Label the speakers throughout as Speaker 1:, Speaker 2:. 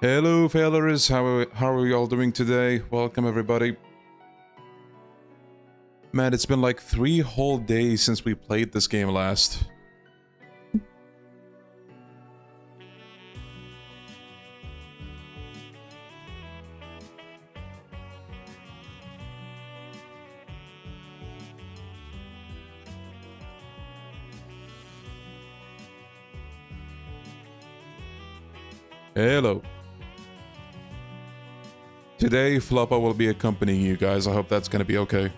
Speaker 1: Hello, fellas. How are you all doing today? Welcome, everybody. Man, it's been like 3 whole days since we played this game last. Hello. Today, Floppa will be accompanying you guys. I hope that's gonna be okay.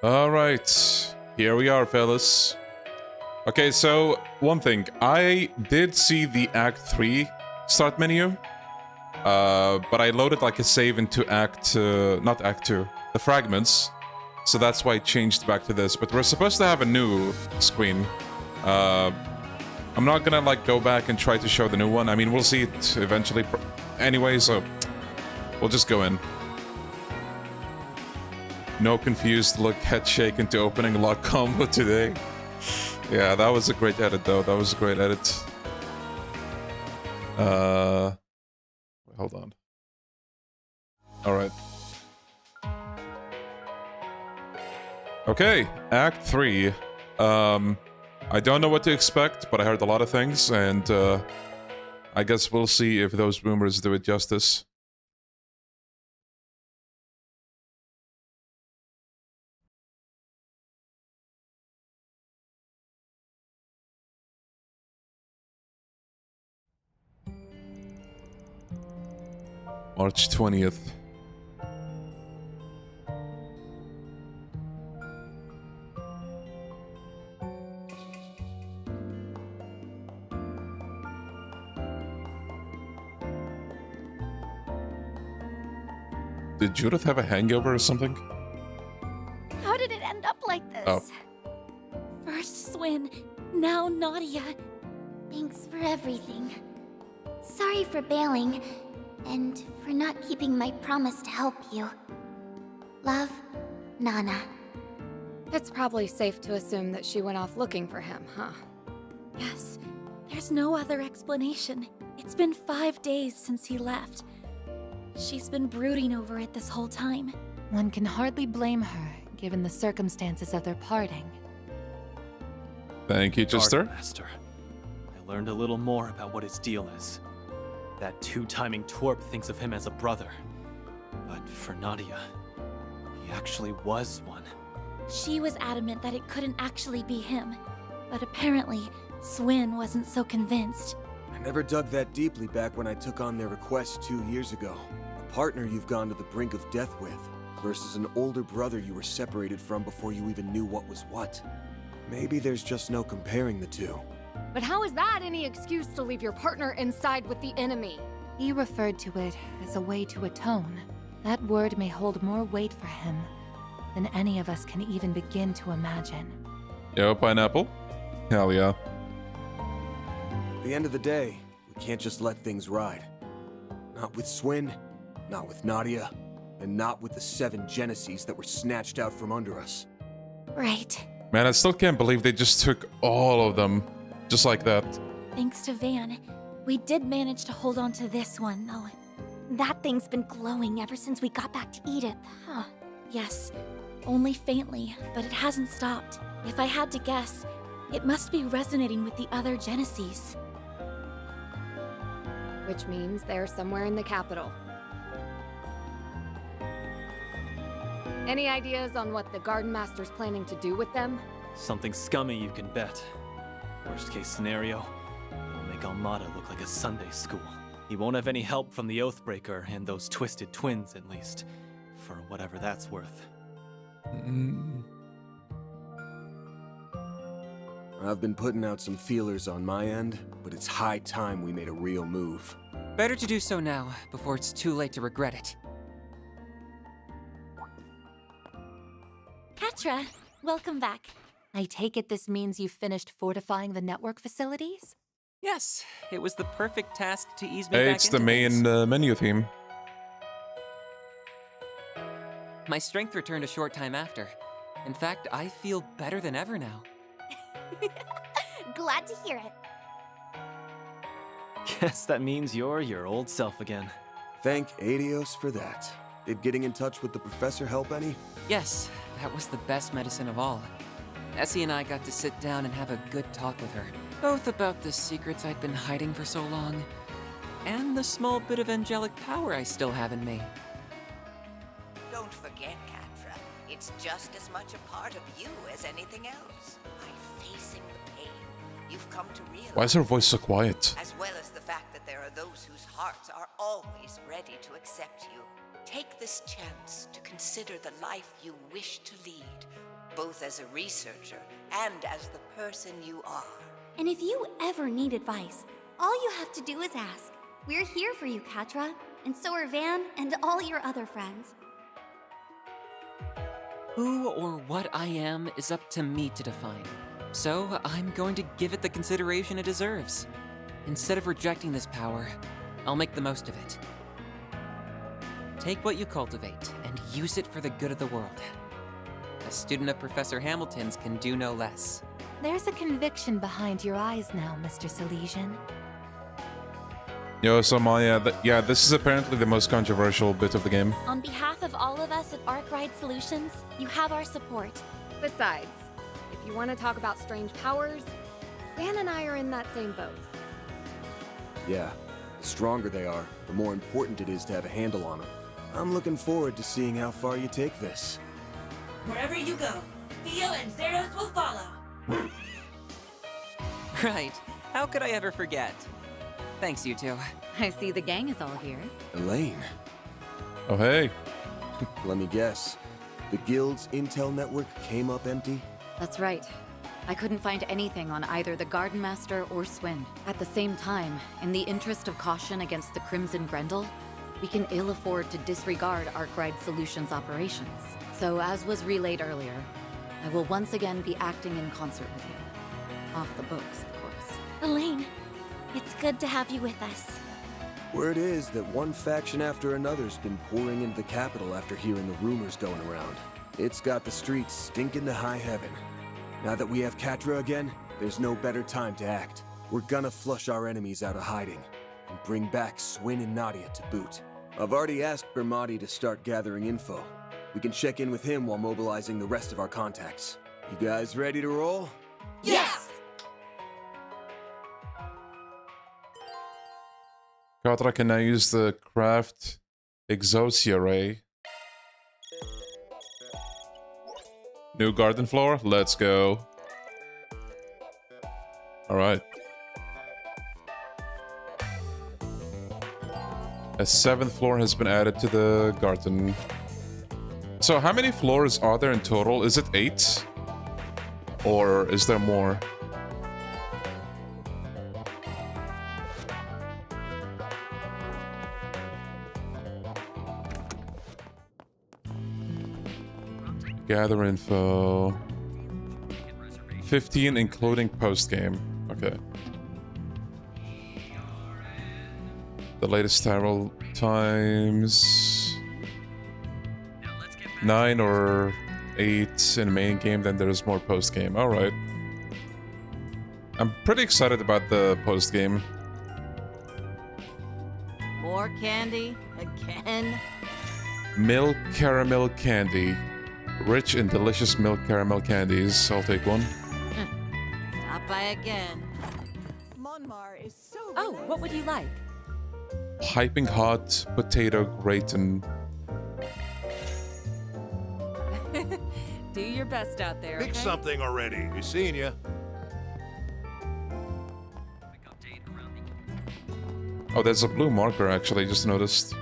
Speaker 1: Alright, here we are, fellas. Okay, so, one thing. I did see the Act 3 start menu, but I loaded like a save into not Act 2, the fragments, so that's why I changed back to this, but we're supposed to have a new screen. I'm not gonna like go back and try to show the new one. I mean, we'll see it eventually anyway, so we'll just go in. No confused look, head shake into opening lock combo today. Yeah, that was a great edit though. That was a great edit. Hold on. Alright. Okay, Act 3. I don't know what to expect, but I heard a lot of things, and I guess we'll see if those rumors do it justice. March 20th. Did Judith have a hangover or something?
Speaker 2: How did it end up like this?
Speaker 1: Oh.
Speaker 2: First Swin, now Nadia. Thanks for everything. Sorry for bailing, and for not keeping my promise to help you. Love, Nana.
Speaker 3: It's probably safe to assume that she went off looking for him, huh?
Speaker 2: Yes, there's no other explanation. It's been 5 days since he left. She's been brooding over it this whole time.
Speaker 4: One can hardly blame her, given the circumstances of their parting.
Speaker 1: Thank you, Chester.
Speaker 5: Master, I learned a little more about what his deal is. That two-timing twerp thinks of him as a brother. But for Nadia, he actually was one.
Speaker 2: She was adamant that it couldn't actually be him. But apparently, Swin wasn't so convinced.
Speaker 6: I never dug that deeply back when I took on their request 2 years ago. A partner you've gone to the brink of death with, versus an older brother you were separated from before you even knew what was what. Maybe there's just no comparing the two.
Speaker 3: But how is that any excuse to leave your partner inside with the enemy?
Speaker 4: He referred to it as a way to atone. That word may hold more weight for him than any of us can even begin to imagine.
Speaker 1: Yo, pineapple. Hell yeah.
Speaker 6: At the end of the day, we can't just let things ride. Not with Swin, not with Nadia, and not with the 7 Genesees that were snatched out from under us.
Speaker 2: Right.
Speaker 1: Man, I still can't believe they just took all of them. Just like that.
Speaker 2: Thanks to Van, we did manage to hold on to this one, though. That thing's been glowing ever since we got back to Edith. Huh. Yes, only faintly, but it hasn't stopped. If I had to guess, it must be resonating with the other Genesees.
Speaker 3: Which means they're somewhere in the capital. Any ideas on what the Garden Master's planning to do with them?
Speaker 5: Something scummy, you can bet. Worst case scenario, it'll make Almada look like a Sunday school. He won't have any help from the Oathbreaker and those twisted twins, at least. For whatever that's worth.
Speaker 6: I've been putting out some feelers on my end, but it's high time we made a real move.
Speaker 7: Better to do so now, before it's too late to regret it.
Speaker 2: Catra, welcome back.
Speaker 4: I take it this means you've finished fortifying the network facilities?
Speaker 7: Yes, it was the perfect task to ease me
Speaker 1: Hey,
Speaker 7: back
Speaker 1: it's
Speaker 7: into
Speaker 1: the main
Speaker 7: things.
Speaker 1: menu theme.
Speaker 7: My strength returned a short time after. In fact, I feel better than ever now.
Speaker 2: Glad to hear it.
Speaker 5: Guess that means you're your old self again.
Speaker 6: Thank Adios for that. Did getting in touch with the professor help any?
Speaker 7: Yes, that was the best medicine of all. Essie and I got to sit down and have a good talk with her. Both about the secrets I'd been hiding for so long, and the small bit of angelic power I still have in me.
Speaker 8: Don't forget, Catra. It's just as much a part of you as anything else. By facing the pain, you've come to realize...
Speaker 1: Why is her voice so quiet?
Speaker 8: As well as the fact that there are those whose hearts are always ready to accept you. Take this chance to consider the life you wish to lead, both as a researcher and as the person you are.
Speaker 2: And if you ever need advice, all you have to do is ask. We're here for you, Catra, and so are Van and all your other friends.
Speaker 7: Who or what I am is up to me to define. So I'm going to give it the consideration it deserves. Instead of rejecting this power, I'll make the most of it. Take what you cultivate and use it for the good of the world. A student of Professor Hamilton's can do no less.
Speaker 4: There's a conviction behind your eyes now, Mr. Silesian.
Speaker 1: Yo, so Maya, yeah, this is apparently the most controversial bit of the game.
Speaker 2: On behalf of all of us at Arkwright Solutions, you have our support.
Speaker 3: Besides, if you want to talk about strange powers, Dan and I are in that same boat.
Speaker 6: Yeah, the stronger they are, the more important it is to have a handle on them. I'm looking forward to seeing how far you take this.
Speaker 9: Wherever you go, Theo and Zeros will follow.
Speaker 7: Right. How could I ever forget? Thanks, you two.
Speaker 10: I see the gang is all here.
Speaker 6: Elaine,
Speaker 1: Oh, hey.
Speaker 6: let me guess. The Guild's intel network came up empty?
Speaker 10: That's right. I couldn't find anything on either the Garden Master or Swin. At the same time, in the interest of caution against the Crimson Grendel, we can ill afford to disregard Arkwright Solutions operations. So as was relayed earlier, I will once again be acting in concert with you. Off the books, of course.
Speaker 2: Elaine, it's good to have you with us.
Speaker 6: Word is that one faction after another's been pouring into the capital after hearing the rumors going around. It's got the streets stinking to high heaven. Now that we have Catra again, there's no better time to act. We're gonna flush our enemies out of hiding, and bring back Swin and Nadia to boot. I've already asked Bermati to start gathering info. We can check in with him while mobilizing the rest of our contacts. You guys ready to roll?
Speaker 9: Yes!
Speaker 1: Catra can now use the craft Exosia Ray. New garden floor? Let's go. Alright. A 7th floor has been added to the garden. So how many floors are there in total? Is it 8? Or is there more? Gather info. 15 including post-game. Okay. The latest travel times 9 or 8 in the main game, then there's more post-game. Alright. I'm pretty excited about the post-game.
Speaker 9: More candy? Again?
Speaker 1: Milk caramel candy. Rich and delicious milk caramel candies. I'll take one.
Speaker 9: Stop by again.
Speaker 8: Monmar is so
Speaker 4: Oh, what would you like?
Speaker 1: Piping hot potato gratin.
Speaker 10: Do your best out there,
Speaker 11: Pick something already. Be seeing ya.
Speaker 1: Oh, there's a blue marker actually, just noticed.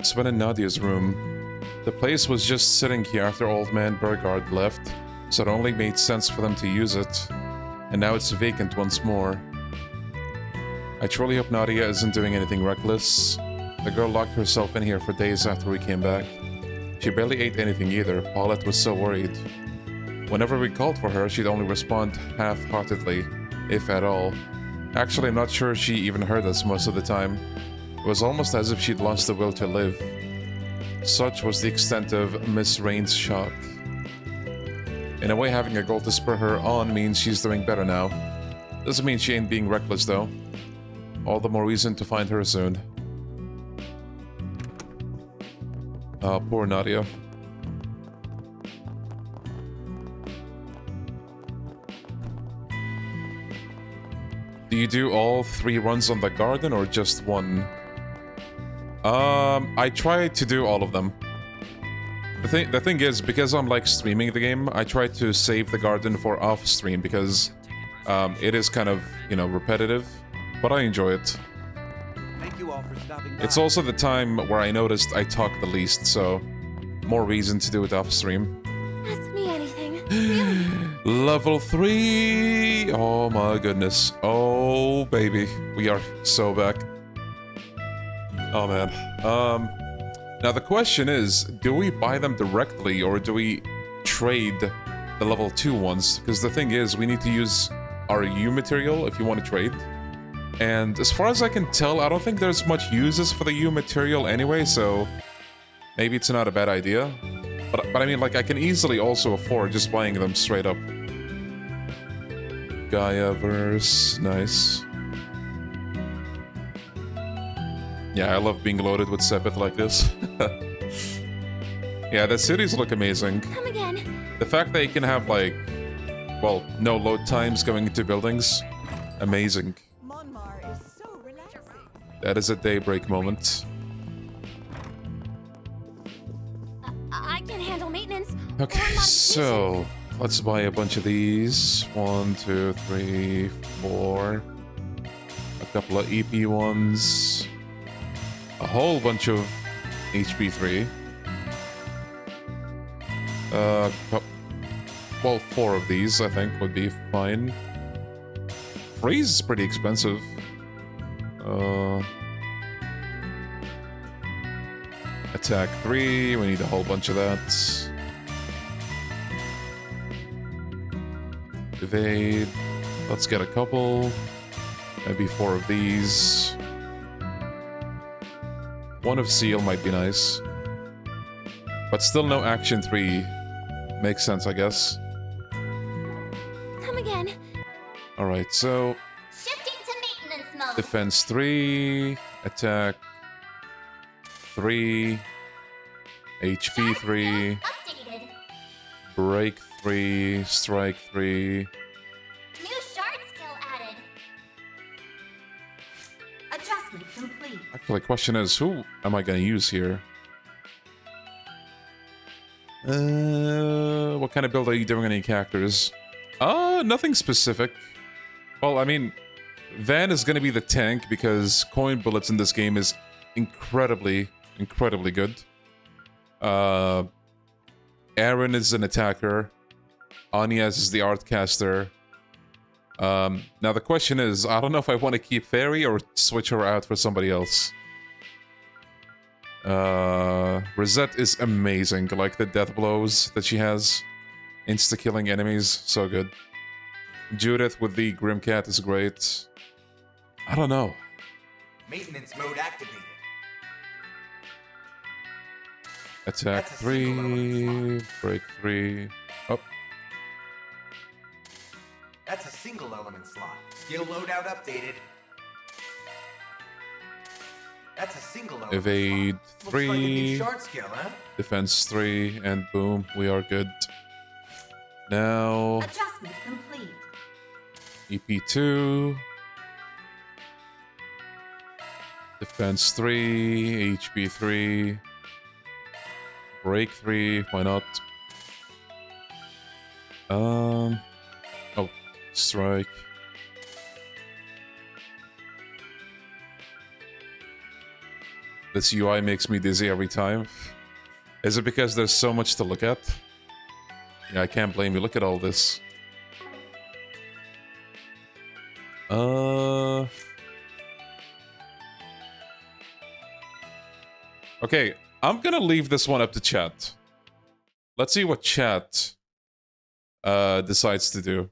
Speaker 1: Sven and Nadia's room. The place was just sitting here after old man Burgard left, so it only made sense for them to use it. And now it's vacant once more. I truly hope Nadia isn't doing anything reckless. The girl locked herself in here for days after we came back. She barely ate anything either. Paulette was so worried. Whenever we called for her, she'd only respond half-heartedly, if at all. Actually, I'm not sure she even heard us most of the time. It was almost as if she'd lost the will to live. Such was the extent of Miss Rain's shock. In a way, having a goal to spur her on means she's doing better now. Doesn't mean she ain't being reckless, though. All the more reason to find her soon. Poor Nadia. Do you do all 3 runs on the garden or just one? I try to do all of them. The thing is, because I'm like streaming the game, I try to save the garden for off stream because it is kind of, you know, repetitive, but I enjoy it.
Speaker 6: Thank you all for stopping by.
Speaker 1: It's also the time where I noticed I talk the least, so more reason to do it off stream.
Speaker 2: Ask me anything. Really?
Speaker 1: Level 3! Oh my goodness. Oh baby. We are so back. Oh man. Now the question is, do we buy them directly or do we trade the level 2 ones? Because the thing is, we need to use our U material if you want to trade. And as far as I can tell, I don't think there's much uses for the U material anyway, so maybe it's not a bad idea. But I mean, like, I can easily also afford just buying them straight up. Gaia-verse, nice. Yeah, I love being loaded with Sepith like this. Yeah, the cities look amazing.
Speaker 2: Come again.
Speaker 1: The fact that you can have, like, well, no load times going into buildings, amazing. That is a Daybreak moment.
Speaker 2: I can handle maintenance.
Speaker 1: Okay, so let's buy a bunch of these. 1, 2, 3, 4. A couple of EP ones. A whole bunch of HP 3. Well, 4 of these I think would be fine. Freeze is pretty expensive. Attack 3, we need a whole bunch of that. Evade, let's get a couple. Maybe 4 of these. 1 of Seal might be nice. But still no Action 3. Makes sense, I guess.
Speaker 2: Come again.
Speaker 1: Alright, so...
Speaker 2: Shifting to maintenance mode.
Speaker 1: Defense 3, Attack 3, HP 3,
Speaker 2: Updated.
Speaker 1: Break 3, Strike 3.
Speaker 2: New shard skill added. Adjustment complete.
Speaker 1: Actually, the question is, who am I gonna use here? What kind of build are you doing on any characters? Nothing specific. Well, I mean, Van is gonna be the tank because coin bullets in this game is incredibly good. Aaron is an attacker. Anyas is the artcaster. Now the question is, I don't know if I want to keep Fairy or switch her out for somebody else. Rosette is amazing, like the death blows that she has. Insta-killing enemies, so good. Judith with the Grimcat is great. I don't know.
Speaker 11: Maintenance mode activated.
Speaker 1: Attack 3, break 3. Oh.
Speaker 11: That's a single element slot. Skill loadout updated. That's a single element
Speaker 1: Evade
Speaker 11: slot.
Speaker 1: 3.
Speaker 11: Looks like a new shard skill, huh?
Speaker 1: Defense 3, and boom, we are good. Now...
Speaker 2: Adjustment complete.
Speaker 1: EP2. Defense 3, HP 3. Break 3, why not? Oh, strike. This UI makes me dizzy every time. Is it because there's so much to look at? Yeah, I can't blame you. Look at all this. Okay, I'm gonna leave this one up to chat. Let's see what chat decides to do.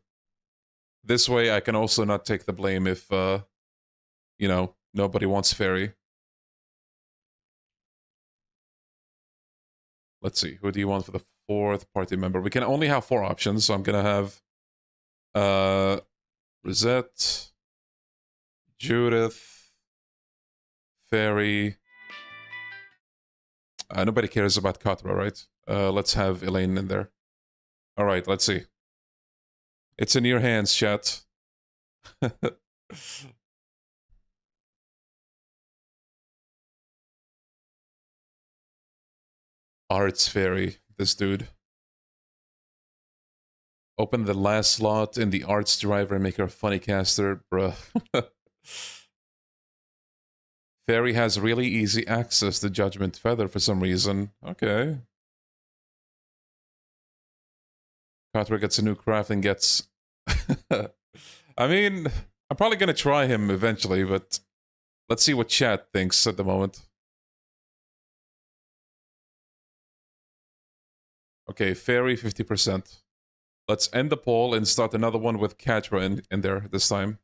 Speaker 1: This way I can also not take the blame if, you know, nobody wants Fairy. Let's see, who do you want for the 4th party member? We can only have 4 options, so I'm gonna have Rosette, Judith, Fairy. Nobody cares about Katra, right? Let's have Elaine in there. Alright, let's see. It's in your hands, chat. Arts Fairy, this dude. Open the last slot in the arts driver and make her a funny caster, bruh. Fairy has really easy access to Judgment Feather for some reason. Okay. Katra gets a new craft and gets... I mean, I'm probably gonna try him eventually, but let's see what chat thinks at the moment. Okay, Fairy 50%. Let's end the poll and start another one with Katra in there this time.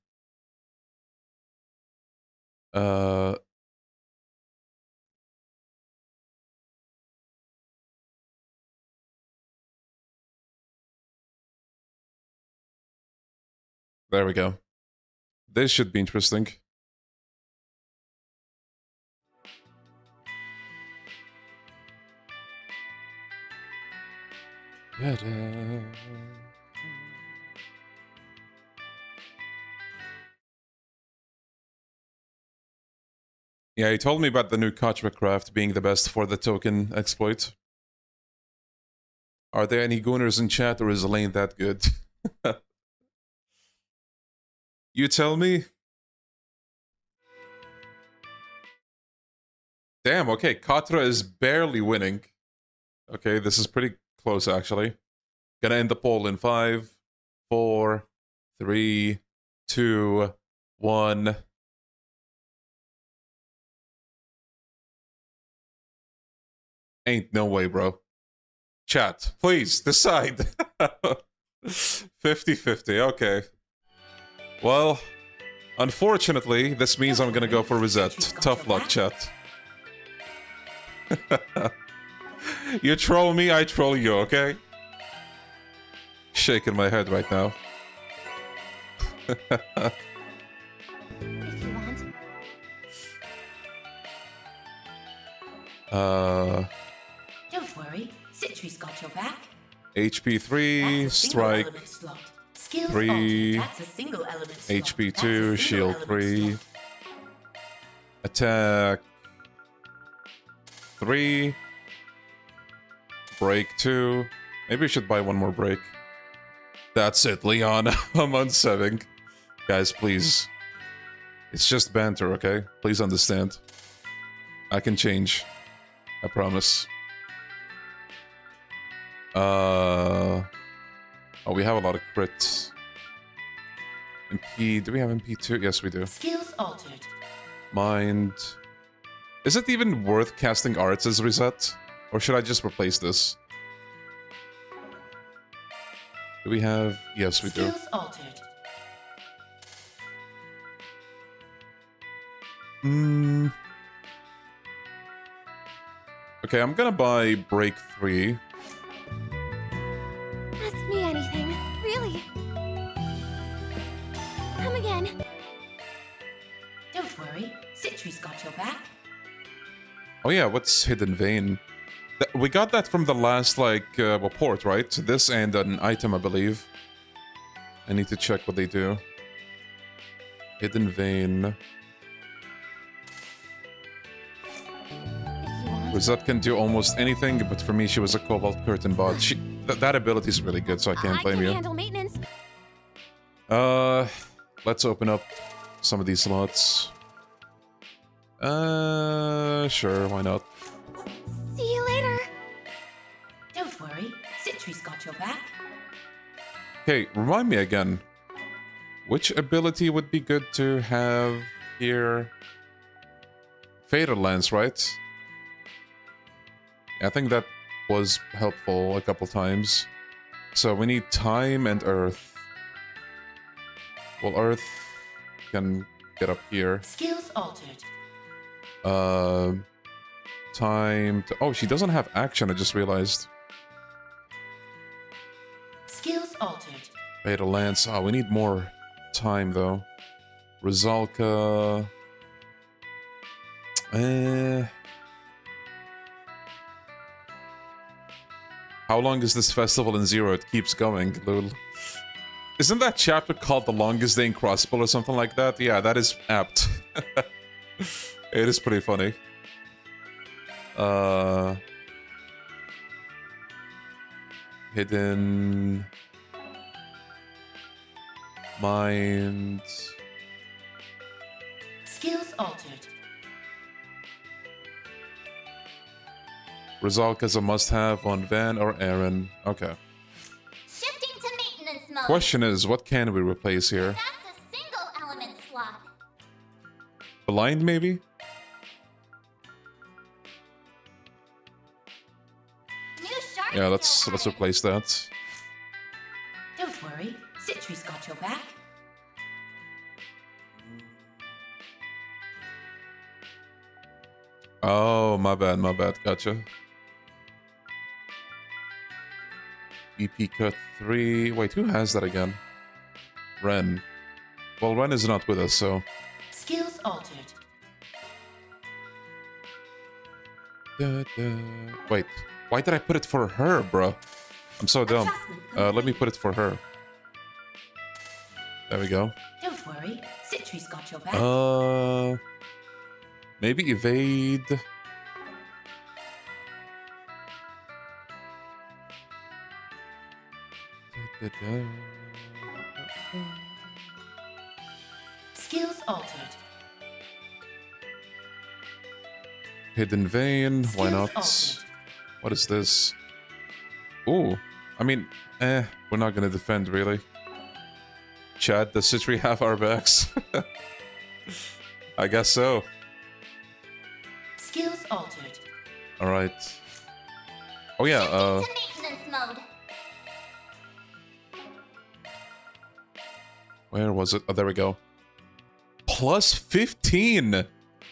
Speaker 1: There we go. This should be interesting. Yeah, he told me about the new Katra craft being the best for the token exploit. Are there any gooners in chat, or is Elaine that good? You tell me? Damn, okay, Katra is barely winning. Okay, this is pretty close, actually. Gonna end the poll in 5, 4, 3, 2, 1. Ain't no way, bro. Chat, please, decide. 50-50, okay. Well, unfortunately, this means I'm gonna go for Rosette. Tough luck, chat. You troll me, I troll you, okay? Shaking my head right now.
Speaker 2: If you want.
Speaker 9: Don't worry, Citri's got your back.
Speaker 1: HP 3, strike
Speaker 9: Skills
Speaker 1: 3,
Speaker 9: altered. That's a single element slot.
Speaker 1: HP
Speaker 9: That's
Speaker 1: 2,
Speaker 9: a single
Speaker 1: shield
Speaker 9: element
Speaker 1: 3,
Speaker 9: slot.
Speaker 1: attack 3, break 2. Maybe we should buy one more break. That's it, Leon. I'm unseving. Guys, please. It's just banter, okay? Please understand. I can change. I promise. Oh, we have a lot of crits. MP, do we have MP2? Yes, we do.
Speaker 9: Skills altered.
Speaker 1: Mind. Is it even worth casting arts as reset? Or should I just replace this? Do we have... Yes, we do.
Speaker 9: Skills altered.
Speaker 1: Okay, I'm gonna buy break 3.
Speaker 2: Ask me anything, really. Come again.
Speaker 9: Don't worry, Citri's got your back.
Speaker 1: Oh yeah, what's Hidden Vein? We got that from the last, like, report, right? This and an item, I believe. I need to check what they do. Hidden Vein. Rosette can do almost anything, but for me, she was a Cobalt Curtain bot. That ability is really good, so I can't blame
Speaker 2: I can
Speaker 1: you.
Speaker 2: handle maintenance.
Speaker 1: Let's open up some of these slots. Sure, why not?
Speaker 2: See you later.
Speaker 9: Don't worry, Citri's got your back.
Speaker 1: Okay, remind me again. Which ability would be good to have here? Fatal Lance, right? I think that was helpful a couple times. So we need Time and Earth. Well, Earth can get up here.
Speaker 9: Skills altered.
Speaker 1: Time to... Oh, she doesn't have action, I just realized.
Speaker 9: Skills altered.
Speaker 1: Fatal Lance. Oh, we need more time, though. Rizalka... How long is this festival in Zero? It keeps going, lol. Isn't that chapter called The Longest Day in Crossbow or something like that? Yeah, that is apt. It is pretty funny. Hidden... Mind...
Speaker 9: Skills altered.
Speaker 1: Rizalka's a must-have on Van or Aaron. Okay.
Speaker 2: Shifting to maintenance mode.
Speaker 1: Question is, what can we replace here?
Speaker 2: That's a single element slot.
Speaker 1: Blind, maybe?
Speaker 2: New shards
Speaker 1: Yeah, let's replace that.
Speaker 9: Don't worry, Citri's got your back.
Speaker 1: Oh, my bad, gotcha. EP cut 3. Wait, who has that again? Ren. Well, Ren is not with us, so...
Speaker 9: Skills altered.
Speaker 1: Wait, why did I put it for her, bro? I'm so dumb. Let me put it for her. There we go.
Speaker 9: Don't worry, Citri's got your back.
Speaker 1: Maybe evade.
Speaker 9: Skills altered.
Speaker 1: Hidden Vein, why not?
Speaker 9: Skills altered.
Speaker 1: What is this? Ooh, I mean, we're not gonna defend, really. Chad, does Citri have our backs? I guess so.
Speaker 9: Skills altered.
Speaker 1: Alright. Oh yeah,
Speaker 2: To maintenance mode.
Speaker 1: where was it? Oh, there we go. Plus 15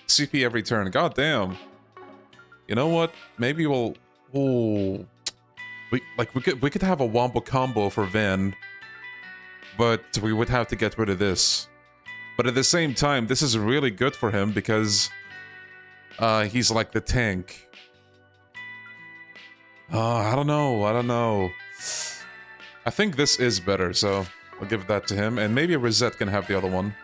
Speaker 1: CP every turn. God damn. You know what? Maybe we'll... Ooh. We could have a wombo combo for Van, but we would have to get rid of this. But at the same time, this is really good for him because he's like the tank. I don't know. I think this is better, so I'll give that to him. And maybe Rosette can have the other one.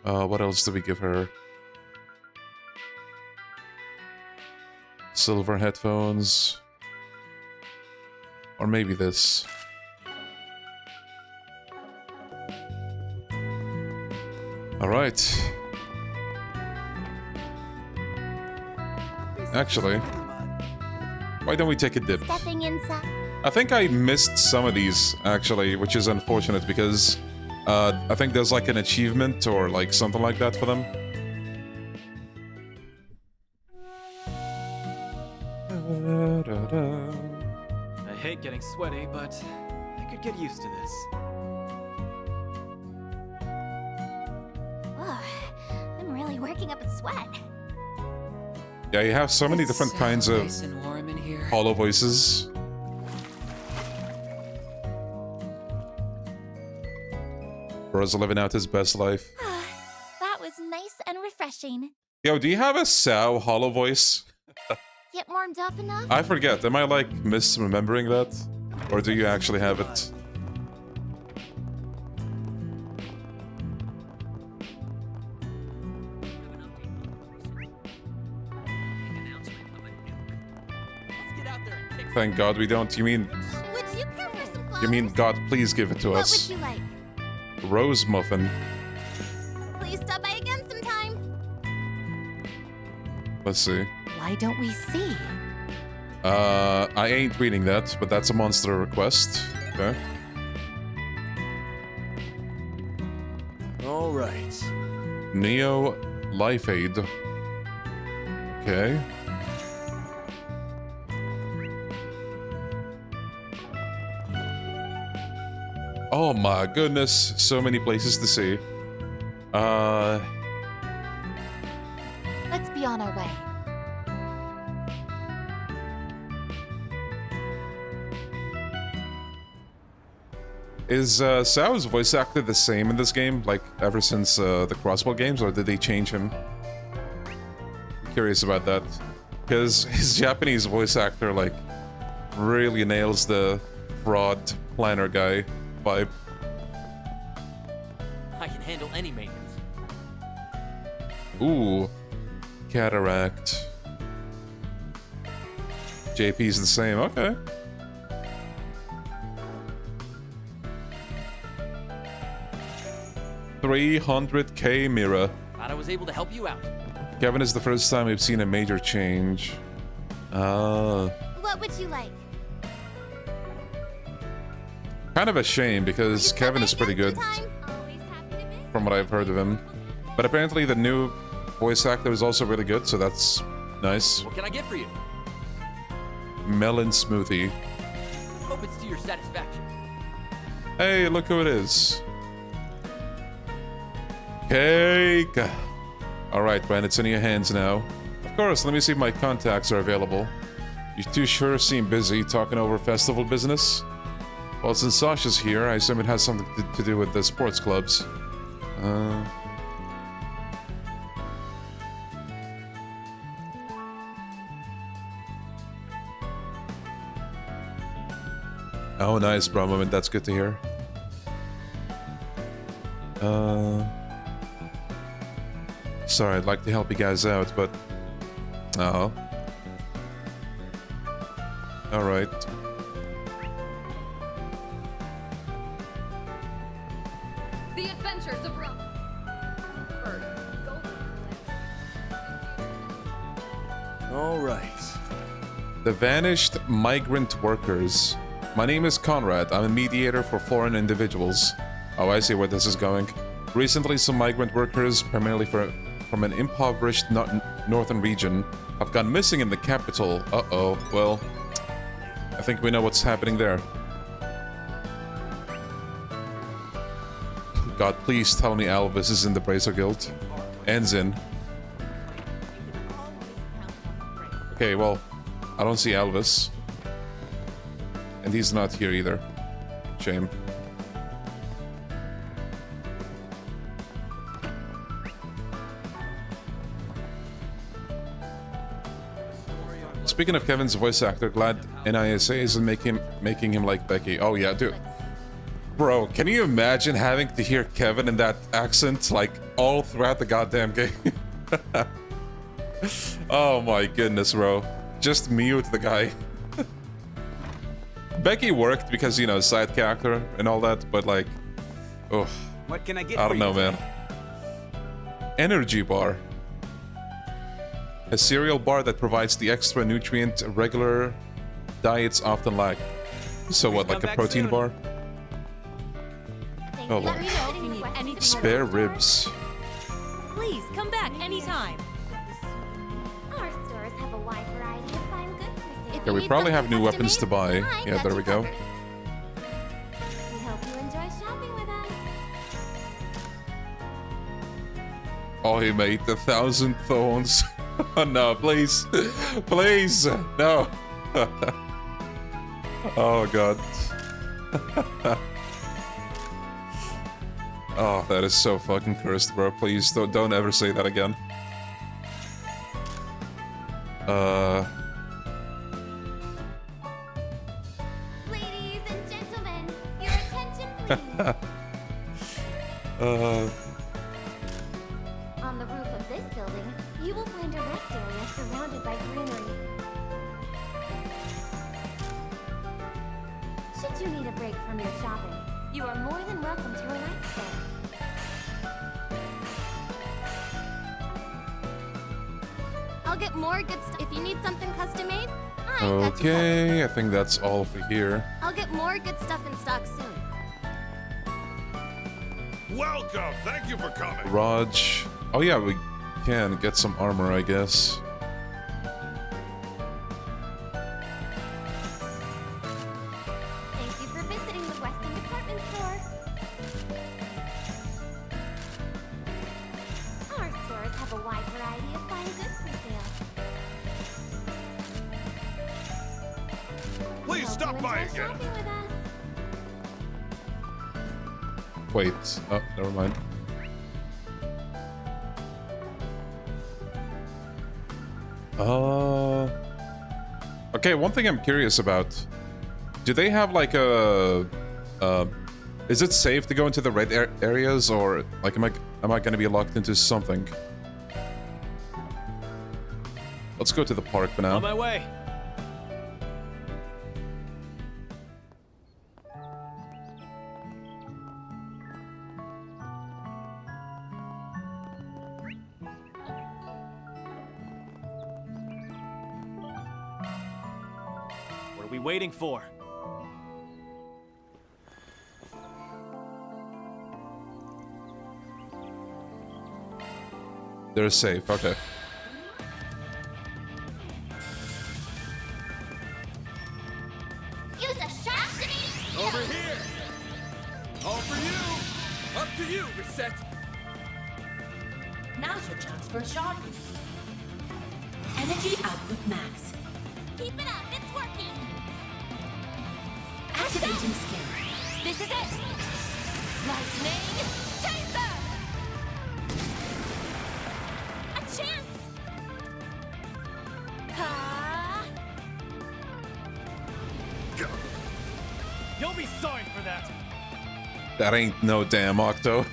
Speaker 1: What else do we give her? Silver headphones. Or maybe this. Alright. Actually, why don't we take a dip?
Speaker 2: Stepping inside.
Speaker 1: I think I missed some of these, actually, which is unfortunate because I think there's like an achievement or like something like that for them.
Speaker 5: I hate getting sweaty, but I could get used to this.
Speaker 2: Whoa, I'm really working up a sweat.
Speaker 1: Yeah, you have so many different kinds of
Speaker 7: nice and warm in here.
Speaker 1: hollow voices. Bro's living out his best life.
Speaker 2: That was nice and refreshing.
Speaker 1: Yo, do you have a Sao hollow voice?
Speaker 2: Get warmed up enough?
Speaker 1: I forget. Am I like misremembering that? Or do you actually have it? Thank God we don't. You mean...
Speaker 2: Would you care for some flowers?
Speaker 1: You mean God, please give it to
Speaker 2: What
Speaker 1: us.
Speaker 2: would you like?
Speaker 1: Rose muffin.
Speaker 2: Please stop by again sometime.
Speaker 1: Let's see.
Speaker 4: Why don't we see?
Speaker 1: I ain't reading that, but that's a monster request. Okay.
Speaker 6: All right.
Speaker 1: Neo Life Aid. Okay. Oh my goodness, so many places to see.
Speaker 4: Let's be on our way.
Speaker 1: Is Sao's voice actor the same in this game, like ever since the Crossbow games, or did they change him? I'm curious about that, because his Japanese voice actor like really nails the fraud planner guy vibe.
Speaker 7: I can handle any maintenance.
Speaker 1: Ooh, cataract. JP's the same. Okay. $300K Mira.
Speaker 7: Glad I was able to help you out.
Speaker 1: Kevin, is the first time we've seen a major change.
Speaker 2: What would you like?
Speaker 1: Kind of a shame because Kevin is pretty good from what I've heard of him. But apparently the new voice actor is also really good, so that's nice.
Speaker 7: What can I get for you?
Speaker 1: Melon smoothie.
Speaker 7: Hope it's to your satisfaction.
Speaker 1: Hey, look who it is. Cake! Alright, Brian, it's in your hands now. Of course, let me see if my contacts are available. You two sure seem busy talking over festival business. Well, since Sasha's here, I assume it has something to do with the sports clubs. Oh, nice, bro moment. That's good to hear. Sorry, I'd like to help you guys out, but... Oh. Alright.
Speaker 3: The Adventures of Rome.
Speaker 6: All right.
Speaker 1: The Vanished Migrant Workers. My name is Conrad. I'm a mediator for foreign individuals. Oh, I see where this is going. Recently, some migrant workers, primarily from an impoverished northern region, have gone missing in the capital. Uh-oh. Well, I think we know what's happening there. God, please tell me Alvis is in the Bracer Guild. Enzin. Okay, well, I don't see Alvis. And he's not here either. Shame. Speaking of Kevin's voice actor, glad NISA isn't making him like Becky. Oh yeah, dude. Bro, can you imagine having to hear Kevin in that accent like all throughout the goddamn game? Oh my goodness, bro. Just mute the guy. Becky worked because, you know, side character and all that, but like, oh,
Speaker 11: What can I get
Speaker 1: I
Speaker 11: for
Speaker 1: don't know,
Speaker 11: you
Speaker 1: man. Energy bar. A cereal bar that provides the extra nutrient regular diets often lack. So what, like a protein bar? Oh,
Speaker 2: Let
Speaker 1: Lord.
Speaker 2: me know if you need anything.
Speaker 1: Spare ribs.
Speaker 9: Please come back anytime.
Speaker 2: Our stores have a wide variety of fine goods for sale.
Speaker 1: Yeah, we probably have new weapons to buy. Yeah, there we go.
Speaker 2: We hope you enjoy shopping with us.
Speaker 1: Oh, he made 1,000 thorns. Oh, no, please. Please. No. Oh, God. Oh, that is so fucking cursed, bro. Please don't ever say that again.
Speaker 2: Ladies and gentlemen, your attention please. On the roof of this building, you will find a rest area surrounded by greenery.
Speaker 12: you need a break from your shopping, you are more than welcome to relax there. I'll get more good stuff. If you need something custom made, I got you covered.
Speaker 1: Okay, I think that's all for here.
Speaker 12: I'll get more good stuff in stock soon.
Speaker 13: Welcome! Thank you for coming!
Speaker 1: Raj. Oh yeah, we can get some armor, I guess.
Speaker 12: Thank you for visiting the Weston Department Store. Our stores have a wide variety of fine goods for sale.
Speaker 13: Please stop by
Speaker 12: Enjoy
Speaker 13: again!
Speaker 12: shopping with us.
Speaker 1: Wait. Oh, never mind. Okay, one thing I'm curious about. Do they have like a... is it safe to go into the red areas, or like am I gonna be locked into something? Let's go to the park for now.
Speaker 5: On my way. What are we waiting for?
Speaker 1: They're safe, okay.
Speaker 12: Use a sharp
Speaker 13: Over here! All for you! Up to you, Reset!
Speaker 9: Now's your chance for a shot. Energy output max.
Speaker 12: Keep it up, it's working.
Speaker 9: Activating skill.
Speaker 12: This is it. Lightning Chaser. A chance. Ha!
Speaker 5: You'll be sorry for that.
Speaker 1: That ain't no damn Octo.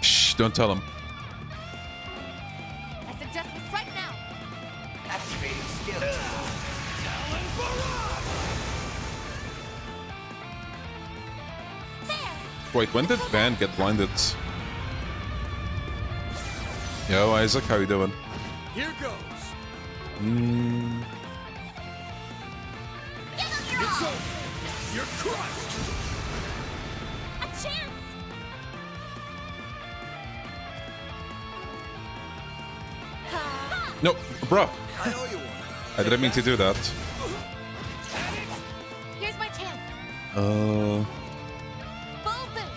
Speaker 1: Shh, don't tell him.
Speaker 12: I suggest we strike now.
Speaker 11: Activating skill.
Speaker 1: Wait, when did Van get blinded? Yo, Isaac, how you doing?
Speaker 13: Here goes! It's over! You're crushed!
Speaker 12: A chance. Ha!
Speaker 1: No, bro.
Speaker 6: I owe you one.
Speaker 1: I didn't mean to do that.
Speaker 12: Here's my chance.
Speaker 1: Uh,
Speaker 12: Full boost.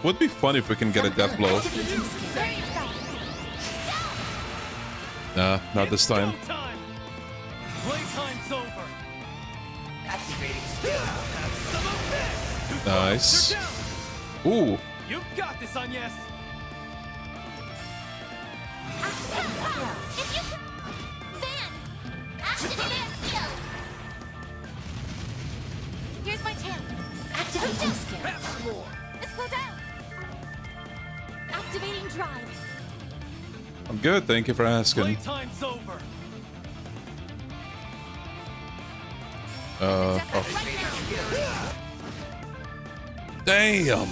Speaker 1: would be fun if we can get a death blow.
Speaker 12: Prepare yourself.
Speaker 1: Nah, not this time.
Speaker 5: Go time. Playtime's over.
Speaker 11: Activating skill.
Speaker 5: Have some of this.
Speaker 1: Nice.
Speaker 5: You're down.
Speaker 1: Ooh,
Speaker 5: You've got this, Agnes.
Speaker 12: If you can... Van! Activate skill! Here's my chance.
Speaker 9: Activating skill.
Speaker 13: Have some more!
Speaker 12: Let's go down. Activating drive.
Speaker 1: I'm good, thank you for asking.
Speaker 5: Playtime's over.
Speaker 1: Oh. Damn!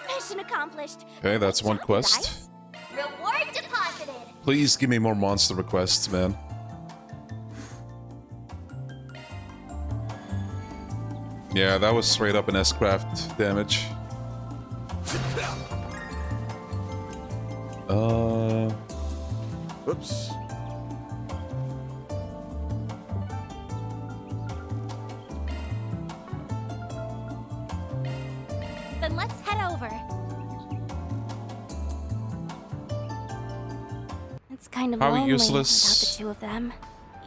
Speaker 12: Mission accomplished.
Speaker 1: Okay, that's one
Speaker 12: Job,
Speaker 1: quest.
Speaker 12: guys. Reward deposited.
Speaker 1: Please give me more monster requests, man. Yeah, that was straight up an S-craft damage.
Speaker 6: Oops.
Speaker 12: Then let's head over. It's kind of
Speaker 1: How
Speaker 12: lonely
Speaker 1: useless.
Speaker 12: without the two of them.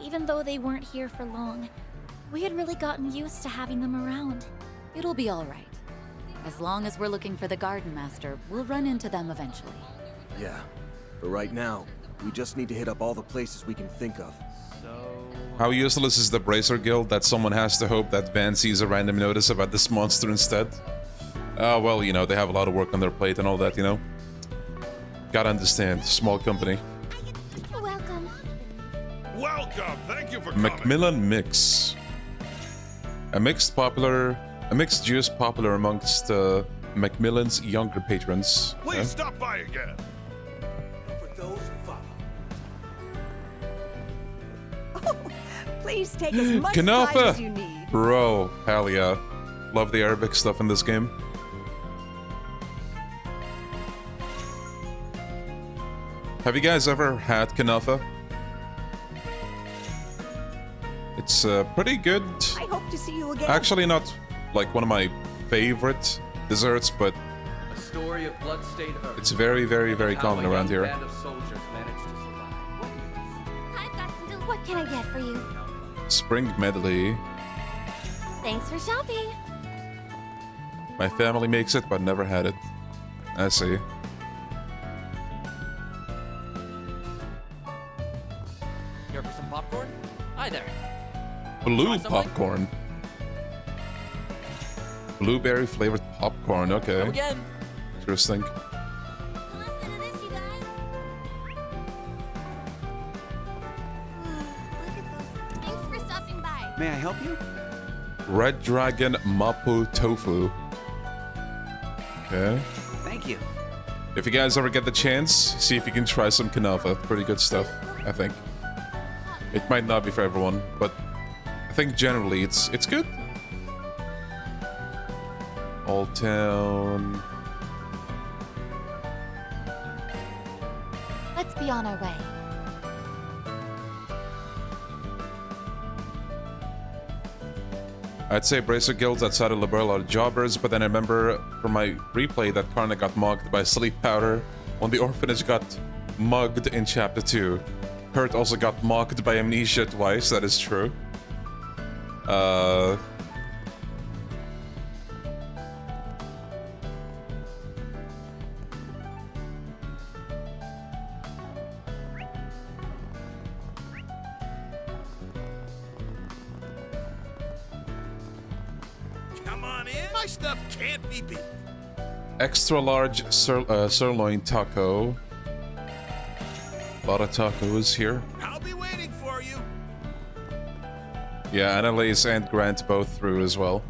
Speaker 12: Even though they weren't here for long, we had really gotten used to having them around.
Speaker 10: It'll be all right. As long as we're looking for the Garden Master, we'll run into them eventually.
Speaker 6: Yeah. But right now, we just need to hit up all the places we can think of.
Speaker 1: How useless is the Bracer Guild that someone has to hope that Van sees a random notice about this monster instead? Well, you know, they have a lot of work on their plate and all that, you know? Gotta understand, small company.
Speaker 12: Welcome.
Speaker 13: welcome. Thank you for coming.
Speaker 1: Macmillan Mix. A mixed juice popular amongst Macmillan's younger patrons.
Speaker 13: Please stop by again.
Speaker 11: For those who follow.
Speaker 14: Please take as much
Speaker 1: Kanafa!
Speaker 14: time as you need.
Speaker 1: Bro, hell yeah. Love the Arabic stuff in this game. Have you guys ever had kanafa? It's pretty good.
Speaker 14: I hope to see you again.
Speaker 1: Actually, not like one of my favorite desserts, but
Speaker 15: A story of blood-stained earth.
Speaker 1: it's very, very, very
Speaker 15: How
Speaker 1: common
Speaker 15: a
Speaker 1: around
Speaker 15: young
Speaker 1: here.
Speaker 15: band of soldiers managed to survive.
Speaker 2: I've got some. What can I get for you?
Speaker 1: Spring medley.
Speaker 2: Thanks for shopping.
Speaker 1: My family makes it, but never had it. I see.
Speaker 7: Here for some popcorn? Hi there.
Speaker 1: Blue
Speaker 7: Try something?
Speaker 1: popcorn. Blueberry flavored popcorn. Okay.
Speaker 7: Come again.
Speaker 1: Interesting.
Speaker 2: Listen to this, you guys. Look at those. Thanks for stopping by.
Speaker 11: May I help you?
Speaker 1: Red Dragon Mapo Tofu. Okay.
Speaker 11: Thank you.
Speaker 1: If you guys ever get the chance, see if you can try some kanafa. Pretty good stuff, I think. It might not be for everyone, but I think generally it's good. Old Town.
Speaker 2: Let's be on our way.
Speaker 1: I'd say Bracer guilds outside of Liberl are jobbers, but then I remember from my replay that Karna got mugged by sleep powder when the orphanage got mugged in chapter 2. Kurt also got mocked by amnesia twice, that is true.
Speaker 13: Come on in. My stuff can't be beat.
Speaker 1: Extra large sirloin taco. A lot of tacos here.
Speaker 13: I'll be waiting for you.
Speaker 1: Yeah, Annalise and Grant both through as well.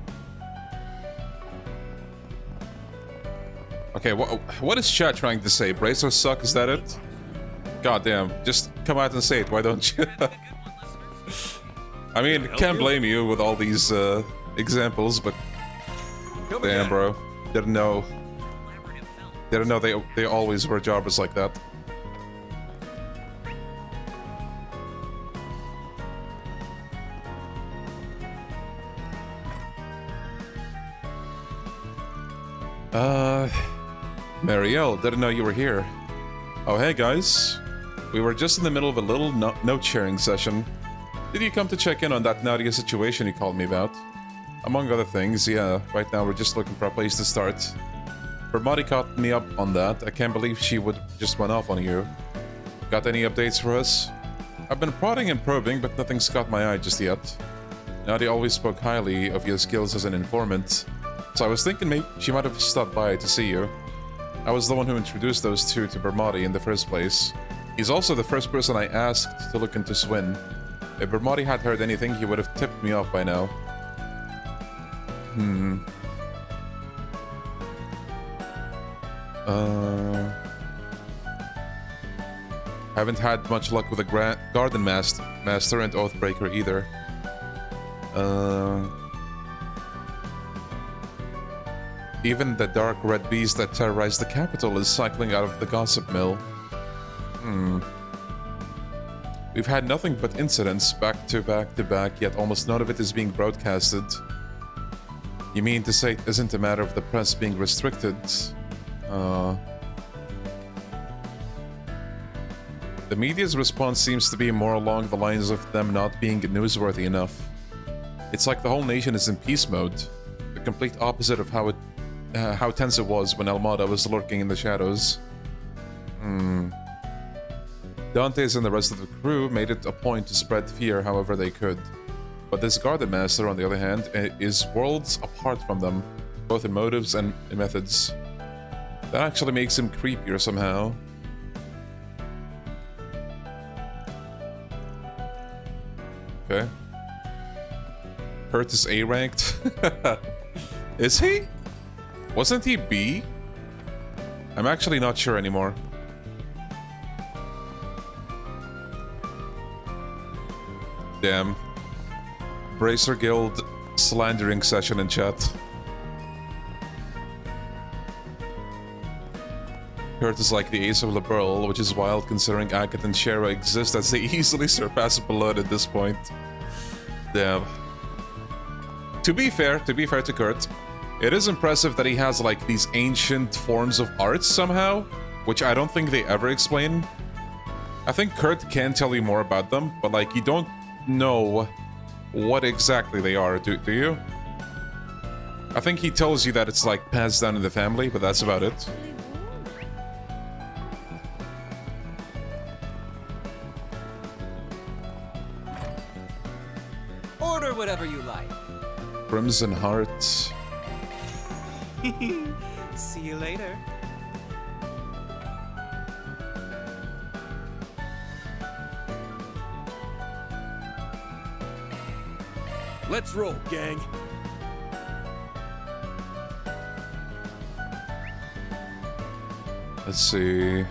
Speaker 1: Okay, what is chat trying to say? Bracers suck, is that it? God damn, just come out and say it, why don't you? I mean, can't blame you with all these examples, but damn, bro. Didn't know they always were jobbers like that. Marielle, didn't know you were here. Oh, hey guys. We were just in the middle of a little note-sharing session. Did you come to check in on that Nadia situation you called me about? Among other things, yeah. Right now we're just looking for a place to start. Bermati caught me up on that. I can't believe she would just run off on you. Got any updates for us? I've been prodding and probing, but nothing's caught my eye just yet. Nadia always spoke highly of your skills as an informant, so I was thinking maybe she might have stopped by to see you. I was the one who introduced those two to Bermati in the first place. He's also the first person I asked to look into Swin. If Bermati had heard anything, he would have tipped me off by now. Haven't had much luck with a Garden Master and Oathbreaker either. Even the dark red beast that terrorized the capital is cycling out of the gossip mill. We've had nothing but incidents back to back to back, yet almost none of it is being broadcasted. You mean to say it isn't a matter of the press being restricted? The media's response seems to be more along the lines of them not being newsworthy enough. It's like the whole nation is in peace mode. The complete opposite of how tense it was when Almada was lurking in the shadows. Dantes and the rest of the crew made it a point to spread fear however they could. But this Garden Master, on the other hand, is worlds apart from them, both in motives and in methods. That actually makes him creepier somehow. Kurt is A ranked. Is he? Wasn't he B? I'm actually not sure anymore. Damn. Bracer Guild slandering session in chat. Kurt is like the ace of liberal, which is wild considering Agatha and Shara exist as they easily surpass Blood at this point. Damn. To be fair to Kurt, it is impressive that he has like these ancient forms of arts somehow, which I don't think they ever explain. I think Kurt can tell you more about them, but like you don't know what exactly they are, do you? I think he tells you that it's like passed down in the family, but that's about it.
Speaker 15: Order whatever you like.
Speaker 1: Crimson Heart.
Speaker 15: See you later.
Speaker 13: Let's roll, gang.
Speaker 1: Let's see.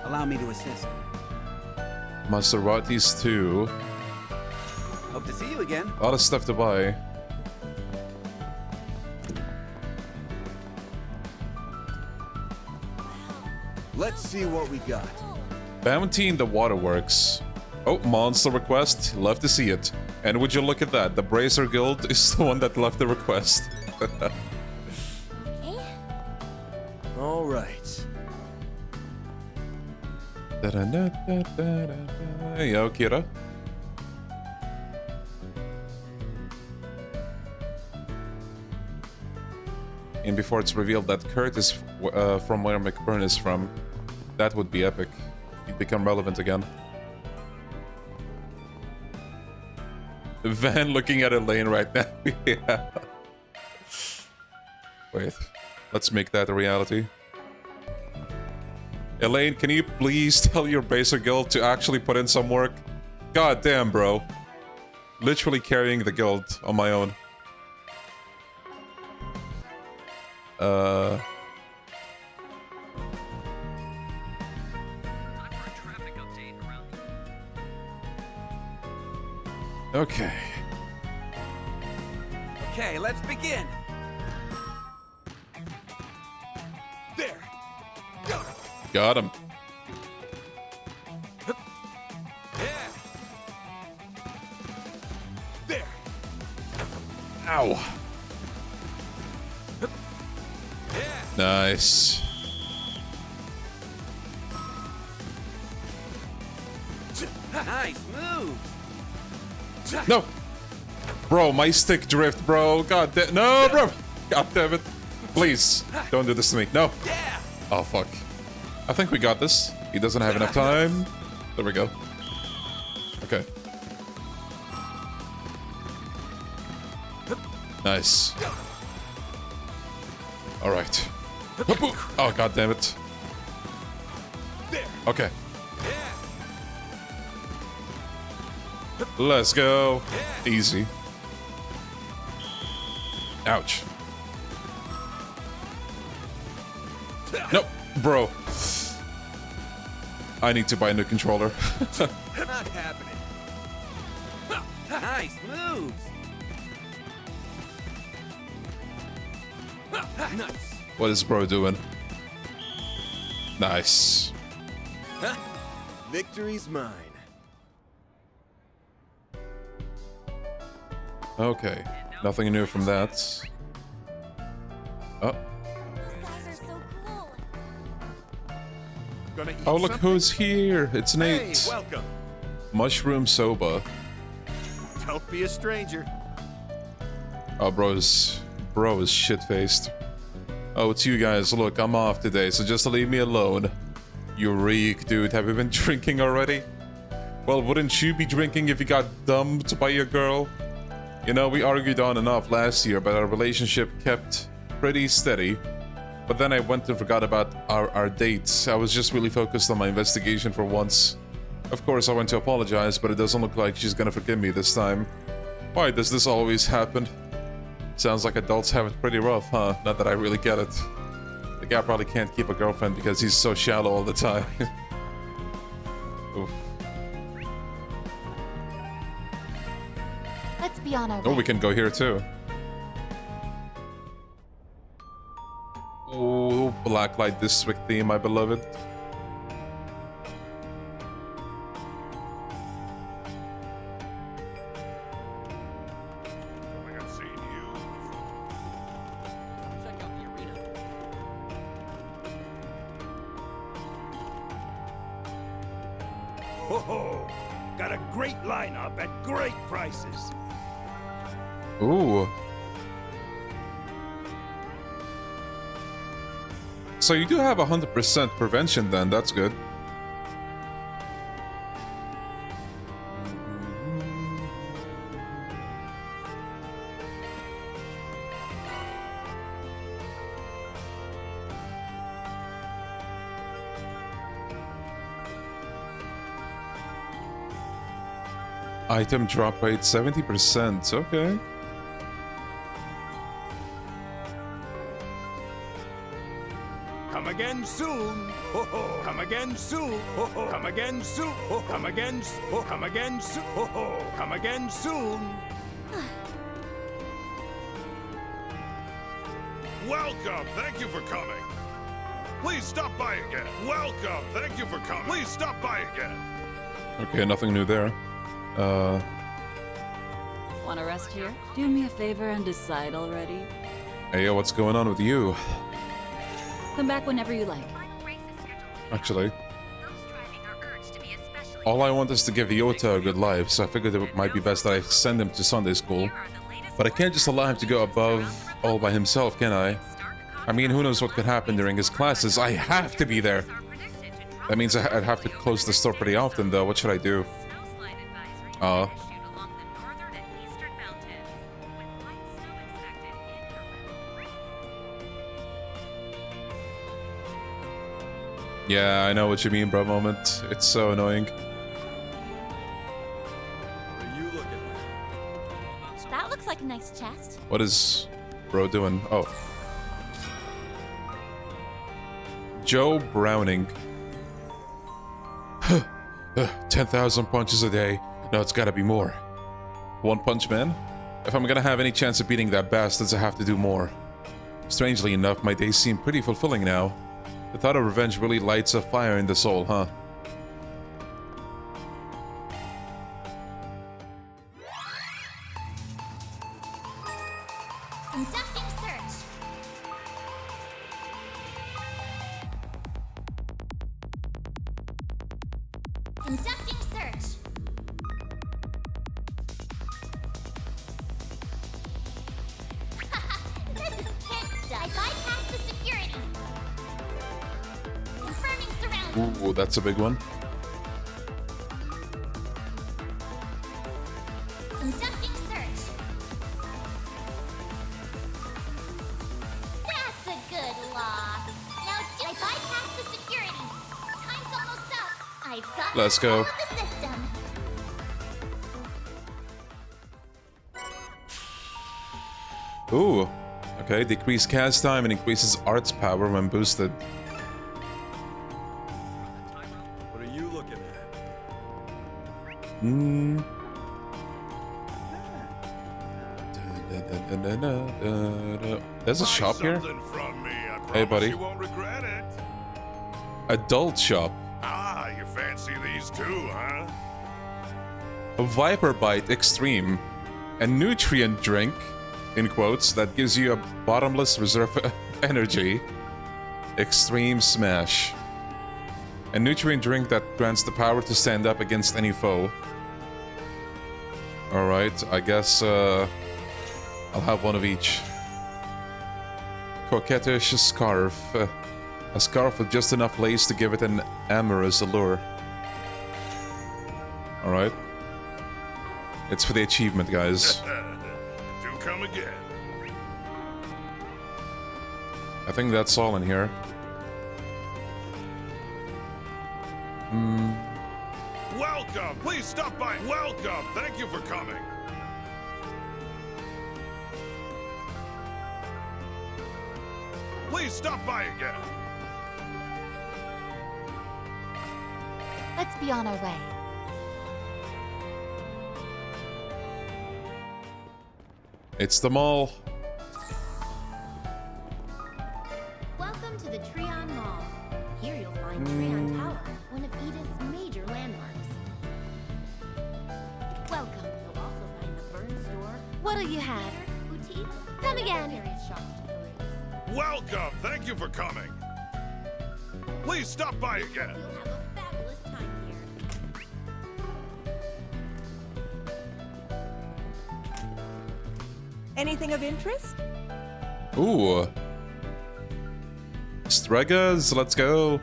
Speaker 16: Allow me to assist.
Speaker 1: Maseratis 2.
Speaker 16: Hope to see you again.
Speaker 1: A lot of stuff to buy.
Speaker 6: Let's see what we got.
Speaker 1: Bounty in the Waterworks. Oh, monster request. Love to see it. And would you look at that? The Bracer Guild is the one that left the request.
Speaker 6: All right.
Speaker 1: Yo, Kira. And before it's revealed that Kurt is from where McBurn is from, that would be epic. He'd become relevant again. Van looking at Elaine right now. Yeah. Wait, let's make that a reality. Elaine, can you please tell your Bracer Guild to actually put in some work? God damn, bro. Literally carrying the guild on my own. Okay.
Speaker 16: Okay, let's begin.
Speaker 13: There.
Speaker 1: Got him.
Speaker 13: Yeah. There.
Speaker 1: Ow. Nice.
Speaker 16: Nice move.
Speaker 1: No. Bro, my stick drift, bro. God damn. No, bro. God damn it. Please, don't do this to me. No. Oh, fuck. I think we got this. He doesn't have enough time. There we go. Okay. Nice. All right. Oh, god damn it. Okay. Let's go. Easy. Ouch. Nope, bro. I need to buy a new controller.
Speaker 16: Not happening. Nice moves. Nice.
Speaker 1: What is bro doing? Nice.
Speaker 6: Victory's mine.
Speaker 1: Okay, nothing new from that. Oh. Oh, look who's here! It's Nate.
Speaker 13: Hey, welcome.
Speaker 1: Mushroom Soba.
Speaker 13: Don't be a stranger.
Speaker 1: Oh, bro is shit-faced. Oh, it's you guys. Look, I'm off today, so just leave me alone. You reek, dude. Have you been drinking already? Well, wouldn't you be drinking if you got dumped by your girl? You know, we argued on and off last year, but our relationship kept pretty steady. But But then I went and forgot about our dates. I was just really focused on my investigation for once. Of course, I went to apologize, but it doesn't look like she's gonna forgive me this time. Why does this always happen? Sounds like adults have it pretty rough, huh? Not that I really get it. The guy probably can't keep a girlfriend because he's so shallow all the time. Oof.
Speaker 4: Let's be on our way.
Speaker 1: Oh, we can go here too. Oh, Blacklight District theme, my beloved.
Speaker 17: Ho-ho! Got a great lineup at great prices.
Speaker 1: Ooh. So you do have 100% prevention then, that's good. Item drop rate 70%, okay.
Speaker 17: Come again soon. Ho-ho. Come again soon. Ho-ho. Come again soon. Ho-ho. Come again. Ho-ho. Come again soon. Ho-ho. Come again soon.
Speaker 13: Welcome. Thank you for coming. Please stop by again. Welcome. Thank you for coming. Please stop by again.
Speaker 1: Okay, nothing new there.
Speaker 18: Wanna rest here? Do me a favor and decide already.
Speaker 1: Hey, yo, what's going on with you?
Speaker 18: Come back whenever you like.
Speaker 1: Actually, all I want is to give Yota a good life, so I figured it might be best that I send him to Sunday school. But I can't just allow him to go above all by himself, can I? I mean, who knows what could happen during his classes? I have to be there! That means I'd have to close the store pretty often, though. What should I do? Yeah, I know what you mean, bro. Moment. It's so annoying.
Speaker 2: That looks like a nice chest.
Speaker 1: What is bro doing? Oh. Joe Browning. 10,000 punches a day. No, it's gotta be more. One Punch Man? If I'm gonna have any chance of beating that bastards, I have to do more. Strangely enough, my days seem pretty fulfilling now. The thought of revenge really lights a fire in the soul, huh?
Speaker 2: Conducting search. Conducting search. This is kid stuff. I bypassed the security. Confirming surroundings.
Speaker 1: Ooh, that's a big one.
Speaker 2: Conducting search. That's a good lock. Now I bypassed the security. Time's almost up. I've got
Speaker 1: Let's go.
Speaker 2: control of the system.
Speaker 1: Ooh. Okay, decrease cast time and increases arts power when boosted.
Speaker 13: What are you looking at?
Speaker 1: There's a shop here?
Speaker 13: From me. I
Speaker 1: Hey, buddy.
Speaker 13: You won't regret it.
Speaker 1: Adult shop.
Speaker 13: Ah, you fancy these too, huh?
Speaker 1: A Viper Bite Extreme. A nutrient drink, in quotes, that gives you a bottomless reserve of energy. Extreme Smash. A nutrient drink that grants the power to stand up against any foe. Alright, I guess I'll have one of each. Coquettish scarf. A scarf with just enough lace to give it an amorous allure. Alright. It's for the achievement, guys.
Speaker 13: Do come again.
Speaker 1: I think that's all in here.
Speaker 13: Welcome! Please stop by. Welcome! Thank you for coming. Please stop by again.
Speaker 4: Let's be on our way.
Speaker 1: It's the mall.
Speaker 19: Welcome to the Treon Mall. Here you'll find Treon Tower, one of Edith's major landmarks. Welcome. You'll also find the Burn Store.
Speaker 2: What'll you have?
Speaker 19: Boutiques.
Speaker 2: Come again.
Speaker 19: Various shops to peruse.
Speaker 13: Welcome! Thank you for coming. Please stop by again.
Speaker 19: You'll have a fabulous time here.
Speaker 14: Anything of interest?
Speaker 1: Ooh. Stregas, let's go.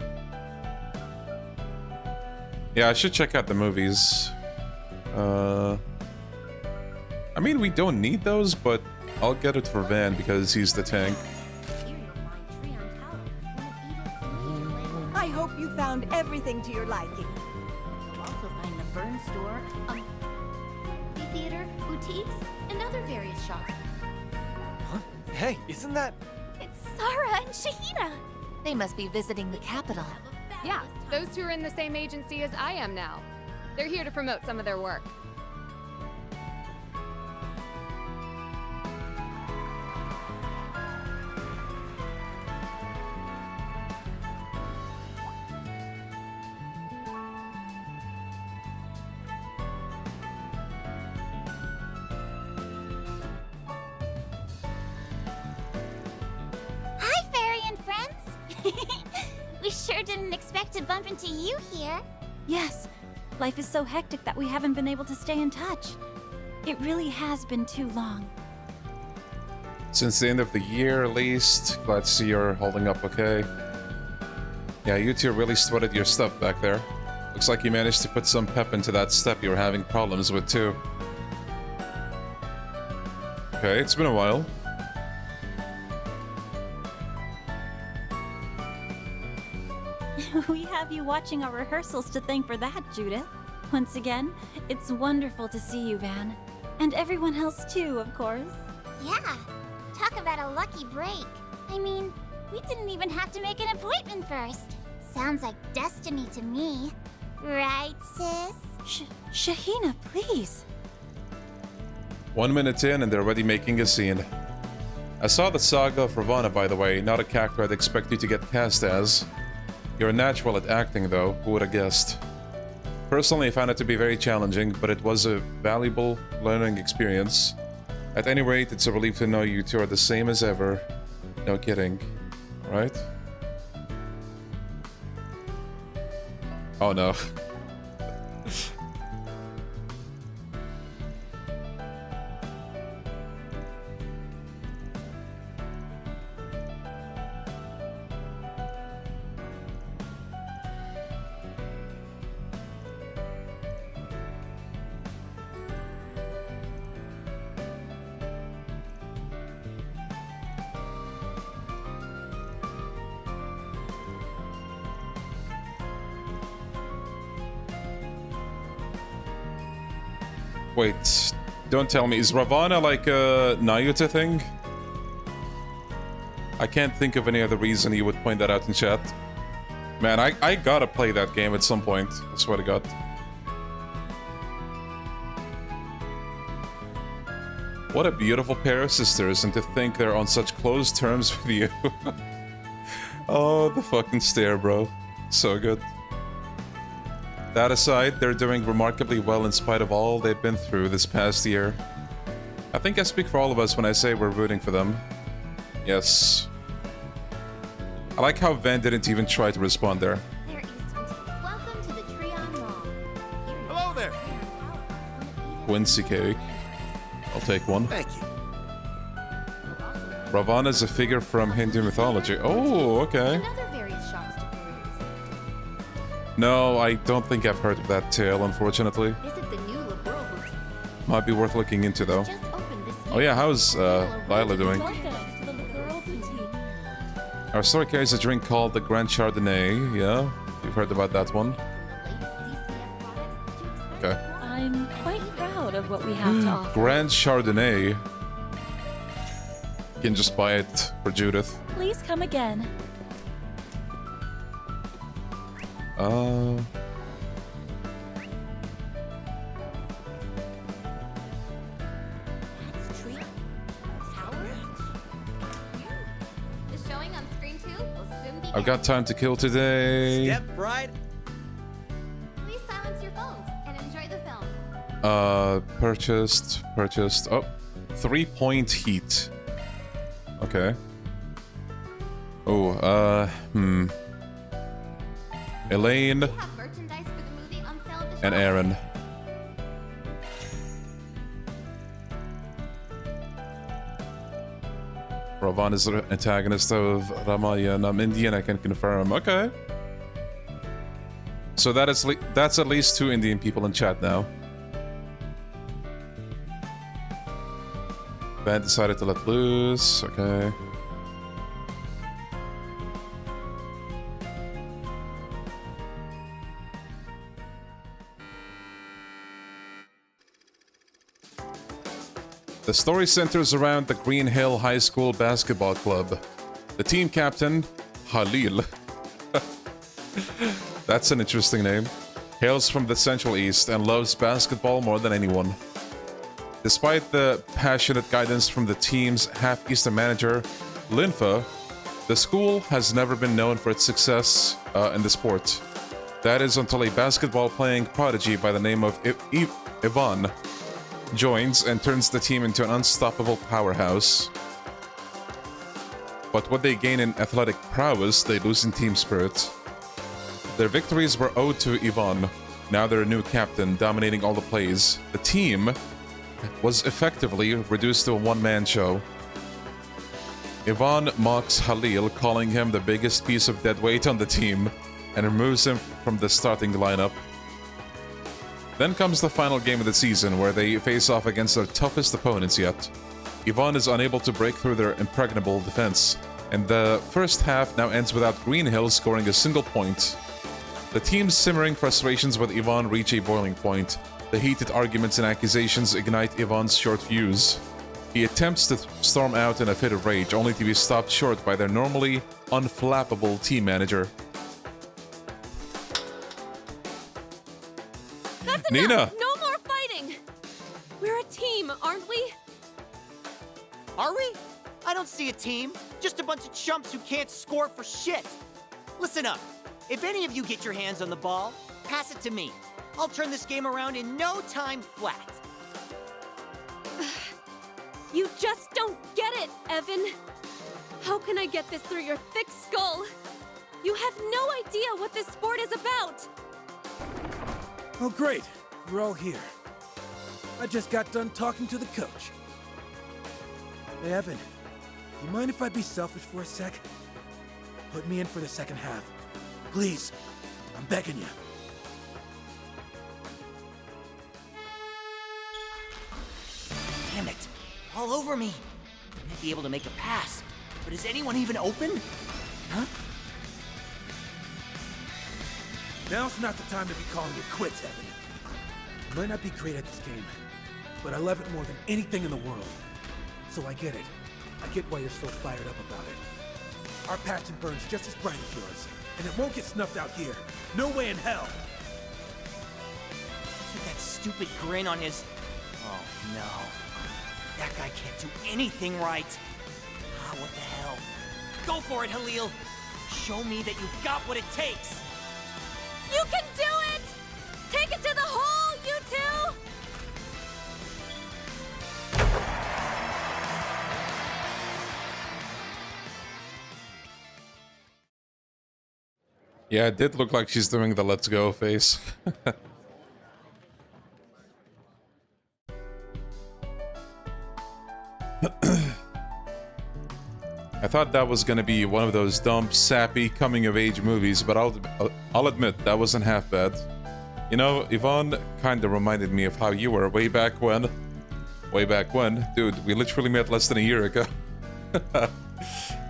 Speaker 1: Yeah, I should check out the movies. I mean, we don't need those, but I'll get it for Van because he's the tank.
Speaker 19: Here you'll find Treon Tower, one of Edith's major landmarks.
Speaker 14: I hope you found everything to your liking.
Speaker 19: You'll also find the Burn Store, movie theater, boutiques, and other various shops.
Speaker 5: Huh? Hey, isn't that...
Speaker 2: It's Sarah and Shahina.
Speaker 4: They must be visiting the capital.
Speaker 3: Yeah, those two are in the same agency as I am now. They're here to promote some of their work.
Speaker 2: Hi, Fairy and friends. We sure didn't expect to bump into you here. Yes, life is so hectic that we haven't been able to stay in touch. It really has been too long.
Speaker 1: Since the end of the year, at least. Glad to see you're holding up okay. Yeah, you two really sweated your stuff back there. Looks like you managed to put some pep into that step you were having problems with, too. Okay, it's been a while.
Speaker 2: We have you watching our rehearsals to thank for that, Judith. Once again, it's wonderful to see you, Van. And everyone else too, of course.
Speaker 19: Yeah, talk about a lucky break. I mean, we didn't even have to make an appointment first. Sounds like destiny to me. Right, sis?
Speaker 2: Shahina, please.
Speaker 1: 1 minute in and they're already making a scene. I saw the saga of Ravana, by the way, not a character I'd expect you to get cast as. You're a natural at acting, though, who would have guessed? Personally, I found it to be very challenging, but it was a valuable learning experience. At any rate, it's a relief to know you two are the same as ever. No kidding. Right? Oh no. Wait, don't tell me. Is Ravana like a Nayuta thing? I can't think of any other reason you would point that out in chat. Man, I gotta play that game at some point. I swear to God. What a beautiful pair of sisters, and to think they're on such close terms with you. Oh, the fucking stare, bro. So good. That aside, they're doing remarkably well in spite of all they've been through this past year. I think I speak for all of us when I say we're rooting for them. Yes. I like how Van didn't even try to respond there.
Speaker 19: Welcome to the Treon Mall.
Speaker 11: Hello there.
Speaker 1: Quincy cake. I'll take one.
Speaker 11: Thank you.
Speaker 1: Ravana's a figure from Hindu mythology. Oh, okay.
Speaker 19: And other various shops to peruse.
Speaker 1: No, I don't think I've heard of that tale, unfortunately.
Speaker 19: Visit the new Liberal Boutique.
Speaker 1: Might be worth looking into, though.
Speaker 19: Just opened this year.
Speaker 1: Oh yeah, how's Lila doing?
Speaker 19: Welcome to the Liberal Boutique.
Speaker 1: Our story carries a drink called the Grand Chardonnay. Yeah, you've heard about that one. Okay.
Speaker 12: I'm quite proud of what we have to offer.
Speaker 1: Grand Chardonnay. You can just buy it for Judith.
Speaker 12: Please come again.
Speaker 1: I've got time to kill today.
Speaker 11: Step right.
Speaker 19: Please silence your phones and enjoy the film.
Speaker 1: Purchased. Oh, 3-point heat. Okay. Oh, Elaine and Aaron. Ravan is the antagonist of Ramayana. I'm Indian, I can confirm. Okay. So that's at least 2 Indian people in chat now. Ben decided to let loose. Okay. The story centers around the Green Hill High School Basketball Club. The team captain, Halil, that's an interesting name, hails from the Central East and loves basketball more than anyone. Despite the passionate guidance from the team's half-Eastern manager, Linfa, the school has never been known for its success in the sport. That is until a basketball-playing prodigy by the name of Ivan joins and turns the team into an unstoppable powerhouse. But what they gain in athletic prowess, they lose in team spirit. Their victories were owed to Ivan, now their new captain, dominating all the plays. The team was effectively reduced to a one-man show. Ivan mocks Halil, calling him the biggest piece of dead weight on the team, and removes him from the starting lineup. Then comes the final game of the season, where they face off against their toughest opponents yet. Ivan is unable to break through their impregnable defense, and the first half now ends without Green Hill scoring a single point. The team's simmering frustrations with Ivan reach a boiling point. The heated arguments and accusations ignite Ivan's short fuse. He attempts to storm out in a fit of rage, only to be stopped short by their normally unflappable team manager.
Speaker 3: That's
Speaker 1: Nina!
Speaker 3: Enough. No more fighting! We're a team, aren't we?
Speaker 20: Are we? I don't see a team. Just a bunch of chumps who can't score for shit. Listen up. If any of you get your hands on the ball, pass it to me. I'll turn this game around in no time flat.
Speaker 3: You just don't get it, Evan. How can I get this through your thick skull? You have no idea what this sport is about.
Speaker 17: Oh, great. You're all here. I just got done talking to the coach. Hey, Evan, you mind if I be selfish for a sec? Put me in for the second half. Please. I'm begging you.
Speaker 20: Damn it. All over me. I might be able to make a pass. But is anyone even open? Huh?
Speaker 17: Now's not the time to be calling it quits, Evan. I might not be great at this game, but I love it more than anything in the world. So I get it. I get why you're so fired up about it. Our passion burns just as bright as yours, and it won't get snuffed out here. No way in hell!
Speaker 20: Look at that stupid grin on his... Oh, no. That guy can't do anything right. Ah, what the hell? Go for it, Halil! Show me that you've got what it takes!
Speaker 3: You can do it! Take it to the hole, you two!
Speaker 1: Yeah, it did look like she's doing the let's go face. I thought that was gonna be one of those dumb, sappy, coming-of-age movies, but I'll admit, that wasn't half bad. You know, Yvonne kinda reminded me of how you were way back when. Way back when? Dude, we literally met less than a year ago.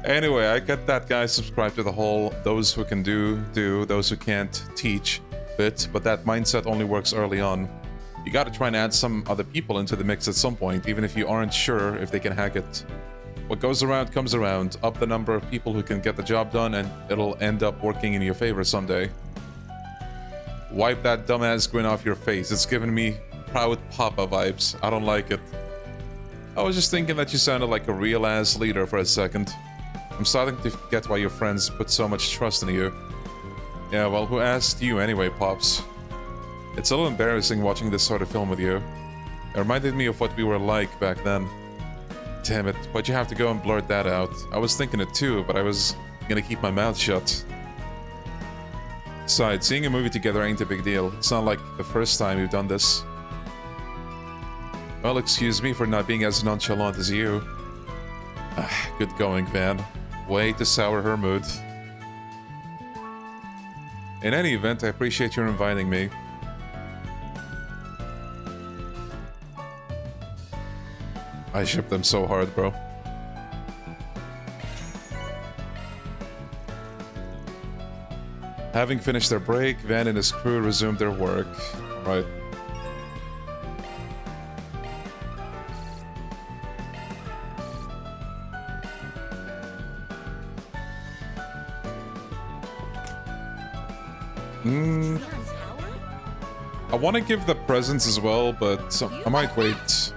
Speaker 1: Anyway, I get that guys subscribe to the whole those who can do, those who can't teach bit, but that mindset only works early on. You gotta try and add some other people into the mix at some point, even if you aren't sure if they can hack it. What goes around comes around. Up the number of people who can get the job done and it'll end up working in your favor someday. Wipe that dumbass grin off your face. It's giving me proud papa vibes. I don't like it. I was just thinking that you sounded like a real-ass leader for a second. I'm starting to get why your friends put so much trust in you. Yeah, well, who asked you anyway, Pops? It's a little embarrassing watching this sort of film with you. It reminded me of what we were like back then. Damn it, why'd you have to go and blurt that out? I was thinking it too, but I was gonna keep my mouth shut. Besides, seeing a movie together ain't a big deal. It's not like the first time we've done this. Well, excuse me for not being as nonchalant as you. Good going, Van. Way to sour her mood. In any event, I appreciate your inviting me. I ship them so hard, bro. Having finished their break, Van and his crew resumed their work. Right. I want to give the presents as well, but I might wait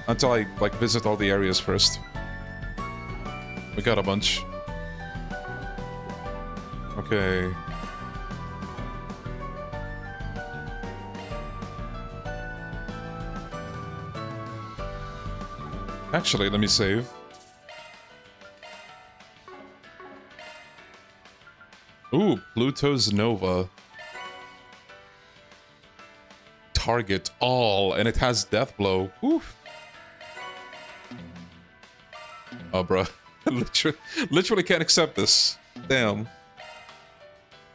Speaker 1: until I visit all the areas first. We got a bunch. Okay. Actually, let me save. Ooh, Pluto's Nova. Target all, and it has Death Blow. Oof. Oh, bro. literally can't accept this. Damn.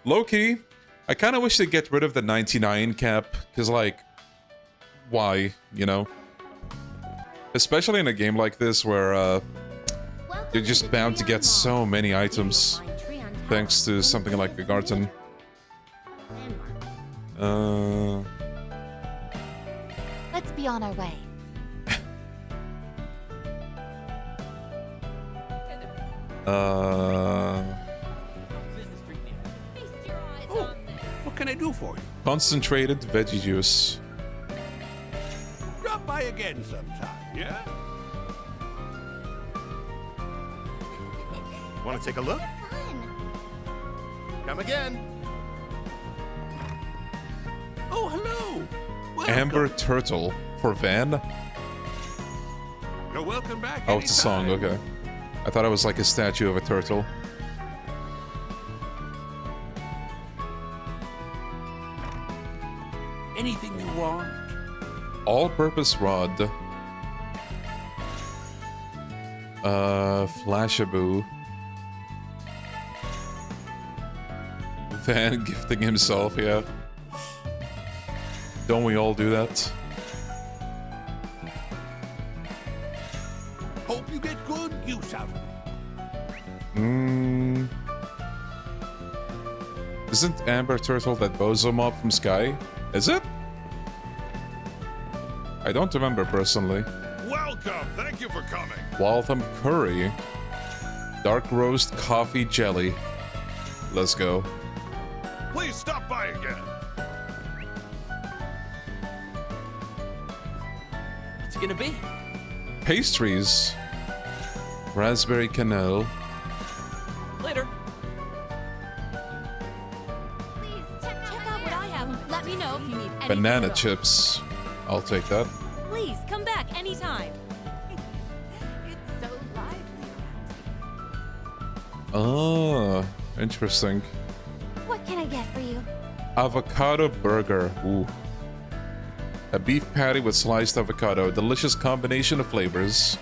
Speaker 1: Low-key, I kind of wish they'd get rid of the 99 cap, because, like, why, you know? Especially in a game like this where you're just bound to get so many items thanks to something like the Garten.
Speaker 2: Let's be on our way.
Speaker 21: What can I do for you?
Speaker 1: Concentrated veggie juice.
Speaker 21: Drop by again sometime, yeah?
Speaker 22: Want to take a look? Come again.
Speaker 21: Oh, hello. Welcome.
Speaker 1: Amber Turtle for Van?
Speaker 21: You're welcome back.
Speaker 1: Oh, it's a song, okay. I thought it was like a statue of a turtle.
Speaker 21: Anything you want?
Speaker 1: All-purpose rod. Flashaboo. Van gifting himself, yeah. Don't we all do that?
Speaker 21: Hope you get good use out of it.
Speaker 1: Isn't Amber Turtle that bozo mob from Sky? Is it? I don't remember personally.
Speaker 13: Welcome! Thank you for coming!
Speaker 1: Waltham Curry. Dark roast coffee jelly. Let's go.
Speaker 13: Please stop by again!
Speaker 7: What's it gonna be?
Speaker 1: Pastries. Raspberry cannelle.
Speaker 7: Later.
Speaker 3: Check out what I have. Let me know if you need anything.
Speaker 1: Banana
Speaker 3: else.
Speaker 1: chips. I'll take that.
Speaker 3: Please come back anytime.
Speaker 4: It's so lively.
Speaker 1: Oh, interesting.
Speaker 2: What can I get for you?
Speaker 1: Avocado burger. Ooh. A beef patty with sliced avocado. Delicious combination of flavors.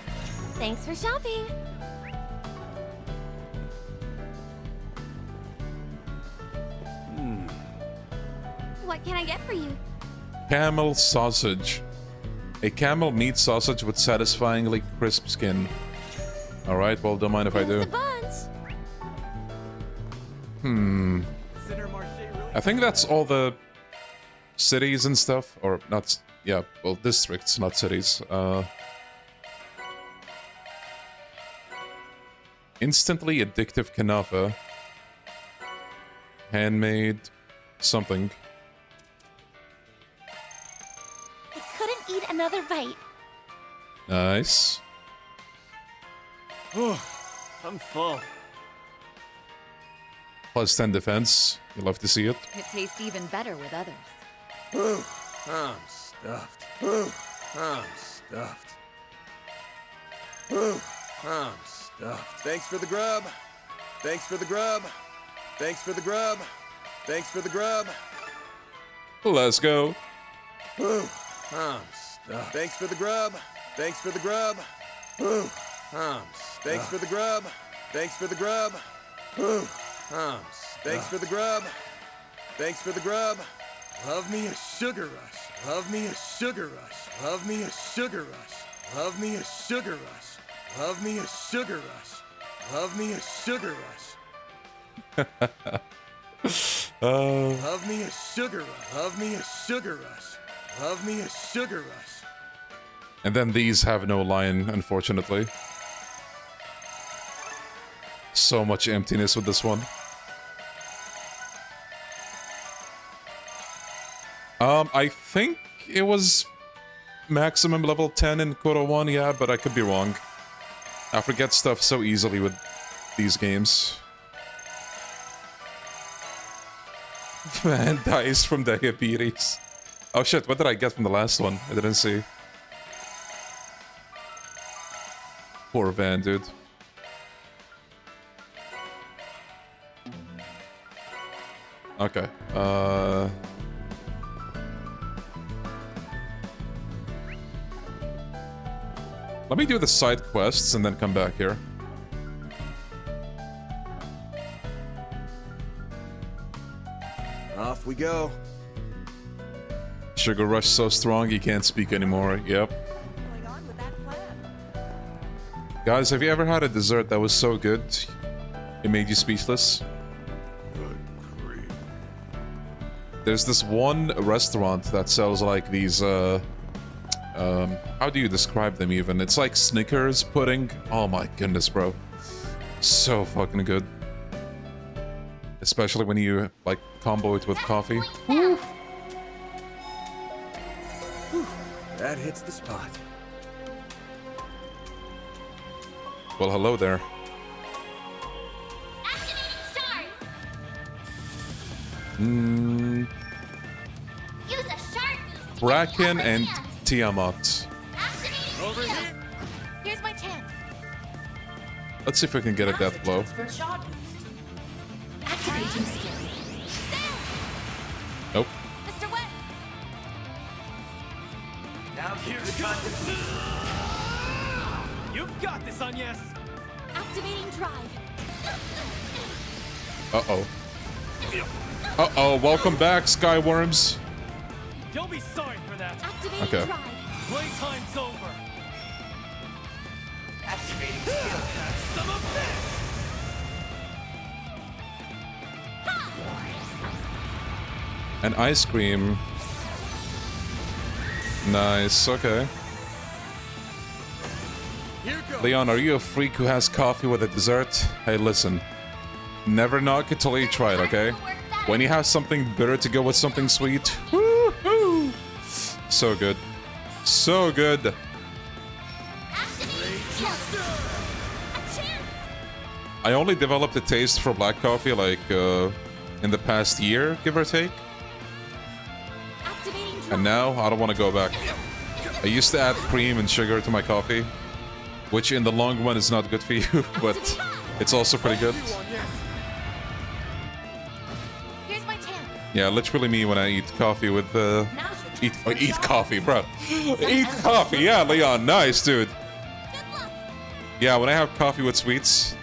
Speaker 2: Thanks for shopping. What can I get for you?
Speaker 1: Camel sausage. A camel meat sausage with satisfyingly crisp skin. Alright, well, don't mind if I do. I think that's all the cities and stuff. Or not... Yeah, well, districts, not cities. Instantly addictive kanafa. Handmade... something.
Speaker 2: I couldn't eat another bite.
Speaker 1: Nice.
Speaker 5: I'm full.
Speaker 1: Plus 10 defense. You love to see it.
Speaker 10: It tastes even better with others.
Speaker 6: I'm stuffed. I'm stuffed. I'm stuffed. Thanks for the grub. Thanks for the grub. Thanks for the grub. Thanks for the grub.
Speaker 1: Let's go.
Speaker 6: I'm stuffed. Thanks for the grub. Thanks for the grub. Thanks for the grub. Thanks for the grub. Thanks for the grub. Thanks for the grub. Love me a sugar rush. Love me a sugar rush. Love me a sugar rush. Love me a sugar rush. Love me a sugar rush. Love me a sugar rush. Love me a sugar rush. Love me a sugar rush. Love me a sugar rush.
Speaker 1: And then these have no line, unfortunately. So much emptiness with this one. I think it was maximum level 10 in Koto 1, yeah, but I could be wrong. I forget stuff so easily with these games. Man dies from diabetes. Oh shit, what did I get from the last one? I didn't see. Poor Van, dude. Okay, let me do the side quests and then come back here.
Speaker 6: Off we go.
Speaker 1: Sugar Rush so strong he can't speak anymore. Yep. Guys, have you ever had a dessert that was so good it made you speechless? There's this one restaurant that sells like these, how do you describe them even? It's like Snickers pudding. Oh my goodness, bro. So fucking good. Especially when you, like, combo it with coffee. Woo.
Speaker 6: That hits the spot.
Speaker 1: Well, hello there.
Speaker 19: Use a shark boost to
Speaker 1: Bracken
Speaker 19: get the upper
Speaker 1: and
Speaker 19: hand.
Speaker 1: Tiamat.
Speaker 19: Over here.
Speaker 2: Here's my chance.
Speaker 1: Let's see if we can get a death blow.
Speaker 2: Activating skill.
Speaker 1: Nope.
Speaker 2: Mr. Wet.
Speaker 11: Now here's the content.
Speaker 5: You've got this, Agnes.
Speaker 2: Activating drive.
Speaker 1: Uh-oh. Uh-oh, welcome back, Skyworms.
Speaker 5: You'll be sorry for that.
Speaker 2: Activating
Speaker 1: Okay.
Speaker 2: drive.
Speaker 5: Playtime's over.
Speaker 11: Activating skill.
Speaker 5: Have some of this.
Speaker 1: An ice cream. Nice, okay. Leon, are you a freak who has coffee with a dessert? Hey, listen. Never knock it till you try it, okay? When you have something bitter to go with something sweet, woo-hoo! So good. So good. I only developed a taste for black coffee like in the past year, give or take. And now I don't want to go back. I used to add cream and sugar to my coffee, which in the long run is not good for you, but it's also pretty good.
Speaker 2: Here's my chance.
Speaker 1: Yeah, literally me when I eat coffee with eat coffee, bro. Eat coffee, yeah, Leon, nice, dude. Yeah, when I have coffee with sweets,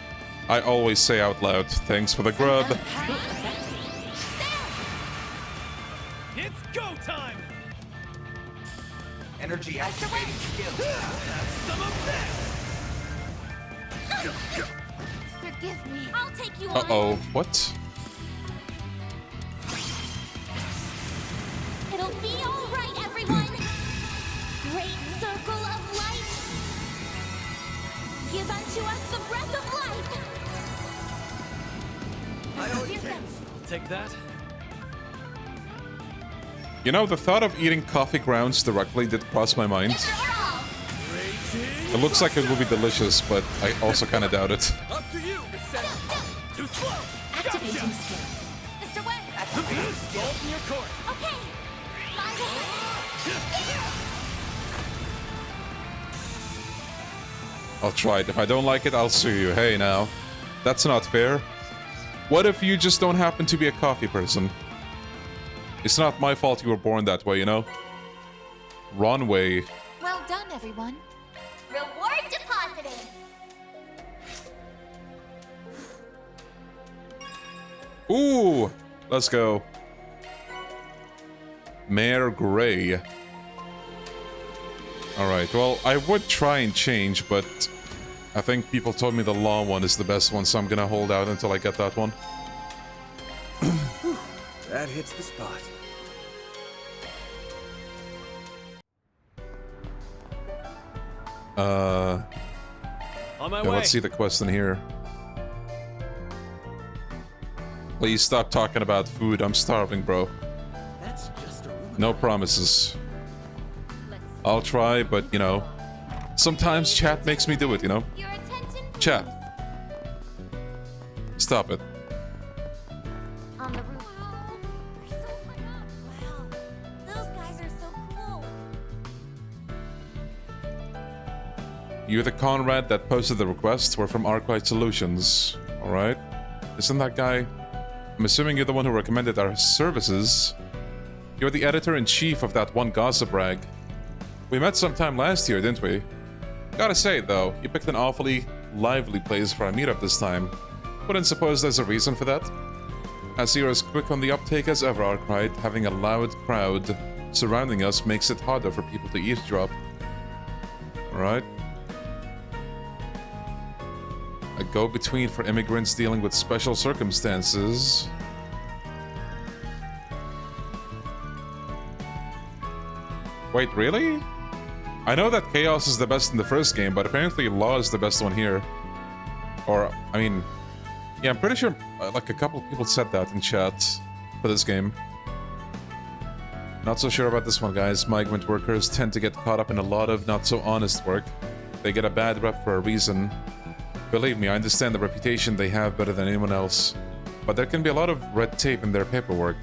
Speaker 1: I always say out loud, thanks for the grub.
Speaker 5: It's go time.
Speaker 11: Energy activating skill.
Speaker 5: Have some of this.
Speaker 2: Forgive me. I'll take you on.
Speaker 1: Uh-oh. What?
Speaker 2: It'll be all right, everyone. Great circle of light. Give unto us the breath of life.
Speaker 5: I'll take that.
Speaker 1: You know, the thought of eating coffee grounds directly did cross my mind. It looks like it will be delicious, but I also kind of doubt it.
Speaker 16: Up to you. Too slow.
Speaker 2: Activating skill. Mr. Wet.
Speaker 16: Activating skill.
Speaker 5: In your court.
Speaker 2: Okay.
Speaker 1: I'll try it. If I don't like it, I'll sue you. Hey, now. That's not fair. What if you just don't happen to be a coffee person? It's not my fault you were born that way, you know? Wrong way.
Speaker 4: Well done, everyone.
Speaker 19: Reward deposited.
Speaker 1: Ooh! Let's go. Mayor Gray. Alright, well, I would try and change, but I think people told me the law one is the best one, so I'm gonna hold out until I get that one.
Speaker 6: That hits the spot.
Speaker 5: On my
Speaker 1: yeah,
Speaker 5: way.
Speaker 1: let's see the quest in here. Please stop talking about food. I'm starving, bro.
Speaker 16: That's just a rumor.
Speaker 1: No promises. I'll try, but, you know, sometimes chat makes me do it, you know?
Speaker 2: Your attention, please.
Speaker 1: Chat. Stop it.
Speaker 2: On the roof. Wow. They're so lit up. Wow. Those guys are so cool.
Speaker 1: You're the Conrad that posted the request. We're from Arkwright Solutions. Alright. Isn't that guy? I'm assuming you're the one who recommended our services. You're the editor-in-chief of that one gossip rag. We met sometime last year, didn't we? Gotta say, though, you picked an awfully lively place for a meetup this time. Wouldn't suppose there's a reason for that? I see you're as quick on the uptake as ever, Arkwright. Having a loud crowd surrounding us makes it harder for people to eavesdrop. Alright. A go-between for immigrants dealing with special circumstances. Wait, really? I know that Chaos is the best in the first game, but apparently Law is the best one here. Or, I mean... Yeah, I'm pretty sure like a couple people said that in chat for this game. Not so sure about this one, guys. Migrant workers tend to get caught up in a lot of not-so-honest work. They get a bad rep for a reason. Believe me, I understand the reputation they have better than anyone else. But there can be a lot of red tape in their paperwork.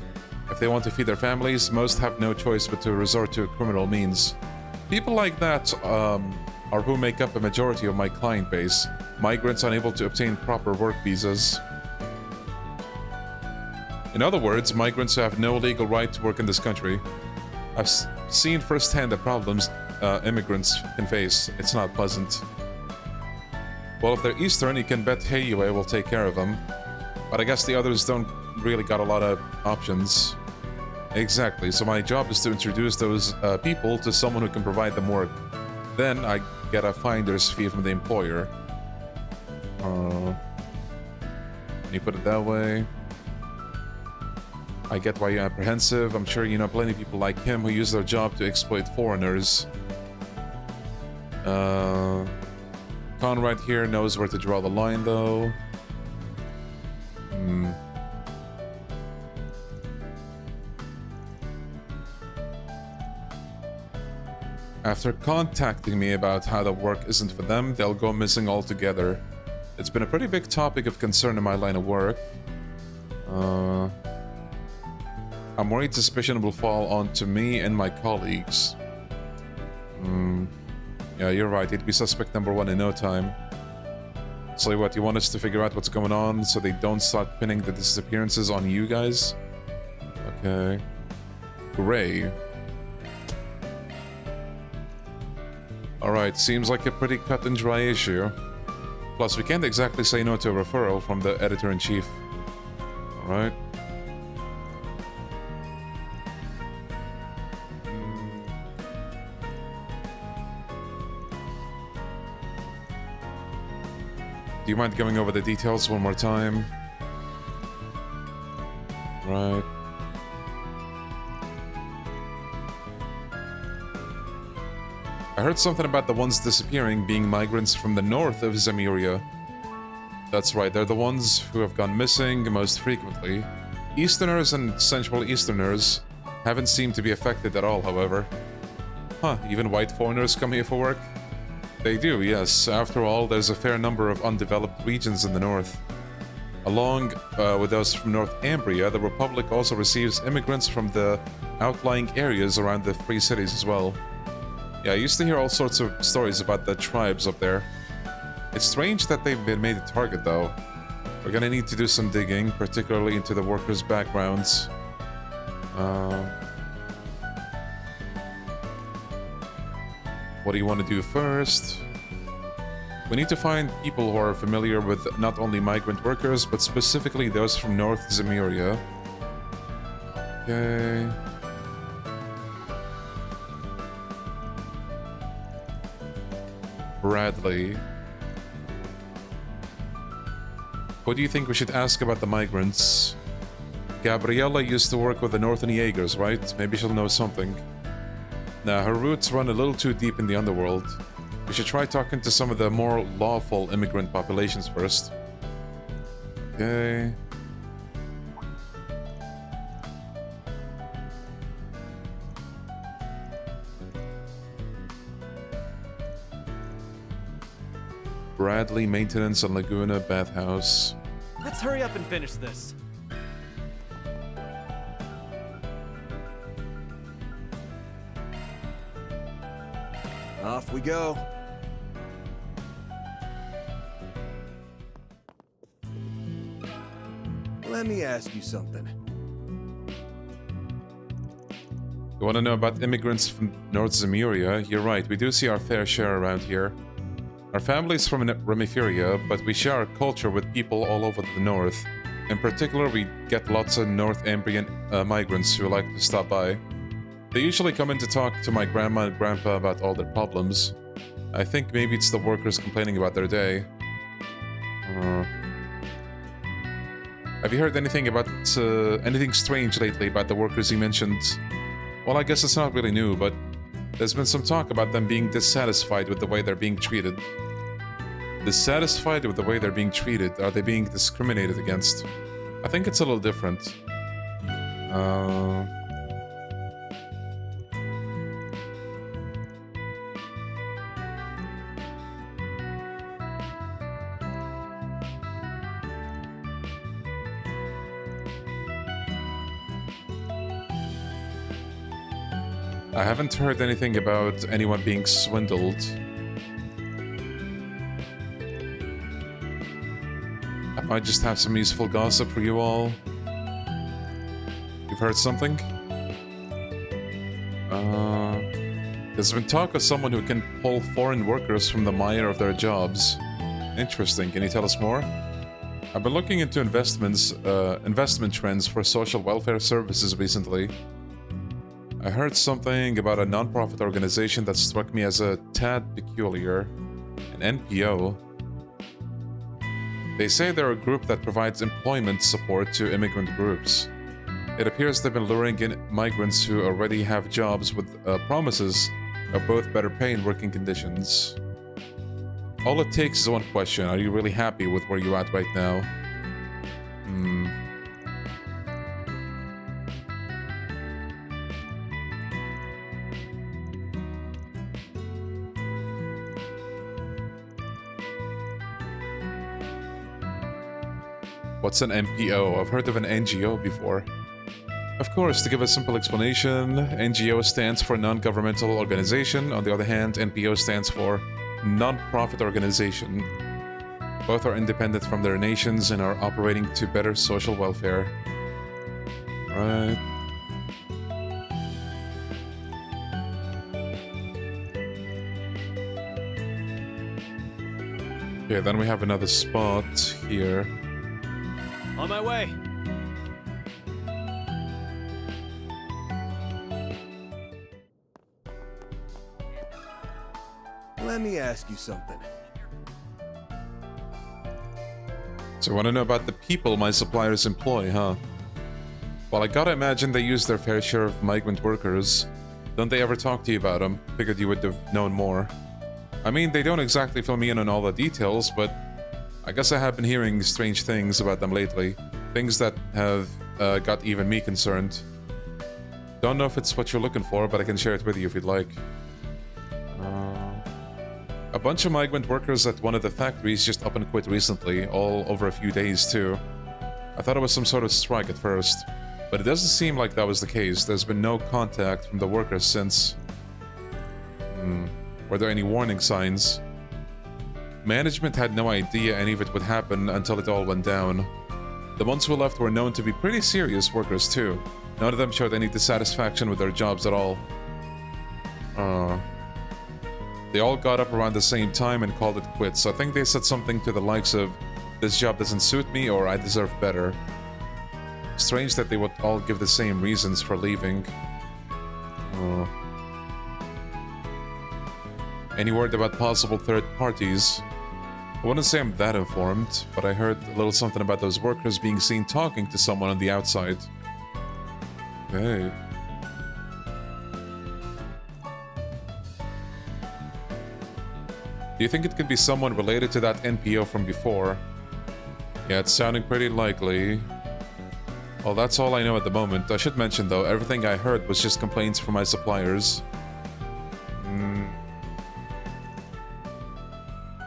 Speaker 1: If they want to feed their families, most have no choice but to resort to criminal means. People like that are who make up a majority of my client base. Migrants unable to obtain proper work visas. In other words, migrants who have no legal right to work in this country. I've seen firsthand the problems immigrants can face. It's not pleasant. Well, if they're Eastern, you can bet Heiyue will take care of them. But I guess the others don't really got a lot of options. Exactly, so my job is to introduce those people to someone who can provide them work. Then I get a finder's fee from the employer. Can you put it that way? I get why you're apprehensive. I'm sure you know plenty of people like him who use their job to exploit foreigners. Conrad here knows where to draw the line, though. After contacting me about how the work isn't for them, they'll go missing altogether. It's been a pretty big topic of concern in my line of work. I'm worried suspicion will fall onto me and my colleagues. Yeah, you're right. He'd be suspect number one in no time. So what, you want us to figure out what's going on so they don't start pinning the disappearances on you guys? Okay. Gray. Alright, seems like a pretty cut and dry issue. Plus, we can't exactly say no to a referral from the editor-in-chief. Alright. Do you mind going over the details one more time? Right. I heard something about the ones disappearing being migrants from the north of Zemuria. That's right, they're the ones who have gone missing most frequently. Easterners and Central Easterners haven't seemed to be affected at all, however. Huh, even white foreigners come here for work? They do, yes. After all, there's a fair number of undeveloped regions in the north. Along with those from North Ambria, the Republic also receives immigrants from the outlying areas around the free cities as well. Yeah, I used to hear all sorts of stories about the tribes up there. It's strange that they've been made a target, though. We're gonna need to do some digging, particularly into the workers' backgrounds. What do you want to do first? We need to find people who are familiar with not only migrant workers, but specifically those from North Zemuria. Okay. Bradley. What do you think we should ask about the migrants? Gabriella used to work with the Northern Jaegers, right? Maybe she'll know something. Now, her roots run a little too deep in the underworld. We should try talking to some of the more lawful immigrant populations first. Okay. Bradley, Maintenance and Laguna, Bathhouse.
Speaker 5: Let's hurry up and finish this.
Speaker 6: Off we go. Let me ask you something.
Speaker 1: You want to know about immigrants from North Zemuria? You're right, we do see our fair share around here. Our family's from Remiferia, but we share our culture with people all over the north. In particular, we get lots of North Ambrian migrants who like to stop by. They usually come in to talk to my grandma and grandpa about all their problems. I think maybe it's the workers complaining about their day. Have you heard anything about anything strange lately about the workers you mentioned? Well, I guess it's not really new, but there's been some talk about them being dissatisfied with the way they're being treated. Dissatisfied with the way they're being treated? Are they being discriminated against? I think it's a little different. I haven't heard anything about anyone being swindled. I might just have some useful gossip for you all. You've heard something? There's been talk of someone who can pull foreign workers from the mire of their jobs. Interesting. Can you tell us more? I've been looking into investment trends for social welfare services recently. I heard something about a non-profit organization that struck me as a tad peculiar. An NPO. They say they're a group that provides employment support to immigrant groups. It appears they've been luring in migrants who already have jobs with promises of both better pay and working conditions. All it takes is one question. Are you really happy with where you're at right now? What's an NPO? I've heard of an NGO before. Of course, to give a simple explanation, NGO stands for non-governmental organization. On the other hand, NPO stands for non-profit organization. Both are independent from their nations and are operating to better social welfare. Right. Okay, then we have another spot here.
Speaker 5: On my way.
Speaker 6: Let me ask you something.
Speaker 1: So I want to know about the people my suppliers employ, huh? Well, I gotta imagine they use their fair share of migrant workers. Don't they ever talk to you about them? Figured you would have known more. I mean, they don't exactly fill me in on all the details, but I guess I have been hearing strange things about them lately. Things that have got even me concerned. Don't know if it's what you're looking for, but I can share it with you if you'd like. A bunch of migrant workers at one of the factories just up and quit recently, all over a few days too. I thought it was some sort of strike at first, but it doesn't seem like that was the case. There's been no contact from the workers since. Were there any warning signs? Management had no idea any of it would happen until it all went down. The ones who left were known to be pretty serious workers too. None of them showed any dissatisfaction with their jobs at all. They all got up around the same time and called it quits. I think they said something to the likes of, "This job doesn't suit me," or "I deserve better." Strange that they would all give the same reasons for leaving. Any word about possible third parties? I wouldn't say I'm that informed, but I heard a little something about those workers being seen talking to someone on the outside. Okay. Do you think it could be someone related to that NPO from before? Yeah, it's sounding pretty likely. Well, that's all I know at the moment. I should mention, though, everything I heard was just complaints from my suppliers.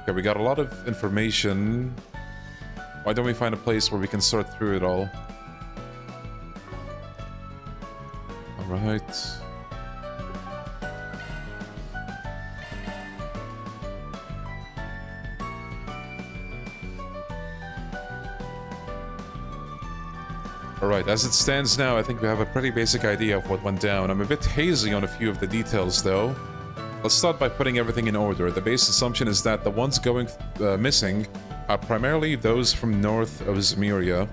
Speaker 1: Okay, we got a lot of information. Why don't we find a place where we can sort through it all? Alright. Alright, as it stands now, I think we have a pretty basic idea of what went down. I'm a bit hazy on a few of the details, though. Let's start by putting everything in order. The base assumption is that the ones going missing are primarily those from north of Zemuria.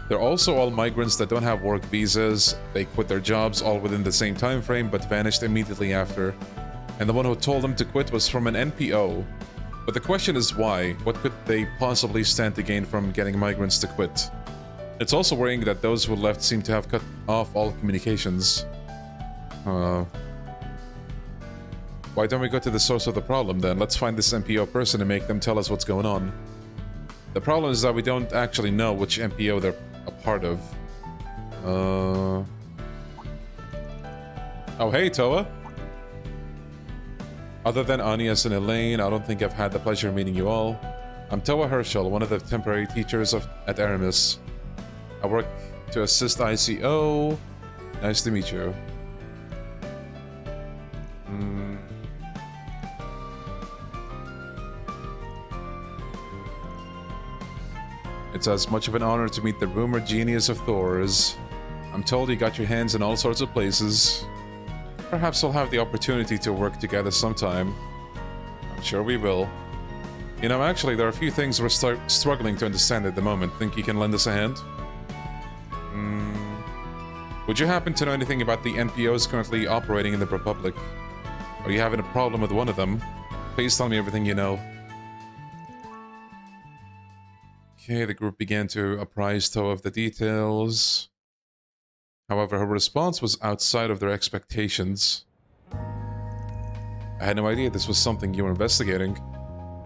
Speaker 1: They're also all migrants that don't have work visas. They quit their jobs all within the same time frame, but vanished immediately after. And the one who told them to quit was from an NPO. But the question is why? What could they possibly stand to gain from getting migrants to quit? It's also worrying that those who left seem to have cut off all communications. Why don't we go to the source of the problem then? Let's find this NPO person and make them tell us what's going on. The problem is that we don't actually know which NPO they're a part of. Oh, hey, Toa. Other than Anias and Elaine, I don't think I've had the pleasure of meeting you all. I'm Toa Herschel, one of the temporary teachers at Aramis. I work to assist ICO. Nice to meet you. It's as much of an honor to meet the rumored genius of Thors. I'm told you got your hands in all sorts of places. Perhaps we'll have the opportunity to work together sometime. I'm sure we will. You know, actually, there are a few things we're struggling to understand at the moment. Think you can lend us a hand? Would you happen to know anything about the NPOs currently operating in the Republic? Are you having a problem with one of them? Please tell me everything you know. Okay, the group began to apprise Toa of the details. However, her response was outside of their expectations. I had no idea this was something you were investigating.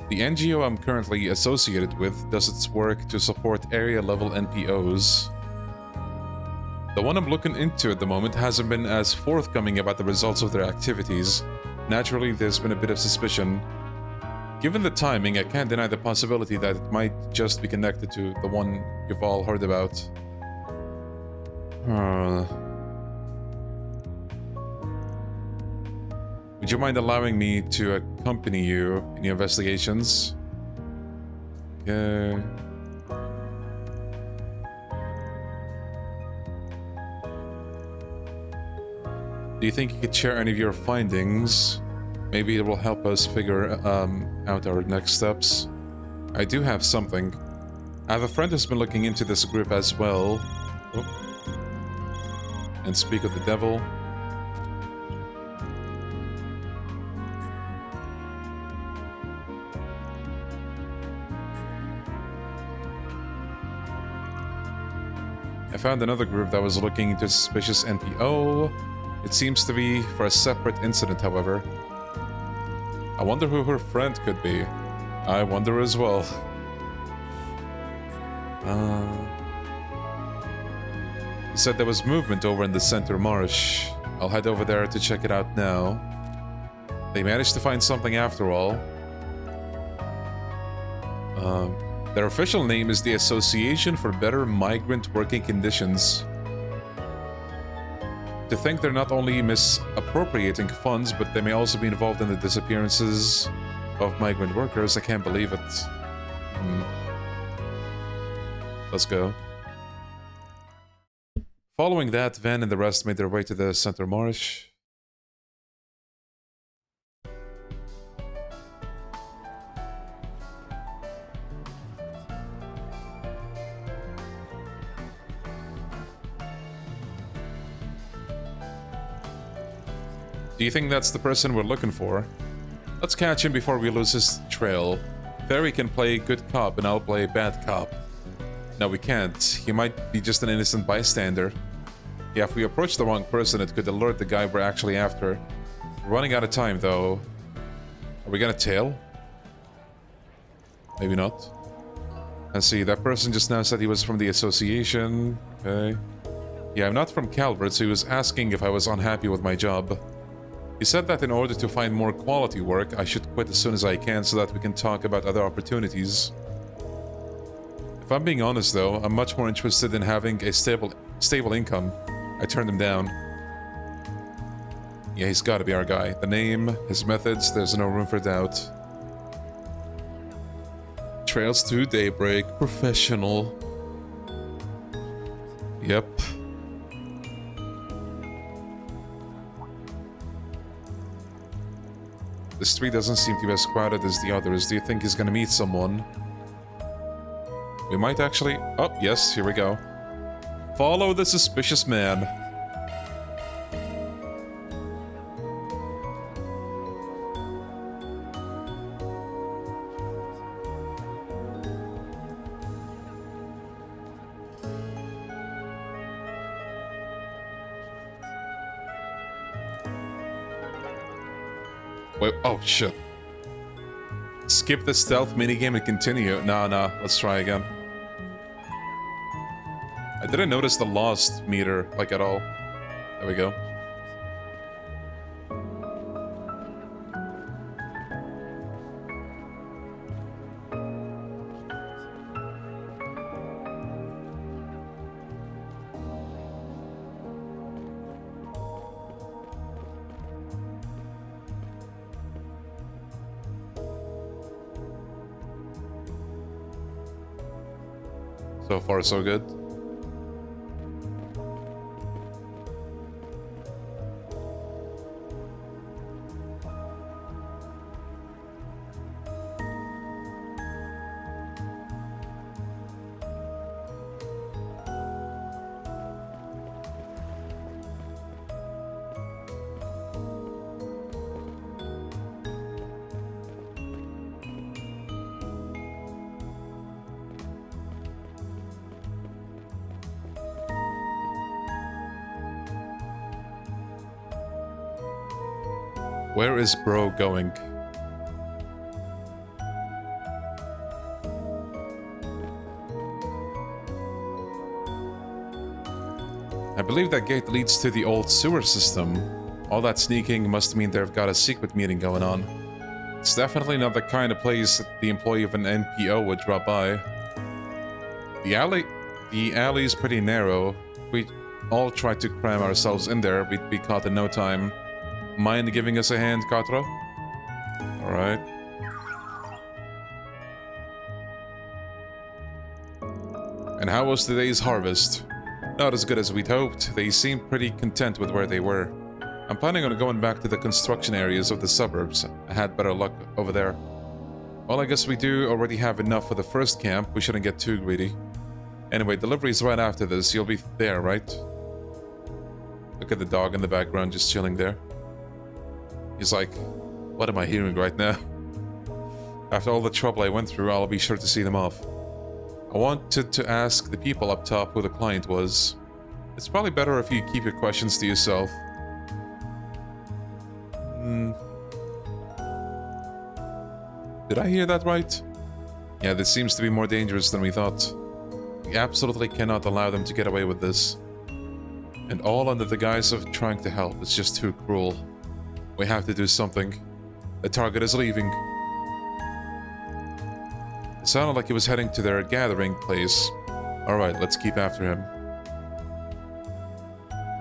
Speaker 1: The NGO I'm currently associated with does its work to support area-level NPOs. The one I'm looking into at the moment hasn't been as forthcoming about the results of their activities. Naturally, there's been a bit of suspicion. Given the timing, I can't deny the possibility that it might just be connected to the one you've all heard about. Would you mind allowing me to accompany you in your investigations? Okay. Do you think you could share any of your findings? Maybe it will help us figure out our next steps. I do have something. I have a friend who's been looking into this group as well. Oh. And speak of the devil. I found another group that was looking into a suspicious NPO. It seems to be for a separate incident, however. I wonder who her friend could be. I wonder as well. He said there was movement over in the center marsh. I'll head over there to check it out now. They managed to find something after all. Their official name is the Association for Better Migrant Working Conditions. To think they're not only misappropriating funds, but they may also be involved in the disappearances of migrant workers. I can't believe it. Let's go. Following that, Van and the rest made their way to the center marsh. Do you think that's the person we're looking for? Let's catch him before we lose his trail. Ferry can play good cop and I'll play bad cop. No, we can't. He might be just an innocent bystander. Yeah, if we approach the wrong person, it could alert the guy we're actually after. We're running out of time, though. Are we gonna tail? Maybe not. Let's see, that person just now said he was from the association. Okay. Yeah, I'm not from Calvert, so he was asking if I was unhappy with my job. He said that in order to find more quality work, I should quit as soon as I can so that we can talk about other opportunities. If I'm being honest though, I'm much more interested in having a stable income. I turned him down. Yeah, he's gotta be our guy. The name, his methods, there's no room for doubt. Trails to Daybreak, professional. Yep. The street doesn't seem to be as crowded as the others. Do you think he's gonna meet someone? We might actually... Oh, yes, here we go. Follow the suspicious man. Wait, oh shit. Skip the stealth minigame and continue. Nah, let's try again. I didn't notice the lost meter, like, at all. There we go. So far, so good. Where is bro going? I believe that gate leads to the old sewer system. All that sneaking must mean they've got a secret meeting going on. It's definitely not the kind of place the employee of an NPO would drop by. The alley is pretty narrow. If we all tried to cram ourselves in there, we'd be caught in no time. Mind giving us a hand, Katra? Alright. And how was today's harvest? Not as good as we'd hoped. They seemed pretty content with where they were. I'm planning on going back to the construction areas of the suburbs. I had better luck over there. Well, I guess we do already have enough for the first camp. We shouldn't get too greedy. Anyway, delivery's right after this. You'll be there, right? Look at the dog in the background just chilling there. He's like, what am I hearing right now? After all the trouble I went through, I'll be sure to see them off. I wanted to ask the people up top who the client was. It's probably better if you keep your questions to yourself. Did I hear that right? Yeah, this seems to be more dangerous than we thought. We absolutely cannot allow them to get away with this. And all under the guise of trying to help. It's just too cruel. We have to do something. The target is leaving. It sounded like he was heading to their gathering place. Alright, let's keep after him.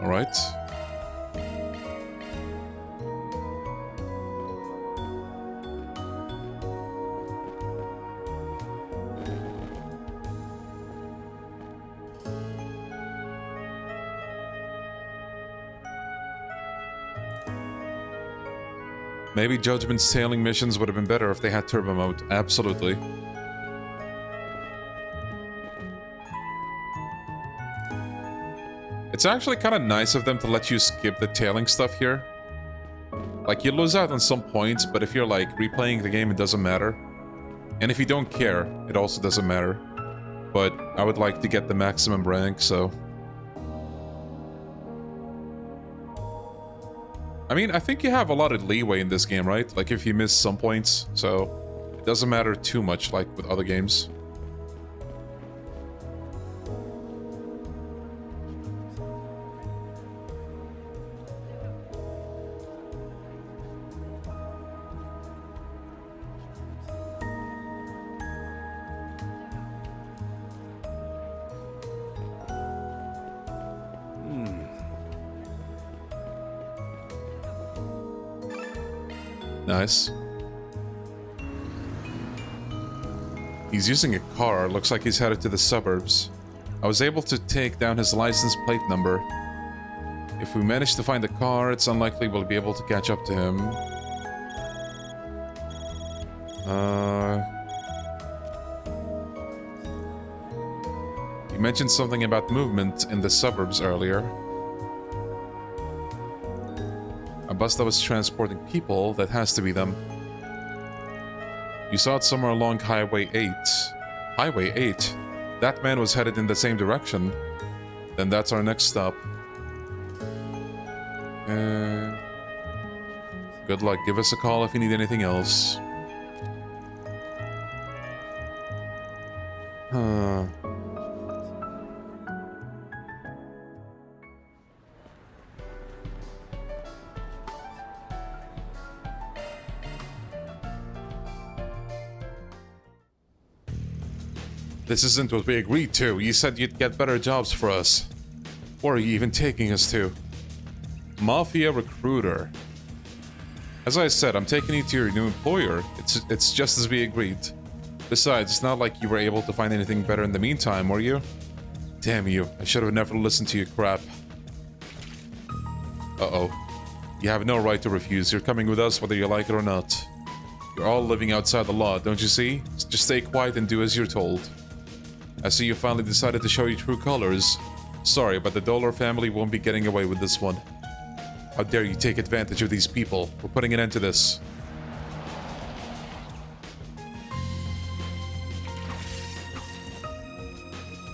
Speaker 1: Alright. Maybe Judgment's tailing missions would have been better if they had turbo mode. Absolutely. It's actually kind of nice of them to let you skip the tailing stuff here. Like, you lose out on some points, but if you're like replaying the game, it doesn't matter. And if you don't care, it also doesn't matter. But I would like to get the maximum rank, so... I mean, I think you have a lot of leeway in this game, right? Like, if you miss some points, so it doesn't matter too much like with other games. Nice. He's using a car. Looks like he's headed to the suburbs. I was able to take down his license plate number. If we manage to find the car, it's unlikely we'll be able to catch up to him. You mentioned something about movement in the suburbs earlier. A bus that was transporting people, that has to be them. You saw it somewhere along Highway 8. Highway 8? That man was headed in the same direction. Then that's our next stop. Good luck. Give us a call if you need anything else. This isn't what we agreed to. You said you'd get better jobs for us. Where are you even taking us to? Mafia recruiter. As I said, I'm taking you to your new employer. It's just as we agreed. Besides, it's not like you were able to find anything better in the meantime, were you? Damn you. I should have never listened to your crap. Uh-oh. You have no right to refuse. You're coming with us whether you like it or not. You're all living outside the law, don't you see? Just stay quiet and do as you're told. I see you finally decided to show your true colors. Sorry, but the Dollar family won't be getting away with this one. How dare you take advantage of these people? We're putting an end to this.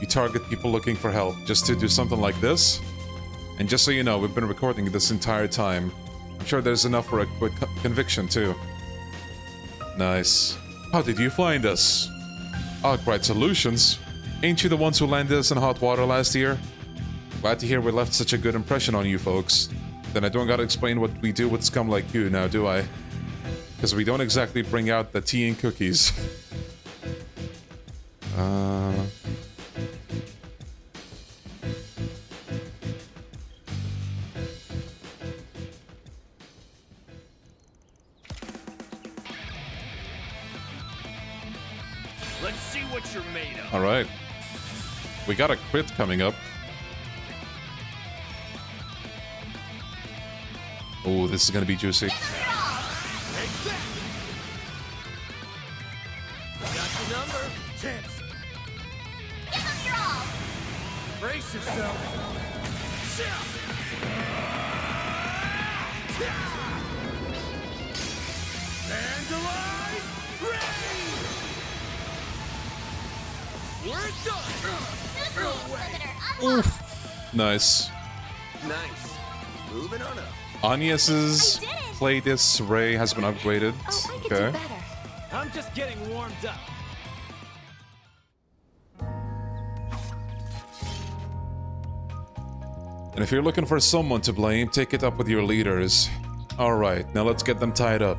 Speaker 1: You target people looking for help just to do something like this? And just so you know, we've been recording this entire time. I'm sure there's enough for a quick conviction, too. Nice. How did you find us? Arkwright Solutions? Ain't you the ones who landed us in hot water last year? Glad to hear we left such a good impression on you folks. Then I don't gotta explain what we do with scum like you now, do I? Because we don't exactly bring out the tea and cookies.
Speaker 16: Let's see what you're made of.
Speaker 1: Alright. We got a crit coming up. Oh, this is gonna be juicy.
Speaker 16: Got your number. Chance.
Speaker 9: Give them your all.
Speaker 16: Brace yourself. Vandalize. Ready.
Speaker 1: Oof. Nice.
Speaker 11: Nice. Moving on up.
Speaker 1: Agnes's Pleiades Ray has been upgraded. Okay.
Speaker 5: I'm just getting warmed up.
Speaker 1: And if you're looking for someone to blame, take it up with your leaders. Alright, now let's get them tied up.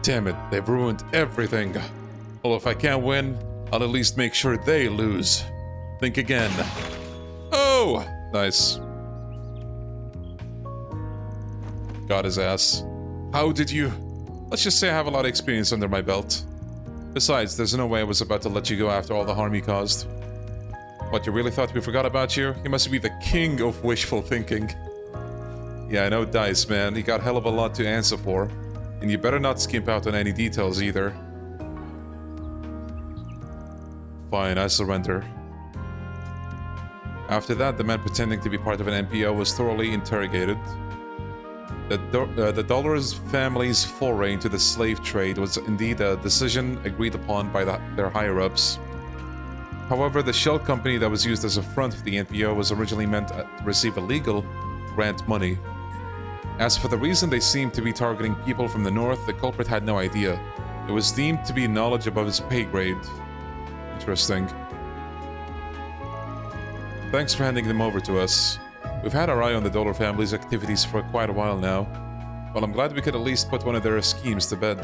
Speaker 1: Damn it, they've ruined everything. Well, if I can't win, I'll at least make sure they lose. Think again. Oh! Nice. Got his ass. How did you... Let's just say I have a lot of experience under my belt. Besides, there's no way I was about to let you go after all the harm you caused. What, you really thought we forgot about you? You must be the king of wishful thinking. Yeah, I know Dice, man. You got hell of a lot to answer for. And you better not skimp out on any details either. Fine, I surrender. After that, the man pretending to be part of an NPO was thoroughly interrogated. The Dolores family's foray into the slave trade was indeed a decision agreed upon by their higher-ups. However, the shell company that was used as a front of the NPO was originally meant to receive a legal grant money. As for the reason they seemed to be targeting people from the north, the culprit had no idea. It was deemed to be knowledge above his pay grade. Interesting. Thanks for handing them over to us. We've had our eye on the Dollar family's activities for quite a while now. Well, I'm glad we could at least put one of their schemes to bed.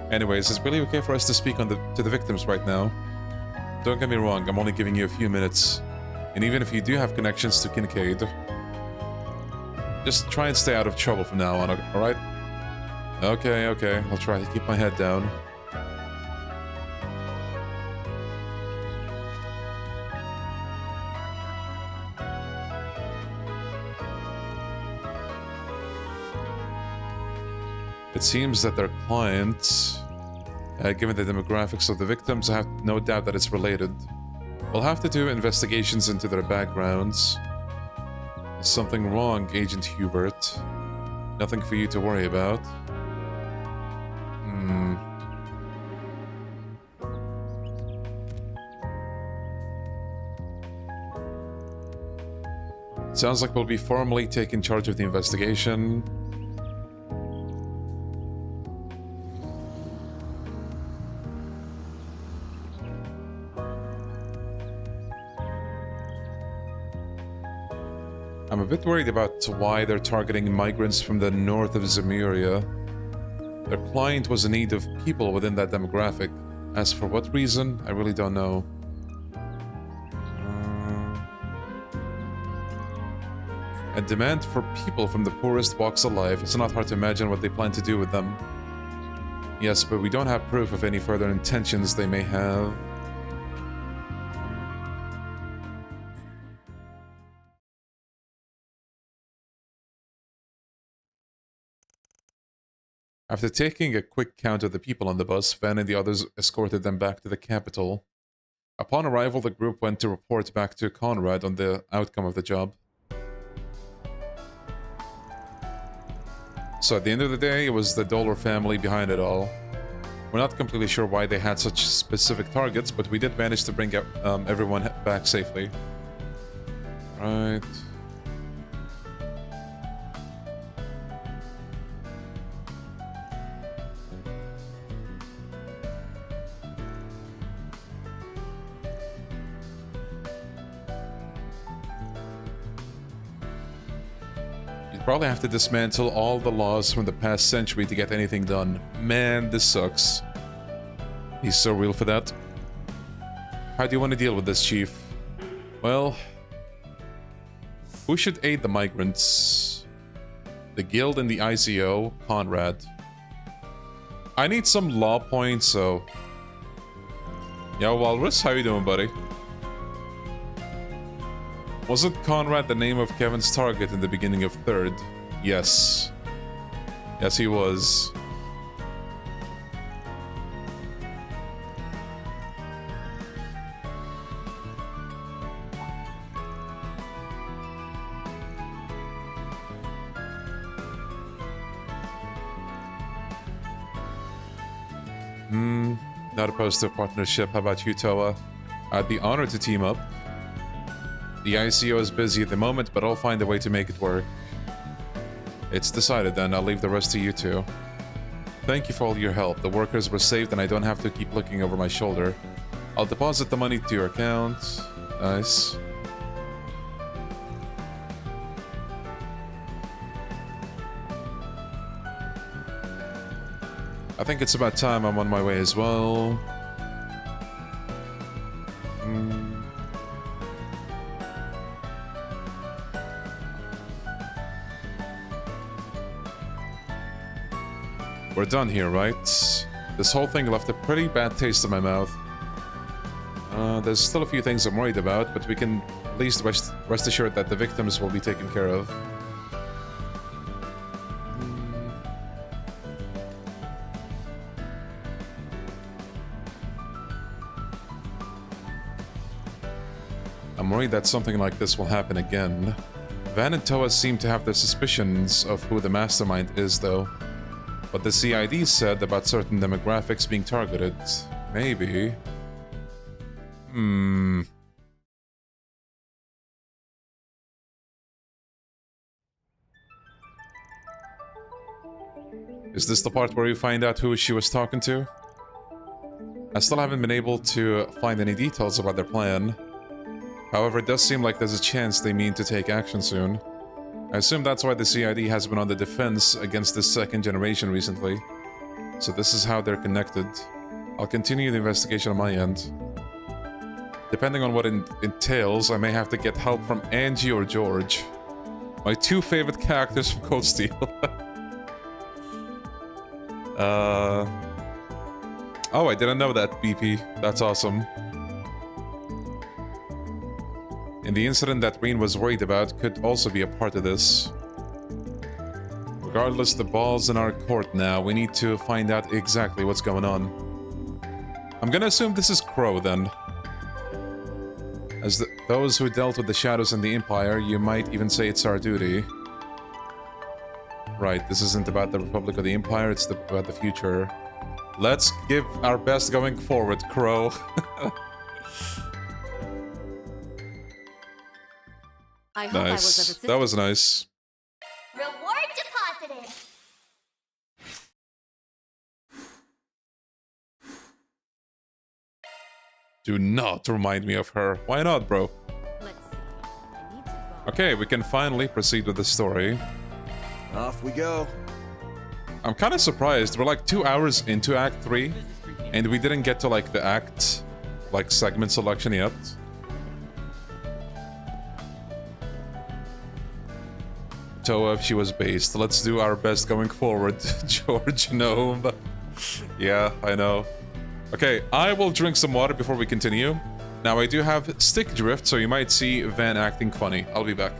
Speaker 1: Anyways, it's really okay for us to speak to the victims right now. Don't get me wrong, I'm only giving you a few minutes. And even if you do have connections to Kincaid, just try and stay out of trouble from now on, alright? Okay, I'll try to keep my head down. It seems that their clients, given the demographics of the victims, I have no doubt that it's related. We'll have to do investigations into their backgrounds. Is something wrong, Agent Hubert? Nothing for you to worry about. Sounds like we'll be formally taking charge of the investigation. I'm a bit worried about why they're targeting migrants from the north of Zemuria. Their client was in need of people within that demographic. As for what reason, I really don't know. A demand for people from the poorest walks of life. It's not hard to imagine what they plan to do with them. Yes, but we don't have proof of any further intentions they may have. After taking a quick count of the people on the bus, Van and the others escorted them back to the capital. Upon arrival, the group went to report back to Conrad on the outcome of the job. So at the end of the day, it was the Dollar family behind it all. We're not completely sure why they had such specific targets, but we did manage to bring everyone back safely. Right. Probably have to dismantle all the laws from the past century to get anything done. Man, this sucks. He's so real for that. How do you want to deal with this, Chief? Well, who should aid the migrants? The Guild and the ICO, Conrad. I need some law points, so... Yo, Walrus, how you doing, buddy? Wasn't Conrad the name of Kevin's target in the beginning of 3rd? Yes. Yes, he was. Not opposed to a partnership. How about you, Toa? I'd be honored to team up. The ICO is busy at the moment, but I'll find a way to make it work. It's decided then. I'll leave the rest to you two. Thank you for all your help. The workers were saved and I don't have to keep looking over my shoulder. I'll deposit the money to your account. Nice. I think it's about time I'm on my way as well. We're done here, right? This whole thing left a pretty bad taste in my mouth. There's still a few things I'm worried about, but we can at least rest assured that the victims will be taken care of. I'm worried that something like this will happen again. Van and Toa seem to have their suspicions of who the mastermind is, though. What the CID said about certain demographics being targeted. Maybe. Is this the part where you find out who she was talking to? I still haven't been able to find any details about their plan. However, it does seem like there's a chance they mean to take action soon. I assume that's why the CID has been on the defense against this second generation recently. So this is how they're connected. I'll continue the investigation on my end. Depending on what it entails, I may have to get help from Angie or George. My two favorite characters from Cold Steel. Oh, I didn't know that, BP. That's awesome. And the incident that Reen was worried about could also be a part of this. Regardless, the ball's in our court now. We need to find out exactly what's going on. I'm gonna assume this is Crow, then. As those who dealt with the shadows in the Empire, you might even say it's our duty. Right, this isn't about the Republic or the Empire, it's about the future. Let's give our best going forward, Crow.
Speaker 10: I hope I was of
Speaker 1: Nice.
Speaker 10: assistance.
Speaker 1: That was nice.
Speaker 19: Reward deposited.
Speaker 1: Do not remind me of her. Why not, bro? Okay, we can finally proceed with the story.
Speaker 6: Off we go.
Speaker 1: I'm kind of surprised. We're like 2 hours into Act 3, and we didn't get to like the act, like segment selection yet. Toa, if she was based. Let's do our best going forward, George. No, but yeah, I know. Okay, I will drink some water before we continue. Now, I do have stick drift, so you might see Van acting funny. I'll be back.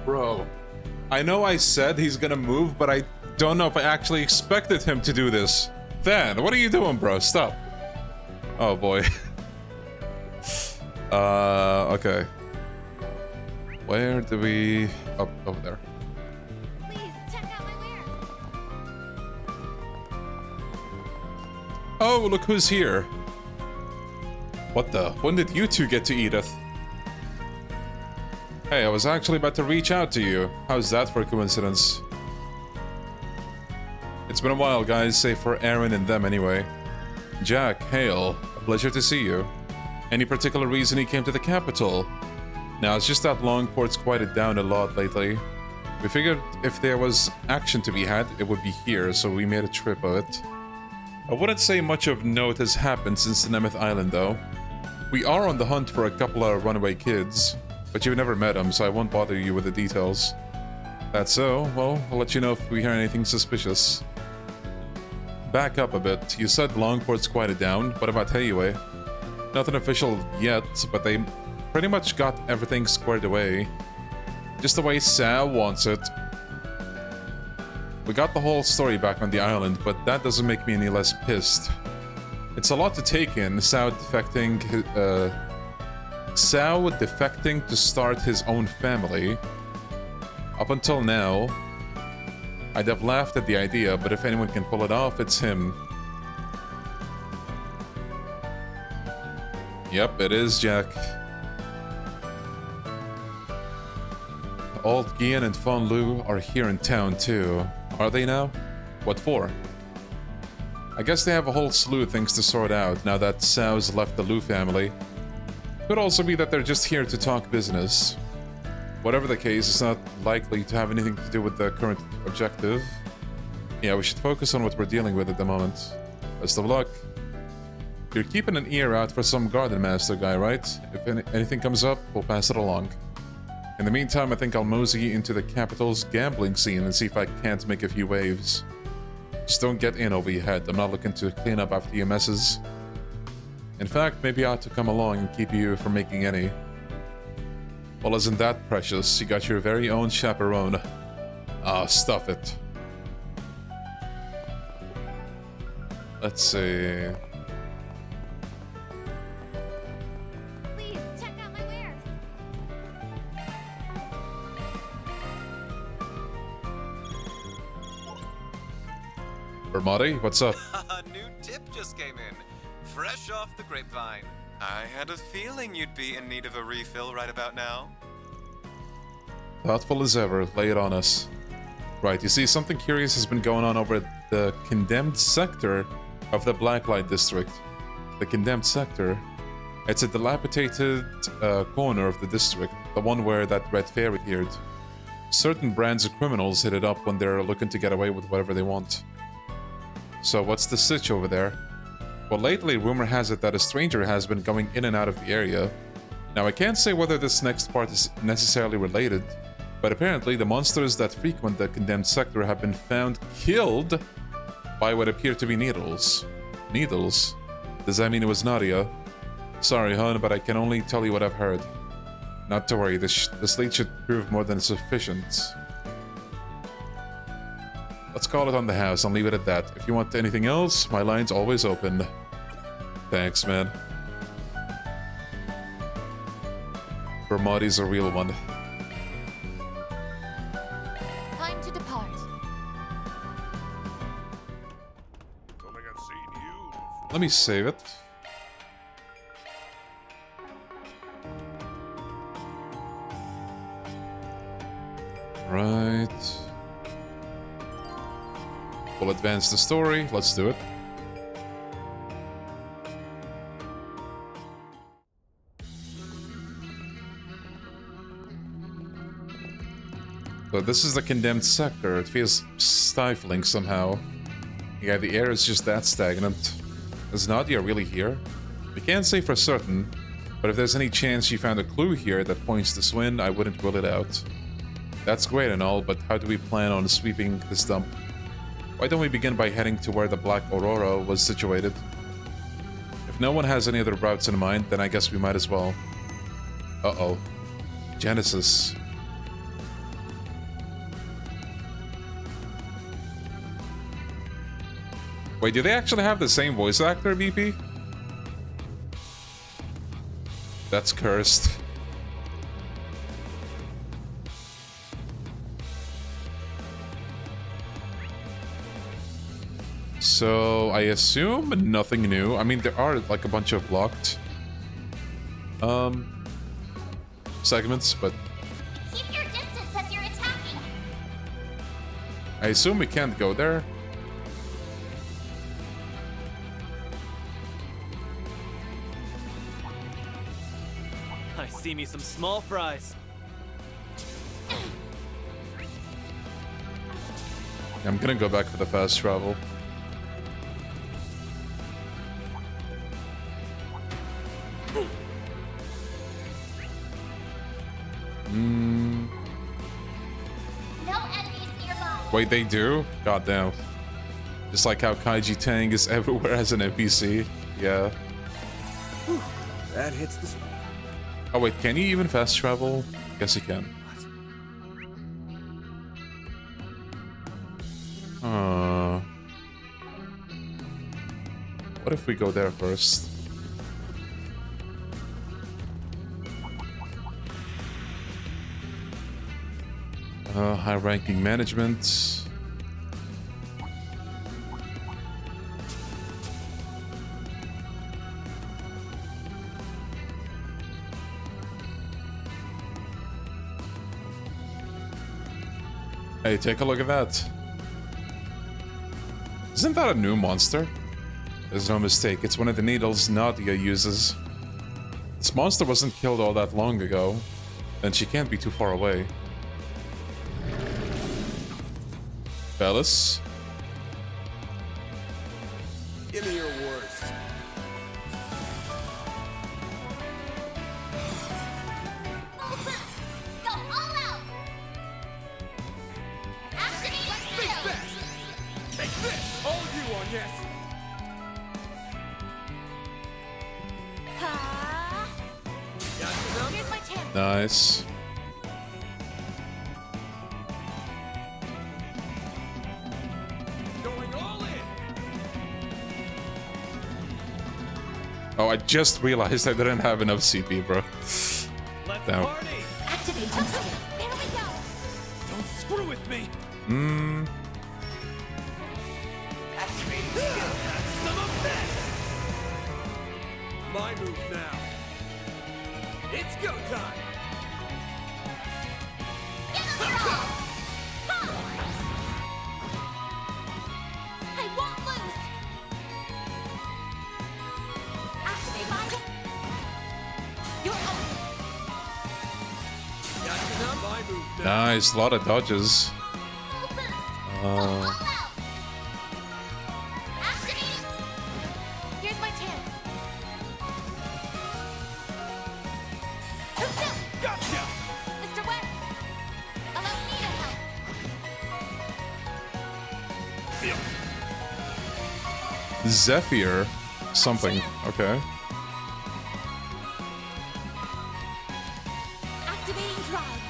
Speaker 1: Bro, I know I said he's gonna move, but I don't know if I actually expected him to do this. Than, what are you doing, bro? Stop. Oh boy. Okay. Where do we... Oh, over there.
Speaker 19: Please check out my wares.
Speaker 1: Oh, look who's here. What the? When did you two get to Edith? Hey, I was actually about to reach out to you. How's that for a coincidence? It's been a while, guys, save for Aaron and them anyway. Jack, hail. A pleasure to see you. Any particular reason he came to the capital? Now, it's just that Longport's quieted down a lot lately. We figured if there was action to be had, it would be here, so we made a trip of it. I wouldn't say much of note has happened since the Nemeth Island, though. We are on the hunt for a couple of runaway kids, but you've never met them, so I won't bother you with the details. That's so, well, I'll let you know if we hear anything suspicious. Back up a bit. You said Longport's quieted down. What about Heiue? Nothing official yet, but they pretty much got everything squared away. Just the way Sal wants it. We got the whole story back on the island, but that doesn't make me any less pissed. It's a lot to take in, Sao defecting to start his own family. Up until now, I'd have laughed at the idea, but if anyone can pull it off, it's him. Yep, it is Jack. Old Gian and Fon Lu are here in town too. Are they now? What for? I guess they have a whole slew of things to sort out now that Sao's left the Lu family. Could also be that they're just here to talk business. Whatever the case, it's not likely to have anything to do with the current objective. Yeah, we should focus on what we're dealing with at the moment. Best of luck. You're keeping an ear out for some garden master guy, right? If anything comes up, we'll pass it along. In the meantime, I think I'll mosey into the capital's gambling scene and see if I can't make a few waves. Just don't get in over your head. I'm not looking to clean up after your messes. In fact, maybe I ought to come along and keep you from making any. Well, isn't that precious? You got your very own chaperone. Ah, stuff it. Let's see...
Speaker 19: Please check out my wares.
Speaker 1: Bermati, what's up?
Speaker 5: A new tip just came in. Fresh off the grapevine. I had a feeling you'd be in need of a refill right about now.
Speaker 1: Thoughtful as ever. Lay it on us. Right, you see, something curious has been going on over at the condemned sector of the Blacklight District. The condemned sector? It's a dilapidated corner of the district, the one where that red fairy appeared. Certain brands of criminals hit it up when they're looking to get away with whatever they want. So what's the sitch over there? Well, lately, rumor has it that a stranger has been going in and out of the area. Now, I can't say whether this next part is necessarily related, but apparently the monsters that frequent the condemned sector have been found killed by what appear to be needles. Needles? Does that mean it was Nadia? Sorry, hon, but I can only tell you what I've heard. Not to worry, this lead should prove more than sufficient. Let's call it on the house and leave it at that. If you want anything else, my line's always open. Thanks, man. Bermati's a real one.
Speaker 4: Time to depart.
Speaker 13: Don't think I've seen you.
Speaker 1: Let me save it. Right. We'll advance the story. Let's do it. So this is the condemned sector. It feels stifling somehow. Yeah, the air is just that stagnant. Is Nadia really here? We can't say for certain, but if there's any chance she found a clue here that points to Swin, I wouldn't rule it out. That's great and all, but how do we plan on sweeping this dump? Why don't we begin by heading to where the Black Aurora was situated? If no one has any other routes in mind, then I guess we might as well. Uh-oh. Genesis. Wait, do they actually have the same voice actor, BP? That's cursed. So, I assume nothing new. I mean, there are like a bunch of locked segments, but
Speaker 19: Keep your distance as you're attacking.
Speaker 1: I assume we can't go there.
Speaker 5: I see me some small fries.
Speaker 1: I'm gonna go back for the fast travel.
Speaker 19: No enemies nearby.
Speaker 1: Wait, they do? Goddamn. Just like how Kaiji Tang is everywhere as an NPC. Yeah.
Speaker 6: Whew, that hits the...
Speaker 1: Oh wait, can you even fast travel? Guess you can. What if we go there first? High-ranking management. Hey, take a look at that. Isn't that a new monster? There's no mistake, it's one of the needles Nadia uses. This monster wasn't killed all that long ago, and she can't be too far away. Fellas?
Speaker 6: Give me your worst.
Speaker 19: Go all out. Activate shield.
Speaker 16: Take this! All you on, yes!
Speaker 19: Here's my chance.
Speaker 1: Nice.
Speaker 16: Going all in!
Speaker 1: Oh, I just realized I didn't have enough CP, bro. Damn.
Speaker 19: Activate shield. There we go.
Speaker 16: Don't screw with me! Some of this! My move now. It's go time!
Speaker 19: I won't lose. Activate my... You're
Speaker 16: My move now.
Speaker 1: Nice, a lot of dodges.
Speaker 19: Here's my chance.
Speaker 16: Gotcha!
Speaker 19: Mr. West, allow me to help.
Speaker 1: Zephyr something. Okay.
Speaker 19: Activating drive.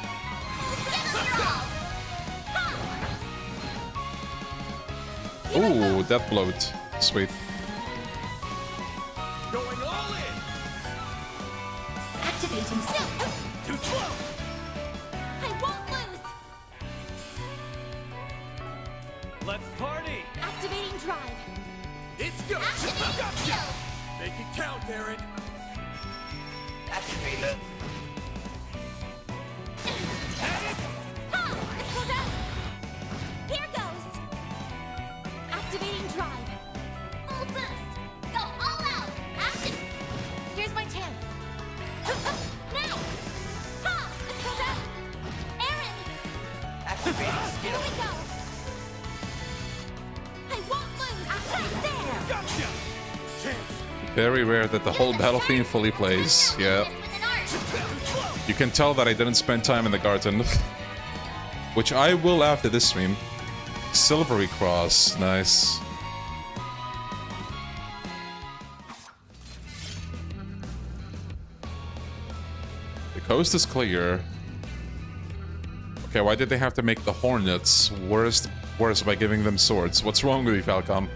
Speaker 1: Ooh, that bloat. Sweet.
Speaker 16: Going all in!
Speaker 19: Activating still.
Speaker 16: Too slow!
Speaker 19: I won't lose.
Speaker 16: Let's party!
Speaker 19: Activating drive.
Speaker 16: It's go!
Speaker 19: Activating
Speaker 16: Gotcha!
Speaker 19: shield.
Speaker 16: Make it count, Aaron!
Speaker 11: Activate it.
Speaker 19: This goes out. Here goes. Activating drive. Full boost. Go all out. Action. Here's my chance. Now. This goes out. Aaron.
Speaker 11: Activating skill.
Speaker 19: Here we go. I won't lose. Right there.
Speaker 16: Gotcha! Chance!
Speaker 1: Very rare that the whole battle theme fully plays. Yeah. You can tell that I didn't spend time in the garden. Which I will after this stream. Silvery Cross. Nice. The coast is clear. Okay, why did they have to make the Hornets worse by giving them swords? What's wrong with you, Falcom?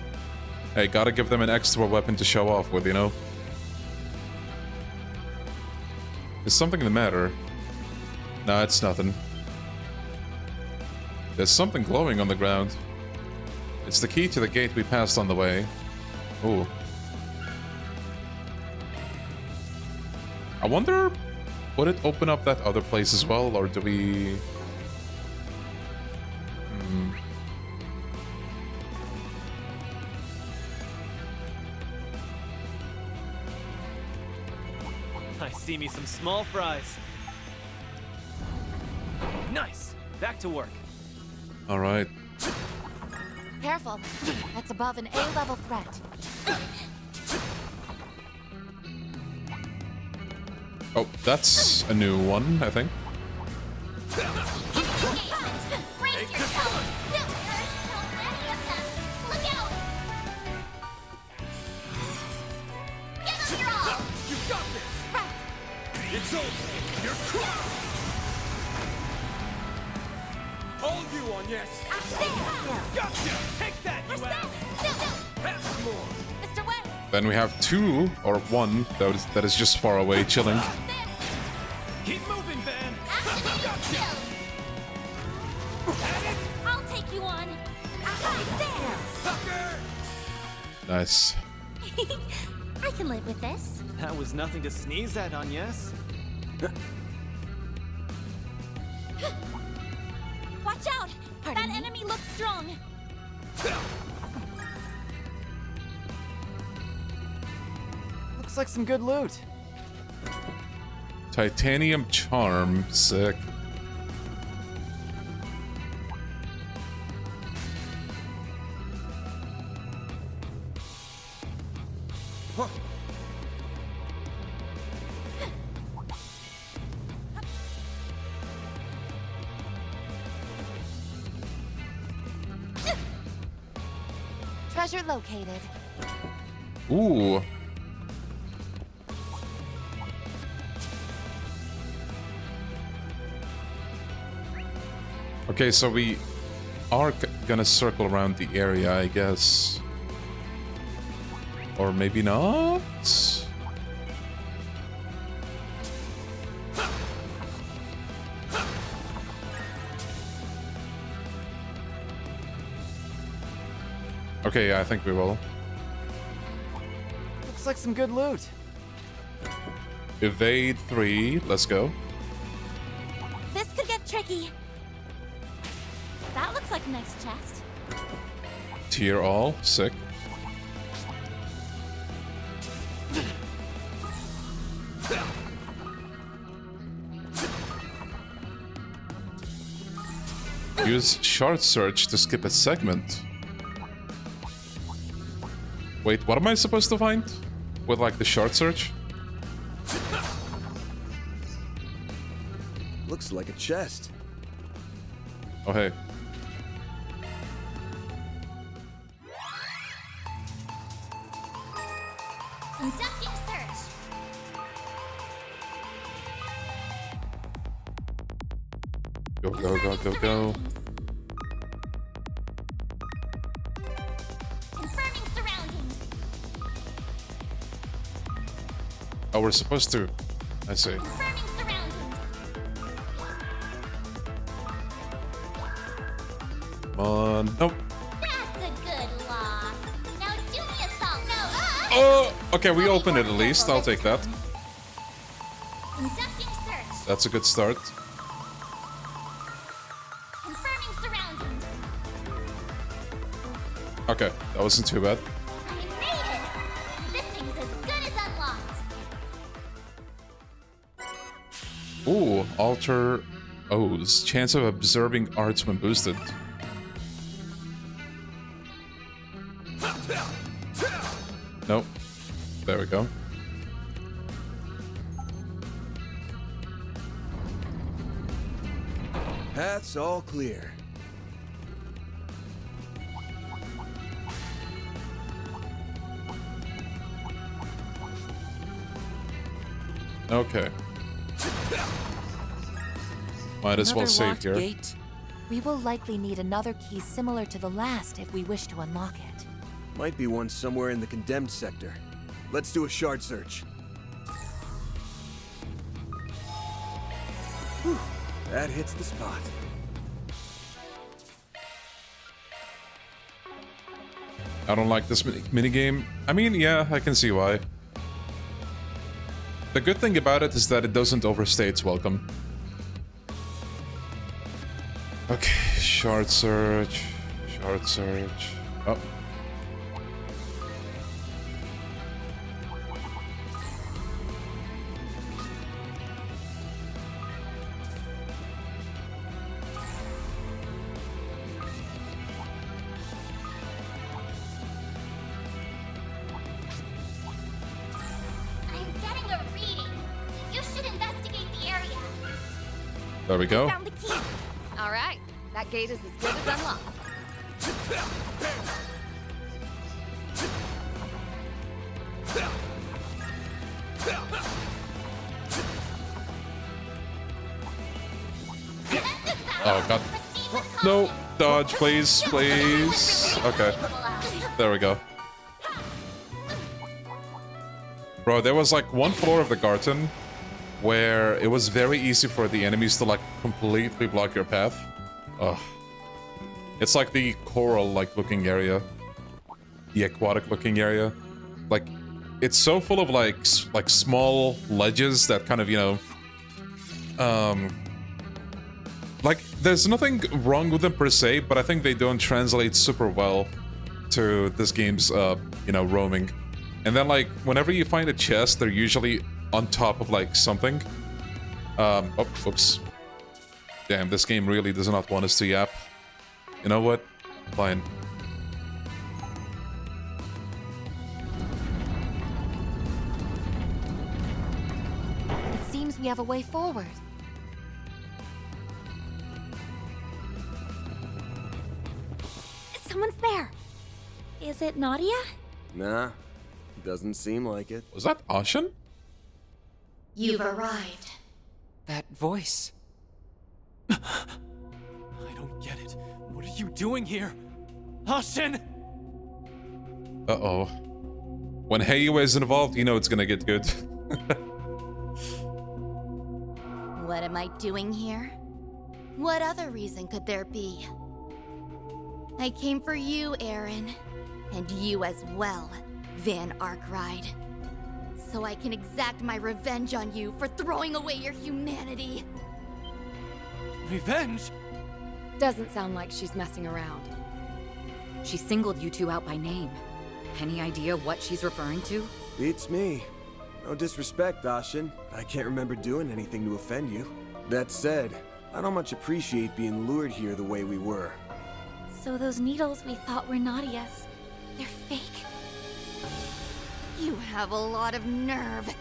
Speaker 1: Hey, gotta give them an extra weapon to show off with, you know? Is something the matter? Nah, it's nothing. There's something glowing on the ground. It's the key to the gate we passed on the way. Ooh. I wonder, would it open up that other place as well, or do we...
Speaker 5: I see me some small fries. Nice! Back to work.
Speaker 1: Alright.
Speaker 4: Careful. That's above an A-level threat.
Speaker 1: Oh, that's a new one, I think.
Speaker 16: It's over. You're crushed. All you on, yes. Gotcha. Take that, you ass. Have more.
Speaker 4: Mr. Wet.
Speaker 1: Then we have two, or one, that is just far away, chilling.
Speaker 16: Keep moving, Van.
Speaker 19: Gotcha. I'll take you on. There.
Speaker 16: Sucker.
Speaker 1: Nice.
Speaker 2: I can live with this.
Speaker 5: That was nothing to sneeze at, Agnes.
Speaker 2: Watch out! That enemy looks strong.
Speaker 5: Looks like some good loot.
Speaker 1: Titanium charm, sick.
Speaker 4: Treasure located.
Speaker 1: Ooh. Okay, so we are gonna circle around the area, I guess. Or maybe not? Okay, yeah, I think we will.
Speaker 5: Looks like some good loot.
Speaker 1: Evade 3, let's go.
Speaker 2: This could get tricky. That looks like a nice chest.
Speaker 1: Tier all, sick. Use shard search to skip a segment. Wait, what am I supposed to find? With like the shard search?
Speaker 6: Looks like a chest.
Speaker 1: Oh hey.
Speaker 19: Conducting search.
Speaker 1: Go, go, go, go, go.
Speaker 19: Confirming surroundings.
Speaker 1: Oh, we're supposed to... I see.
Speaker 19: Confirming surroundings.
Speaker 1: Come on. Nope.
Speaker 19: That's a good lock. Now do me a salt. No.
Speaker 1: Oh! Okay, we opened it at least. I'll take that.
Speaker 19: Conducting search.
Speaker 1: That's a good start.
Speaker 19: Confirming surroundings.
Speaker 1: Okay, that wasn't too bad.
Speaker 19: I made it. This thing's as good as unlocked.
Speaker 1: Ooh, alter O's. Chance of observing arts when boosted. Nope. There we go.
Speaker 6: Path's all clear.
Speaker 1: Okay. Might as well
Speaker 4: Another
Speaker 1: save
Speaker 4: locked
Speaker 1: here.
Speaker 4: gate? We will likely need another key similar to the last if we wish to unlock it.
Speaker 6: Might be one somewhere in the condemned sector. Let's do a shard search. Whew, that hits the spot.
Speaker 1: I don't like this minigame. I mean, yeah, I can see why. The good thing about it is that it doesn't overstay its welcome. Okay, shard search. Shard search. Oh. There we go.
Speaker 10: Found the key. All right, that gate is as good as unlocked.
Speaker 1: Oh god. No, dodge, please, please. Okay. There we go. Bro, there was like one floor of the garden where it was very easy for the enemies to like completely block your path. Ugh. It's like the coral like looking area. The aquatic looking area. Like, it's so full of like small ledges that kind of, you know, like, there's nothing wrong with them per se, but I think they don't translate super well to this game's, you know, roaming. And then, like, whenever you find a chest, they're usually on top of, like, something. Oh, oops. Damn, this game really does not want us to yap. You know what? Fine.
Speaker 4: It seems we have a way forward.
Speaker 2: Someone's there. Is it Nadia?
Speaker 6: Nah, doesn't seem like it.
Speaker 1: Was that Ashen?
Speaker 10: You've arrived.
Speaker 7: That voice.
Speaker 5: I don't get it. What are you doing here? Ashen!
Speaker 1: Uh-oh. When Heiyu is involved, you know it's gonna get good.
Speaker 10: What am I doing here? What other reason could there be? I came for you, Aaron. And you as well, Van Arkride. So I can exact my revenge on you for throwing away your humanity.
Speaker 5: Revenge?
Speaker 10: Doesn't sound like she's messing around. She singled you two out by name. Any idea what she's referring to?
Speaker 6: Beats me. No disrespect, Ashen. I can't remember doing anything to offend you. That said, I don't much appreciate being lured here the way we were.
Speaker 2: So those needles we thought were Nadia's, they're fake?
Speaker 10: You have a lot of nerve,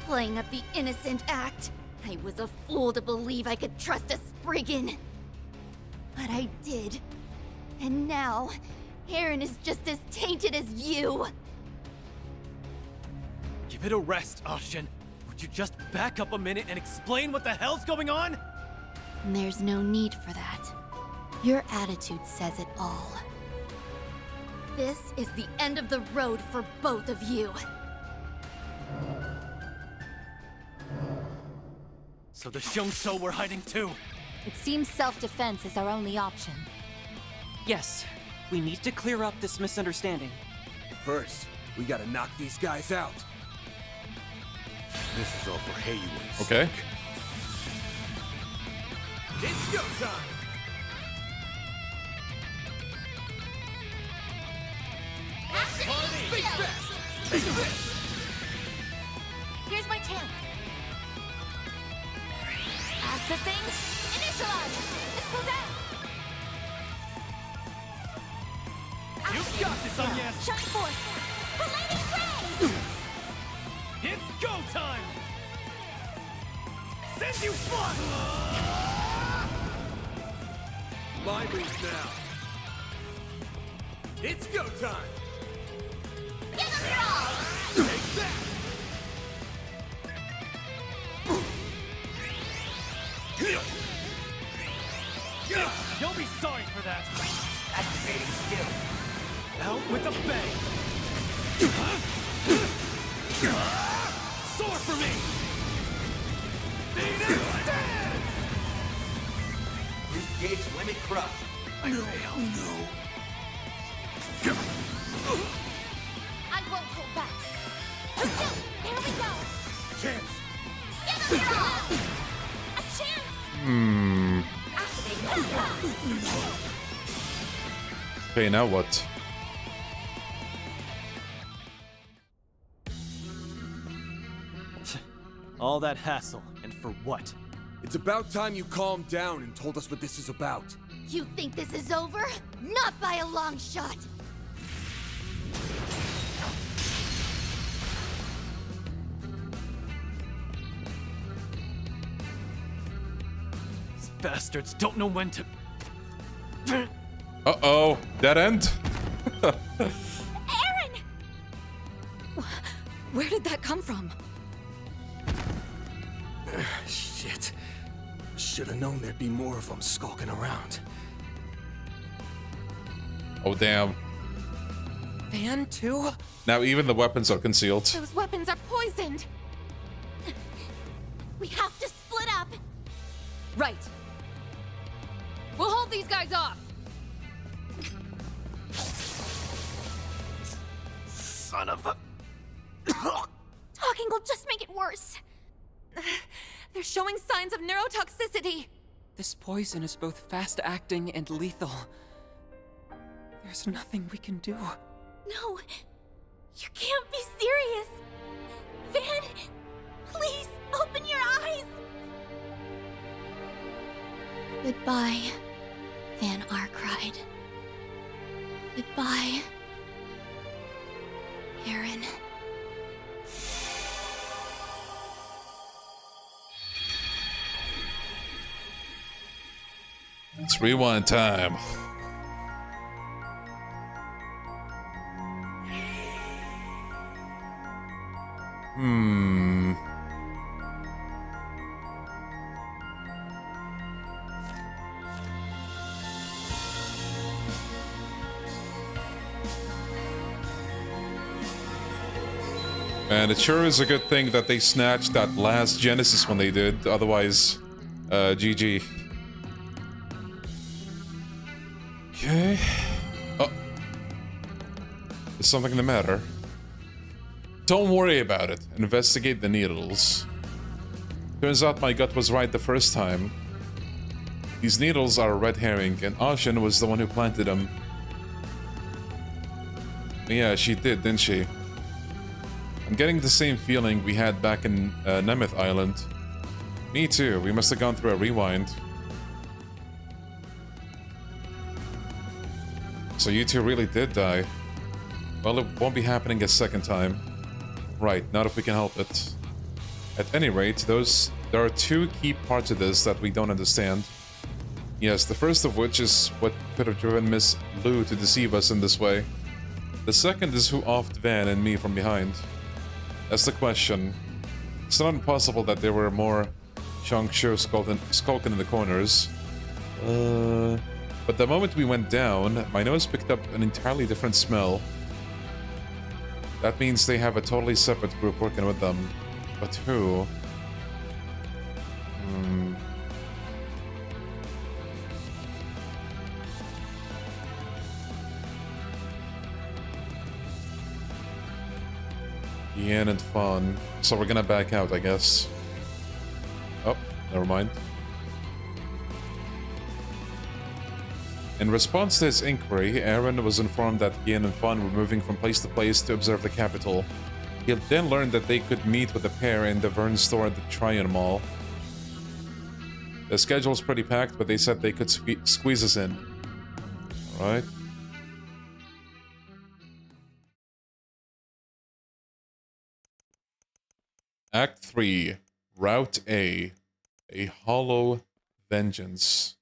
Speaker 10: playing up the innocent act. I was a fool to believe I could trust a Spriggan. But I did. And now, Aaron is just as tainted as you.
Speaker 5: Give it a rest, Ashen. Would you just back up a minute and explain what the hell's going on?
Speaker 10: There's no need for that. Your attitude says it all. This is the end of the road for both of you.
Speaker 5: So the Shungsho were hiding too?
Speaker 4: It seems self-defense is our only option.
Speaker 7: Yes, we need to clear up this misunderstanding.
Speaker 6: First, we gotta knock these guys out.
Speaker 21: This is all for Heiyu.
Speaker 1: Okay.
Speaker 16: It's go time!
Speaker 19: Think fast! Take this!
Speaker 2: Here's my chance. Accessing. Initialize. Let's go down.
Speaker 5: You got this, Agnes!
Speaker 2: Chunk force. Paladin ray!
Speaker 5: It's go time! Send you flying!
Speaker 16: My move now. It's go time!
Speaker 19: Give them your all!
Speaker 16: Take that!
Speaker 5: You'll be sorry for that.
Speaker 11: Activating skill.
Speaker 16: Out with a bang! Soar for me! Phoenix Dance!
Speaker 11: Boost gauge limit crush. I fail.
Speaker 21: No.
Speaker 19: I won't hold back. Here we go.
Speaker 21: Chance.
Speaker 19: Give him your all. A chance.
Speaker 1: Okay, now what?
Speaker 5: All that hassle, and for what?
Speaker 6: It's about time you calmed down and told us what this is about.
Speaker 19: You think this is over? Not by a long shot.
Speaker 5: These bastards don't know when to...
Speaker 1: Uh-oh, dead end?
Speaker 2: Aaron! Where did that come from?
Speaker 6: Shit. Should have known there'd be more of them skulking around.
Speaker 1: Oh, damn.
Speaker 7: Van, too?
Speaker 1: Now even the weapons are concealed.
Speaker 2: Those weapons are poisoned.
Speaker 19: We have to split up.
Speaker 4: Right. We'll hold these guys off.
Speaker 5: Son of a...
Speaker 2: Talking will just make it worse. They're showing signs of neurotoxicity.
Speaker 7: This poison is both fast-acting and lethal. There's nothing we can do.
Speaker 2: No, you can't be serious. Van, please open your eyes. Goodbye, Van Arkwright. Goodbye, Aaron.
Speaker 1: It's rewind time. And it sure is a good thing that they snatched that last Genesis when they did, otherwise, GG. Okay. Oh. Is something the matter? Don't worry about it. Investigate the needles. Turns out my gut was right the first time. These needles are a red herring, and Ashen was the one who planted them. Yeah, she did, didn't she? I'm getting the same feeling we had back in Nemeth Island. Me too. We must have gone through a rewind. So you two really did die. Well, it won't be happening a second time. Right, not if we can help it. At any rate, there are two key parts of this that we don't understand. Yes, the first of which is what could have driven Miss Lou to deceive us in this way. The second is who offed Van and me from behind. That's the question. It's not impossible that there were more Changshu skulking in the corners. But the moment we went down, my nose picked up an entirely different smell. That means they have a totally separate group working with them. But who? Yan and Fawn. So we're gonna back out, I guess. Oh, never mind. In response to his inquiry, Aaron was informed that Yan and Fawn were moving from place to place to observe the capital. He then learned that they could meet with the pair in the Vern store at the Tryon Mall. The schedule's pretty packed, but they said they could squeeze us in. Alright. Act 3, Route A Hollow Vengeance.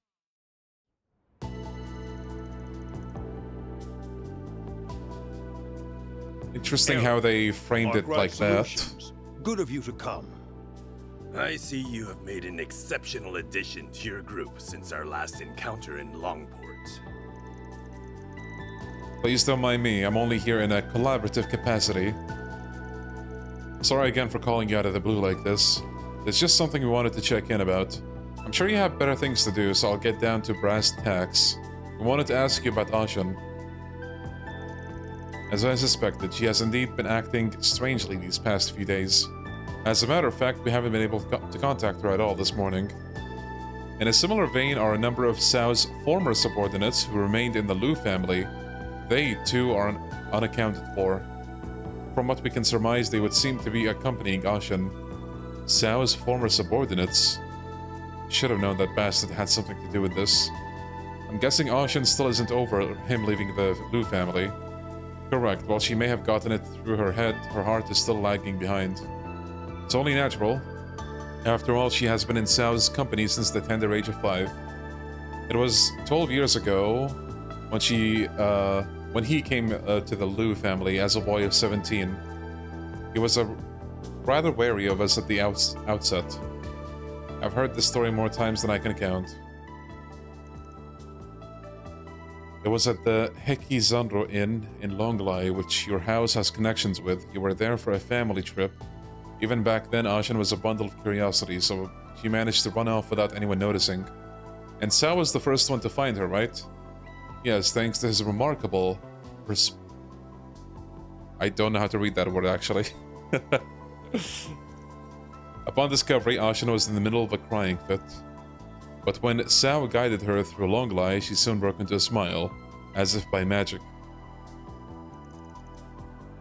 Speaker 1: Interesting how they framed it like that.
Speaker 21: Good of you to come. I see you have made an exceptional addition to your group since our last encounter in Longport.
Speaker 1: Please don't mind me, I'm only here in a collaborative capacity. Sorry again for calling you out of the blue like this. It's just something we wanted to check in about. I'm sure you have better things to do, so I'll get down to brass tacks. We wanted to ask you about Ashen. As I suspected, she has indeed been acting strangely these past few days. As a matter of fact, we haven't been able to contact her at all this morning. In a similar vein are a number of Sao's former subordinates who remained in the Liu family. They, too, are unaccounted for. From what we can surmise, they would seem to be accompanying Ashen. Sao's former subordinates? Should have known that bastard had something to do with this. I'm guessing Ashen still isn't over him leaving the Liu family. Correct, while she may have gotten it through her head, her heart is still lagging behind. It's only natural. After all, she has been in Sao's company since the tender age of 5. It was 12 years ago when he came to the Liu family as a boy of 17. He was rather wary of us at the outset. I've heard this story more times than I can count. It was at the Hekizandro Inn in Longlai, which your house has connections with. You were there for a family trip. Even back then, Ashen was a bundle of curiosity, so she managed to run off without anyone noticing. And Sao was the first one to find her, right? Yes, thanks to his remarkable... I don't know how to read that word, actually. Upon discovery, Ashen was in the middle of a crying fit. But when Sao guided her through Longlai, she soon broke into a smile, as if by magic.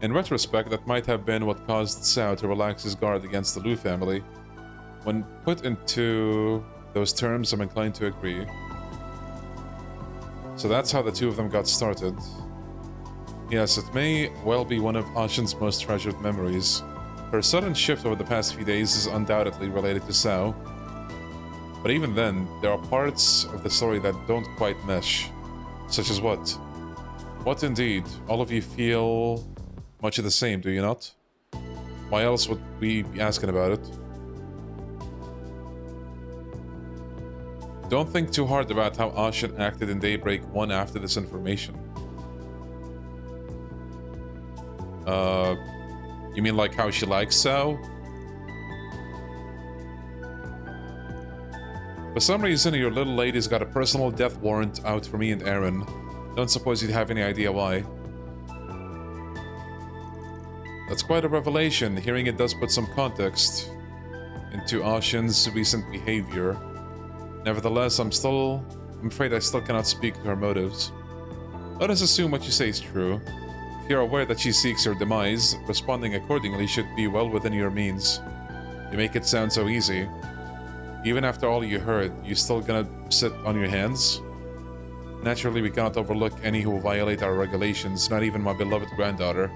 Speaker 1: In retrospect, that might have been what caused Sao to relax his guard against the Liu family. When put into those terms, I'm inclined to agree. So that's how the two of them got started. Yes, it may well be one of Ashen's most treasured memories. Her sudden shift over the past few days is undoubtedly related to Sao. But even then, there are parts of the story that don't quite mesh. Such as what? What indeed? All of you feel much of the same, do you not? Why else would we be asking about it? Don't think too hard about how Ashen acted in Daybreak 1 after this information. You mean like how she likes Sao? For some reason, your little lady's got a personal death warrant out for me and Aaron. Don't suppose you'd have any idea why. That's quite a revelation. Hearing it does put some context into Ashen's recent behavior. Nevertheless, I'm afraid I still cannot speak to her motives. Let us assume what you say is true. If you're aware that she seeks your demise, responding accordingly should be well within your means. You make it sound so easy. Even after all you heard, you still gonna sit on your hands? Naturally, we cannot overlook any who violate our regulations, not even my beloved granddaughter.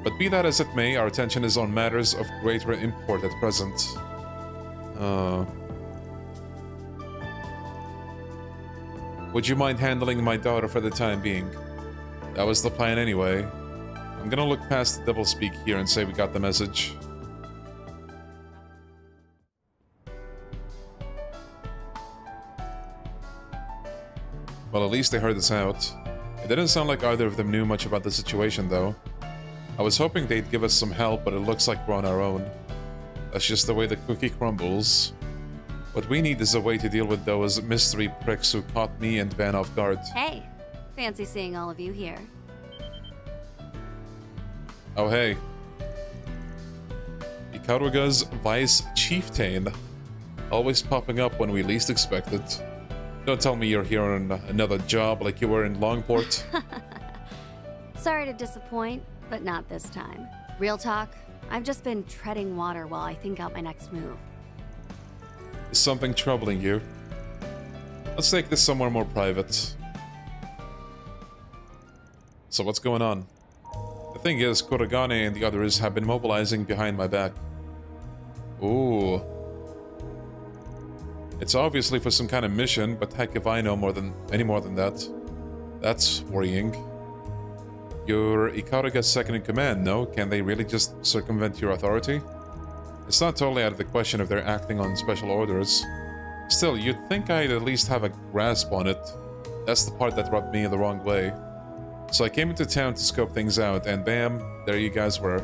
Speaker 1: But be that as it may, our attention is on matters of greater import at present. Would you mind handling my daughter for the time being? That was the plan anyway. I'm gonna look past the doublespeak here and say we got the message. Well, at least they heard us out. It didn't sound like either of them knew much about the situation, though. I was hoping they'd give us some help, but it looks like we're on our own. That's just the way the cookie crumbles. What we need is a way to deal with those mystery pricks who caught me and Van off guard.
Speaker 8: Hey, fancy seeing all of you here.
Speaker 1: Oh hey. Ikaruga's Vice Chieftain. Always popping up when we least expect it. Don't tell me you're here on another job like you were in Longport.
Speaker 8: Sorry to disappoint, but not this time. Real talk, I've just been treading water while I think out my next move.
Speaker 1: Is something troubling you? Let's take this somewhere more private. So what's going on? The thing is, Kuragane and the others have been mobilizing behind my back. Ooh. It's obviously for some kind of mission, but heck if I know any more than that. That's worrying. You're Ikaruga's second in command, no? Can they really just circumvent your authority? It's not totally out of the question if they're acting on special orders. Still, you'd think I'd at least have a grasp on it. That's the part that rubbed me the wrong way. So I came into town to scope things out, and bam, there you guys were.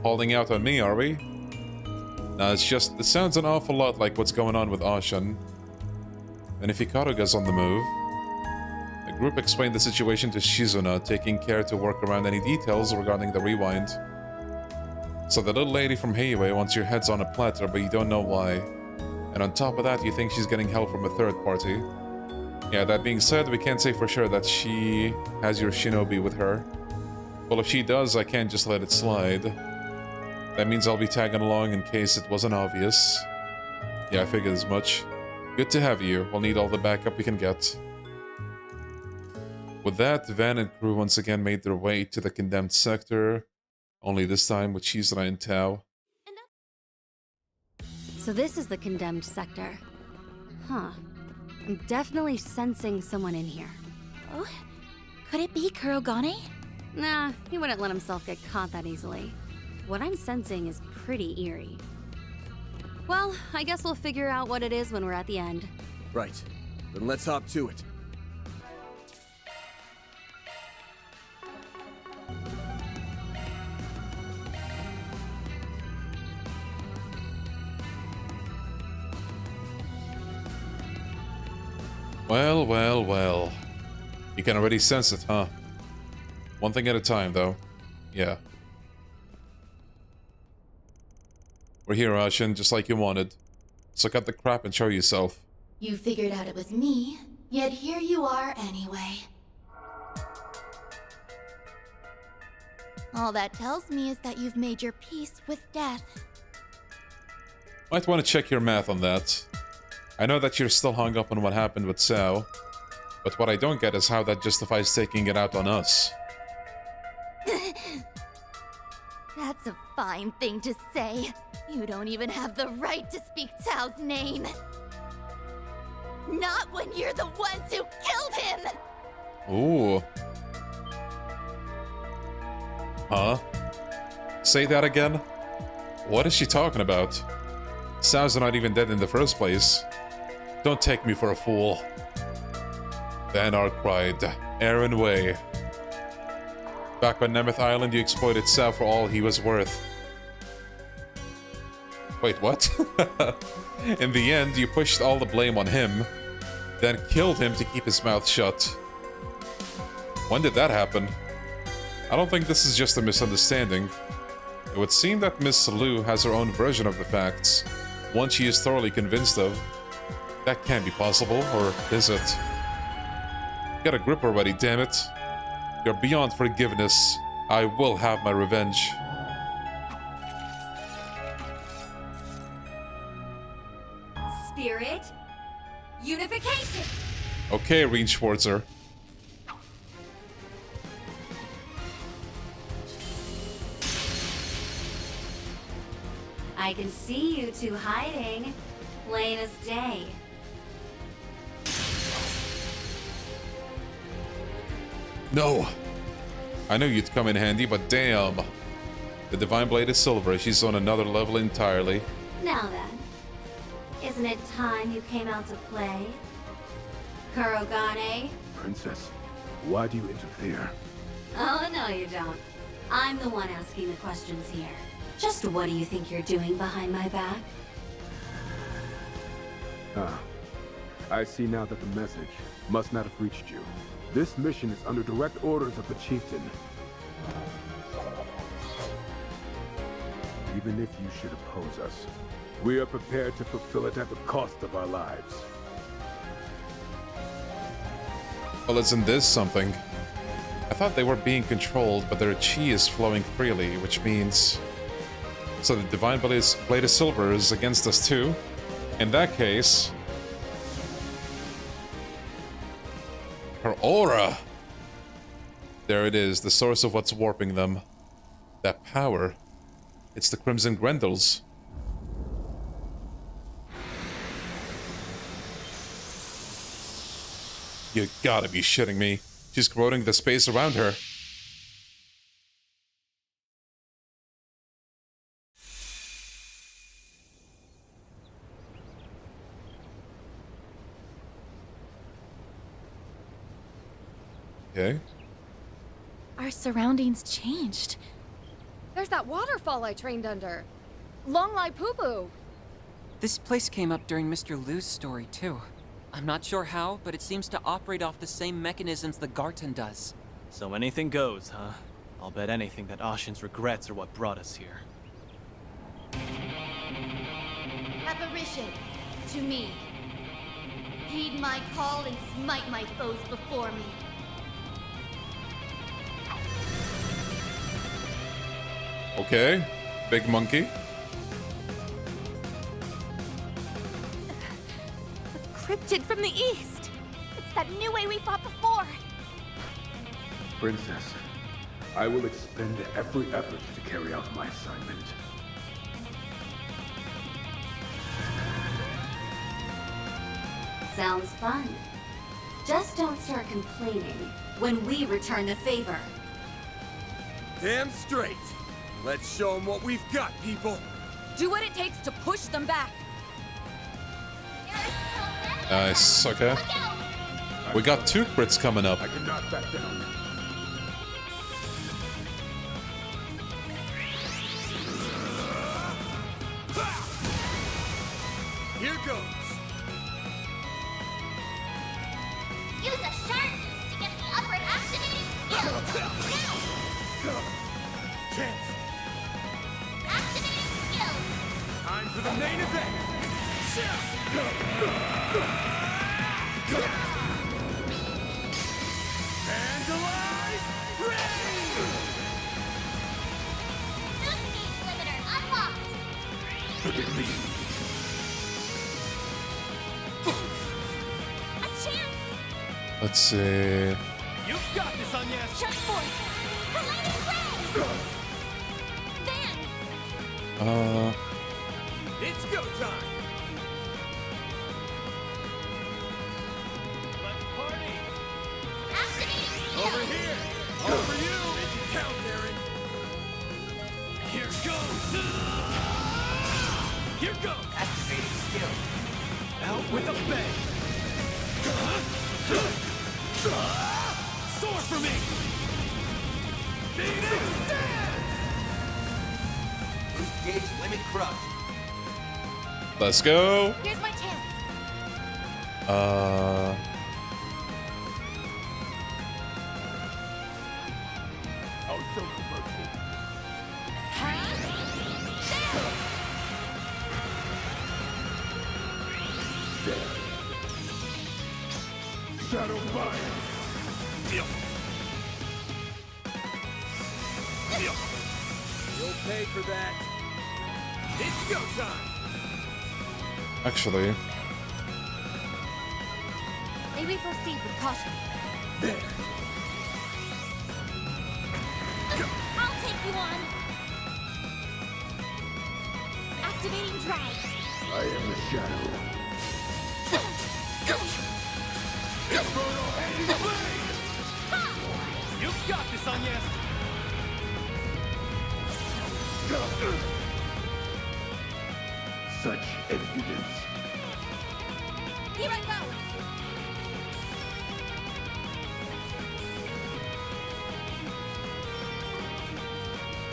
Speaker 1: Holding out on me, are we? No, it's just, it sounds an awful lot like what's going on with Ashen. And if Hikaruga's on the move... The group explained the situation to Shizuna, taking care to work around any details regarding the rewind. So the little lady from Heiwei wants your heads on a platter, but you don't know why. And on top of that, you think she's getting help from a third party. Yeah, that being said, we can't say for sure that she has your shinobi with her. Well, if she does, I can't just let it slide. That means I'll be tagging along in case it wasn't obvious. Yeah, I figured as much. Good to have you. We'll need all the backup we can get. With that, Van and crew once again made their way to the condemned sector, only this time with Shizuna and Tao.
Speaker 8: So this is the condemned sector. Huh. I'm definitely sensing someone in here.
Speaker 2: Oh? Could it be Kurogane?
Speaker 8: Nah, he wouldn't let himself get caught that easily. What I'm sensing is pretty eerie. Well, I guess we'll figure out what it is when we're at the end.
Speaker 6: Right. Then let's hop to it.
Speaker 1: Well, well, well. You can already sense it, huh? One thing at a time, though. Yeah. We're here, Ashen, just like you wanted. So cut the crap and show yourself.
Speaker 12: You figured out it was me, yet here you are anyway. All that tells me is that you've made your peace with death.
Speaker 1: Might want to check your math on that. I know that you're still hung up on what happened with Sao, but what I don't get is how that justifies taking it out on us.
Speaker 12: That's a fine thing to say. You don't even have the right to speak Tao's name. Not when you're the ones who killed him!
Speaker 1: Ooh. Huh? Say that again? What is she talking about? Sao's not even dead in the first place. Don't take me for a fool. Vanar cried, Aaron Way. Back on Nemeth Island, you exploited Sao for all he was worth. Wait, what? In the end, you pushed all the blame on him, then killed him to keep his mouth shut. When did that happen? I don't think this is just a misunderstanding. It would seem that Miss Liu has her own version of the facts, one she is thoroughly convinced of. That can't be possible, or is it? Get a grip already, damn it. You're beyond forgiveness. I will have my revenge.
Speaker 12: Spirit unification!
Speaker 1: Okay, Reen Schwarzer.
Speaker 8: I can see you two hiding. Plain as day.
Speaker 1: No! I knew you'd come in handy, but damn. The Divine Blade is silver. She's on another level entirely.
Speaker 8: Now then, isn't it time you came out to play? Kurogane?
Speaker 17: Princess, why do you interfere?
Speaker 8: Oh, no you don't. I'm the one asking the questions here. Just what do you think you're doing behind my back?
Speaker 17: Ah, I see now that the message must not have reached you. This mission is under direct orders of the chieftain. Even if you should oppose us, we are prepared to fulfill it at the cost of our lives.
Speaker 1: Well, isn't this something? I thought they were being controlled, but their chi is flowing freely, which means... So the Divine Blade of Silver is against us too? In that case... Her aura! There it is, the source of what's warping them. That power. It's the Crimson Grendels. You gotta be shitting me. She's corroding the space around her. Okay.
Speaker 2: Our surroundings changed.
Speaker 3: There's that waterfall I trained under. Long Lai Poo Poo.
Speaker 7: This place came up during Mr. Liu's story, too. I'm not sure how, but it seems to operate off the same mechanisms the Garten does.
Speaker 5: So anything goes, huh? I'll bet anything that Ashen's regrets are what brought us here.
Speaker 12: Apparition, to me. Heed my call and smite my foes before me.
Speaker 1: Okay. Big monkey.
Speaker 2: Cryptid from the east. It's that new way we fought before.
Speaker 15: Princess, I will expend every effort to carry out my assignment.
Speaker 12: Sounds fun. Just don't start complaining when we return the favor.
Speaker 16: Damn straight. Let's show them what we've got, people.
Speaker 3: Do what it takes to push them back.
Speaker 1: Nice. Okay. We got 2 crits coming up.
Speaker 15: I cannot back down.
Speaker 16: Here goes.
Speaker 19: Use a sharpness to get the upward activating skill. Now!
Speaker 16: Chance.
Speaker 19: Activating skill.
Speaker 16: Time for the main event. Vandalize! Ready!
Speaker 19: New speed limiter unlocked.
Speaker 15: Forgive me.
Speaker 19: A chance.
Speaker 1: Let's see.
Speaker 16: You've got this, Agnes.
Speaker 19: Charge forth. Related ray. Van.
Speaker 16: It's go time. Let's party.
Speaker 19: Activating skill.
Speaker 16: Over here. All for you. Make it count, Aaron. Here goes. Here goes.
Speaker 11: Activating skill.
Speaker 16: Out with a bang. Soar for me. Phoenix dance.
Speaker 11: Boost gauge limit crushed.
Speaker 1: Let's go.
Speaker 19: Here's my chance.
Speaker 15: I'll show you mercy. Shadow fire.
Speaker 16: You'll pay for that. It's go time.
Speaker 1: Actually.
Speaker 12: May we proceed with caution.
Speaker 16: There.
Speaker 19: I'll take you on. Activating drive.
Speaker 15: I am the shadow.
Speaker 16: You've got this, Agnes.
Speaker 15: Such impudence.
Speaker 19: Here I go.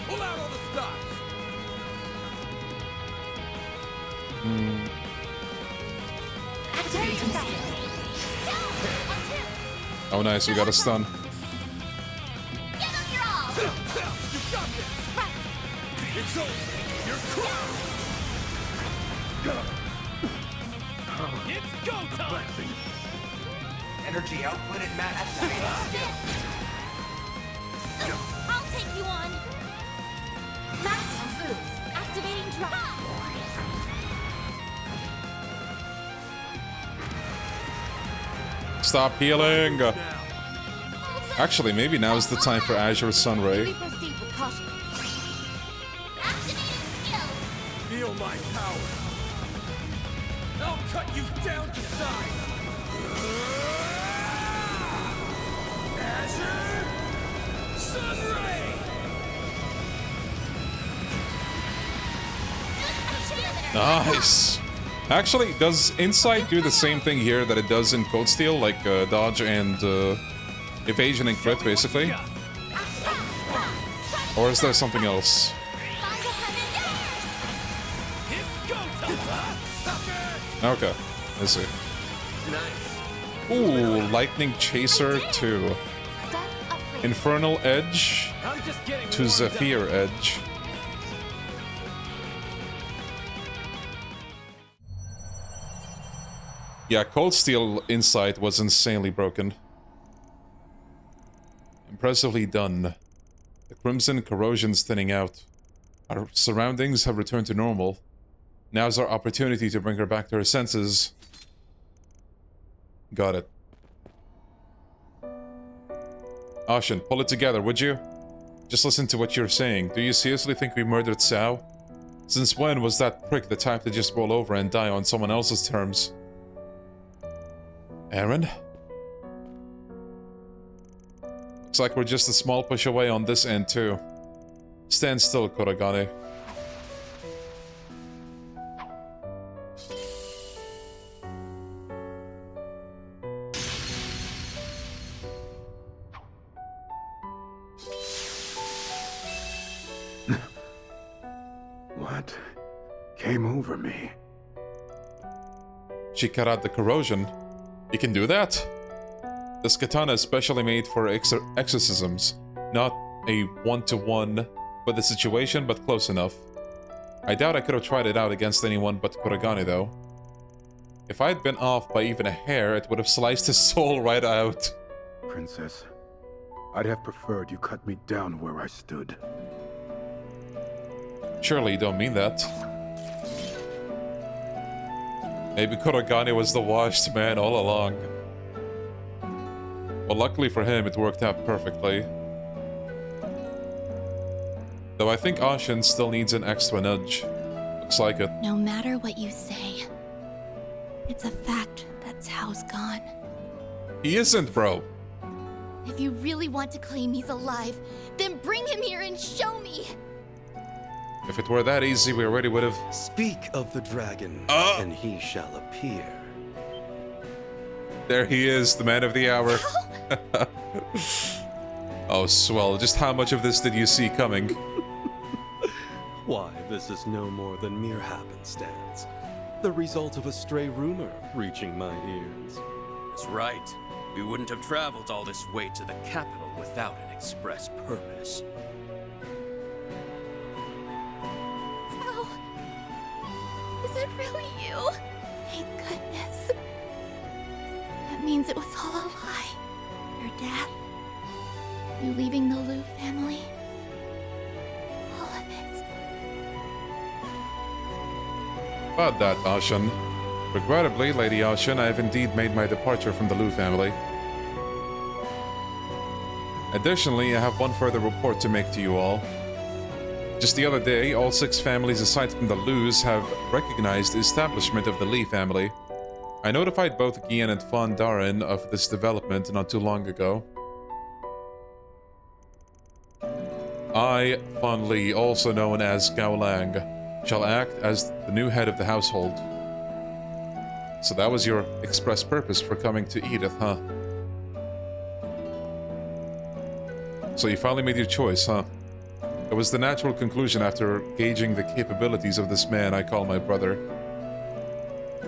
Speaker 16: Pull out all the stops.
Speaker 19: Activating drive.
Speaker 1: Oh, nice. We got a stun.
Speaker 19: Give them your all.
Speaker 16: You've got this. It's over. You're crowned. It's go time.
Speaker 11: Energy output at max. Activating skill.
Speaker 19: I'll take you on. Maximum boost. Activating drive.
Speaker 1: Stop healing. Actually, maybe now is the time for Azure Sunray.
Speaker 12: May we proceed with caution.
Speaker 19: Activating skill.
Speaker 16: Feel my power. I'll cut you down to size. Azure Sunray.
Speaker 1: Nice. Actually, does Insight do the same thing here that it does in Code Steel, like dodge and Evasion and crit, basically. Or is there something else? Okay, let's see. Ooh, Lightning Chaser 2. Infernal Edge to Zephyr Edge. Yeah, Cold Steel Insight was insanely broken. Impressively done. The Crimson Corrosion's thinning out. Our surroundings have returned to normal. Now's our opportunity to bring her back to her senses. Got it. Ashen, pull it together, would you? Just listen to what you're saying. Do you seriously think we murdered Sao? Since when was that prick the type to just roll over and die on someone else's terms? Aaron? Looks like we're just a small push away on this end, too. Stand still, Kuragane.
Speaker 15: What came over me?
Speaker 1: She cut out the corrosion. You can do that? This katana is specially made for exorcisms. Not a one-to-one for the situation, but close enough. I doubt I could have tried it out against anyone but Kuragane, though. If I had been off by even a hair, it would have sliced his soul right out.
Speaker 15: Princess, I'd have preferred you cut me down where I stood.
Speaker 1: Surely you don't mean that. Maybe Kuragane was the washed man all along. Well, luckily for him, it worked out perfectly. Though I think Ashen still needs an extra nudge. Looks like it.
Speaker 2: No matter what you say, it's a fact that Cao's gone.
Speaker 1: He isn't, bro.
Speaker 12: If you really want to claim he's alive, then bring him here and show me!
Speaker 1: If it were that easy, we already would have...
Speaker 18: Speak of the dragon, and he shall appear.
Speaker 1: There he is, the man of the hour. Oh, swell. Just how much of this did you see coming?
Speaker 18: Why, this is no more than mere happenstance. The result of a stray rumor reaching my ears.
Speaker 22: That's right. We wouldn't have traveled all this way to the capital without an express purpose.
Speaker 12: Cao, is it really you?
Speaker 2: Thank goodness. That means it was all a lie. Your death. You leaving the Liu family. All of it.
Speaker 1: About that, Ashen. Regrettably, Lady Ashen, I have indeed made my departure from the Liu family. Additionally, I have one further report to make to you all. Just the other day, all 6 families aside from the Lius have recognized the establishment of the Li family. I notified both Gian and Fan Darin of this development not too long ago. I, Fan Li, also known as Gao Lang, shall act as the new head of the household. So that was your express purpose for coming to Edith, huh? So you finally made your choice, huh? It was the natural conclusion after gauging the capabilities of this man I call my brother.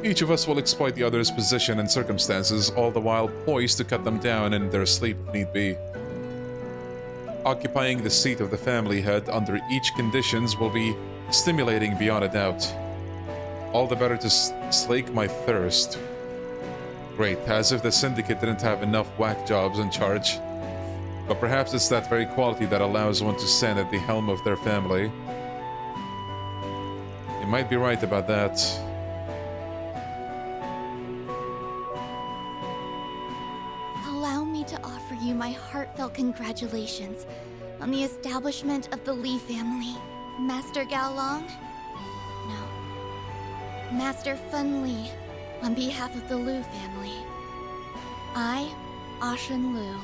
Speaker 1: Each of us will exploit the other's position and circumstances, all the while poised to cut them down in their sleep if need be. Occupying the seat of the family head under each conditions will be stimulating beyond a doubt. All the better to slake my thirst. Great, as if the syndicate didn't have enough whack jobs in charge. But perhaps it's that very quality that allows one to stand at the helm of their family. You might be right about that.
Speaker 2: Allow me to offer you my heartfelt congratulations on the establishment of the Li family. Master Gao Long? No. Master Fen Li, on behalf of the Liu family. I, Ashen Liu,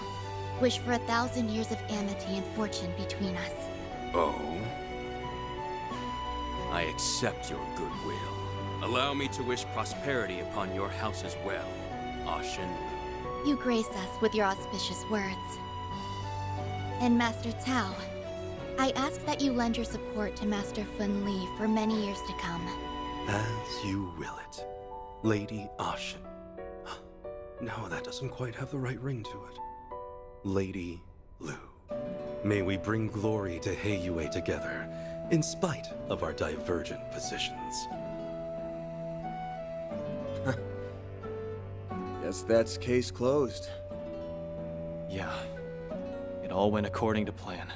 Speaker 2: wish for 1,000 years of amity and fortune between us.
Speaker 22: Oh? I accept your goodwill. Allow me to wish prosperity upon your house as well, Ashen.
Speaker 2: You grace us with your auspicious words. And Master Cao, I ask that you lend your support to Master Fun Li for many years to come.
Speaker 18: As you will it, Lady Ashen. No, that doesn't quite have the right ring to it. Lady Lu. May we bring glory to Heiyue together, in spite of our divergent positions.
Speaker 6: Guess that's case closed.
Speaker 5: Yeah. It all went according to plan.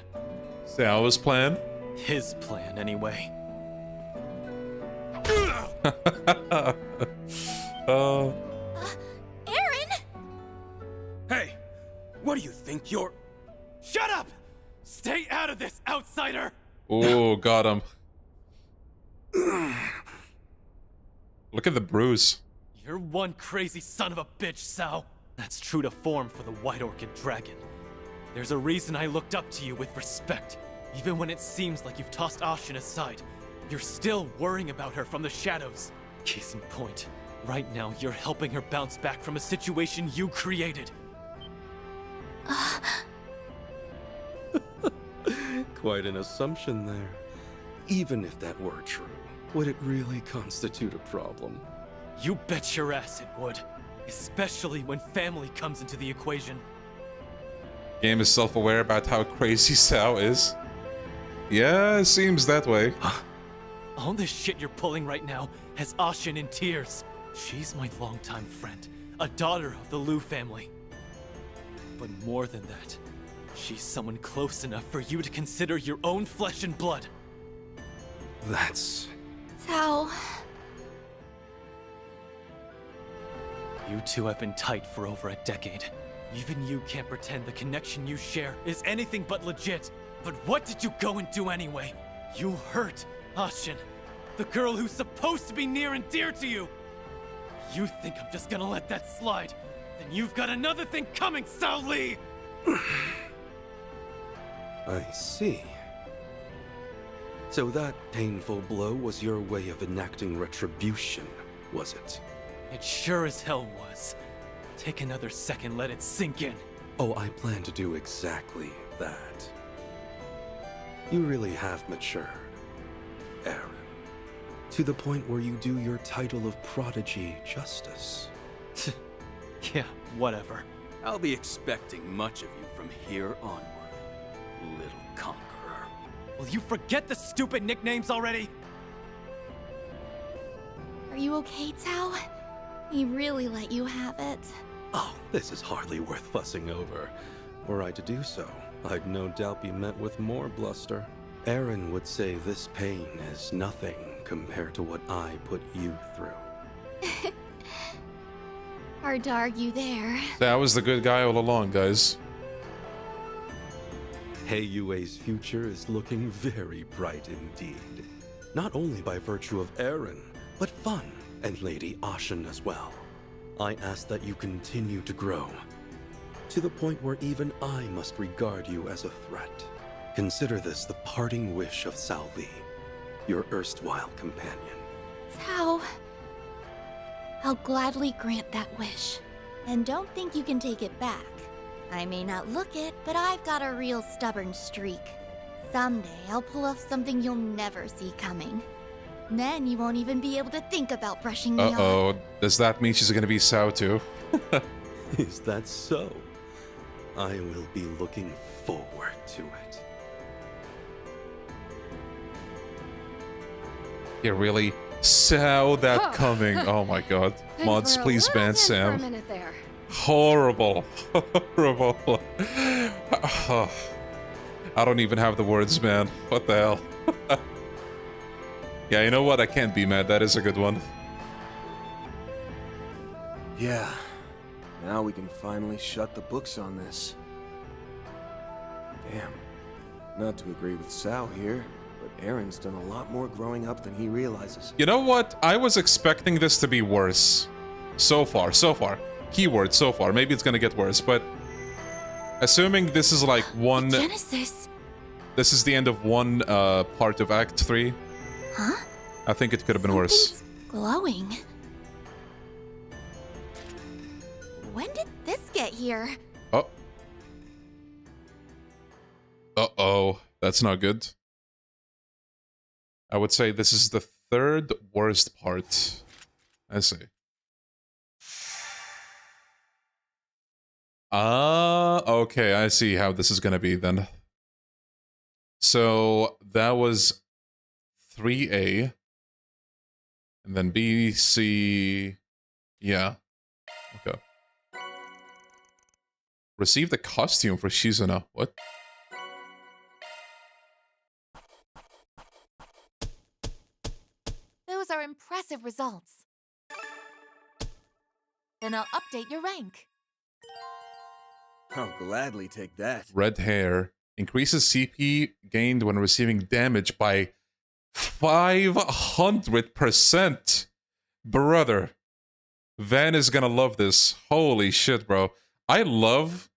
Speaker 1: Xiao's plan?
Speaker 5: His plan, anyway.
Speaker 2: Aaron!
Speaker 16: Hey, what do you think you're...
Speaker 5: Shut up! Stay out of this, outsider!
Speaker 1: Oh, got him. Look at the bruise.
Speaker 5: You're one crazy son of a bitch, Sao. That's true to form for the White Orchid Dragon. There's a reason I looked up to you with respect. Even when it seems like you've tossed Ashen aside, you're still worrying about her from the shadows. Case in point, right now you're helping her bounce back from a situation you created.
Speaker 18: Quite an assumption there. Even if that were true, would it really constitute a problem?
Speaker 5: You bet your ass it would. Especially when family comes into the equation.
Speaker 1: Game is self-aware about how crazy Xiao is. Yeah, it seems that way.
Speaker 5: All this shit you're pulling right now has Ashen in tears. She's my longtime friend, a daughter of the Lu family. But more than that, she's someone close enough for you to consider your own flesh and blood.
Speaker 18: That's...
Speaker 2: Cao...
Speaker 5: You two have been tight for over a decade. Even you can't pretend the connection you share is anything but legit. But what did you go and do anyway? You hurt Ashen, the girl who's supposed to be near and dear to you. If you think I'm just gonna let that slide, then you've got another thing coming, Sao Li!
Speaker 18: I see. So that painful blow was your way of enacting retribution, was it?
Speaker 5: It sure as hell was. Take another second, let it sink in.
Speaker 18: Oh, I plan to do exactly that. You really have matured, Aaron. To the point where you do your title of prodigy justice.
Speaker 5: Yeah, whatever.
Speaker 22: I'll be expecting much of you from here onward, little conqueror.
Speaker 5: Will you forget the stupid nicknames already?
Speaker 2: Are you okay, Cao? He really let you have it.
Speaker 18: Oh, this is hardly worth fussing over. Were I to do so, I'd no doubt be met with more bluster. Aaron would say this pain is nothing compared to what I put you through.
Speaker 2: Hard to argue there.
Speaker 1: That was the good guy all along, guys.
Speaker 18: Heiyue's future is looking very bright indeed. Not only by virtue of Aaron, but Fun and Lady Ashen as well. I ask that you continue to grow, to the point where even I must regard you as a threat. Consider this the parting wish of Sao Li, your erstwhile companion.
Speaker 2: Cao, I'll gladly grant that wish. And don't think you can take it back. I may not look it, but I've got a real stubborn streak. Someday I'll pull off something you'll never see coming. Then you won't even be able to think about brushing me off.
Speaker 1: Uh-oh. Does that mean she's gonna be Sao too?
Speaker 18: Is that so? I will be looking forward to it.
Speaker 1: You really saw that coming. Oh my god. Mods, please ban Sam.
Speaker 3: For a minute there.
Speaker 1: Horrible. Horrible. I don't even have the words, man. What the hell? Yeah, you know what? I can't be mad. That is a good one.
Speaker 6: Yeah. Now we can finally shut the books on this. Damn. Not to agree with Sao here, but Aaron's done a lot more growing up than he realizes.
Speaker 1: You know what? I was expecting this to be worse. So far. Keyword, so far. Maybe it's gonna get worse, but... Assuming this is like one...
Speaker 2: Genesis!
Speaker 1: This is the end of one part of Act 3.
Speaker 2: Huh?
Speaker 1: I think it could have been worse.
Speaker 2: Glowing. When did this get get here?
Speaker 1: Oh. Uh-oh. That's not good. I would say this is the third worst part. I see. Okay, I see how this is gonna be then. So that was 3A. And then B, C... Yeah. Okay. Received a costume for Shizuna. What?
Speaker 4: Those are impressive results. Then I'll update your rank.
Speaker 6: I'll gladly take that.
Speaker 1: Red hair. Increases CP gained when receiving damage by 500%. Brother. Van is gonna love this. Holy shit, bro. I love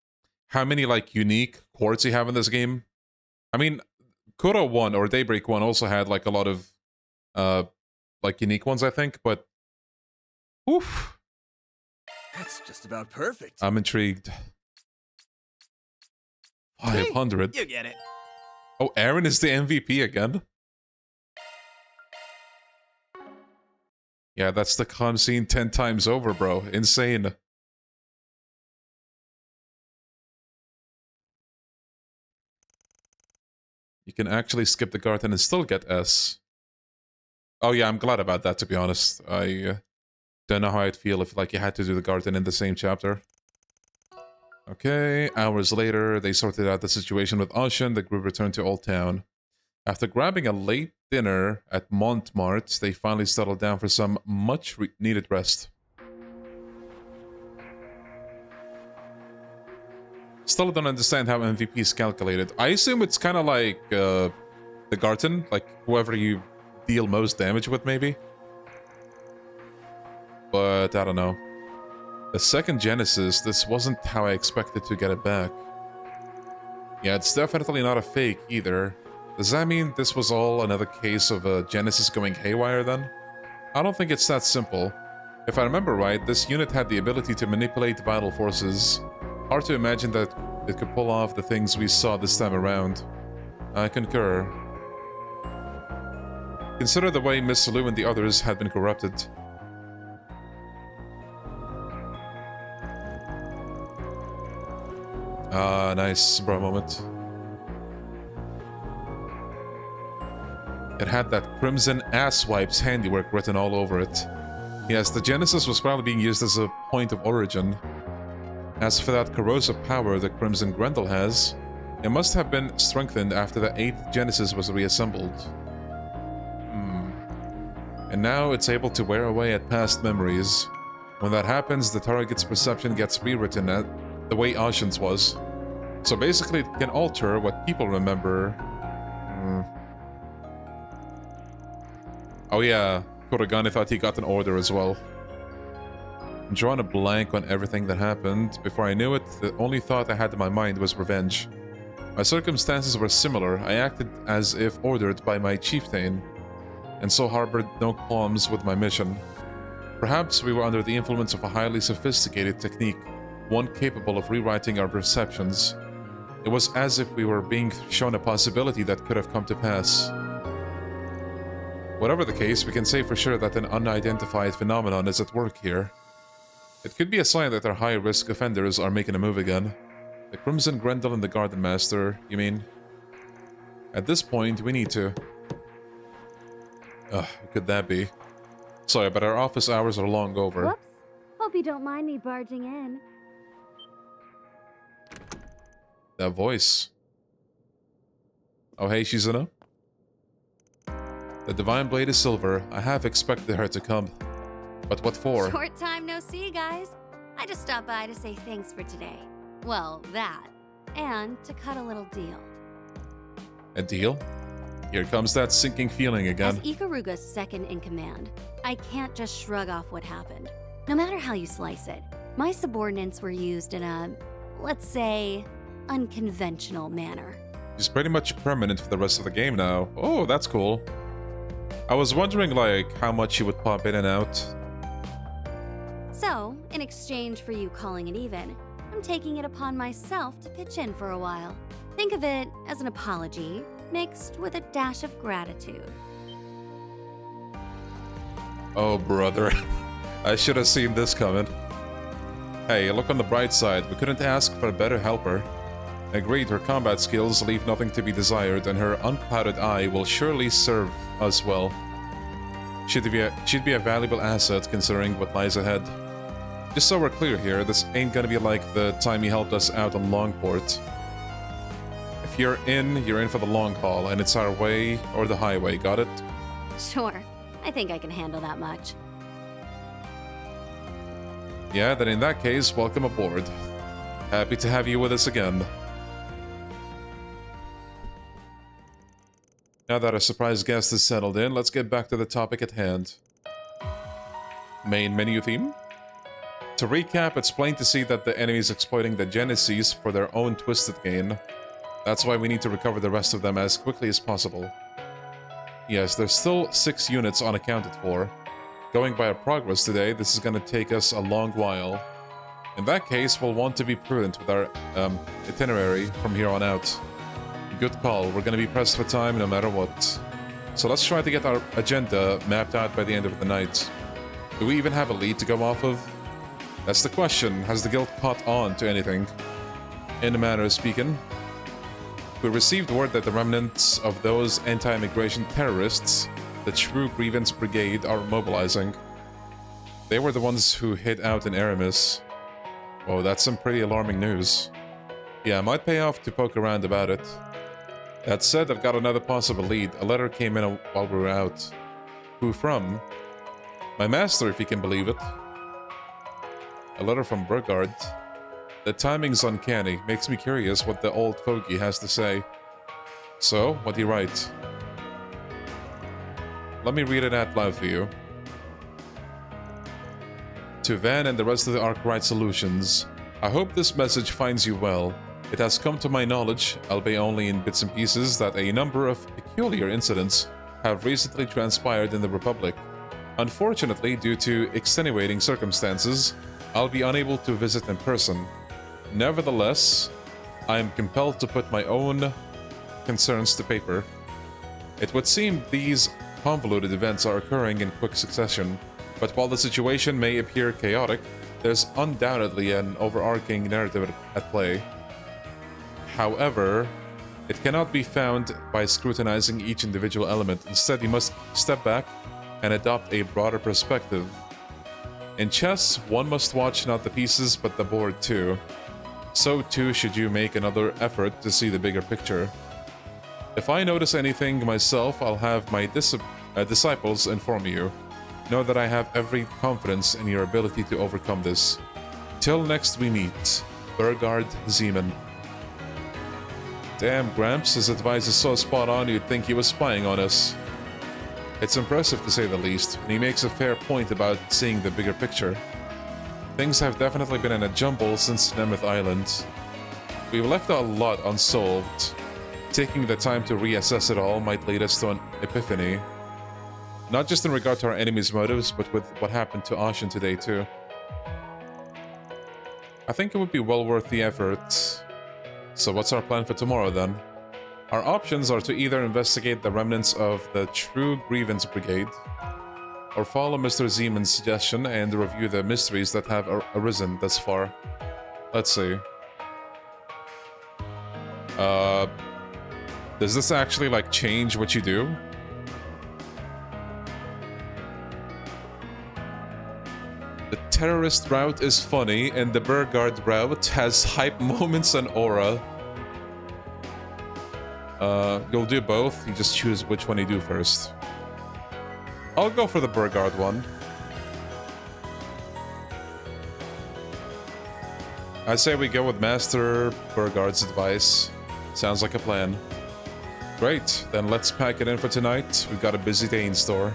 Speaker 1: how many, like, unique quartz you have in this game. I mean, Kuro 1 or Daybreak 1 also had, like, a lot of, like, unique ones, I think, but... Oof.
Speaker 6: That's just about perfect.
Speaker 1: I'm intrigued. 500?
Speaker 11: You get it.
Speaker 1: Oh, Aaron is the MVP again? Yeah, that's the con scene 10 times over, bro. Insane. You can actually skip the garden and still get S. Oh yeah, I'm glad about that, to be honest. I don't know how I'd feel if, like, you had to do the garden in the same chapter. Okay, hours later, they sorted out the situation with Ashen. The group returned to Old Town. After grabbing a late dinner at Montmartre, they finally settled down for some much-needed rest. Still don't understand how MVP is calculated. I assume it's kind of like the garden, like whoever you deal most damage with, maybe? But I don't know. The second Genesis, this wasn't how I expected to get it back. Yeah, it's definitely not a fake either. Does that mean this was all another case of a Genesis going haywire then? I don't think it's that simple. If I remember right, this unit had the ability to manipulate vital forces. Hard to imagine that it could pull off the things we saw this time around. I concur. Consider the way Miss Lou and the others had been corrupted. Ah, nice bro moment. It had that Crimson Asswipes handiwork written all over it. Yes, the Genesis was probably being used as a point of origin. As for that corrosive power the Crimson Grendel has, it must have been strengthened after the 8th Genesis was reassembled. And now it's able to wear away at past memories. When that happens, the target's perception gets rewritten at the way Ashen's was. So basically it can alter what people remember. Oh yeah, Kuragane thought he got an order as well. I'm drawing a blank on everything that happened. Before I knew it, the only thought I had in my mind was revenge. My circumstances were similar. I acted as if ordered by my chieftain, and so harbored no qualms with my mission. Perhaps we were under the influence of a highly sophisticated technique, one capable of rewriting our perceptions. It was as if we were being shown a possibility that could have come to pass. Whatever the case, we can say for sure that an unidentified phenomenon is at work here. It could be a sign that our high-risk offenders are making a move again. The Crimson Grendel and the Garden Master, you mean? At this point, we need to... Ugh, who could that be? Sorry, but our office hours are long over.
Speaker 3: Whoops. Hope you don't mind me barging in.
Speaker 1: That voice. Oh, hey, Shizuna. The Divine Blade is silver. I half expected her to come. But what for?
Speaker 8: Short time no see, guys. I just stopped by to say thanks for today. Well, that. And to cut a little deal.
Speaker 1: A deal? Here comes that sinking feeling again.
Speaker 8: As Ikaruga's second in command, I can't just shrug off what happened. No matter how you slice it, my subordinates were used in a, let's say, unconventional manner.
Speaker 1: She's pretty much permanent for the rest of the game now. Oh, that's cool. I was wondering, like, how much she would pop in and out.
Speaker 8: So, in exchange for you calling it even, I'm taking it upon myself to pitch in for a while. Think of it as an apology, mixed with a dash of gratitude.
Speaker 1: Oh, brother. I should have seen this coming. Hey, look on the bright side. We couldn't ask for a better helper. Agreed, her combat skills leave nothing to be desired, and her unclouded eye will surely serve us well. She'd be a valuable asset considering what lies ahead. Just so we're clear here, this ain't gonna be like the time you helped us out on Longport. If you're in for the long haul, and it's our way or the highway, got it?
Speaker 8: Sure, I think I can handle that much.
Speaker 1: Yeah, then in that case, welcome aboard. Happy to have you with us again. Now that our surprise guest is settled in, let's get back to the topic at hand. Main menu theme? To recap, it's plain to see that the enemy is exploiting the Genesis for their own twisted gain. That's why we need to recover the rest of them as quickly as possible. Yes, there's still 6 units unaccounted for. Going by our progress today, this is gonna take us a long while. In that case, we'll want to be prudent with our itinerary from here on out. Good call, we're gonna be pressed for time no matter what. So let's try to get our agenda mapped out by the end of the night. Do we even have a lead to go off of? That's the question. Has the guild caught on to anything? In a manner of speaking, we received word that the remnants of those anti-immigration terrorists, the True Grievance Brigade, are mobilizing. They were the ones who hid out in Aramis. Oh, that's some pretty alarming news. Yeah, it might pay off to poke around about it. That said, I've got another possible lead. A letter came in while we were out. Who from? My master, if you can believe it. A letter from Burgard. The timing's uncanny. Makes me curious what the old fogey has to say. So, what do you write? Let me read it out loud for you. To Van and the rest of the Arkwright Solutions, I hope this message finds you well. It has come to my knowledge, albeit only in bits and pieces, that a number of peculiar incidents have recently transpired in the Republic. Unfortunately, due to extenuating circumstances, I'll be unable to visit in person. Nevertheless, I am compelled to put my own concerns to paper. It would seem these convoluted events are occurring in quick succession, but while the situation may appear chaotic, there's undoubtedly an overarching narrative at play. However, it cannot be found by scrutinizing each individual element. Instead, you must step back and adopt a broader perspective. In chess, one must watch not the pieces but the board too. So too should you make another effort to see the bigger picture. If I notice anything myself, I'll have my disciples inform you. Know that I have every confidence in your ability to overcome this. Till next we meet, Burgard Zeman. Damn, Gramps, his advice is so spot on you'd think he was spying on us. It's impressive to say the least, and he makes a fair point about seeing the bigger picture. Things have definitely been in a jumble since Nemeth Island. We've left a lot unsolved. Taking the time to reassess it all might lead us to an epiphany. Not just in regard to our enemy's motives, but with what happened to Ashen today too. I think it would be well worth the effort. So what's our plan for tomorrow then? Our options are to either investigate the remnants of the True Grievance Brigade, or follow Mr. Zeman's suggestion and review the mysteries that have arisen thus far. Let's see. Does this actually like change what you do? The terrorist route is funny, and the Burgard route has hype moments and aura. You'll do both, you just choose which one you do first. I'll go for the Burgard one. I say we go with Master Burgard's advice. Sounds like a plan. Great, then let's pack it in for tonight. We've got a busy day in store.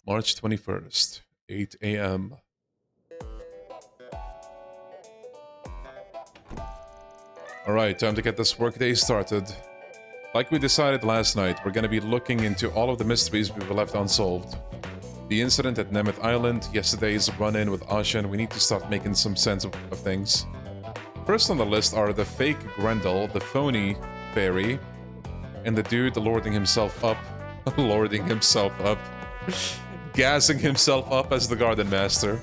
Speaker 1: March 21st, 8 a.m. Alright, time to get this workday started. Like we decided last night, we're gonna be looking into all of the mysteries we've left unsolved. The incident at Nemeth Island, yesterday's run-in with Ashen, we need to start making some sense of things. First on the list are the fake Grendel, the phony fairy, and the dude lording himself up. Lording himself up. Gassing himself up as the Garden Master.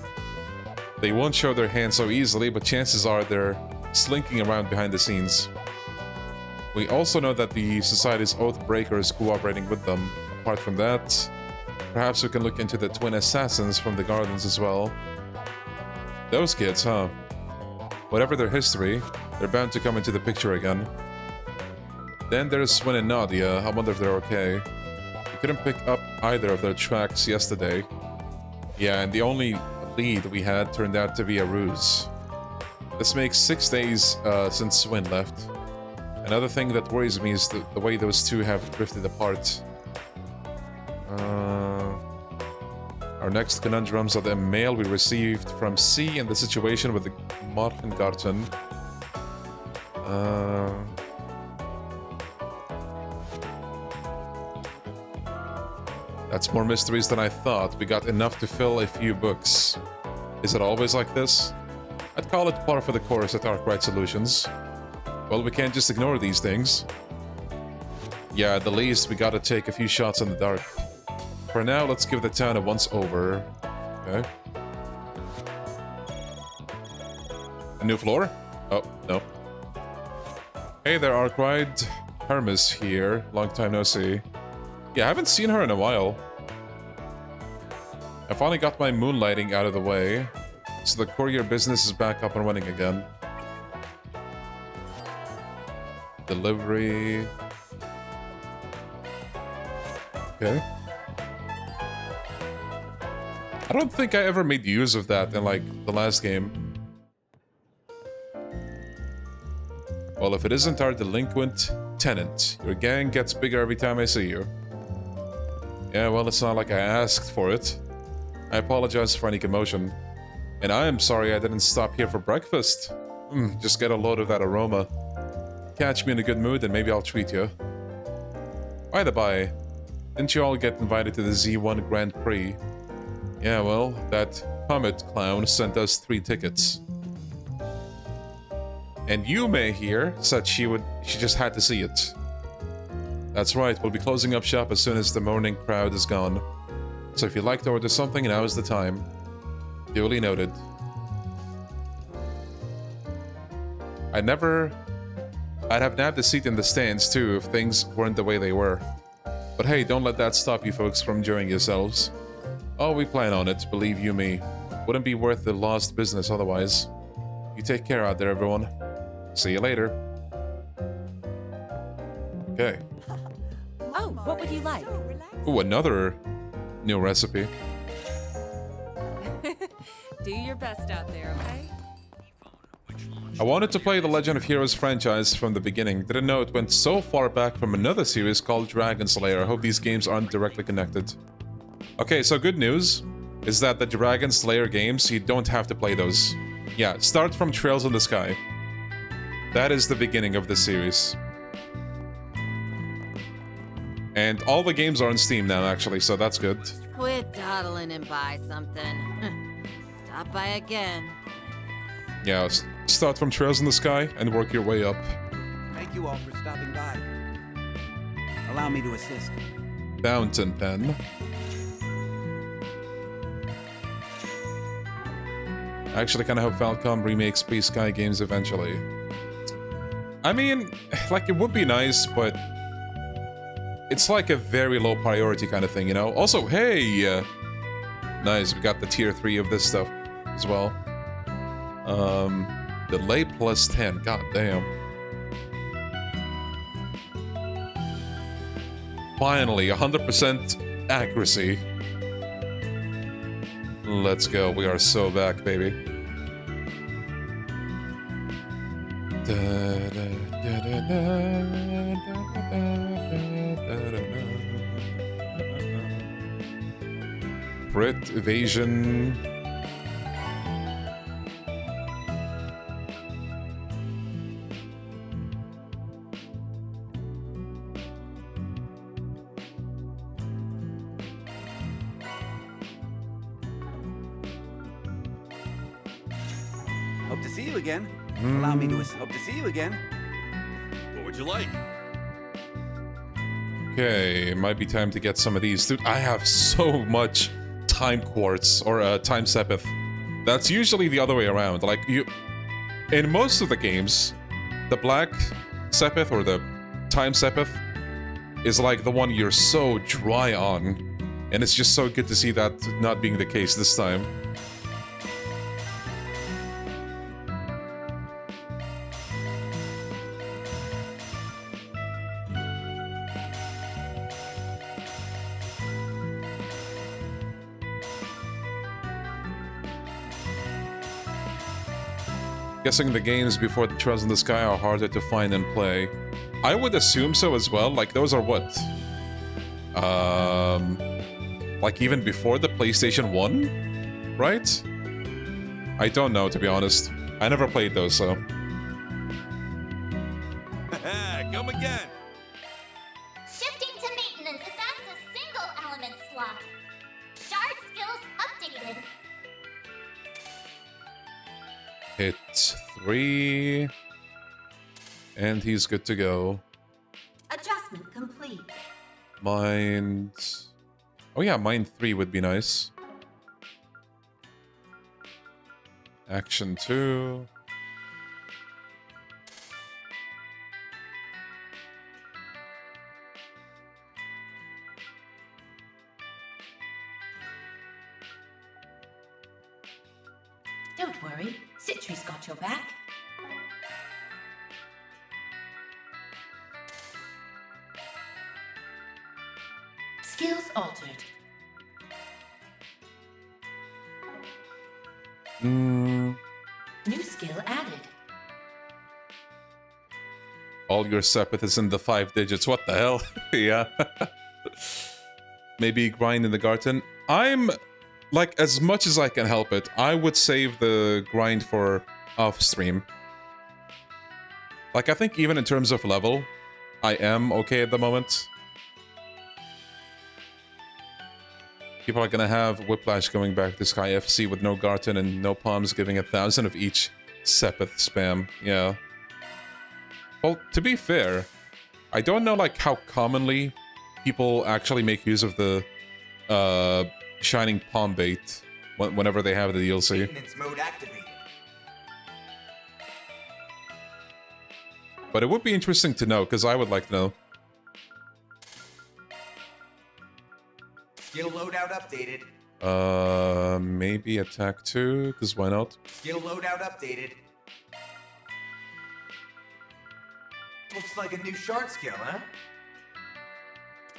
Speaker 1: They won't show their hands so easily, but chances are they're slinking around behind the scenes. We also know that the Society's Oathbreaker is cooperating with them. Apart from that, perhaps we can look into the twin assassins from the Gardens as well. Those kids, huh? Whatever their history, they're bound to come into the picture again. Then there's Swin and Nadia. I wonder if they're okay. We couldn't pick up either of their tracks yesterday. Yeah, and the only lead we had turned out to be a ruse. This makes 6 days since Swin left. Another thing that worries me is the way those two have drifted apart. Our next conundrums are the mail we received from C and the situation with the Markengarten. That's more mysteries than I thought. We got enough to fill a few books. Is it always like this? I'd call it par for the course at Arkwright Solutions. Well, we can't just ignore these things. Yeah, at the least, we gotta take a few shots in the dark. For now, let's give the town a once-over. Okay. A new floor? Oh, no. Hey there, Arkwright. Hermes here. Long time no see. Yeah, I haven't seen her in a while. I finally got my moonlighting out of the way, so the courier business is back up and running again. Delivery. Okay. I don't think I ever made use of that in, like, the last game. Well, if it isn't our delinquent tenant, your gang gets bigger every time I see you. Yeah, well, it's not like I asked for it. I apologize for any commotion. And I am sorry I didn't stop here for breakfast. Just get a load of that aroma. Catch me in a good mood and maybe I'll treat you. By the by, didn't you all get invited to the Z1 Grand Prix? Yeah, well, that Comet clown sent us 3 tickets. And Yume here said she just had to see it. That's right, we'll be closing up shop as soon as the morning crowd is gone. So if you'd like to order something, now is the time. Duly noted. I'd have nabbed a seat in the stands too if things weren't the way they were. But hey, don't let that stop you folks from enjoying yourselves. Oh, we plan on it, believe you me. Wouldn't be worth the lost business otherwise. You take care out there, everyone. See you later. Okay.
Speaker 14: Oh, what would you like?
Speaker 1: Ooh, another new recipe.
Speaker 14: Do your best out there, okay?
Speaker 1: I wanted to play the Legend of Heroes franchise from the beginning. Didn't know it went so far back from another series called Dragon Slayer. I hope these games aren't directly connected. Okay, so good news is that the Dragon Slayer games, you don't have to play those. Yeah, start from Trails in the Sky. That is the beginning of the series. And all the games are on Steam now, actually, so that's good.
Speaker 20: Quit dawdling and buy something. Stop by again.
Speaker 1: Yeah, start from Trails in the Sky and work your way up.
Speaker 23: Thank you all for stopping by. Allow me to assist.
Speaker 1: Fountain Pen. I actually kind of hope Falcom remakes Space Sky games eventually. I mean, like, it would be nice, but it's like a very low priority kind of thing, you know? Also, hey! Nice, we got the tier 3 of this stuff as well. Delay plus 10, god damn. Finally, 100% accuracy. Let's go, we are so back, baby. Crit evasion.
Speaker 23: Hope to see you again. Allow me to hope to see you again.
Speaker 21: What would you like?
Speaker 1: Okay, might be time to get some of these. Dude, I have so much time quartz or time sepith. That's usually the other way around. Like you, in most of the games, the black sepith or the time sepith is like the one you're so dry on, and it's just so good to see that not being the case this time. Guessing the games before the Trails in the Sky are harder to find and play. I would assume so as well. Like, those are what? Like, even before the PlayStation 1? Right? I don't know, to be honest. I never played those, so...
Speaker 21: Come again!
Speaker 19: Shifting to maintenance, if that's a single element slot. Shard skills updated.
Speaker 1: Hit 3. And he's good to go.
Speaker 12: Adjustment complete.
Speaker 1: Mind... Oh yeah, Mind 3 would be nice. Action 2.
Speaker 12: Don't worry, Citri's got your back. Skills altered. New skill added.
Speaker 1: All your sepith is in the 5 digits. What the hell? Yeah. Maybe grind in the garden. I'm... Like, as much as I can help it, I would save the grind for off-stream. Like, I think even in terms of level, I am okay at the moment. People are gonna have Whiplash going back to Sky FC with no Garten and no Palms giving 1,000 of each Sepith spam. Yeah. Well, to be fair, I don't know, like, how commonly people actually make use of the, Shining Palm Bait whenever they have the DLC.
Speaker 11: Maintenance mode activated.
Speaker 1: But it would be interesting to know, because I would like to know.
Speaker 11: Skill loadout updated.
Speaker 1: Maybe attack 2, because why not?
Speaker 11: Skill loadout updated. Looks like a new shard skill, huh?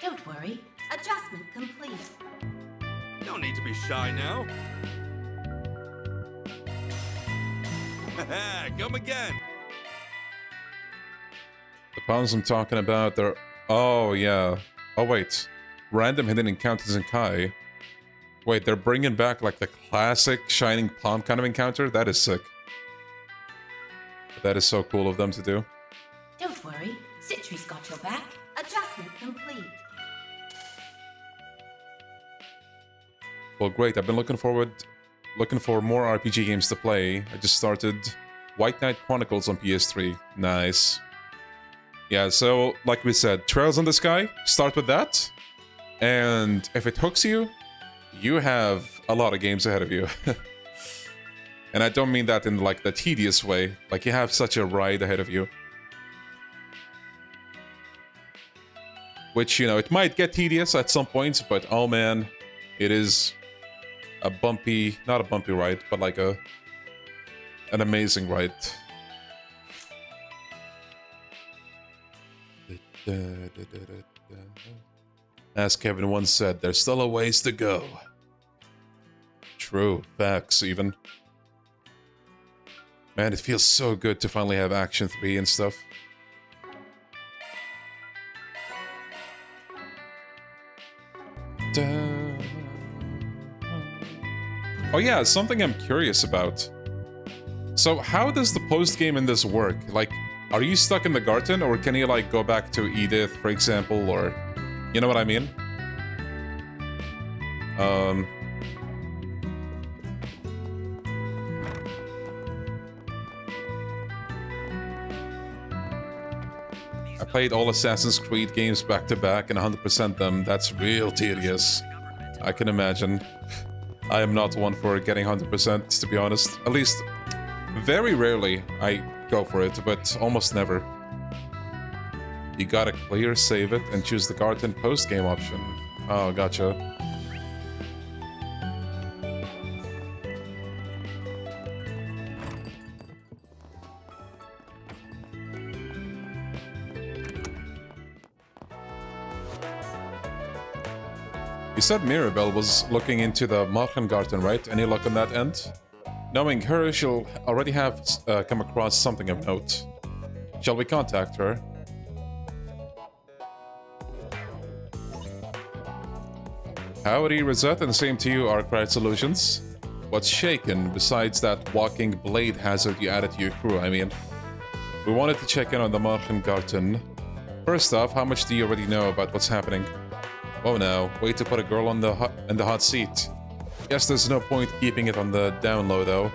Speaker 12: Don't worry, adjustment complete.
Speaker 21: No need to be shy now. Come again.
Speaker 1: The problems I'm talking about, they're... Oh, yeah. Oh, wait. Random hidden encounters in Kai. Wait, they're bringing back, like, the classic Shining Palm kind of encounter? That is sick. That is so cool of them to do.
Speaker 12: Don't worry, Citri's got your back. Adjustment complete.
Speaker 1: Well, great. I've been looking for more RPG games to play. I just started White Knight Chronicles on PS3. Nice. Yeah, so, like we said, Trails in the Sky, start with that. And if it hooks you, you have a lot of games ahead of you. And I don't mean that in, like, the tedious way. Like, you have such a ride ahead of you. Which, you know, it might get tedious at some points, but oh man, it is a bumpy, not a bumpy ride, but like an amazing ride. As Kevin once said, there's still a ways to go. True, facts even. Man, it feels so good to finally have Action 3 and stuff. Oh yeah, something I'm curious about. So how does the post-game in this work? Like, are you stuck in the garden, or can you, like, go back to Edith, for example, or... You know what I mean? played all Assassin's Creed games back to back and 100% them. That's real tedious. I can imagine. I am not one for getting 100%, to be honest. At least, very rarely I go for it, but almost never. You gotta clear, save it, and choose the garden post-game option. Oh, gotcha. You said Mirabelle was looking into the Markengarten, right? Any luck on that end? Knowing her, she'll already have come across something of note. Shall we contact her? Howdy, Rosette, and same to you, Arkwright Solutions. What's shaken besides that walking blade hazard you added to your crew, I mean? We wanted to check in on the Markengarten. First off, how much do you already know about what's happening? Oh no, way to put a girl on in the hot seat. Guess there's no point keeping it on the down low though.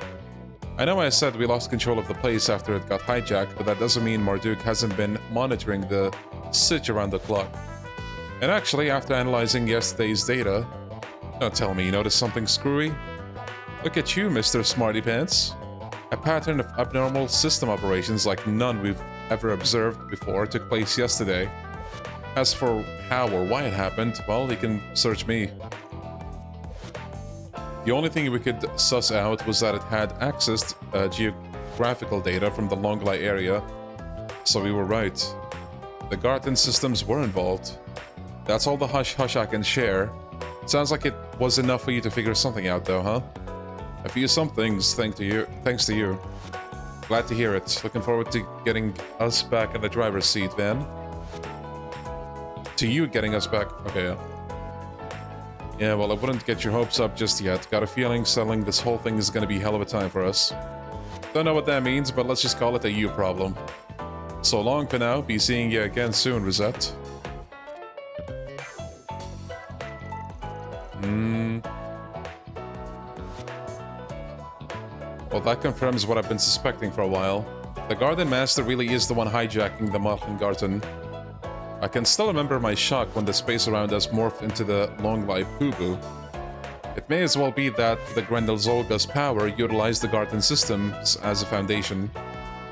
Speaker 1: I know I said we lost control of the place after it got hijacked, but that doesn't mean Marduk hasn't been monitoring the sitch around the clock. And actually, after analyzing yesterday's data, don't tell me you noticed something screwy? Look at you, Mr. Smarty Pants. A pattern of abnormal system operations like none we've ever observed before took place yesterday. As for how or why it happened, well, you can search me. The only thing we could suss out was that it had accessed geographical data from the Longlai area, so we were right. The garden systems were involved. That's all the hush-hush I can share. Sounds like it was enough for you to figure something out though, huh? A few somethings, thanks to you. Glad to hear it. Looking forward to getting us back in the driver's seat, Van. To you getting us back. Okay, yeah. Yeah, well, I wouldn't get your hopes up just yet. Got a feeling selling this whole thing is gonna be a hell of a time for us. Don't know what that means, but let's just call it a you problem. So long for now. Be seeing you again soon, Rosette. Well, that confirms what I've been suspecting for a while. The Garden Master really is the one hijacking the Markengarten. I can still remember my shock when the space around us morphed into the Longlai Poo-Boo. It may as well be that the Grendelzolga's power utilized the garden systems as a foundation.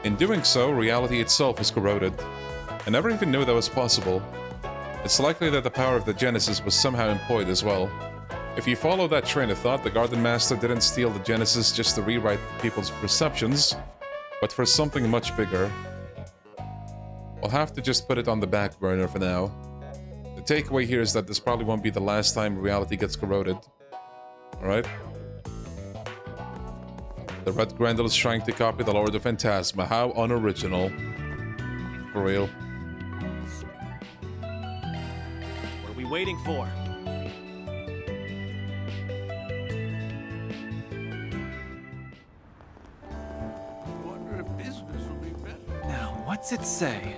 Speaker 1: In doing so, reality itself is corroded. I never even knew that was possible. It's likely that the power of the Genesis was somehow employed as well. If you follow that train of thought, the Garden Master didn't steal the Genesis just to rewrite people's perceptions, but for something much bigger. I'll have to just put it on the back burner for now. The takeaway here is that this probably won't be the last time reality gets corroded. Alright? The Red Grendel is trying to copy the Lord of Phantasma. How unoriginal. For real.
Speaker 5: What are we waiting for? Now, what's it say?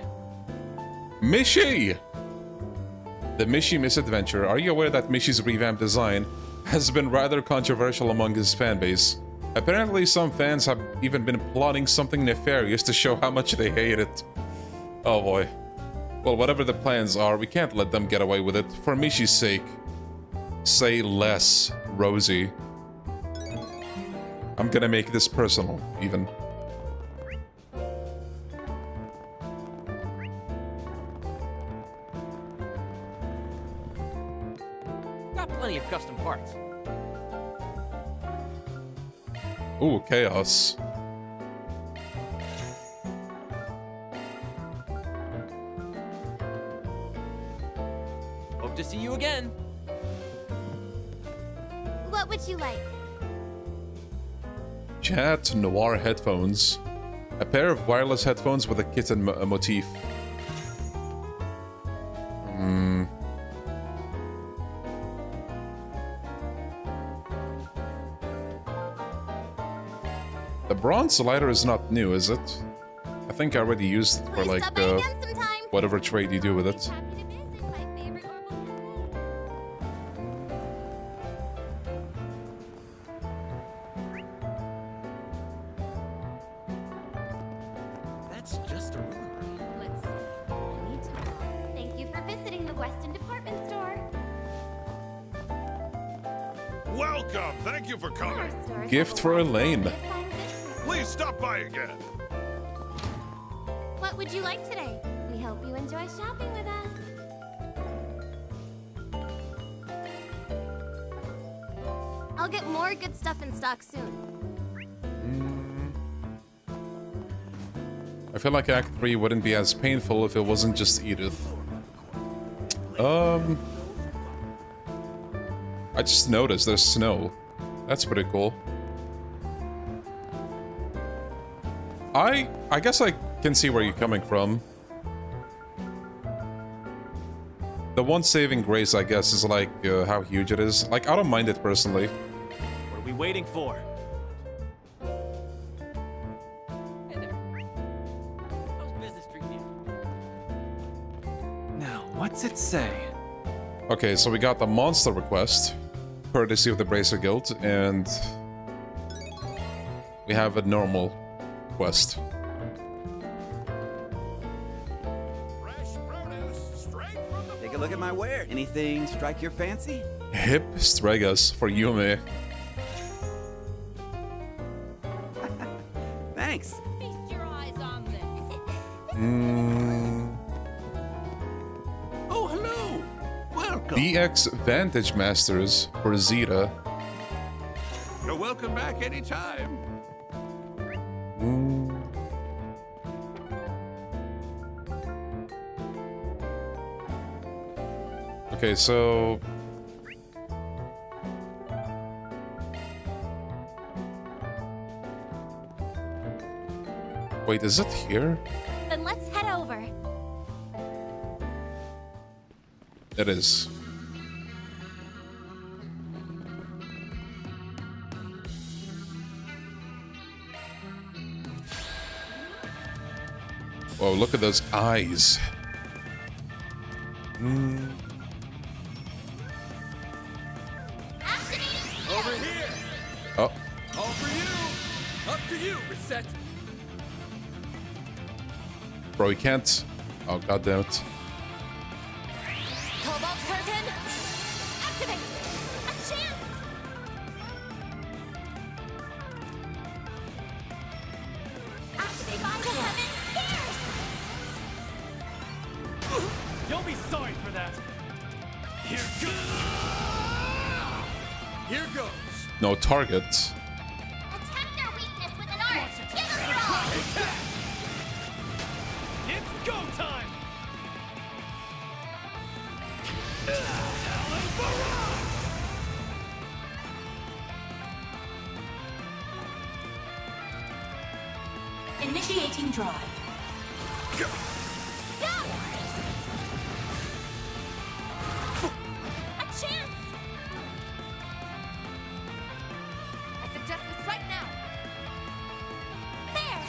Speaker 1: Mishi! The Mishi Misadventure. Are you aware that Mishi's revamped design has been rather controversial among his fanbase? Apparently, some fans have even been plotting something nefarious to show how much they hate it. Oh boy. Well, whatever the plans are, we can't let them get away with it. For Mishi's sake. Say less, Rosie. I'm gonna make this personal, even.
Speaker 7: Got plenty of custom parts.
Speaker 1: Ooh, chaos.
Speaker 7: Hope to see you again.
Speaker 19: What would you like?
Speaker 1: Chat Noir headphones. A pair of wireless headphones with a kitten motif. The bronze lighter is not new, is it? I think I already used it for like whatever trade you do with it.
Speaker 12: That's just a rumor. Let's see. I need Weston department store.
Speaker 9: Welcome! Thank you for coming.
Speaker 1: Gift for Elaine.
Speaker 9: Please stop by again.
Speaker 12: What would you like today? We hope you enjoy shopping with us. I'll get more good stuff in stock soon.
Speaker 1: I feel like Act 3 wouldn't be as painful if it wasn't just Edith. I just noticed there's snow. That's pretty cool. I guess I can see where you're coming from. The one saving grace, I guess, is like how huge it is. Like, I don't mind it personally.
Speaker 5: What are we waiting for? Now, what's it say?
Speaker 1: Okay, so we got the monster request, courtesy of the Bracer Guild, and we have a normal quest.
Speaker 23: Take a look at my wear. Anything strike your fancy?
Speaker 1: Hip Stregas for Yume.
Speaker 23: Thanks.
Speaker 12: Feast your eyes on this.
Speaker 23: Oh, hello. Welcome.
Speaker 1: DX Vantage Masters for Zeta.
Speaker 9: You're welcome back anytime.
Speaker 1: Okay, so... Wait, is it here?
Speaker 2: Then let's head over.
Speaker 1: It is. Whoa, look at those eyes.
Speaker 16: Over here!
Speaker 1: Oh.
Speaker 16: All for you! Up to you, Reset!
Speaker 1: Bro, he can't. Oh, goddammit.
Speaker 12: Cobalt curtain! Activate! A chance! Activate by the heaven stairs!
Speaker 5: You'll be sorry for that.
Speaker 16: Here goes!
Speaker 1: No target.
Speaker 12: Attack their weakness with an art! Give them your all!
Speaker 5: It's go time!
Speaker 14: Initiating drive.
Speaker 12: Go! A chance! I suggest this right now! There!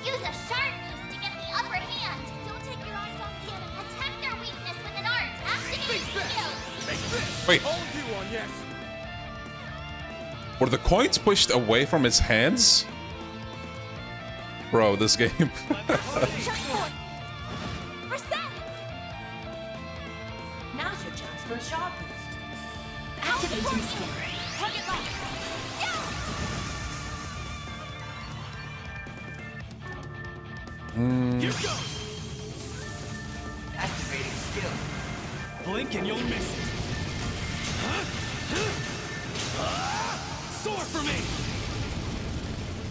Speaker 12: Use a sharp boost to get the upper hand! Don't take your eyes off the enemy! Attack their weakness with an art! Activate skill!
Speaker 16: Take this!
Speaker 1: Wait.
Speaker 16: All you on, yes!
Speaker 1: Were the coins pushed away from his hands? Bro, this game.
Speaker 12: Reset!
Speaker 14: Now's your chance for a sharp boost. Activating skill.
Speaker 12: Target lock!
Speaker 16: Here goes!
Speaker 11: Activating skill.
Speaker 5: Blink and you'll miss it. Soar for me!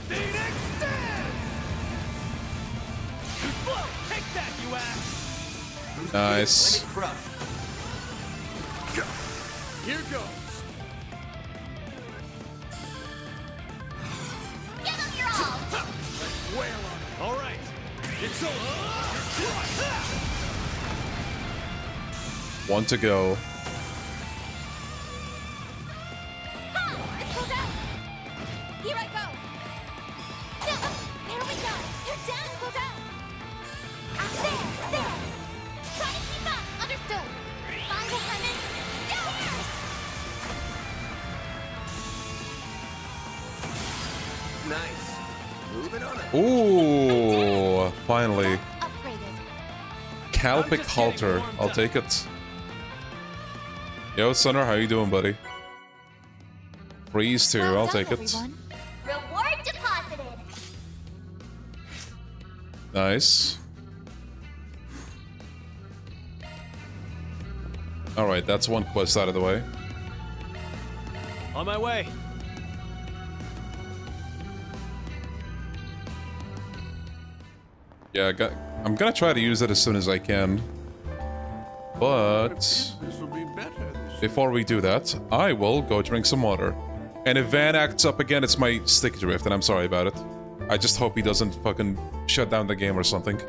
Speaker 5: Phoenix dance! Too slow! Take that, you ass!
Speaker 1: Nice.
Speaker 11: Limit crush.
Speaker 16: Here goes!
Speaker 12: Give them your all!
Speaker 16: Let's wail on it!
Speaker 5: All right, it's over!
Speaker 1: One to go.
Speaker 12: It pulls out! Here I go! There we go! You're down! Pull down! There! Try to keep up! Understood! Find the heaven!
Speaker 21: Nice. Moving
Speaker 1: Ooh, finally. Calpic halter. I'll take it. Yo, Sunner, how you doing, buddy? Freeze too. I'll take it.
Speaker 19: Reward deposited.
Speaker 1: Nice. All right, that's one quest out of the way.
Speaker 5: On my way.
Speaker 1: Yeah, I'm gonna try to use it as soon as I can. But
Speaker 9: This will be better.
Speaker 1: before we do that, I will go drink some water. And if Van acts up again, it's my stick drift, and I'm sorry about it. I just hope he doesn't fucking shut down the game or something.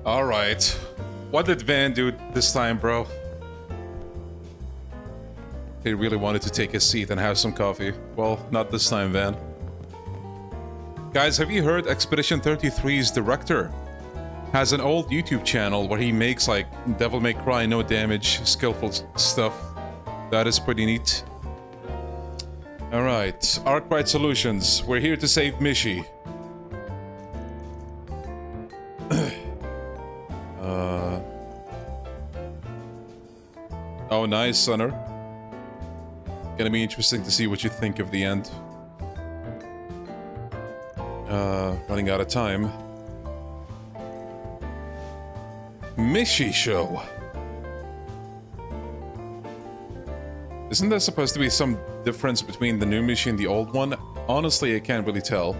Speaker 1: All right. What did Van do this time, bro? He really wanted to take a seat and have some coffee. Well, not this time, Van. Guys, have you heard Expedition 33's director has an old YouTube channel where he makes like Devil May Cry, no damage, skillful stuff. That is pretty neat. All right, Arkwright Solutions. We're here to save Mishi. Oh, nice, Sunner. Gonna be interesting to see what you think of the end. Running out of time. Mishi Show. Isn't there supposed to be some difference between the new Mishi and the old one? Honestly, I can't really tell.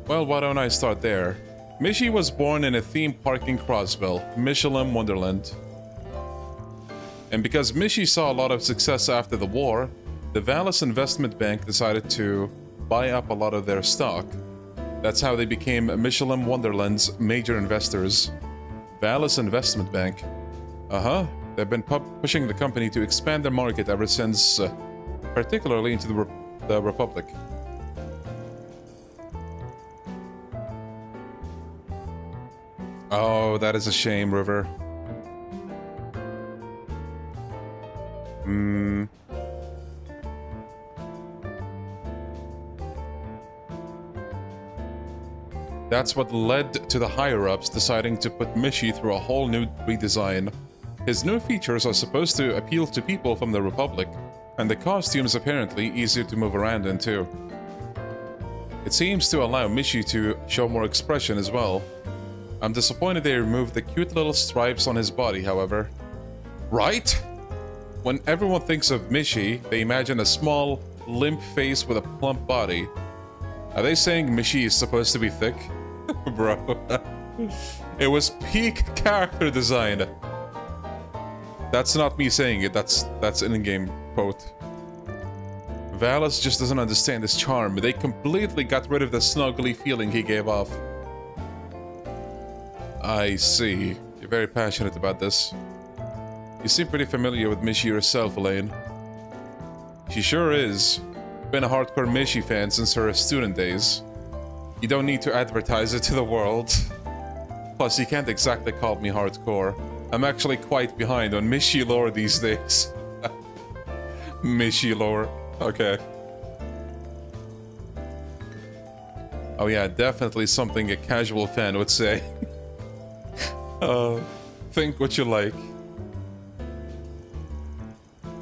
Speaker 1: Well, why don't I start there? Mishi was born in a theme park in Crossville, Michelin Wonderland. And because Mishi saw a lot of success after the war, the Vallis Investment Bank decided to buy up a lot of their stock. That's how they became Michelin Wonderland's major investors. Vallis Investment Bank. They've been pushing the company to expand their market ever since, particularly into the Republic. Oh, that is a shame, River. That's what led to the higher-ups deciding to put Mishi through a whole new redesign. His new features are supposed to appeal to people from the Republic, and the costume's apparently easier to move around in too. It seems to allow Mishi to show more expression as well. I'm disappointed they removed the cute little stripes on his body, however. Right? When everyone thinks of Mishi, they imagine a small, limp face with a plump body. Are they saying Mishi is supposed to be thick? Bro. It was peak character design. That's not me saying it, that's an in-game quote. Valus just doesn't understand his charm. They completely got rid of the snuggly feeling he gave off. I see. You're very passionate about this. You seem pretty familiar with Mishi yourself, Elaine. She sure is. Been a hardcore Mishi fan since her student days. You don't need to advertise it to the world. Plus, you can't exactly call me hardcore. I'm actually quite behind on Mishi lore these days. Mishi lore. Okay. Oh yeah, definitely something a casual fan would say. Think what you like.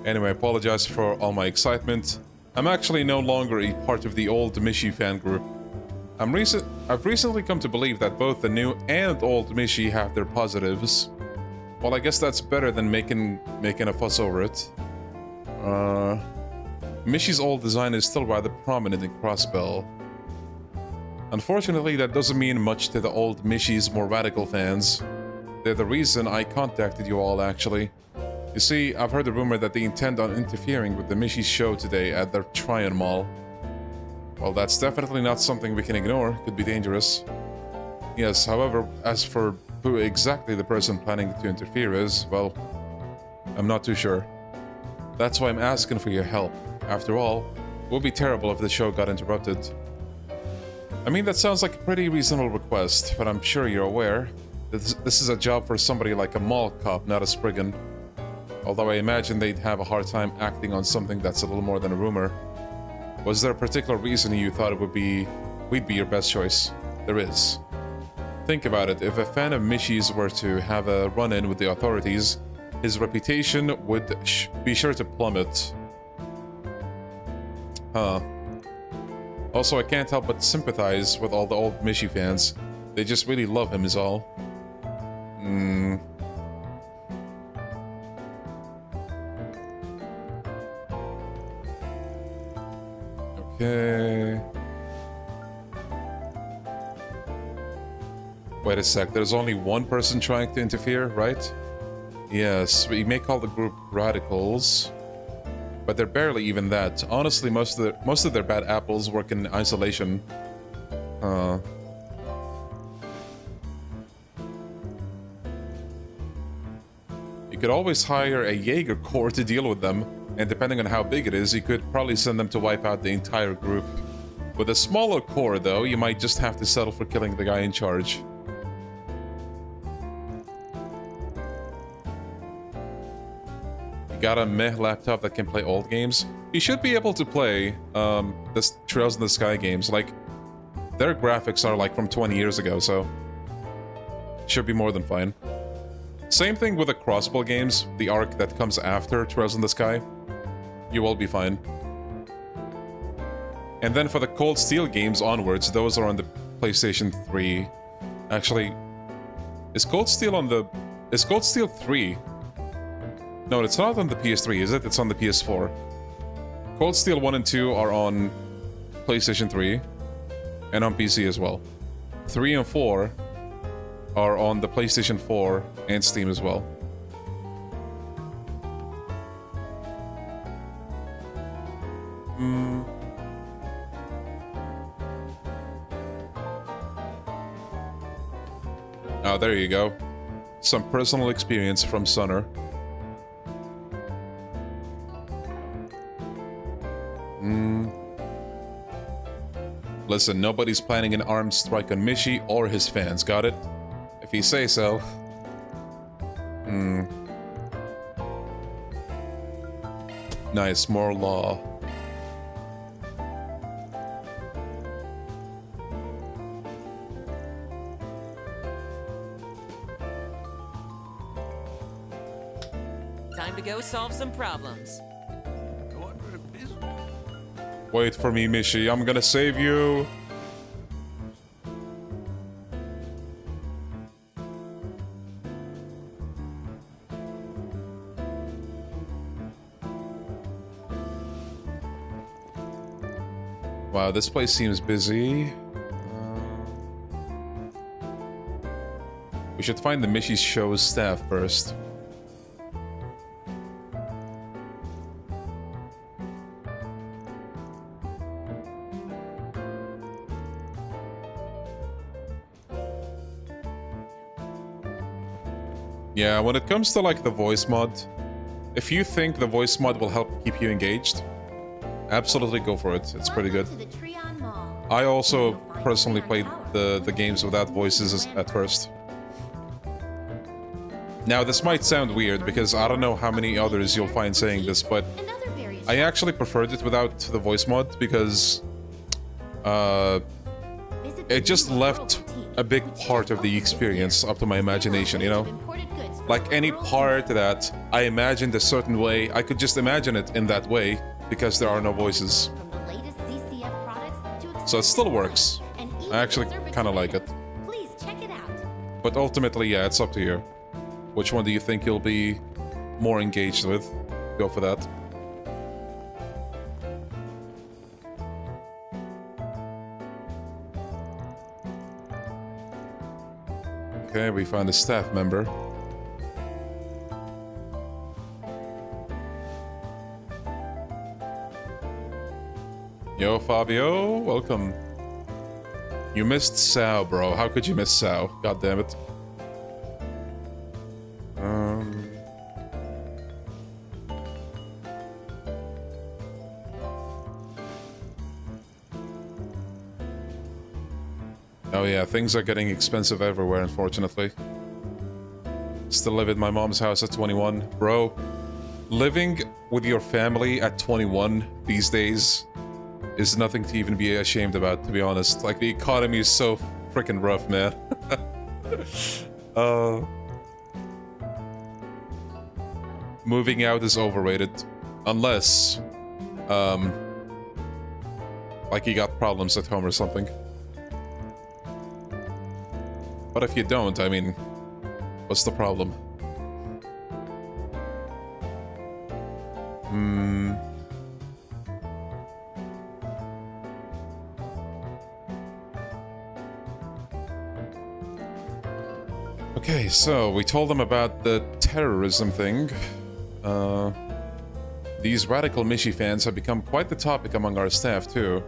Speaker 1: Anyway, I apologize for all my excitement. I'm actually no longer a part of the old Mishi fan group. I've recently come to believe that both the new and old Mishi have their positives. Well, I guess that's better than making a fuss over it. Mishi's old design is still rather prominent in Crossbell. Unfortunately, that doesn't mean much to the old Mishi's more radical fans. They're the reason I contacted you all, actually. You see, I've heard a rumor that they intend on interfering with the Mishi show today at their Tryon Mall. Well, that's definitely not something we can ignore. Could be dangerous. Yes, however, as for who exactly the person planning to interfere is, well, I'm not too sure. That's why I'm asking for your help. After all, it would be terrible if the show got interrupted. I mean, that sounds like a pretty reasonable request, but I'm sure you're aware that this is a job for somebody like a mall cop, not a Spriggan. Although I imagine they'd have a hard time acting on something that's a little more than a rumor. Was there a particular reason you thought we'd be your best choice? There is. Think about it, if a fan of Mishi's were to have a run-in with the authorities, his reputation would be sure to plummet. Huh. Also, I can't help but sympathize with all the old Mishi fans. They just really love him is all. Okay. Wait a sec, there's only one person trying to interfere, right? Yes, we may call the group radicals, but they're barely even that. Honestly, most of their bad apples work in isolation. You could always hire a Jaeger Corps to deal with them, and depending on how big it is, you could probably send them to wipe out the entire group. With a smaller corps, though, you might just have to settle for killing the guy in charge. Got a meh laptop that can play old games? You should be able to play this Trails in the Sky games. Like, their graphics are like from 20 years ago, so should be more than fine. Same thing with the Crossbell games, the arc that comes after Trails in the Sky. You will be fine. And then for the Cold Steel games onwards, those are on the PlayStation 3. Actually, is Cold Steel 3? No, it's not on the PS3, is it? It's on the PS4. Cold Steel 1 and 2 are on PlayStation 3 and on PC as well. 3 and 4 are on the PlayStation 4 and Steam as well. Oh, there you go. Some personal experience from Sunner. Listen, nobody's planning an armed strike on Mishi or his fans, got it? If you say so. Nice, more law.
Speaker 7: time to go solve some problems.
Speaker 1: Wait for me, Mishi. I'm gonna save you. Wow, this place seems busy. We should find the Mishi Show's staff first. Yeah, when it comes to like the voice mod, if you think the voice mod will help keep you engaged, absolutely go for it. It's pretty good. I also personally played the games without voices at first. Now, this might sound weird because I don't know how many others you'll find saying this, but I actually preferred it without the voice mod because it just left a big part of the experience up to my imagination, you know? Like any part that I imagined a certain way, I could just imagine it in that way because there are no voices. So it still works. I actually kind of like it. But ultimately, yeah, it's up to you. Which one do you think you'll be more engaged with? Go for that. Okay, we found a staff member. Yo, Fabio, welcome. You missed Sao, bro. How could you miss Sao? God damn it. Oh yeah, things are getting expensive everywhere, unfortunately. Still live at my mom's house at 21. Bro, living with your family at 21 these days is nothing to even be ashamed about, to be honest. Like, the economy is so freaking rough, man. Moving out is overrated. Unless, like you got problems at home or something. But if you don't, I mean, what's the problem? Okay, so we told them about the terrorism thing. These radical Mishi fans have become quite the topic among our staff too.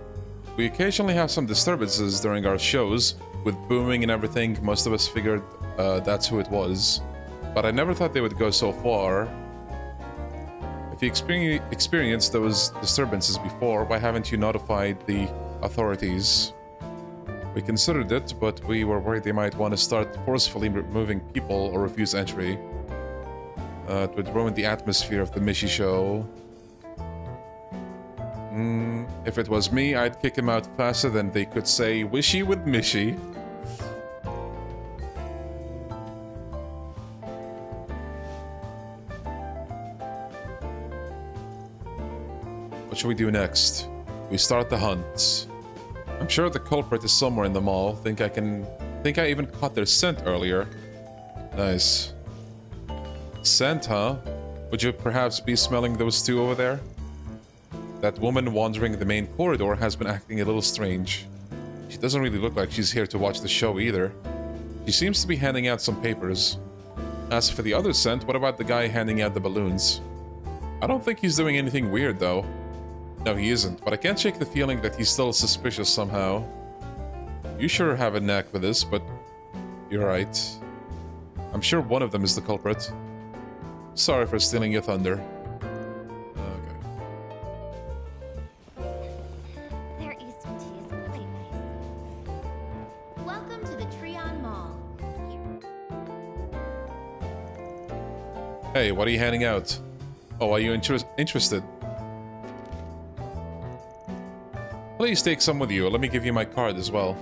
Speaker 1: We occasionally have some disturbances during our shows, with booming and everything. Most of us figured that's who it was. But I never thought they would go so far. If you experienced those disturbances before, why haven't you notified the authorities? We considered it, but we were worried they might want to start forcefully removing people or refuse entry. It would ruin the atmosphere of the Mishi show. If it was me, I'd kick him out faster than they could say wishy with Mishi. What should we do next? We start the hunt. I'm sure the culprit is somewhere in the mall. Think I even caught their scent earlier. Nice. Scent, huh? Would you perhaps be smelling those two over there? That woman wandering the main corridor has been acting a little strange. She doesn't really look like she's here to watch the show either. She seems to be handing out some papers. As for the other scent, what about the guy handing out the balloons? I don't think he's doing anything weird though. No, he isn't, but I can't shake the feeling that he's still suspicious somehow. You sure have a knack for this, but you're right. I'm sure one of them is the culprit. Sorry for stealing your thunder.
Speaker 12: Their Eastern tea is quite nice. Welcome to the Treon Mall.
Speaker 1: Hey, what are you handing out? Oh, are you interested? Please take some with you. Let me give you my card as well.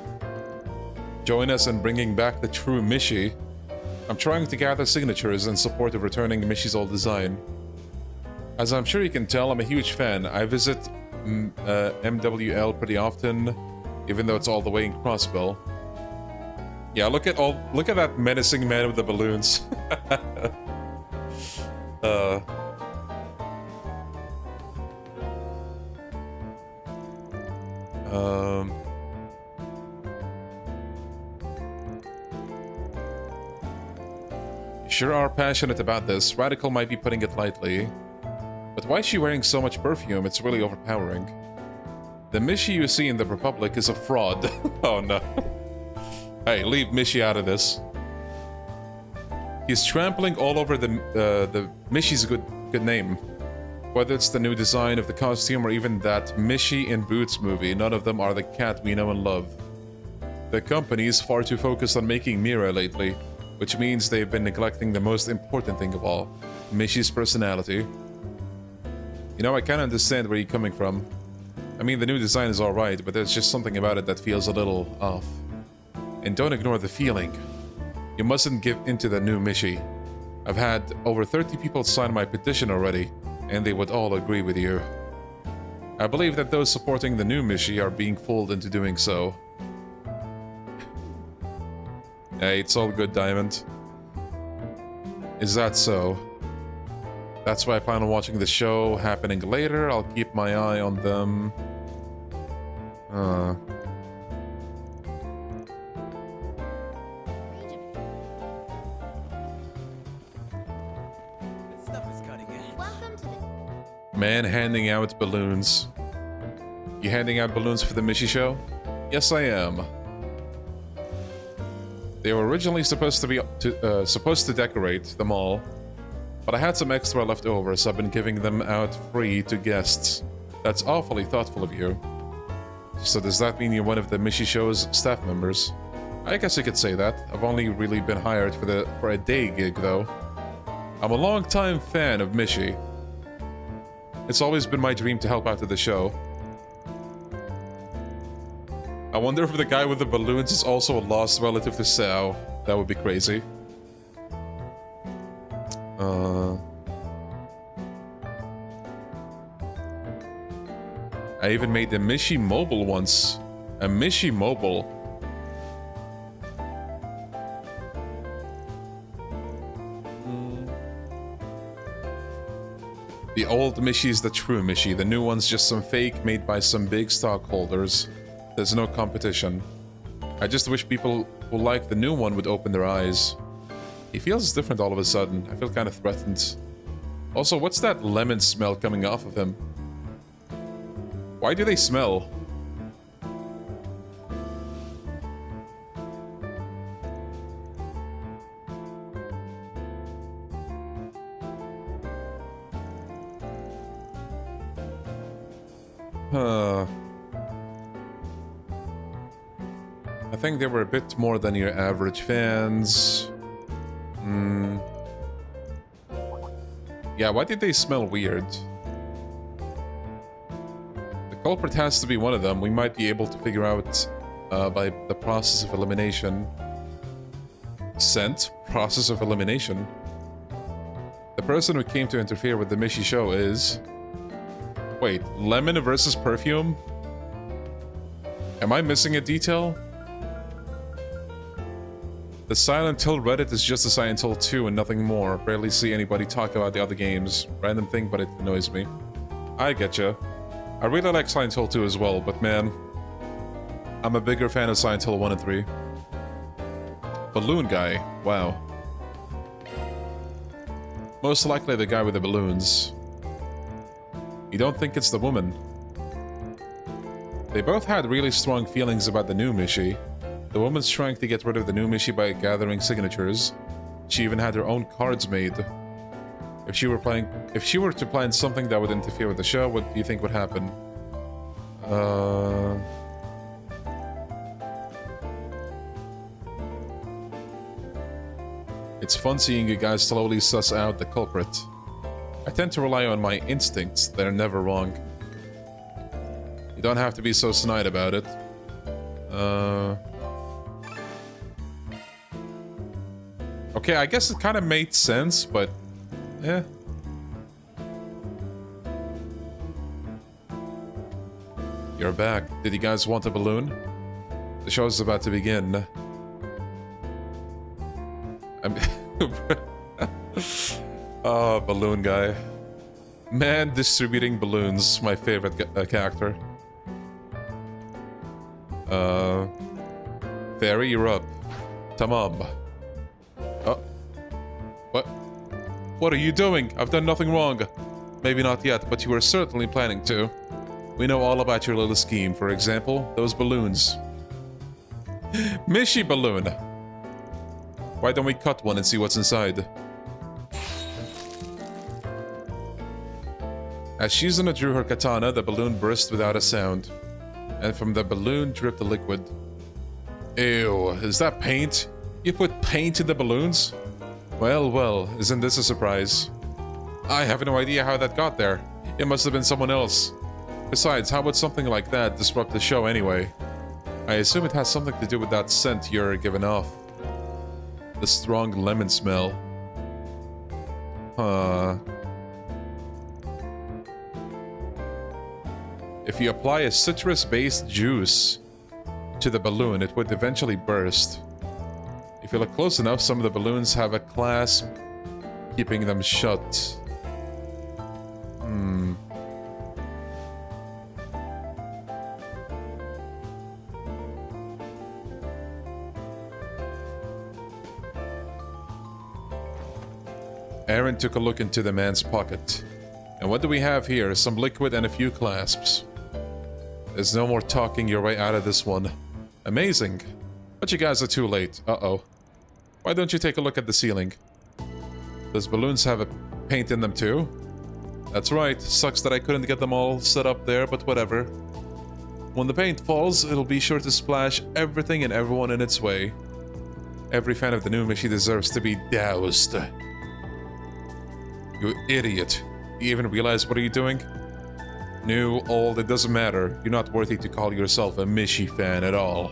Speaker 1: Join us in bringing back the true Mishi. I'm trying to gather signatures in support of returning Mishi's old design. As I'm sure you can tell, I'm a huge fan. I visit MWL pretty often, even though it's all the way in Crossville. Yeah, look at that menacing man with the balloons. You sure are passionate about this. Radical might be putting it lightly. But why is she wearing so much perfume? It's really overpowering. The Mishi you see in the Republic is a fraud. Oh no. Hey, leave Mishi out of this. He's trampling all over the Mishi's good name. Whether it's the new design of the costume or even that Mishi in Boots movie, none of them are the cat we know and love. The company is far too focused on making Mira lately, which means they've been neglecting the most important thing of all, Mishi's personality. You know, I kinda understand where you're coming from. I mean, the new design is alright, but there's just something about it that feels a little off. And don't ignore the feeling. You mustn't give into the new Mishi. I've had over 30 people sign my petition already, and they would all agree with you. I believe that those supporting the new Mishi are being fooled into doing so. Hey, it's all good, Diamond. Is that so? That's why I plan on watching the show happening later. I'll keep my eye on them. Man handing out balloons. You handing out balloons for the Mishi show? Yes, I am. They were originally supposed to decorate the mall, but I had some extra left over, so I've been giving them out free to guests. That's awfully thoughtful of you. So does that mean you're one of the Mishi show's staff members? I guess you could say that. I've only really been hired for a day gig, though. I'm a long-time fan of Mishi. It's always been my dream to help out at the show. I wonder if the guy with the balloons is also a lost relative to Sao. That would be crazy. I even made a Mishi mobile once. A Mishi mobile. The old Mishi is the true Mishi. The new one's just some fake made by some big stockholders. There's no competition. I just wish people who like the new one would open their eyes. He feels different all of a sudden. I feel kind of threatened. Also, what's that lemon smell coming off of him? Why do they smell? I think they were a bit more than your average fans. Yeah, why did they smell weird? The culprit has to be one of them. We might be able to figure out by the process of elimination. Scent? Process of elimination? The person who came to interfere with the Mishi show is... Wait, lemon versus perfume? Am I missing a detail? The Silent Hill Reddit is just a Silent Hill 2 and nothing more. Rarely see anybody talk about the other games. Random thing, but it annoys me. I getcha. I really like Silent Hill 2 as well, but man, I'm a bigger fan of Silent Hill 1 and 3. Balloon guy. Wow. Most likely the guy with the balloons. You don't think it's the woman? They both had really strong feelings about the new Mishi. The woman's trying to get rid of the new Mishi by gathering signatures. She even had her own cards made. If she were to plan something that would interfere with the show, what do you think would happen? It's fun seeing you guys slowly suss out the culprit. I tend to rely on my instincts. They're never wrong. You don't have to be so snide about it. Okay, I guess it kind of made sense, but... eh. You're back. Did you guys want a balloon? The show is about to begin. Oh, balloon guy. Man distributing balloons, my favorite character. Fairy, you're up. Tamam. Oh. What? What are you doing? I've done nothing wrong. Maybe not yet, but you were certainly planning to. We know all about your little scheme. For example, those balloons. Mishi balloon. Why don't we cut one and see what's inside? As Shizuna drew her katana, the balloon burst without a sound. And from the balloon dripped a liquid. Ew, is that paint? You put paint in the balloons? Well, well, isn't this a surprise? I have no idea how that got there. It must have been someone else. Besides, how would something like that disrupt the show anyway? I assume it has something to do with that scent you're giving off. The strong lemon smell. Huh. If you apply a citrus-based juice to the balloon, it would eventually burst. If you look close enough, some of the balloons have a clasp keeping them shut. Aaron took a look into the man's pocket. And what do we have here? Some liquid and a few clasps. There's no more talking your way out of this one. Amazing. But you guys are too late. Uh-oh. Why don't you take a look at the ceiling? Those balloons have a paint in them too? That's right. Sucks that I couldn't get them all set up there, but whatever. When the paint falls, it'll be sure to splash everything and everyone in its way. Every fan of the new Mishi deserves to be doused. You idiot. You even realize what are you doing? New, old, it doesn't matter. You're not worthy to call yourself a Mishi fan at all.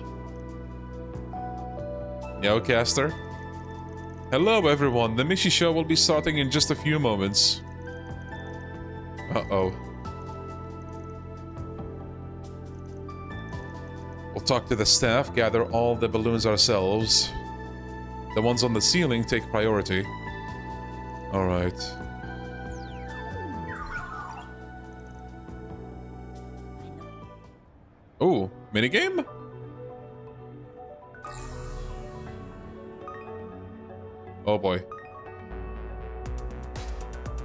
Speaker 1: Yo, caster. Hello, everyone. The Mishi show will be starting in just a few moments. Uh-oh. We'll talk to the staff, gather all the balloons ourselves. The ones on the ceiling take priority. Alright. Ooh, minigame? Oh boy.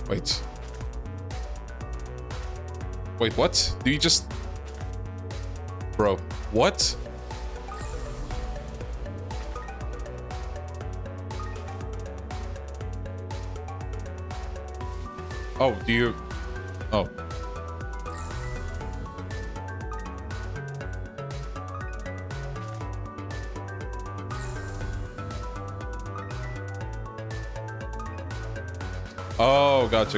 Speaker 1: Wait. Wait, what? Do you just... Bro, what? Oh, do you... Oh. Oh, gotcha.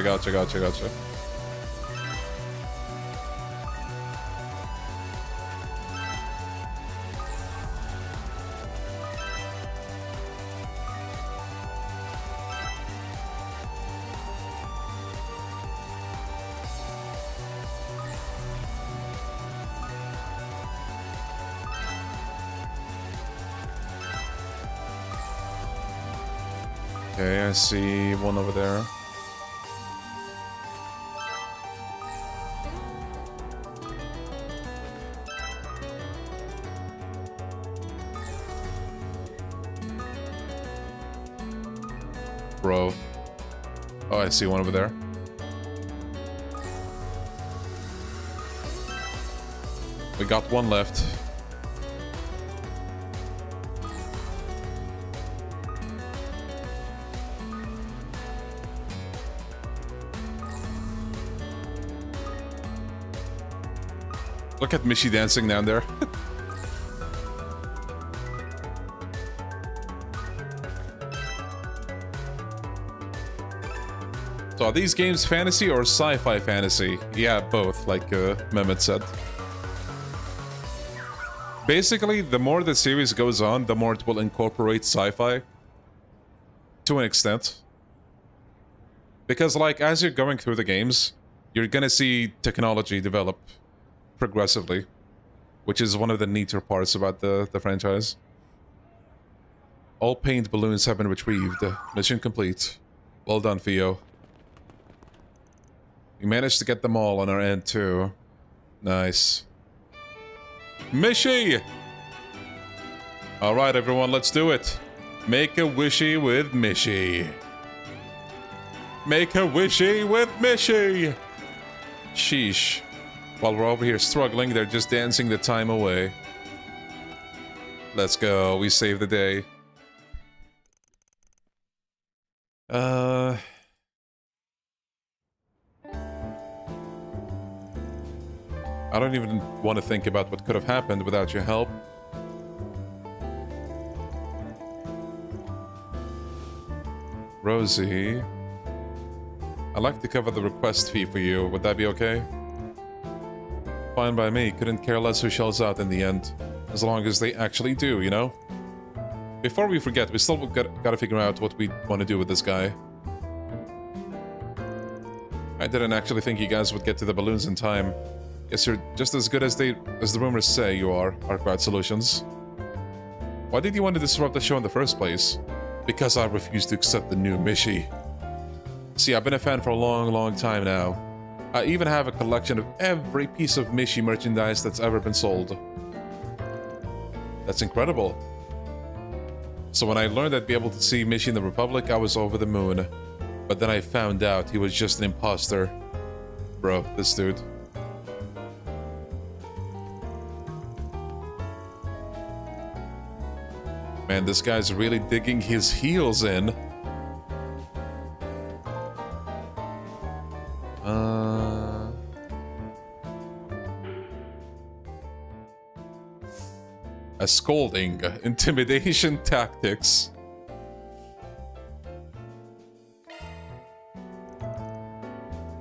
Speaker 1: Okay, I see one over there. Bro. Oh, I see one over there. We got one left. Look at Mishi dancing down there. So are these games fantasy or sci-fi fantasy? Yeah, both, like Mehmet said. Basically, the more the series goes on, the more it will incorporate sci-fi. To an extent. Because, like, as you're going through the games, you're gonna see technology develop progressively. which is one of the neater parts about the franchise. All paint balloons have been retrieved. Mission complete. Well done, Theo. We managed to get them all on our end, too. Nice. Mishy! Alright, everyone, let's do it. Make a wishy with Mishy. Make a wishy with Mishy! Sheesh. While we're over here struggling, they're just dancing the time away. Let's go, we saved the day. I don't even want to think about what could have happened without your help. Rosie, I'd like to cover the request fee for you. Would that be okay? Fine by me. Couldn't care less who shells out in the end. As long as they actually do, you know? Before we forget, we still gotta figure out what we want to do with this guy. I didn't actually think you guys would get to the balloons in time. Guess you're just as good as the rumors say you are, Arclight Solutions. Why did you want to disrupt the show in the first place? Because I refuse to accept the new Mishy. See, I've been a fan for a long, long time now. I even have a collection of every piece of Mishy merchandise that's ever been sold. That's incredible. So when I learned I'd be able to see Mishy in the Republic, I was over the moon. But then I found out he was just an imposter. Bro, this dude. Man, this guy's really digging his heels in. A scolding, intimidation tactics.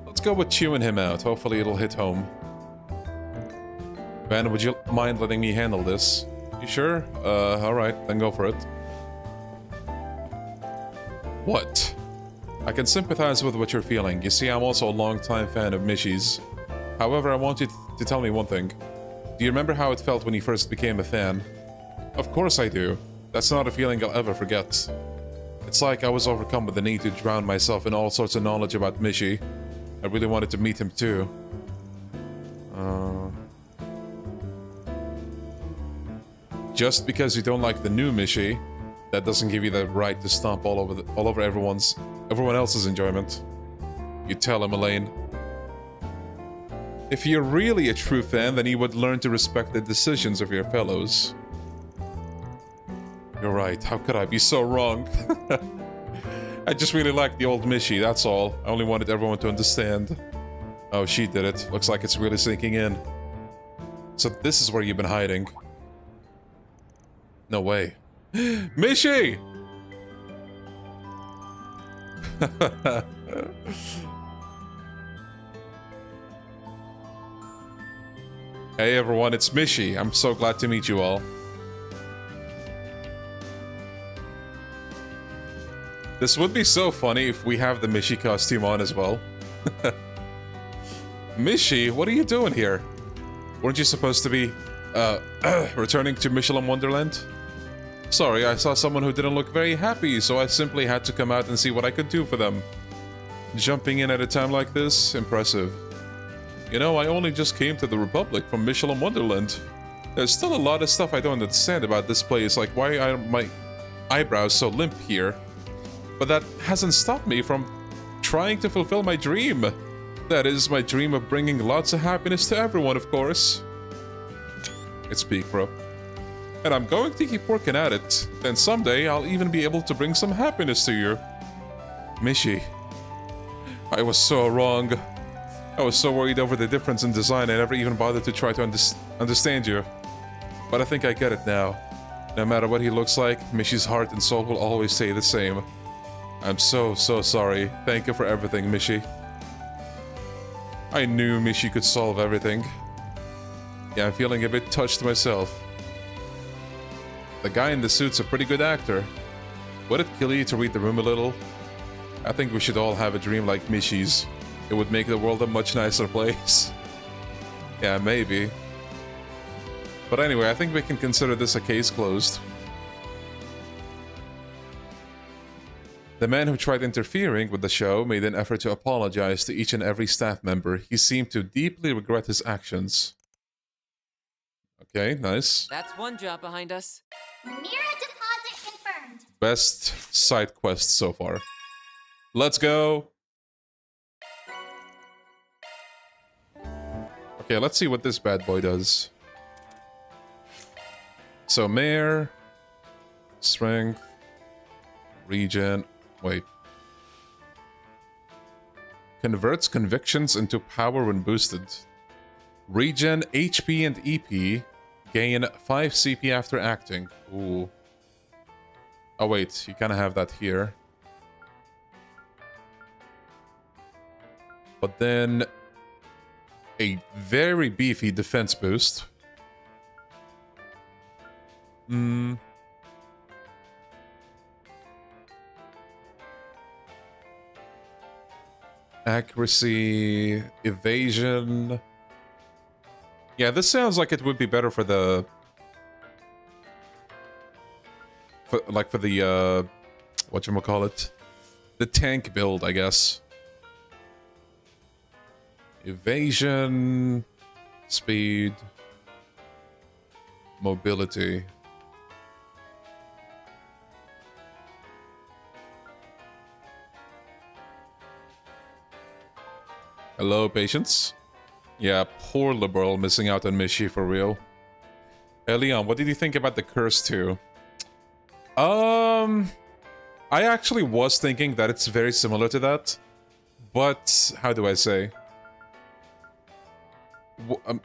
Speaker 1: Let's go with chewing him out. Hopefully it'll hit home. Ben, would you mind letting me handle this? You sure? Alright, then go for it. What? I can sympathize with what you're feeling. You see, I'm also a long-time fan of Mishy's. However, I want you to tell me one thing. Do you remember how it felt when you first became a fan? Of course I do. That's not a feeling I'll ever forget. It's like I was overcome with the need to drown myself in all sorts of knowledge about Mishy. I really wanted to meet him too. Just because you don't like the new Mishy, that doesn't give you the right to stomp all over everyone else's enjoyment. You tell him, Elaine. If you're really a true fan, then you would learn to respect the decisions of your fellows. You're right, how could I be so wrong? I just really like the old Mishy, that's all. I only wanted everyone to understand. Oh, she did it. Looks like it's really sinking in. So this is where you've been hiding. No way. Mishy! Hey everyone, it's Mishy. I'm so glad to meet you all. This would be so funny if we have the Mishy costume on as well. Mishy, what are you doing here? Weren't you supposed to be, returning to Michelin Wonderland? Sorry, I saw someone who didn't look very happy, so I simply had to come out and see what I could do for them. Jumping in at a time like this? Impressive. You know, I only just came to the Republic from Michelin Wonderland. There's still a lot of stuff I don't understand about this place, like why are my eyebrows so limp here? But that hasn't stopped me from trying to fulfill my dream. That is, my dream of bringing lots of happiness to everyone, of course. It's peak, bro. And I'm going to keep working at it. Then someday, I'll even be able to bring some happiness to you. Mishy. I was so wrong. I was so worried over the difference in design I never even bothered to try to understand you. But I think I get it now. No matter what he looks like, Mishy's heart and soul will always stay the same. I'm so sorry. Thank you for everything, Mishy. I knew Mishy could solve everything. Yeah, I'm feeling a bit touched myself. The guy in the suit's a pretty good actor. Would it kill you to read the room a little? I think we should all have a dream like Mishy's. It would make the world a much nicer place. Yeah, maybe. But anyway, I think we can consider this a case closed. The man who tried interfering with the show made an effort to apologize to each and every staff member. He seemed to deeply regret his actions. Okay, nice.
Speaker 7: That's one job behind us.
Speaker 19: Mira deposit confirmed.
Speaker 1: Best side quest so far. Let's go. Okay, let's see what this bad boy does. So, Mayor, Strength, Regen, wait. Converts convictions into power when boosted. Regen, HP, and EP gain 5 CP after acting. Ooh. Oh wait, you kind of have that here. But then a very beefy defense boost. Accuracy, evasion. Yeah, this sounds like it would be better for the... For the, whatchamacallit? The tank build, I guess. Evasion, speed, mobility. Hello, patience. Yeah, poor liberal missing out on Mishi for real. Hey, Leon, what did you think about the Curse 2? I actually was thinking that it's very similar to that. But, how do I say? Let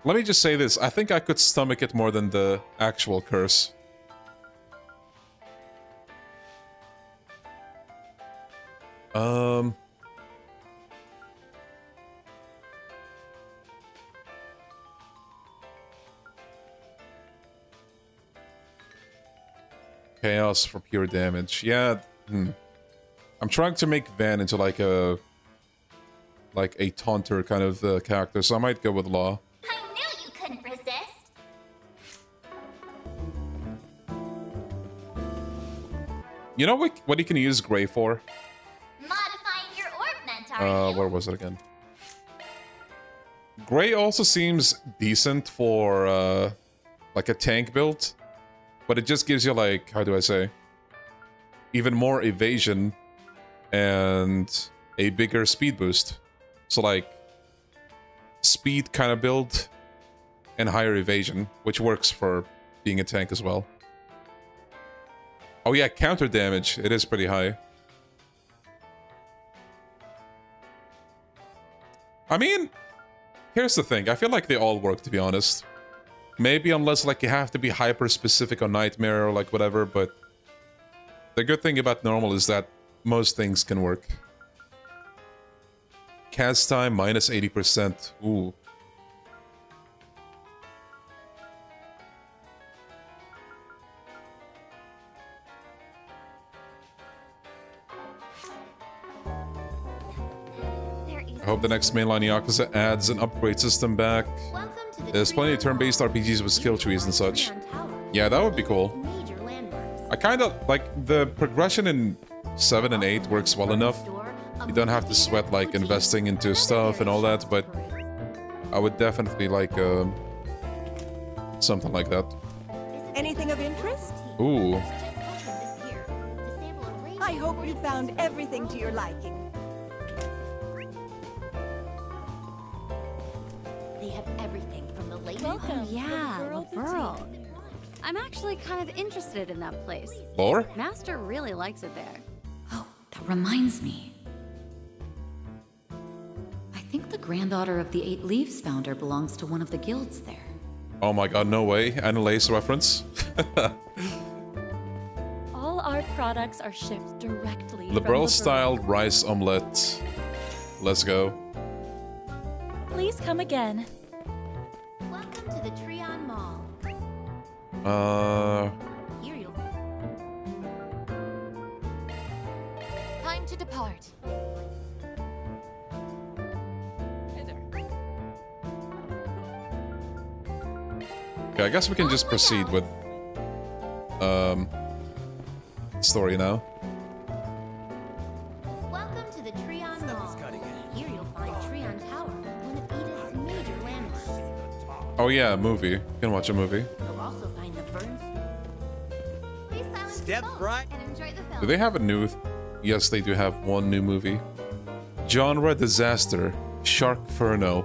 Speaker 1: me just say this. I think I could stomach it more than the actual Curse. Chaos for pure damage. Yeah. I'm trying to make Van into like a taunter kind of character, so I might go with Law.
Speaker 19: I knew you couldn't resist.
Speaker 1: You know what you can use Gray for?
Speaker 19: Modifying your orb mentor.
Speaker 1: Where was it again? Gray also seems decent for like a tank build. But it just gives you, like, how do I say? Even more evasion and a bigger speed boost. So, like, speed kind of build and higher evasion, which works for being a tank as well. Oh yeah, counter damage. It is pretty high. I mean, here's the thing. I feel like they all work, to be honest. Maybe unless, like, you have to be hyper-specific on Nightmare or, like, whatever, but... The good thing about normal is that most things can work. Cast time, minus 80%. Ooh. I hope the next mainline Yakuza adds an upgrade system back. There's plenty of turn-based RPGs with skill trees and such. Yeah, that would be cool. I kind of like the progression in 7 and 8 works well enough. You don't have to sweat like investing into stuff and all that, but I would definitely like something like that.
Speaker 10: Anything of interest?
Speaker 1: Ooh.
Speaker 10: I hope you found everything to your liking.
Speaker 8: They have everything from the latest.
Speaker 2: Welcome.
Speaker 8: Yeah, Laurel. I'm actually kind of interested in that place.
Speaker 1: Lore?
Speaker 8: Master really likes it there.
Speaker 13: Oh, that reminds me. I think the granddaughter of the Eight Leaves founder belongs to one of the guilds there.
Speaker 1: Oh my god, no way. Annalise reference.
Speaker 2: All our products are shipped directly
Speaker 1: Liberal
Speaker 2: from
Speaker 1: styled rice omelette. Let's go.
Speaker 2: Please come again.
Speaker 8: Welcome to the Trion Mall. Here you'll...
Speaker 12: Time to depart.
Speaker 7: Hey there.
Speaker 1: Okay, I guess we can just proceed with story now.
Speaker 19: Welcome to the Treon Mall. Here you'll find Treon Tower, one of Edith's major landmarks.
Speaker 1: Oh yeah, a movie. You can watch a movie.
Speaker 19: You'll also find the Burns. Please silence
Speaker 23: Step
Speaker 19: your phones
Speaker 23: right.
Speaker 19: and enjoy the film.
Speaker 1: Do they have a new... Yes, they do have one new movie. Genre disaster. Sharkferno.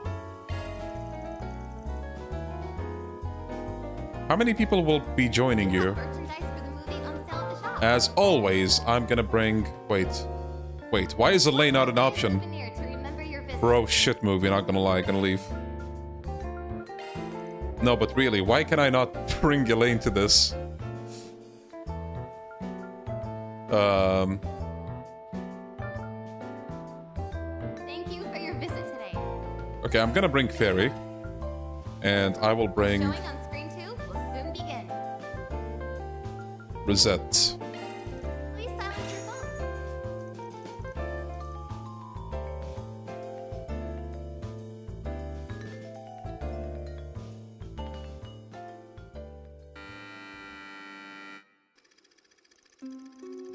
Speaker 1: How many people will be joining you?
Speaker 19: Merchandise for the movie on sale at the shop.
Speaker 1: As always, I'm gonna bring... Wait, why is Elaine not an option?
Speaker 19: Souvenir to remember your visit.
Speaker 1: Bro, shit movie, not gonna lie, gonna leave. No, but really, why can I not bring Elaine to this?
Speaker 19: Thank you for your visit today.
Speaker 1: Okay, I'm gonna bring Fairy. And I will bring
Speaker 19: Showing on screen 2 will soon begin.
Speaker 1: Rosette.
Speaker 19: Please silence your phones.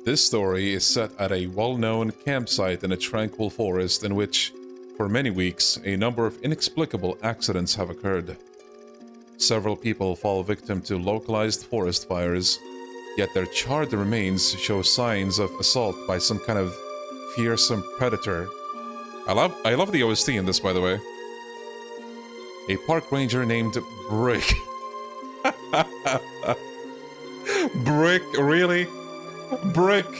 Speaker 1: This story is set at a well-known campsite in a tranquil forest in which, for many weeks, a number of inexplicable accidents have occurred. Several people fall victim to localized forest fires, yet their charred remains show signs of assault by some kind of fearsome predator. I love the OST in this, by the way. A park ranger named Brick. Brick, really? Brick.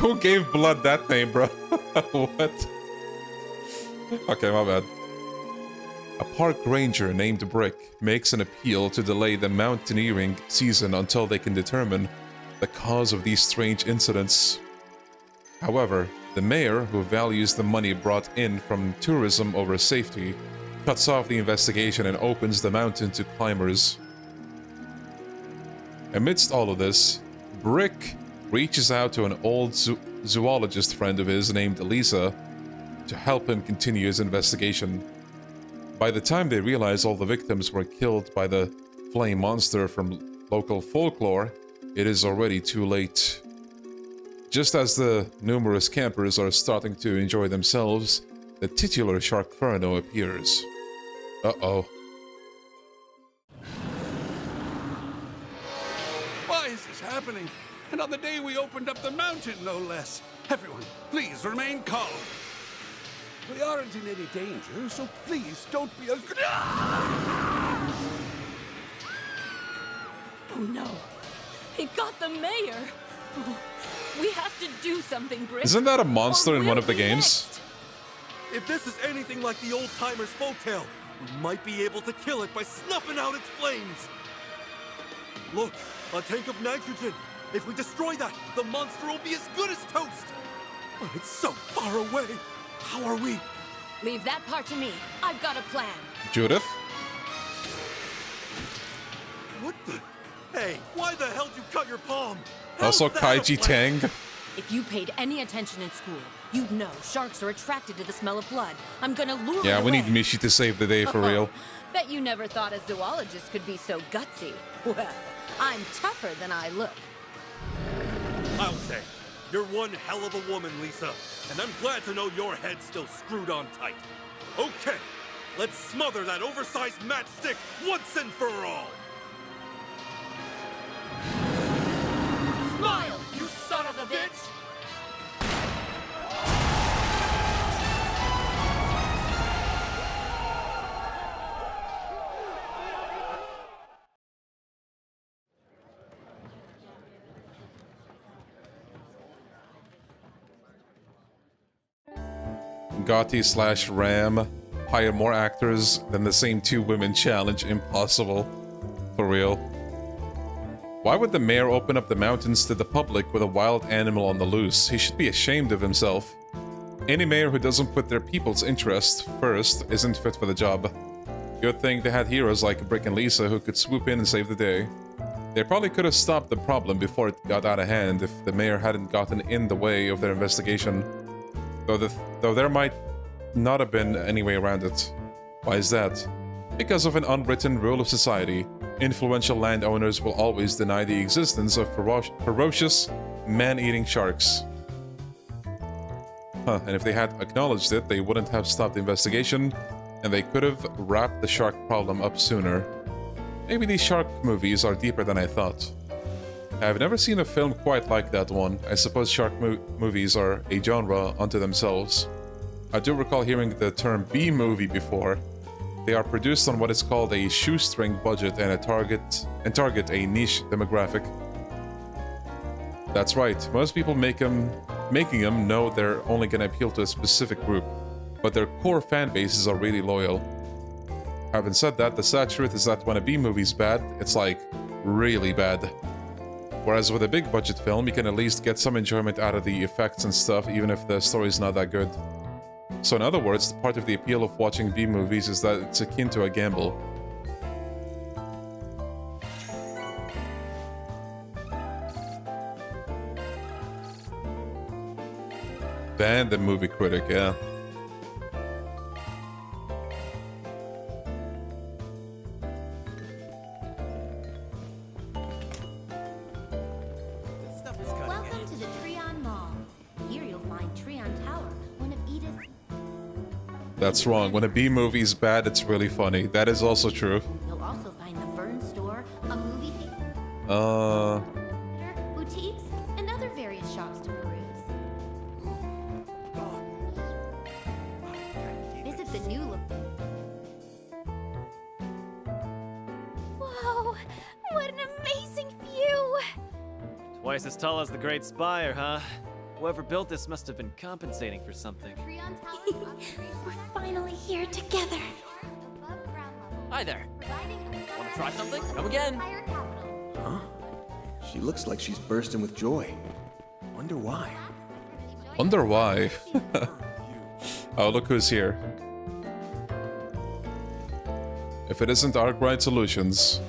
Speaker 1: Who gave Blood that name, bro? What? Okay, my bad. A park ranger named Brick makes an appeal to delay the mountaineering season until they can determine the cause of these strange incidents. However, the mayor, who values the money brought in from tourism over safety, cuts off the investigation and opens the mountain to climbers. Amidst all of this, Brick reaches out to an old zoologist friend of his named Elisa to help him continue his investigation. By the time they realize all the victims were killed by the flame monster from local folklore, it is already too late. Just as the numerous campers are starting to enjoy themselves, the titular Sharkferno appears. Uh-oh.
Speaker 21: Why is this happening? And on the day we opened up the mountain, no less. Everyone, please remain calm. We aren't in any danger, so please don't be as...
Speaker 3: Oh no. He got the mayor. Oh, we have to do something, Brick.
Speaker 1: Isn't that a monster in one of the games?
Speaker 3: Next.
Speaker 18: If this is anything like the old-timers' folktale, we might be able to kill it by snuffing out its flames. Look, a tank of nitrogen. If we destroy that, the monster will be as good as toast. But it's so far away. How are we?
Speaker 3: Leave that part to me. I've got a plan.
Speaker 1: Judith?
Speaker 18: What the? Hey, why the hell did you cut your palm?
Speaker 1: Also Kaiji Tang.
Speaker 3: If you paid any attention in school, you'd know sharks are attracted to the smell of blood. I'm gonna lure
Speaker 1: Yeah,
Speaker 3: it
Speaker 1: we
Speaker 3: away.
Speaker 1: need Mishi to save the day for real.
Speaker 3: Bet you never thought a zoologist could be so gutsy. Well, I'm tougher than I look.
Speaker 18: I'll say, you're one hell of a woman, Lisa. And I'm glad to know your head's still screwed on tight. Okay, let's smother that oversized matchstick once and for all.
Speaker 16: Smile, you son of a bitch!
Speaker 1: Gotti/Ram. Hire more actors than the same two women challenge. Impossible. For real. Why would the mayor open up the mountains to the public with a wild animal on the loose? He should be ashamed of himself. Any mayor who doesn't put their people's interest first isn't fit for the job. Good thing they had heroes like Brick and Lisa who could swoop in and save the day. They probably could have stopped the problem before it got out of hand if the mayor hadn't gotten in the way of their investigation. Though there might not have been any way around it. Why is that? Because of an unwritten rule of society, influential landowners will always deny the existence of ferocious, man-eating sharks. And if they had acknowledged it, they wouldn't have stopped the investigation, and they could have wrapped the shark problem up sooner. Maybe these shark movies are deeper than I thought. I've never seen a film quite like that one. I suppose shark movies are a genre unto themselves. I do recall hearing the term B-movie before. They are produced on what is called a shoestring budget and target a niche demographic. That's right, most people making them know they're only gonna appeal to a specific group, but their core fan bases are really loyal. Having said that, the sad truth is that when a B-movie's bad, it's like really bad. Whereas with a big budget film, you can at least get some enjoyment out of the effects and stuff, even if the story's not that good. So in other words, part of the appeal of watching B-movies is that it's akin to a gamble. Ban the movie critic, yeah.
Speaker 12: Welcome to the Treon Mall. Here you'll find Treon Tower, one of Edith's.
Speaker 1: That's wrong. When a B-movie's bad, it's really funny. That is also true.
Speaker 12: You'll also find the Vern Store, a movie theater, boutiques, and other various shops to peruse. Visit the new
Speaker 2: Whoa! What an amazing view!
Speaker 5: Twice as tall as the Great Spire, huh? Whoever built this must have been compensating for something.
Speaker 2: We're finally here together.
Speaker 7: Hi there. Want to try something? Come again.
Speaker 6: Huh? She looks like she's bursting with joy. Wonder why.
Speaker 1: Wonder why. Oh, look who's here. If it isn't Arkwright Solutions.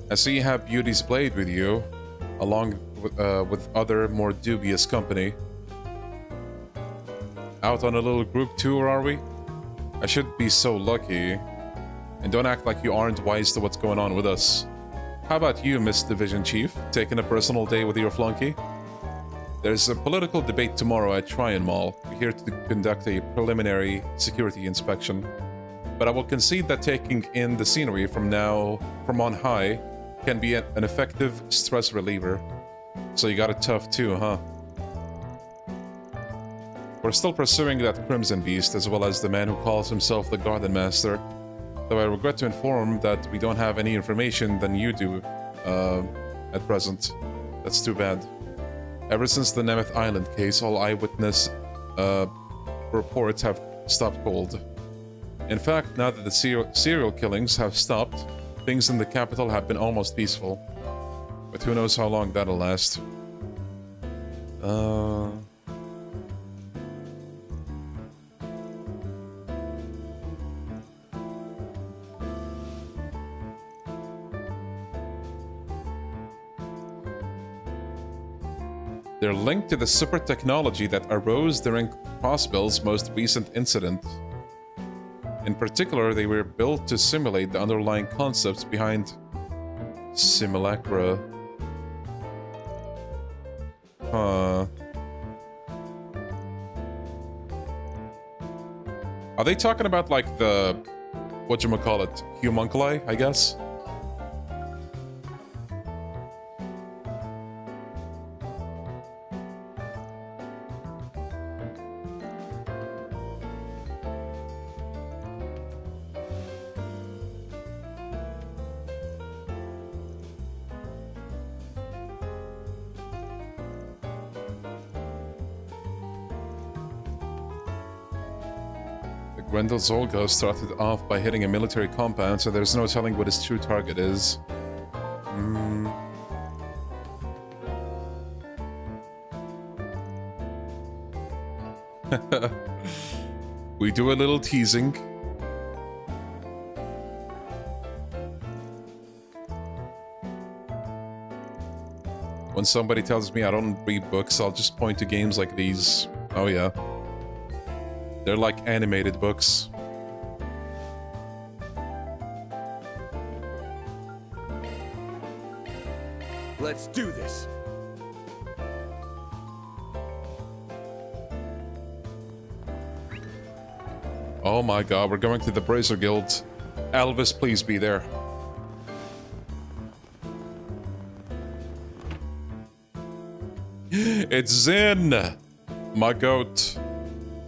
Speaker 1: I see you have Beauty's Blade with you, along with other more dubious company. Out on a little group tour, are we? I should be so lucky. And don't act like you aren't wise to what's going on with us. How about you, Miss Division Chief, taking a personal day with your flunky? There's a political debate tomorrow at Tryon Mall. We're here to conduct a preliminary security inspection. But I will concede that taking in the scenery from on high can be an effective stress reliever. So you got it tough too, huh? We're still pursuing that Crimson Beast, as well as the man who calls himself the Garden Master. Though I regret to inform that we don't have any information than you do at present. That's too bad. Ever since the Nemeth Island case, all eyewitness reports have stopped cold. In fact, now that the serial killings have stopped, things in the capital have been almost peaceful. But who knows how long that'll last. They're linked to the super technology that arose during Crossbill's most recent incident. In particular, they were built to simulate the underlying concepts behind simulacra. Huh. Are they talking about like the whatchamacallit, homunculi, I guess? Grendel Zolga started off by hitting a military compound, so there's no telling what his true target is. We do a little teasing. When somebody tells me I don't read books, I'll just point to games like these. Oh yeah. They're like animated books.
Speaker 6: Let's do this.
Speaker 1: Oh my god, we're going to the Bracer Guild. Elvis, please be there. It's Zin! My goat.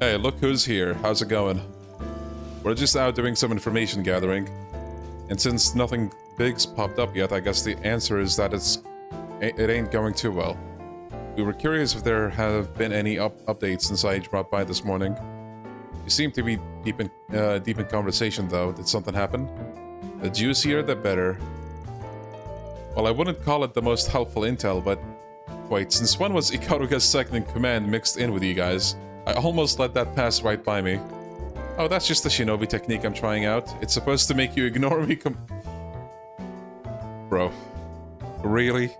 Speaker 1: Hey, look who's here. How's it going? We're just out doing some information gathering. And since nothing big's popped up yet, I guess the answer is that it ain't going too well. We were curious if there have been any updates since I dropped by this morning. You seem to be deep in conversation though. Did something happen? The juicier the better. Well, I wouldn't call it the most helpful intel, but... Wait, since when was Ikaruga's second in command mixed in with you guys? I almost let that pass right by me. Oh, that's just the shinobi technique I'm trying out. It's supposed to make you ignore me Bro. Really?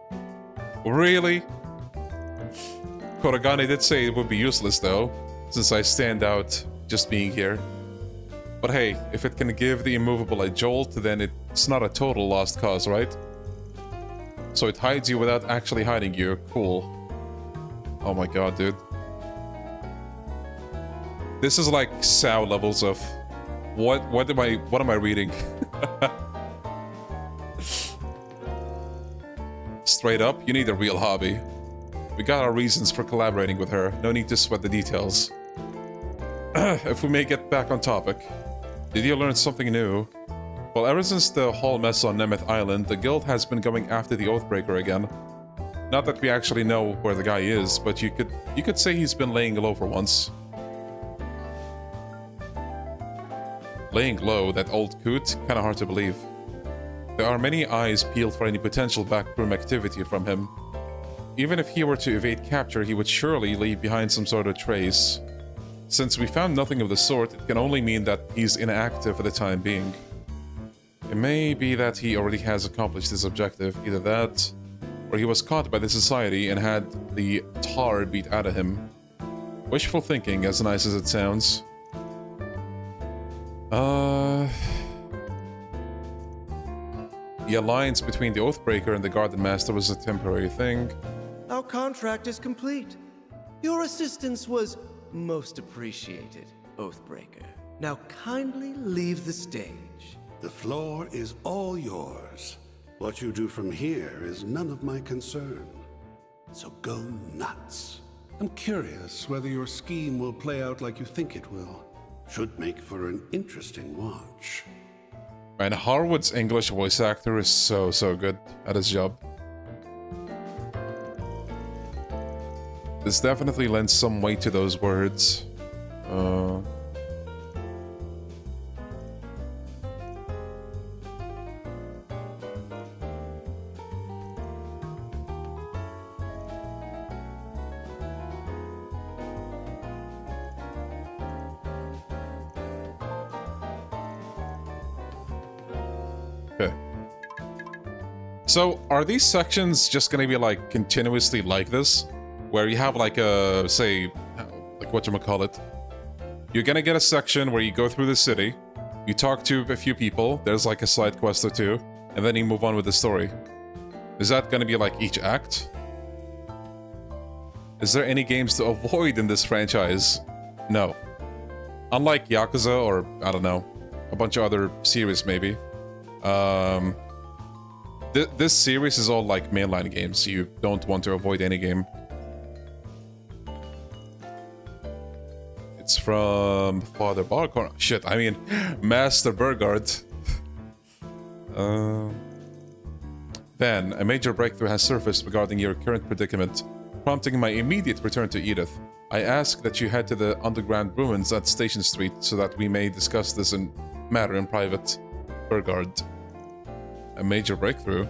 Speaker 1: Really? Korogane did say it would be useless though, since I stand out just being here. But hey, if it can give the immovable a jolt, then it's not a total lost cause, right? So it hides you without actually hiding you. Cool. Oh my god, dude. This is like SAO levels of what am I reading? Straight up, you need a real hobby. We got our reasons for collaborating with her. No need to sweat the details. If we may get back on topic. Did you learn something new? Well, ever since the whole mess on Nemeth Island, the guild has been going after the Oathbreaker again. Not that we actually know where the guy is, but you could say he's been laying low for once. Laying low, that old coot? Kinda hard to believe. There are many eyes peeled for any potential backroom activity from him. Even if he were to evade capture, he would surely leave behind some sort of trace. Since we found nothing of the sort, it can only mean that he's inactive for the time being. It may be that he already has accomplished his objective, either that, or he was caught by the society and had the tar beat out of him. Wishful thinking, as nice as it sounds. The alliance between the Oathbreaker and the Garden Master was a temporary thing.
Speaker 15: Our contract is complete. Your assistance was most appreciated, Oathbreaker. Now kindly leave the stage.
Speaker 17: The floor is all yours. What you do from here is none of my concern. So go nuts. I'm curious whether your scheme will play out like you think it will. Should make for an interesting watch.
Speaker 1: And Harwood's English voice actor is so good at his job. This definitely lends some weight to those words. Okay. So, are these sections just gonna be like continuously like this? Where you have like a, say, like whatchamacallit. You're gonna get a section where you go through the city, you talk to a few people, there's like a side quest or two, and then you move on with the story. Is that gonna be like each act? Is there any games to avoid in this franchise? No. Unlike Yakuza or, I don't know, a bunch of other series maybe. This series is all like mainline games, so you don't want to avoid any game. It's from Father Barkhorn. Shit, I mean, Master Burgard. Then, a major breakthrough has surfaced regarding your current predicament, prompting my immediate return to Edith. I ask that you head to the underground ruins at Station Street so that we may discuss this matter in private. Burgard. A major breakthrough?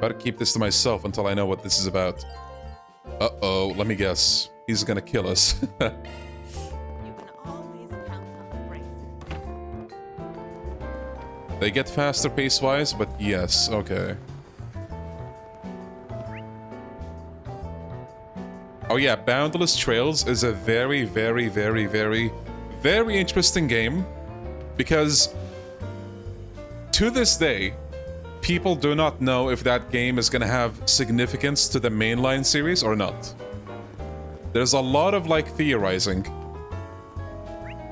Speaker 1: Better keep this to myself until I know what this is about. Uh-oh, let me guess. He's gonna kill us. They get faster pace-wise, but yes, okay. Oh yeah, Boundless Trails is a very very interesting game because to this day, people do not know if that game is going to have significance to the mainline series or not. There's a lot of like theorizing.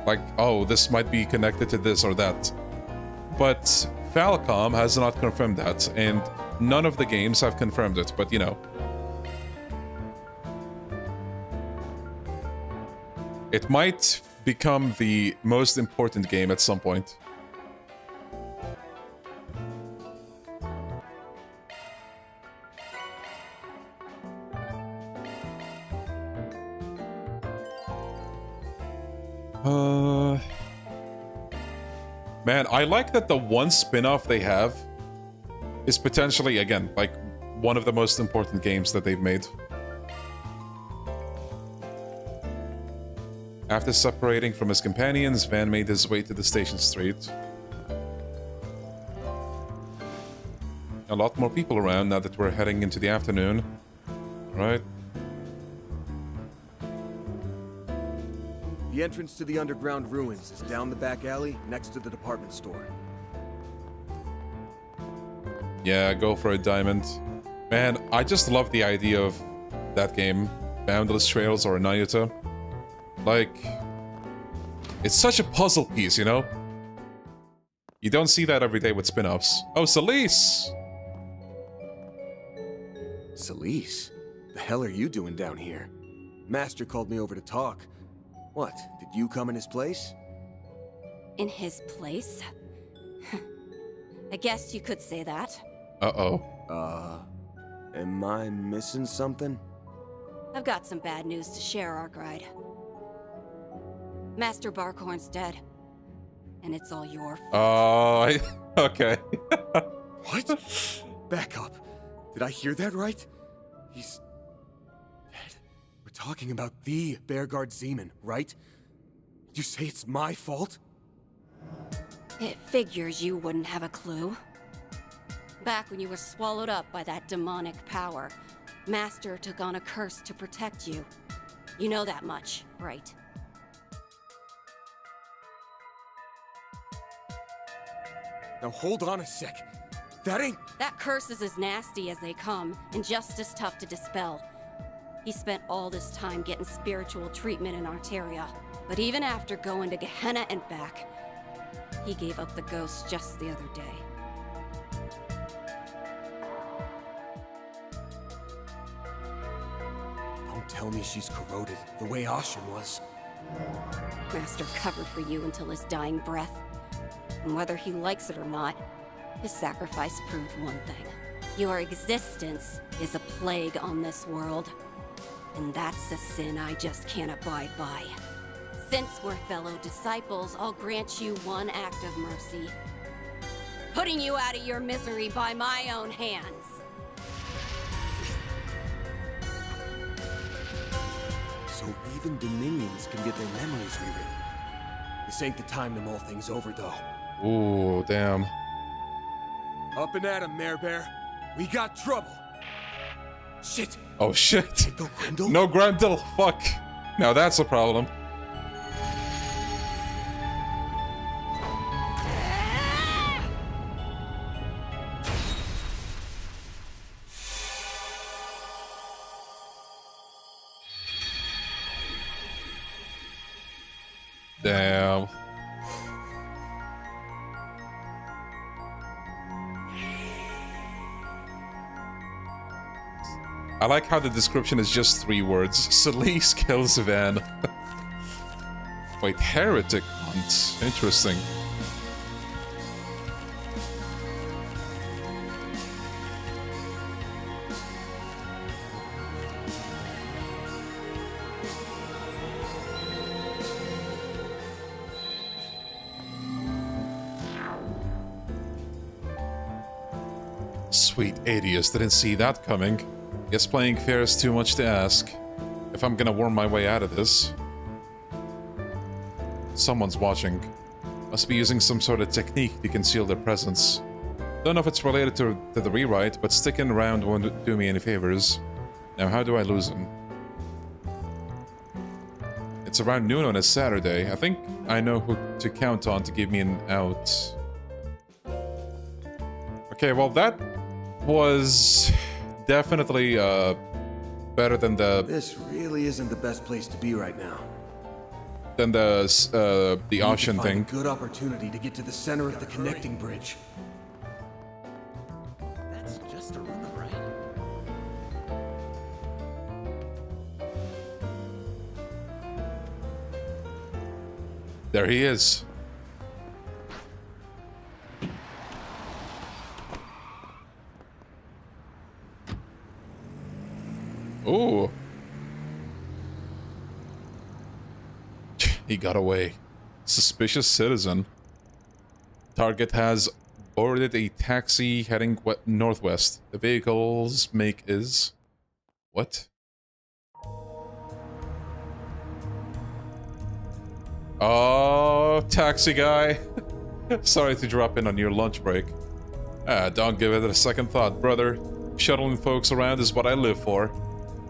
Speaker 1: Like, oh, this might be connected to this or that. But Falcom has not confirmed that, and none of the games have confirmed it, but you know. It might become the most important game at some point. Man, I like that the one spin-off they have is potentially, again, like one of the most important games that they've made. After separating from his companions, Van made his way to the station street. A lot more people around now that we're heading into the afternoon. Right?
Speaker 6: The entrance to the underground ruins is down the back alley next to the department store.
Speaker 1: Yeah, go for a diamond. Man, I just love the idea of that game, Boundless Trails or Nayuta. Like, it's such a puzzle piece, you know? You don't see that every day with spin-offs. Oh, Celise!
Speaker 6: Celise? The hell are you doing down here? Master called me over to talk. What, did you come in his place?
Speaker 4: In his place? I guess you could say that.
Speaker 1: Uh-oh.
Speaker 6: Am I missing something?
Speaker 4: I've got some bad news to share, Arkwright. Master Barkhorn's dead. And it's all your fault.
Speaker 1: Oh, okay.
Speaker 6: What? Back up. Did I hear that right? He's dead. We're talking about the Bearguard Zeman, right? You say it's my fault?
Speaker 4: It figures you wouldn't have a clue. Back when you were swallowed up by that demonic power, Master took on a curse to protect you. You know that much, right?
Speaker 6: Now hold on a sec. That
Speaker 4: curse is as nasty as they come, and just as tough to dispel. He spent all this time getting spiritual treatment in Arteria, but even after going to Gehenna and back, he gave up the ghost just the other day.
Speaker 6: Don't tell me she's corroded, the way Ashen was.
Speaker 4: Master covered for you until his dying breath. And whether he likes it or not, his sacrifice proved one thing. Your existence is a plague on this world. And that's a sin I just can't abide by. Since we're fellow disciples, I'll grant you one act of mercy. Putting you out of your misery by my own hands.
Speaker 6: So even Dominions can get their memories rewritten. This ain't the time to mull things over, though.
Speaker 1: Ooh, damn.
Speaker 6: Up and at him, Mare Bear. We got trouble. Shit.
Speaker 1: Oh, shit.
Speaker 6: No Grendel?
Speaker 1: No Grendel. Fuck. Now that's a problem. Damn. I like how the description is just 3 words. Celise kills Van. Wait, heretic hunt. Interesting. Sweet Adius, didn't see that coming. Guess playing fair is too much to ask. If I'm gonna worm my way out of this. Someone's watching. Must be using some sort of technique to conceal their presence. Don't know if it's related to the rewrite, but sticking around won't do me any favors. Now how do I lose him? It's around noon on a Saturday. I think I know who to count on to give me an out. Okay, well that was definitely better than the...
Speaker 6: This really isn't the best place to be right now.
Speaker 1: Than the ocean thing.
Speaker 6: A good opportunity to get to the center of the connecting bridge.
Speaker 5: That's just a rumor, right?
Speaker 1: There he is. Ooh. He got away. Suspicious citizen. Target has boarded a taxi heading northwest. The vehicle's make is... What? Oh, taxi guy. Sorry to drop in on your lunch break. Don't give it a second thought, brother. Shuttling folks around is what I live for.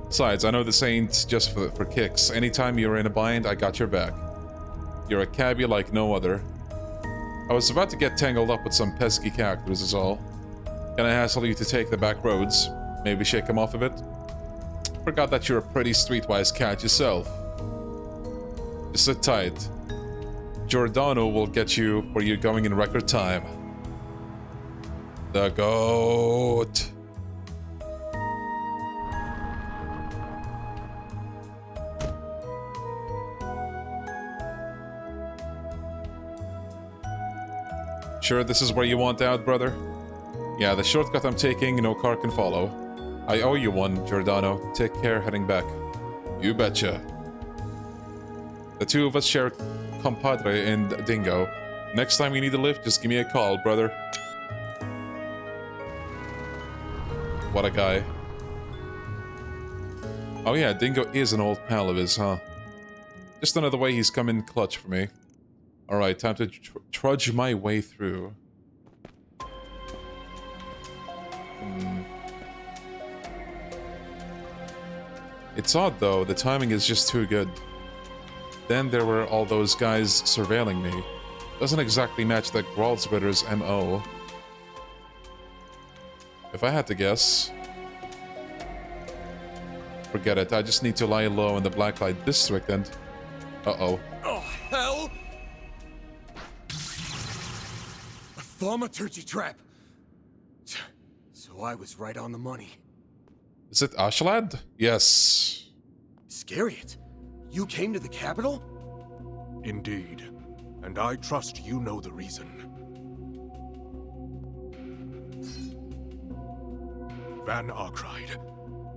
Speaker 1: Besides, I know this ain't just for kicks. Anytime you're in a bind, I got your back. You're a cabbie like no other. I was about to get tangled up with some pesky characters is all. Can I hassle you to take the back roads? Maybe shake them off a bit? Forgot that you're a pretty streetwise cat yourself. Just sit tight. Giordano will get you where you're going in record time. The GOAT. Sure this is where you want out, brother? Yeah, the shortcut I'm taking, no car can follow. I owe you one, Giordano. Take care heading back. You betcha. The two of us share compadre and Dingo. Next time you need a lift, just give me a call, brother. What a guy. Oh yeah, Dingo is an old pal of his, huh? Just another way he's come in clutch for me. Alright, time to trudge my way through. It's odd though, the timing is just too good. Then there were all those guys surveilling me. Doesn't exactly match the Gralsbitter's MO. If I had to guess... Forget it, I just need to lie low in the Blacklight District and... Uh-oh.
Speaker 9: Oh, hell!
Speaker 6: A thaumaturgy trap! So I was right on the money.
Speaker 1: Is it Ashlad? Yes.
Speaker 6: Scariot, you came to the capital?
Speaker 9: Indeed. And I trust you know the reason. Van Arkride,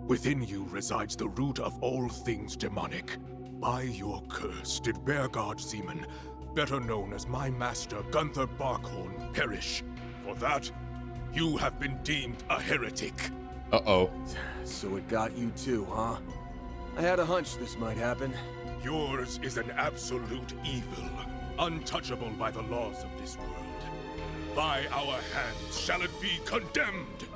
Speaker 9: within you resides the root of all things demonic. By your curse did Bearguard Zeman, better known as my master Gunther Barkhorn, perish. For that, you have been deemed a heretic.
Speaker 1: Uh-oh.
Speaker 6: So it got you too, huh? I had a hunch this might happen.
Speaker 9: Yours is an absolute evil, untouchable by the laws of this world. By our hands shall it be condemned!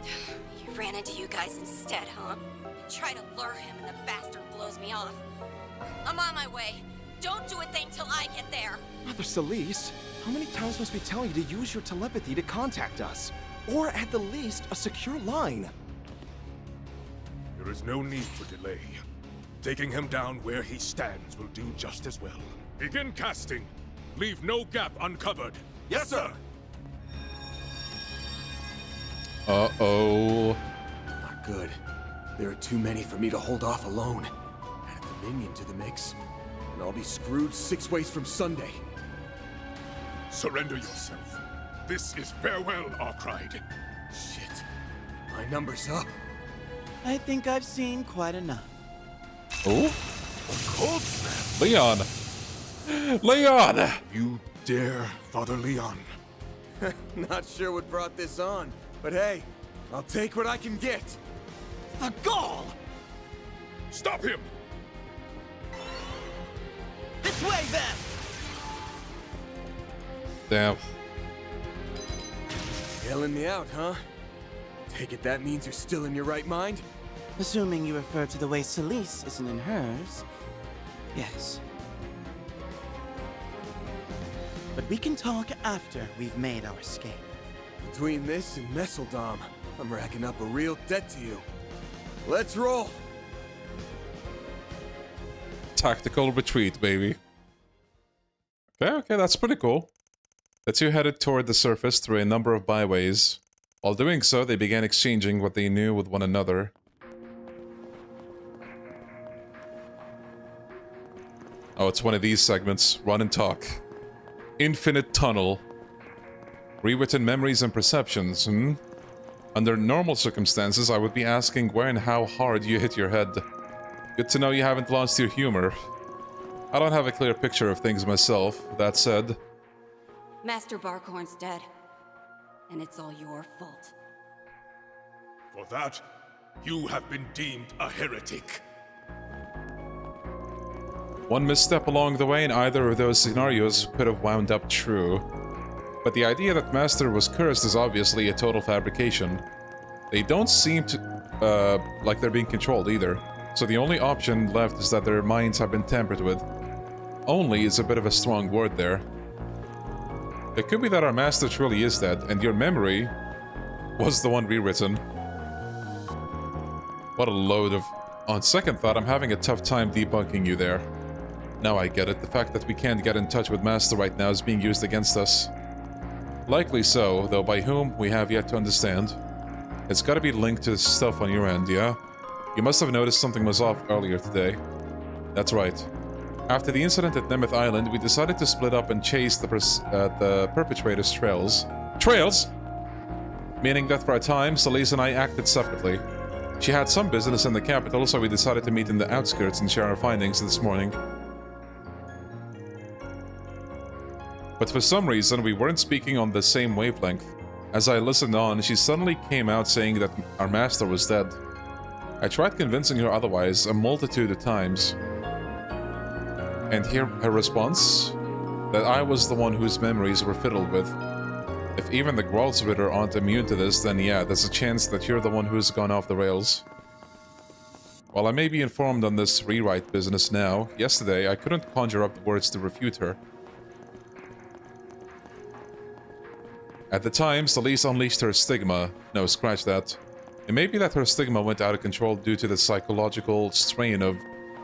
Speaker 4: He ran into you guys instead, huh? Try to lure him and the bastard blows me off. I'm on my way. Don't do a thing till I get there.
Speaker 14: Mother Celeste, how many times must we tell you to use your telepathy to contact us? Or at the least, a secure line.
Speaker 9: There is no need for delay. Taking him down where he stands will do just as well. Begin casting. Leave no gap uncovered. Yes, sir!
Speaker 1: Uh-oh.
Speaker 6: Not good. There are too many for me to hold off alone. Add the minion to the mix, and I'll be screwed 6 ways from Sunday.
Speaker 9: Surrender yourself. This is farewell, Arkride.
Speaker 6: Shit. My number's up.
Speaker 14: I think I've seen quite enough.
Speaker 1: Oh?
Speaker 9: Cold snap!
Speaker 1: Leon! Leon!
Speaker 9: You dare, Father Leon?
Speaker 6: Not sure what brought this on, but hey, I'll take what I can get.
Speaker 14: The gall!
Speaker 9: Stop him!
Speaker 14: This way, then!
Speaker 1: Damn.
Speaker 6: Yelling me out, huh? Take it that means you're still in your right mind?
Speaker 11: Assuming you refer to the way Celise isn't in hers, yes. But we can talk after we've made our escape.
Speaker 6: Between this and Messeldom, I'm racking up a real debt to you. Let's roll!
Speaker 1: Tactical retreat, baby. Okay, that's pretty cool. The two headed toward the surface through a number of byways. While doing so, they began exchanging what they knew with one another. Oh, it's one of these segments. Run and talk. Infinite tunnel. Rewritten memories and perceptions, Under normal circumstances, I would be asking where and how hard you hit your head. Good to know you haven't lost your humor. I don't have a clear picture of things myself. That said...
Speaker 4: Master Barkhorn's dead. And it's all your fault.
Speaker 9: For that, you have been deemed a heretic.
Speaker 1: One misstep along the way in either of those scenarios could have wound up true. But the idea that Master was cursed is obviously a total fabrication. They don't seem to, like they're being controlled either. So the only option left is that their minds have been tampered with. Only is a bit of a strong word there. It could be that our Master truly is dead, and your memory was the one rewritten. What a load of... On second thought, I'm having a tough time debunking you there. Now I get it. The fact that we can't get in touch with Master right now is being used against us. Likely so, though by whom, we have yet to understand. It's gotta be linked to stuff on your end, yeah? You must have noticed something was off earlier today. That's right. After the incident at Nemeth Island, we decided to split up and chase the perpetrator's trails. Trails?! Meaning that for a time, Celise and I acted separately. She had some business in the capital, so we decided to meet in the outskirts and share our findings this morning. But for some reason, we weren't speaking on the same wavelength. As I listened on, she suddenly came out saying that our master was dead. I tried convincing her otherwise a multitude of times. And here her response? That I was the one whose memories were fiddled with. If even the Gralsritter aren't immune to this, then yeah, there's a chance that you're the one who's gone off the rails. While I may be informed on this rewrite business now, yesterday I couldn't conjure up the words to refute her. At the time, Celise unleashed her stigma. No, scratch that. It may be that her stigma went out of control due to the psychological strain of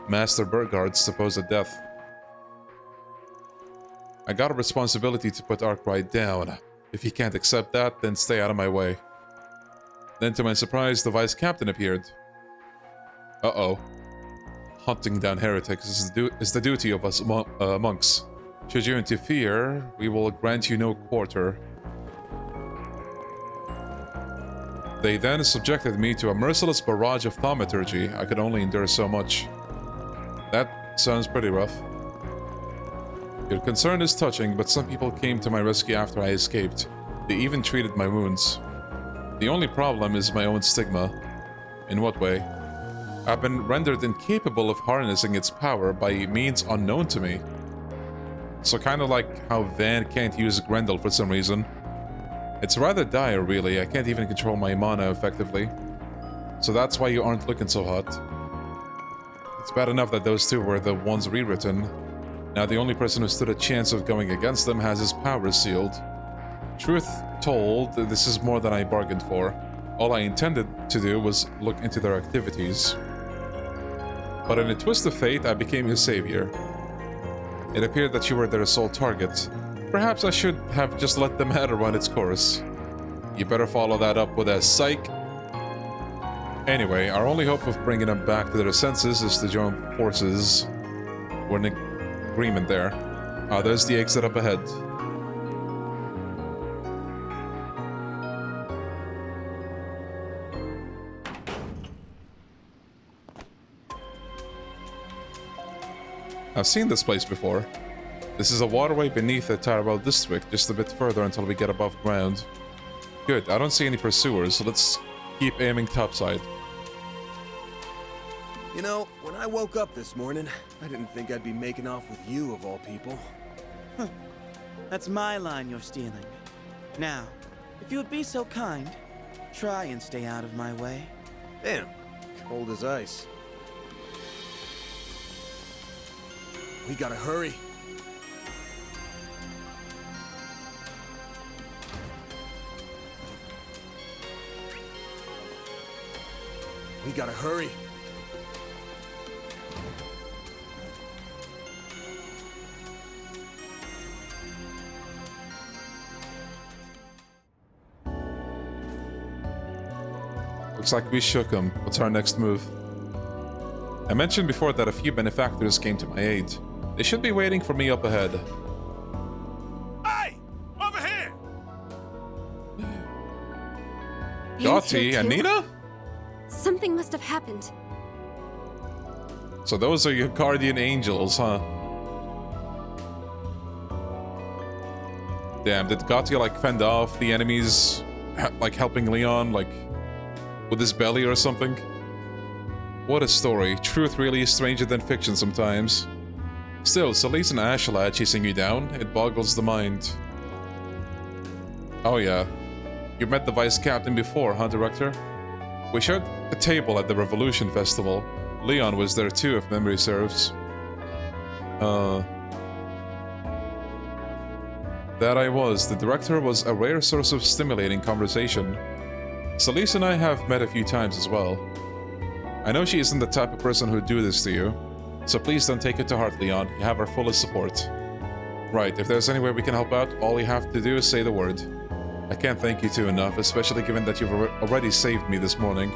Speaker 1: Master Burgard's supposed death. I got a responsibility to put Arkwright down. If he can't accept that, then stay out of my way. Then to my surprise, the Vice Captain appeared. Uh-oh. Hunting down heretics is the duty of us monks. Should you interfere, we will grant you no quarter. They then subjected me to a merciless barrage of thaumaturgy. I could only endure so much. That sounds pretty rough. Your concern is touching, but some people came to my rescue after I escaped. They even treated my wounds. The only problem is my own stigma. In what way? I've been rendered incapable of harnessing its power by means unknown to me. So kinda like how Van can't use Grendel for some reason. It's rather dire, really. I can't even control my mana effectively. So that's why you aren't looking so hot. It's bad enough that those two were the ones rewritten. Now the only person who stood a chance of going against them has his powers sealed. Truth told, this is more than I bargained for. All I intended to do was look into their activities. But in a twist of fate, I became your savior. It appeared that you were their sole target. Perhaps I should have just let the matter run its course. You better follow that up with a psych. Anyway, our only hope of bringing them back to their senses is to join forces. We're in agreement there. Ah, there's the exit up ahead. I've seen this place before. This is a waterway beneath the Tyrell district, just a bit further until we get above ground. Good, I don't see any pursuers, so let's keep aiming topside.
Speaker 6: You know, when I woke up this morning, I didn't think I'd be making off with you of all people.
Speaker 11: Huh. That's my line you're stealing. Now, if you would be so kind, try and stay out of my way.
Speaker 6: Damn, Cold as ice. We gotta hurry. We gotta hurry.
Speaker 1: Looks like we shook him. What's our next move? I mentioned before that a few benefactors came to my aid. They should be waiting for me up ahead.
Speaker 9: Hey! Over here!
Speaker 1: Gotti and Nina?
Speaker 3: Something must have happened.
Speaker 1: So those are your guardian angels, huh? Damn, did Gotti like fend off the enemies, like helping Leon, like with his belly or something? What a story. Truth really is stranger than fiction sometimes. Still, Solis and Ashla chasing you down, it boggles the mind. Oh yeah. You met the Vice Captain before, huh, Director? We shared a table at the Revolution Festival. Leon was there too, if memory serves. That I was. The Director was a rare source of stimulating conversation. Solis and I have met a few times as well. I know she isn't the type of person who'd do this to you, so please don't take it to heart, Leon. You have our fullest support. Right, if there's any way we can help out, all you have to do is say the word. I can't thank you two enough, especially given that you've already saved me this morning.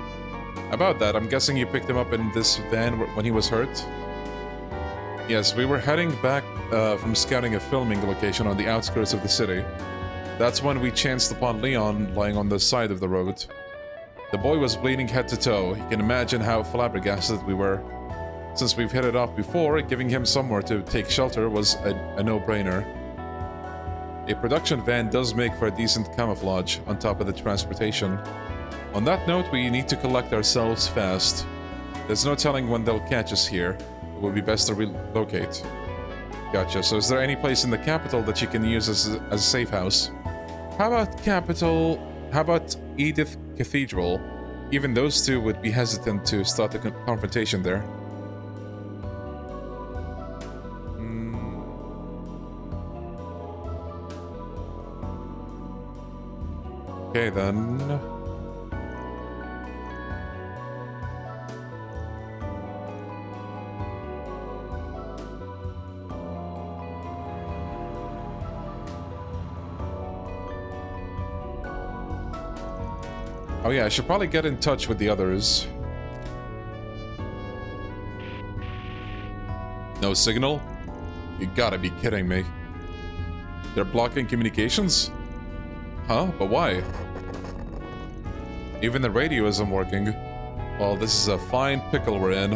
Speaker 1: About that, I'm guessing you picked him up in this van when he was hurt? Yes, we were heading back from scouting a filming location on the outskirts of the city. That's when we chanced upon Leon lying on the side of the road. The boy was bleeding head to toe. You can imagine how flabbergasted we were. Since we've hit it off before, giving him somewhere to take shelter was a no-brainer. A production van does make for a decent camouflage on top of the transportation. On that note, we need to collect ourselves fast. There's no telling when they'll catch us here. It would be best to relocate. Gotcha. So is there any place in the capital that you can use as a safe house? How about Edith Cathedral? Even those two would be hesitant to start a confrontation there. Okay then. Oh yeah, I should probably get in touch with the others. No signal? You gotta be kidding me. They're blocking communications? Huh? But why? Even the radio isn't working. Well, this is a fine pickle we're in.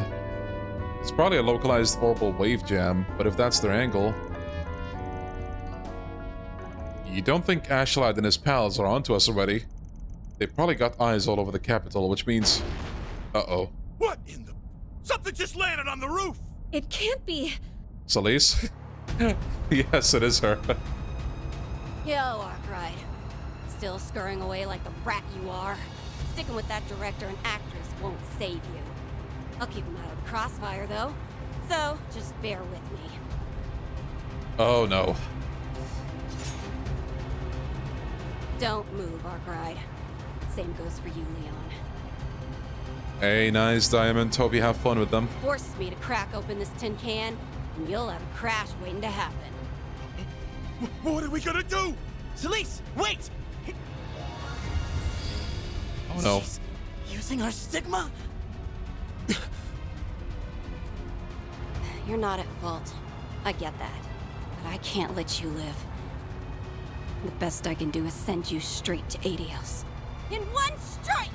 Speaker 1: It's probably a localized orbital wave jam, but if that's their angle... You don't think Ashlad and his pals are onto us already? They probably got eyes all over the capital, which means... Uh-oh.
Speaker 9: What in the... Something just landed on the roof!
Speaker 3: It can't be.
Speaker 1: Solis? Yes, it is her.
Speaker 4: Yo, Arkwright. Still scurrying away like the rat you are. Sticking with that director and actress won't save you. I'll keep them out of the crossfire, though. So, just bear with me.
Speaker 1: Oh, no.
Speaker 4: Don't move, Arkwright. Same goes for you, Leon.
Speaker 1: Hey, nice, Diamond. Hope you have fun with them.
Speaker 4: Force me to crack open this tin can, and you'll have a crash waiting to happen.
Speaker 9: What are we gonna do?
Speaker 11: Solis, wait!
Speaker 1: Oh no.
Speaker 11: She's using our stigma?
Speaker 4: You're not at fault. I get that. But I can't let you live. The best I can do is send you straight to Adios. In one strike!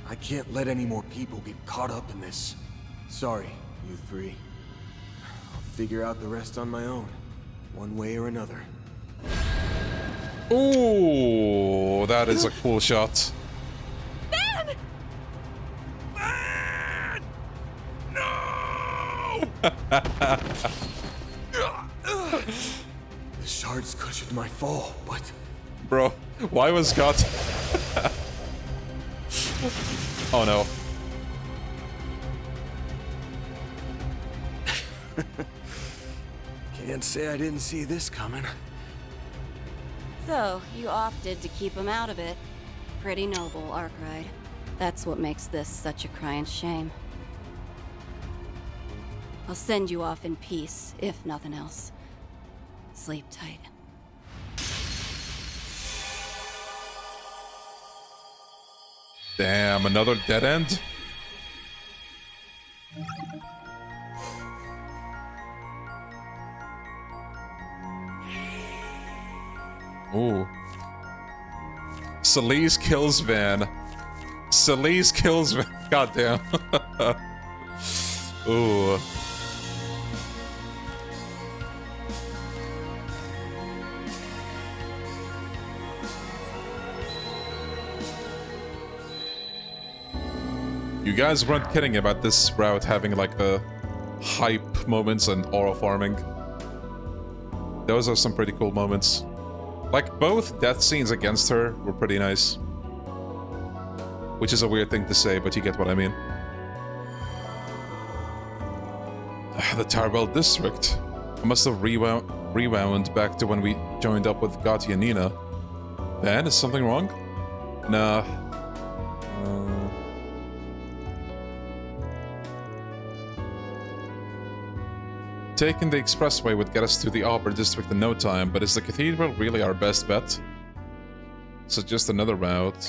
Speaker 6: I can't let any more people get caught up in this. Sorry, you three. I'll figure out the rest on my own, one way or another.
Speaker 1: Ooh, that is a cool shot.
Speaker 3: Ben!
Speaker 9: Ben! No!
Speaker 6: The shards cushioned my fall, but...
Speaker 1: Bro, Why was God... Oh no.
Speaker 6: Can't say I didn't see this coming.
Speaker 4: So, you opted to keep him out of it. Pretty noble, Arkwright. That's what makes this such a crying shame. I'll send you off in peace, if nothing else. Sleep tight.
Speaker 1: Damn, another dead end? Ooh. Celise kills Van. Celise kills Van. Goddamn. Ooh. You guys weren't kidding about this route having like the hype moments and aura farming. Those are some pretty cool moments. Like, both death scenes against her were pretty nice. Which is a weird thing to say, but you get what I mean. The Tarbell District. I must have rewound back to when we joined up with Gotti and Nina. Van, is something wrong? Nah. Taking the expressway would get us to the Arbor District in no time, but is the cathedral really our best bet? So just another route.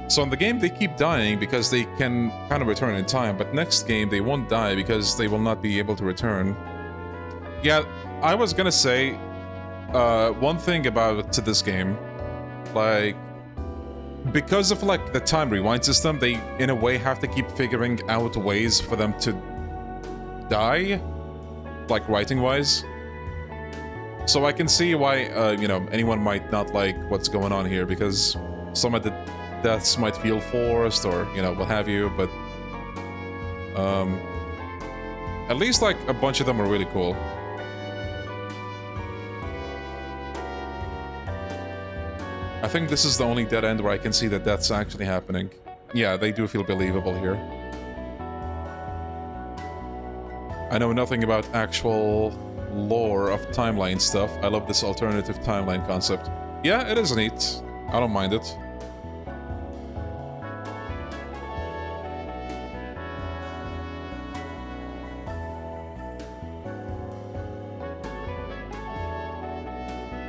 Speaker 1: So in the game they keep dying because they can kind of return in time, but next game they won't die because they will not be able to return. Yeah, I was gonna say, one thing about to this game, like, because of like the time rewind system, they in a way have to keep figuring out ways for them to die, like writing-wise. So I can see why, you know, anyone might not like what's going on here, because some of the deaths might feel forced or, you know, what have you, but at least like a bunch of them are really cool. I think this is the only dead end where I can see that that's actually happening. Yeah, they do feel believable here. I know nothing about actual lore of timeline stuff. I love this alternative timeline concept. Yeah, it is neat. I don't mind it.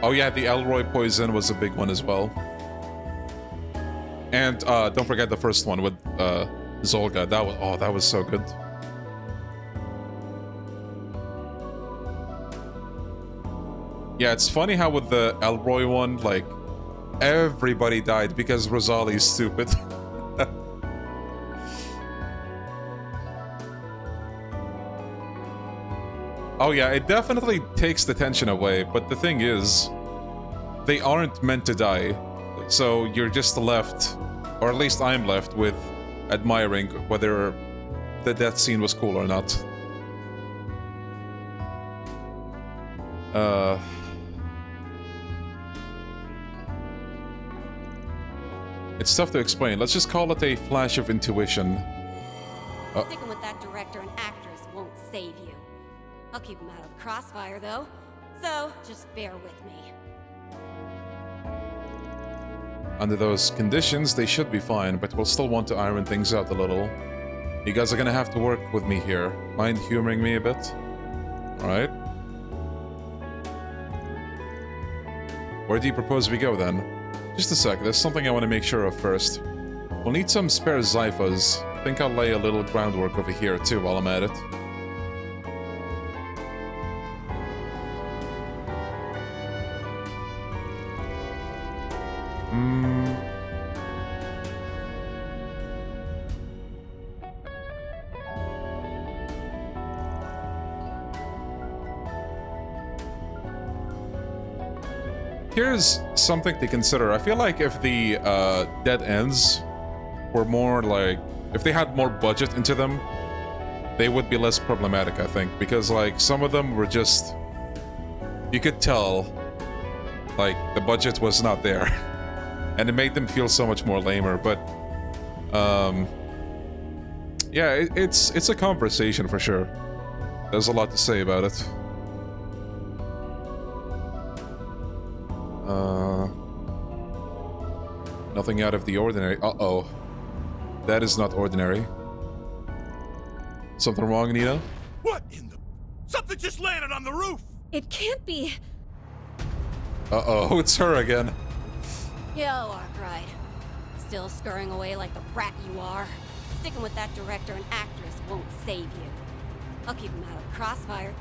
Speaker 1: Oh yeah, the Elroy poison was a big one as well. And don't forget the first one with Zolga. That was so good. Yeah, it's funny how with the Elroy one, like, everybody died because Rosali's stupid. Oh yeah, it definitely takes the tension away, but the thing is, they aren't meant to die. So you're just left, or at least I'm left, with admiring whether the death scene was cool or not. It's tough to explain. Let's just call it a flash of intuition.
Speaker 4: Sticking with that director and actress won't save you. I'll keep them out of the crossfire, though. So, just bear with me.
Speaker 1: Under those conditions, they should be fine, but we'll still want to iron things out a little. You guys are gonna have to work with me here. Mind humoring me a bit? Alright. Where do you propose we go, then? Just a sec, there's something I want to make sure of first. We'll need some spare Zyphas. I think I'll lay a little groundwork over here, too, while I'm at it. Here's something to consider. I feel like if the dead ends were more like... if they had more budget into them, they would be less problematic, I think. Because, like, some of them were just... you could tell Like, the budget was not there. And it made them feel so much more lamer, but... yeah, it's a conversation for sure. There's a lot to say about it. Nothing out of the ordinary. Uh-oh. That is not ordinary. Something wrong, Nina?
Speaker 16: What in the... Something just landed on the roof!
Speaker 3: It can't be.
Speaker 1: Uh-oh, it's her again.
Speaker 4: Yo, Arkwright. Still scurrying away like the rat you are. Sticking with that director and actress won't save you. I'll keep him out of the crossfire.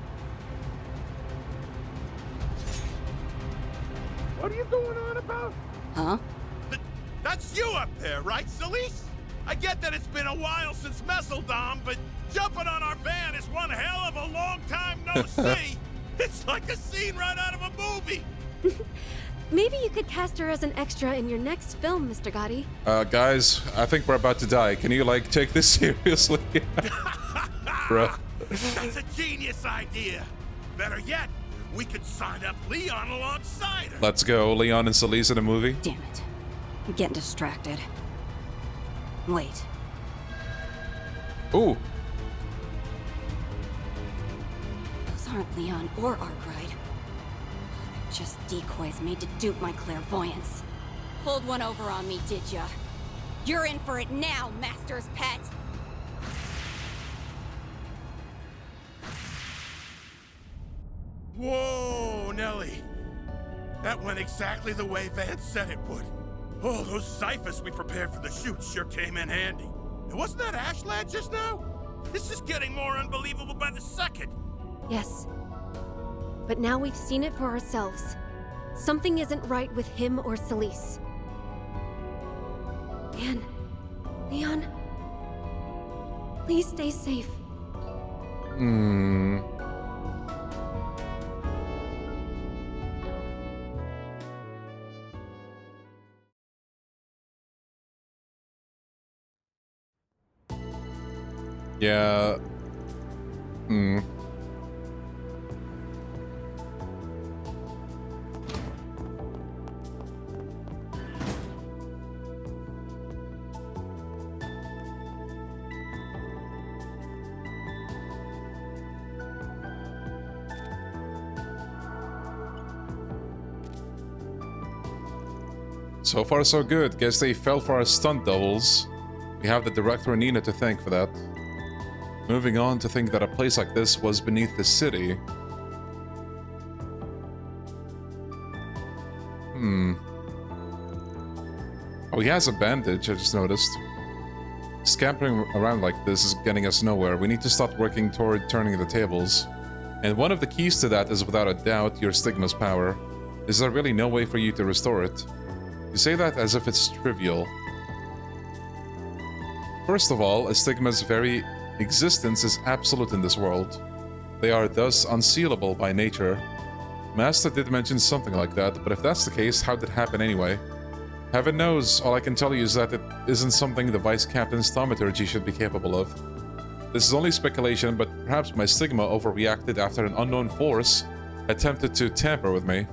Speaker 16: What are you going on about?
Speaker 4: Huh?
Speaker 16: That's you up there, right, Celise? I get that it's been a while since Messeldom, but jumping on our van is one hell of a long time no see. It's like a scene right out of a movie.
Speaker 3: Maybe you could cast her as an extra in your next film, Mr. Gotti.
Speaker 1: Guys, I think we're about to die. Can you, like, take this seriously? Bruh.
Speaker 16: That's a genius idea. Better yet, we could sign up Leon alongside her.
Speaker 1: Let's go, Leon and Celise in a movie.
Speaker 4: Damn it. I'm getting distracted. Wait.
Speaker 1: Ooh.
Speaker 4: Those aren't Leon or Arkwright. They're just decoys made to dupe my clairvoyance. Pulled one over on me, did ya? You're in for it now, Master's pet!
Speaker 16: Whoa, Nelly. That went exactly the way Vance said it would. Oh, those ciphers we prepared for the shoot sure came in handy. And wasn't that Ashland just now? This is getting more unbelievable by the second.
Speaker 3: Yes. But now we've seen it for ourselves. Something isn't right with him or Celise. Anne, Leon, please stay safe.
Speaker 1: Hmm. Yeah. Hmm. So far so good. Guess they fell for our stunt doubles. We have the director and Nina to thank for that. Moving on to think that a place like this was beneath the city. Oh, he has a bandage, I just noticed. Scampering around like this is getting us nowhere. We need to start working toward turning the tables. And one of the keys to that is without a doubt your stigma's power. Is there really no way for you to restore it? You say that as if it's trivial. First of all, a stigma's very existence is absolute in this world. They are thus unsealable by nature. Master did mention something like that, but if that's the case, how did it happen anyway? Heaven knows, all I can tell you is that it isn't something the Vice Captain's thaumaturgy should be capable of. This is only speculation, but perhaps my stigma overreacted after an unknown force attempted to tamper with me.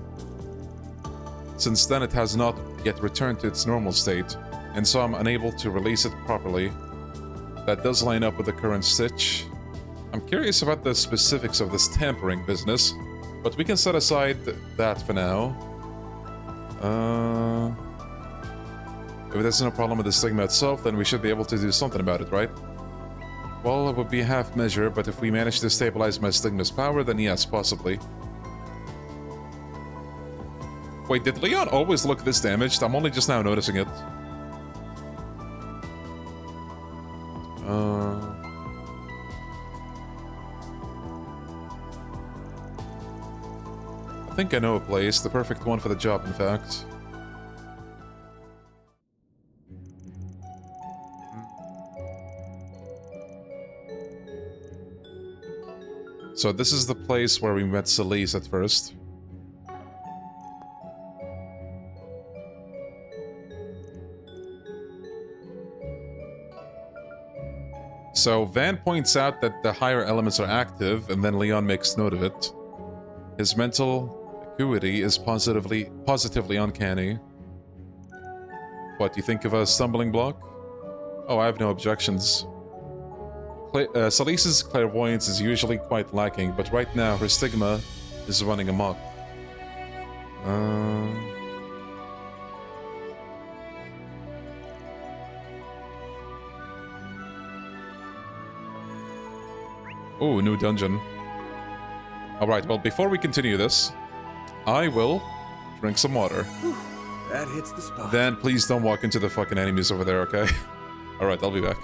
Speaker 1: Since then it has not yet returned to its normal state, and so I'm unable to release it properly. That does line up with the current stitch. I'm curious about the specifics of this tampering business, but we can set aside that for now. If there's no problem with the stigma itself, then we should be able to do something about it, right? Well, it would be half measure, but if we manage to stabilize my stigma's power, then yes, possibly. Wait, did Leon always look this damaged? I'm only just now noticing it. I think I know a place, the perfect one for the job, in fact. So this is the place where we met Celise at first. So Van points out that the higher elements are active, and then Leon makes note of it. His mental vacuity is positively uncanny. What, you think of a stumbling block? Oh, I have no objections. Salise's clairvoyance is usually quite lacking, but right now her stigma is running amok. Oh, new dungeon. Alright, well, before we continue this, I will drink some water.
Speaker 6: That hits the spot.
Speaker 1: Then please don't walk into the fucking enemies over there, okay? Alright, I'll be back.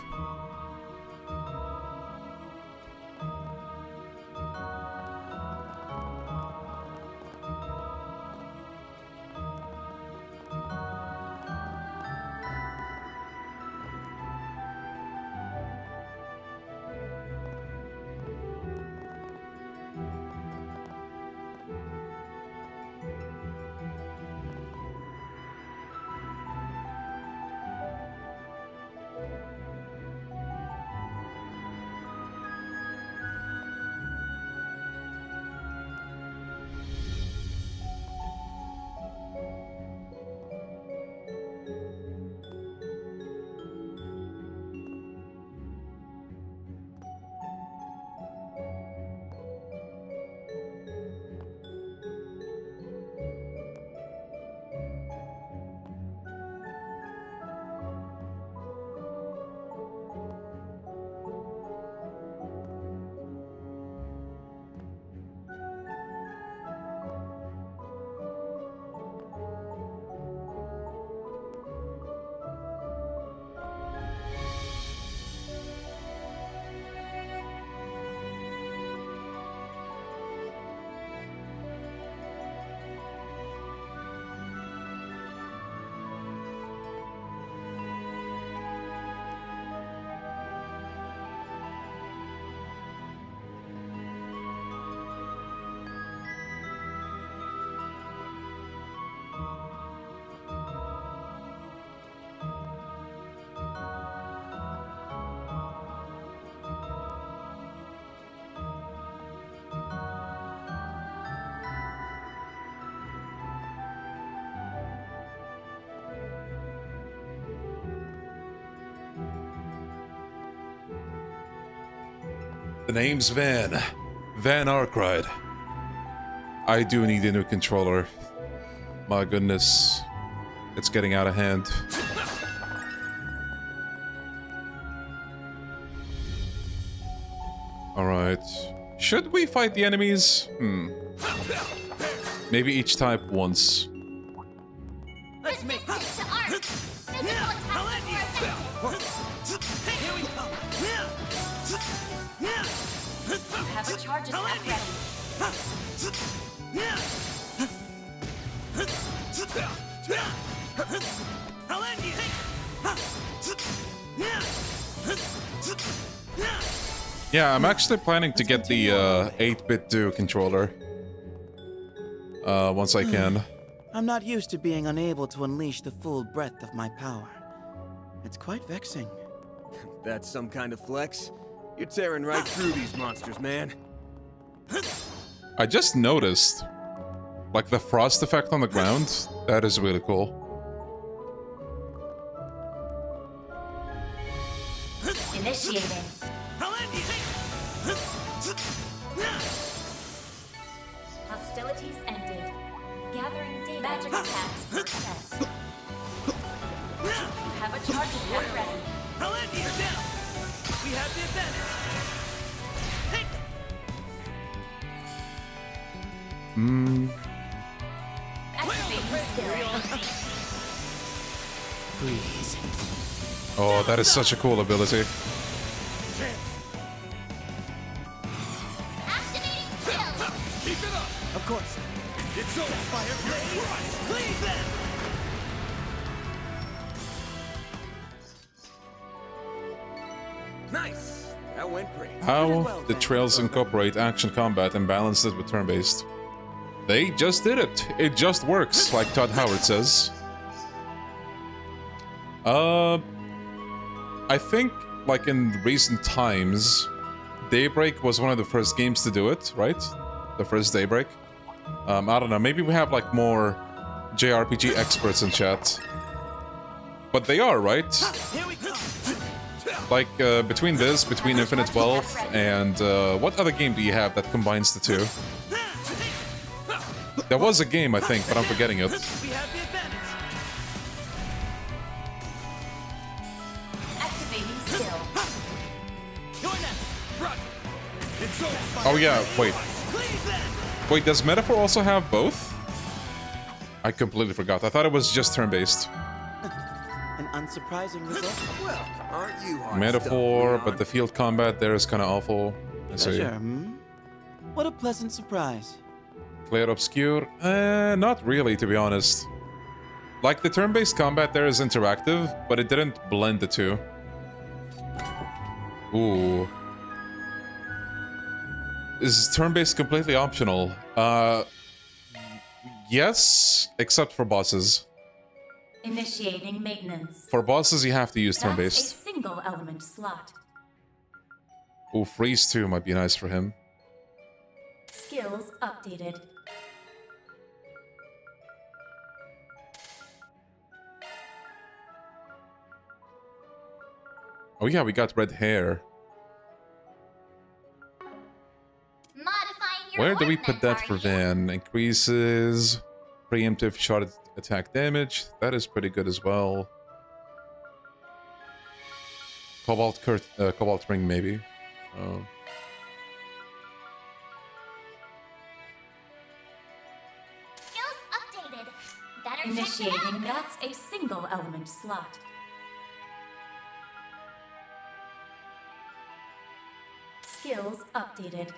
Speaker 1: The name's Van. Van Arkwright. I do need a new controller. My goodness. It's getting out of hand. Alright. Should we fight the enemies? Maybe each type once.
Speaker 12: Let's make this art. Physical attack more effective. Here we come.
Speaker 13: You have a charge attack ready.
Speaker 12: I'll end you.
Speaker 1: Yeah, I'm actually planning to get the 8-bit do controller. Once I can.
Speaker 11: I'm not used to being unable to unleash the full breadth of my power. It's quite vexing.
Speaker 6: That's some kind of flex? You're tearing right through these monsters, man.
Speaker 1: I just noticed, like, the frost effect on the ground. That is really cool.
Speaker 13: Initiating. Hostilities ended. Gathering data. Magic attacks for test. You have a charge attack ready.
Speaker 12: I'll end you down. We have the advantage.
Speaker 13: Activating skill.
Speaker 11: Freeze.
Speaker 1: Oh, that is such a cool ability.
Speaker 12: Activating skill.
Speaker 14: Keep it up!
Speaker 11: Of course.
Speaker 14: It's over, fire blade!
Speaker 12: Leave them.
Speaker 6: Nice! That went great.
Speaker 1: How the Trails incorporate action combat and balance it with turn-based? They just did it. It just works, like Todd Howard says. I think, like, in recent times, Daybreak was one of the first games to do it, right? The first Daybreak. I don't know, maybe we have like more JRPG experts in chat. But they are, right? Like, between Infinite Wealth, and what other game do you have that combines the two? There was a game, I think, but I'm forgetting it. Oh yeah, wait. Wait, does Metaphor also have both? I completely forgot. I thought it was just turn-based.
Speaker 11: An unsurprising result.
Speaker 6: Well, aren't you hard
Speaker 1: Metaphor,
Speaker 6: stuff,
Speaker 1: but the field combat there is kind of awful. I see.
Speaker 11: Treasure, hmm? What a pleasant surprise.
Speaker 1: Clear Obscure? Not really, to be honest. Like, the turn-based combat there is interactive, but it didn't blend the two. Ooh. Is turn-based completely optional? Yes, except for bosses.
Speaker 13: Initiating maintenance.
Speaker 1: For bosses, you have to use
Speaker 13: That's
Speaker 1: turn-based.
Speaker 13: a single element slot.
Speaker 1: Ooh, Freeze 2 might be nice for him.
Speaker 13: Skills updated.
Speaker 1: Oh yeah, we got red hair. Where do we put that for Van? Increases preemptive shot attack damage. That is pretty good as well. Cobalt ring maybe. Oh.
Speaker 19: Skills updated. Better check it
Speaker 13: Initiating.
Speaker 19: out.
Speaker 13: That's a single element slot. Skills updated.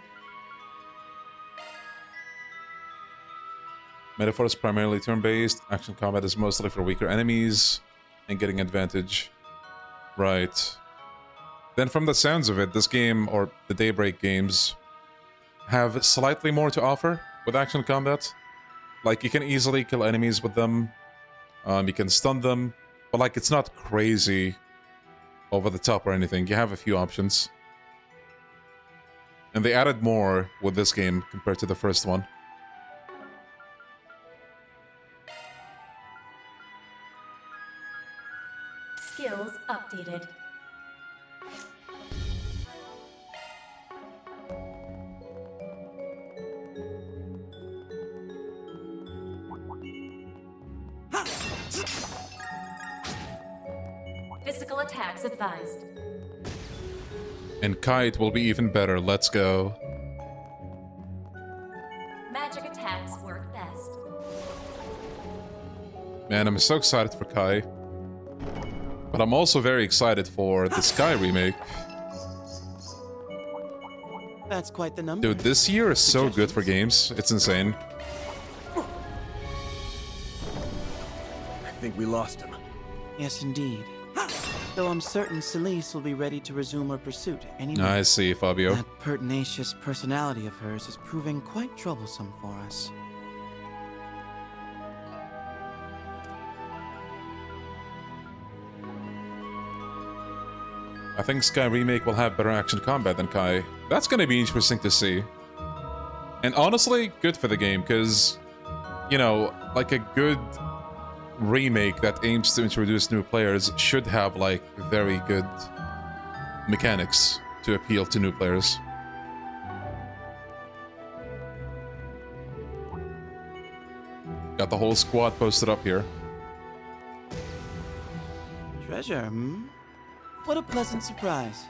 Speaker 1: Metaphor is primarily turn-based. Action combat is mostly for weaker enemies and getting advantage. Right. Then from the sounds of it, this game, or the Daybreak games, have slightly more to offer with action combat. Like, you can easily kill enemies with them. You can stun them. But, like, it's not crazy over the top or anything. You have a few options. And they added more with this game compared to the first one.
Speaker 13: Skills updated. Physical attacks advised.
Speaker 1: And Kite will be even better. Let's go.
Speaker 13: Magic attacks work best.
Speaker 1: Man, I'm so excited for Kai. But I'm also very excited for the Sky remake.
Speaker 11: That's quite the number.
Speaker 1: Dude, this year is so good for games. It's insane.
Speaker 6: I think we lost him.
Speaker 11: Yes, indeed. Though I'm certain Celeste will be ready to resume her pursuit any minute.
Speaker 1: I see, Fabio.
Speaker 11: That pertinacious personality of hers is proving quite troublesome for us.
Speaker 1: I think Sky Remake will have better action combat than Kai. That's gonna be interesting to see. And honestly, good for the game, because, you know, like a good remake that aims to introduce new players should have, like, very good mechanics to appeal to new players. Got the whole squad posted up here.
Speaker 11: Treasure, hmm? What a pleasant surprise.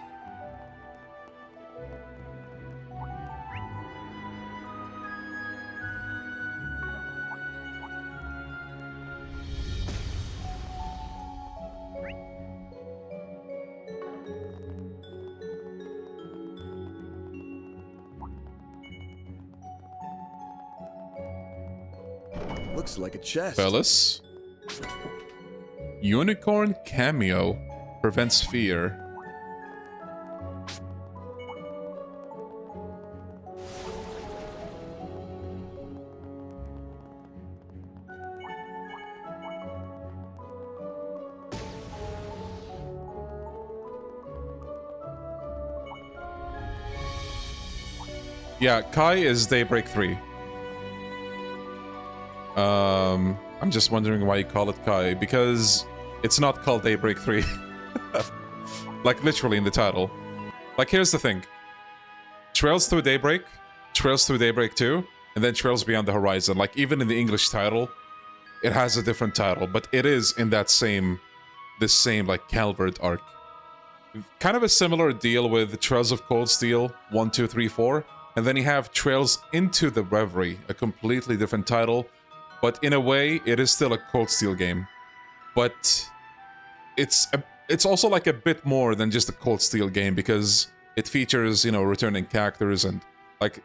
Speaker 6: Looks like a chest.
Speaker 1: Fellas. Unicorn cameo prevents fear. Yeah, Kai is Daybreak 3. I'm just wondering why you call it Kai, because it's not called Daybreak 3. Like, literally in the title. Like, here's the thing. Trails Through Daybreak, Trails Through Daybreak 2, and then Trails Beyond the Horizon. Like, even in the English title, it has a different title, but it is in that same, like, Calvert arc. Kind of a similar deal with Trails of Cold Steel 1, 2, 3, 4, and then you have Trails Into the Reverie, a completely different title, but in a way, it is still a Cold Steel game. But it's also like a bit more than just a Cold Steel game, because it features, you know, returning characters and, like,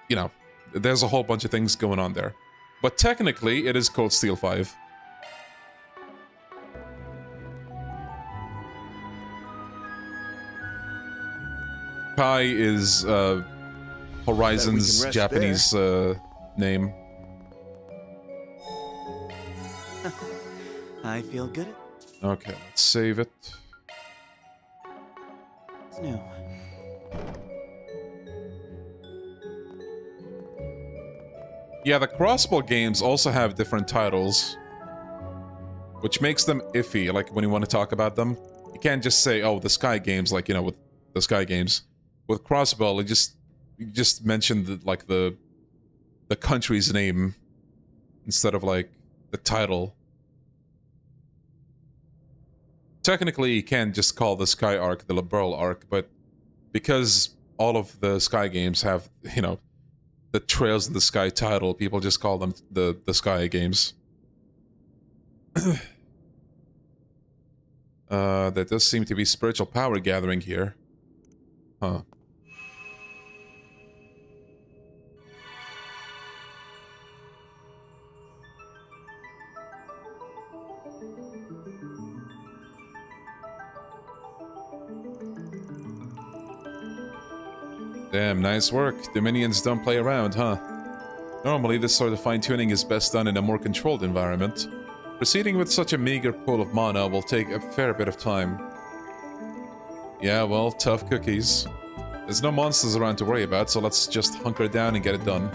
Speaker 1: you know, there's a whole bunch of things going on there. But technically, it is Cold Steel 5. Kai is Horizon's Japanese name.
Speaker 11: I feel good.
Speaker 1: Okay, let's save it.
Speaker 11: It's new.
Speaker 1: Yeah, the crossbow games also have different titles, which makes them iffy, like, when you want to talk about them. You can't just say, oh, the Sky games, like, you know, with the Sky games. With crossbow, you just mention, the country's name instead of, like, the title. Technically, you can't just call the Sky arc the Liberal arc, but because all of the Sky games have, you know, the Trails in the Sky title, people just call them the Sky games. There does seem to be spiritual power gathering here. Huh. Damn, nice work. The minions don't play around, huh? Normally, this sort of fine-tuning is best done in a more controlled environment. Proceeding with such a meager pool of mana will take a fair bit of time. Yeah, well, tough cookies. There's no monsters around to worry about, so let's just hunker down and get it done.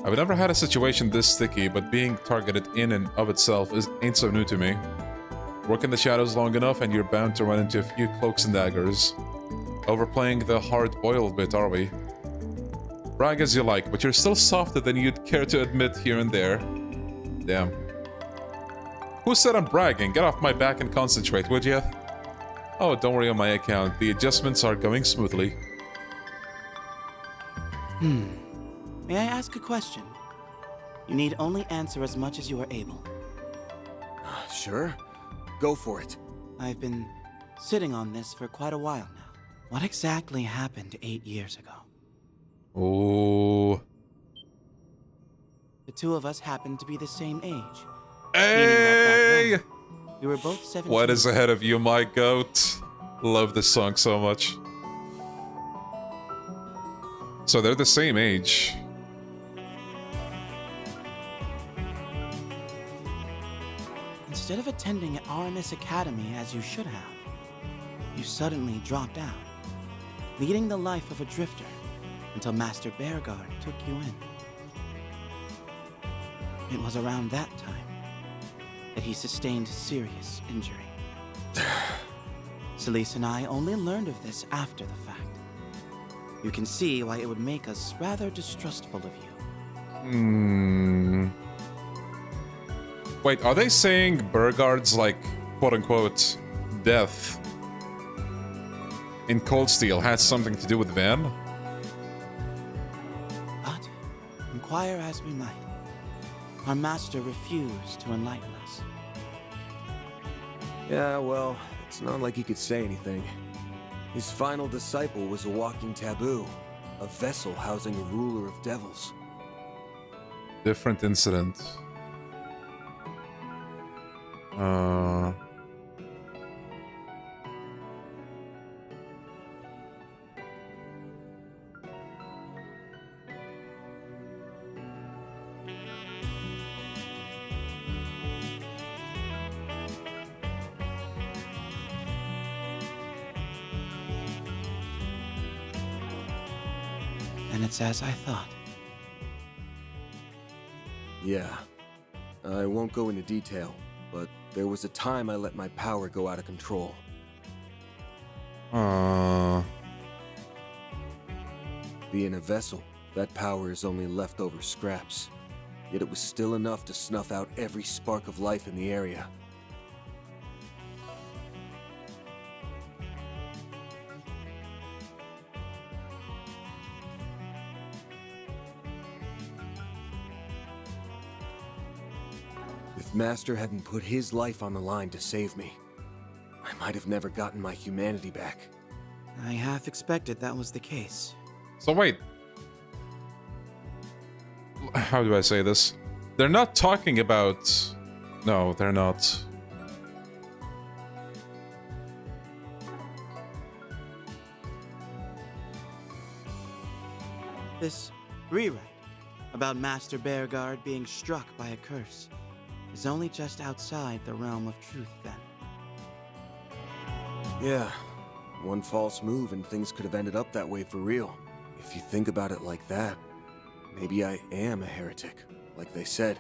Speaker 1: I've never had a situation this sticky, but being targeted in and of itself ain't so new to me. Work in the shadows long enough and you're bound to run into a few cloaks and daggers. Overplaying the hard-boiled bit, are we? Brag as you like, but you're still softer than you'd care to admit here and there. Damn. Who said I'm bragging? Get off my back and concentrate, would ya? Oh, don't worry on my account. The adjustments are going smoothly.
Speaker 11: May I ask a question? You need only answer as much as you are able.
Speaker 6: Sure. Go for it.
Speaker 11: I've been sitting on this for quite a while now. What exactly happened 8 years ago?
Speaker 1: Oh.
Speaker 11: The two of us happened to be the same age.
Speaker 1: Hey!
Speaker 11: We were both 17.
Speaker 1: What is ahead of you, my goat? Love this song so much. So they're the same age.
Speaker 11: Instead of attending Aramis Academy as you should have, you suddenly dropped out, leading the life of a drifter until Master Bearguard took you in. It was around that time that he sustained serious injury. Celeste and I only learned of this after the fact. You can see why it would make us rather distrustful of you.
Speaker 1: Wait, are they saying Bearguard's, like, quote-unquote, death in Cold Steel has something to do with Van?
Speaker 11: But, inquire as we might, our master refused to enlighten us.
Speaker 6: Yeah, well, it's not like he could say anything. His final disciple was a walking taboo, a vessel housing a ruler of devils.
Speaker 1: Different incident.
Speaker 11: And it's as I thought.
Speaker 6: Yeah. I won't go into detail, but there was a time I let my power go out of control. Being a vessel, that power is only leftover scraps. Yet it was still enough to snuff out every spark of life in the area. If Master hadn't put his life on the line to save me, I might have never gotten my humanity back.
Speaker 11: I half expected that was the case.
Speaker 1: So wait. How do I say this? They're not talking about... No, they're not.
Speaker 11: This rewrite about Master Bearguard being struck by a curse is only just outside the realm of truth, then.
Speaker 6: Yeah, one false move and things could have ended up that way for real. If you think about it like that, maybe I am a heretic, like they said.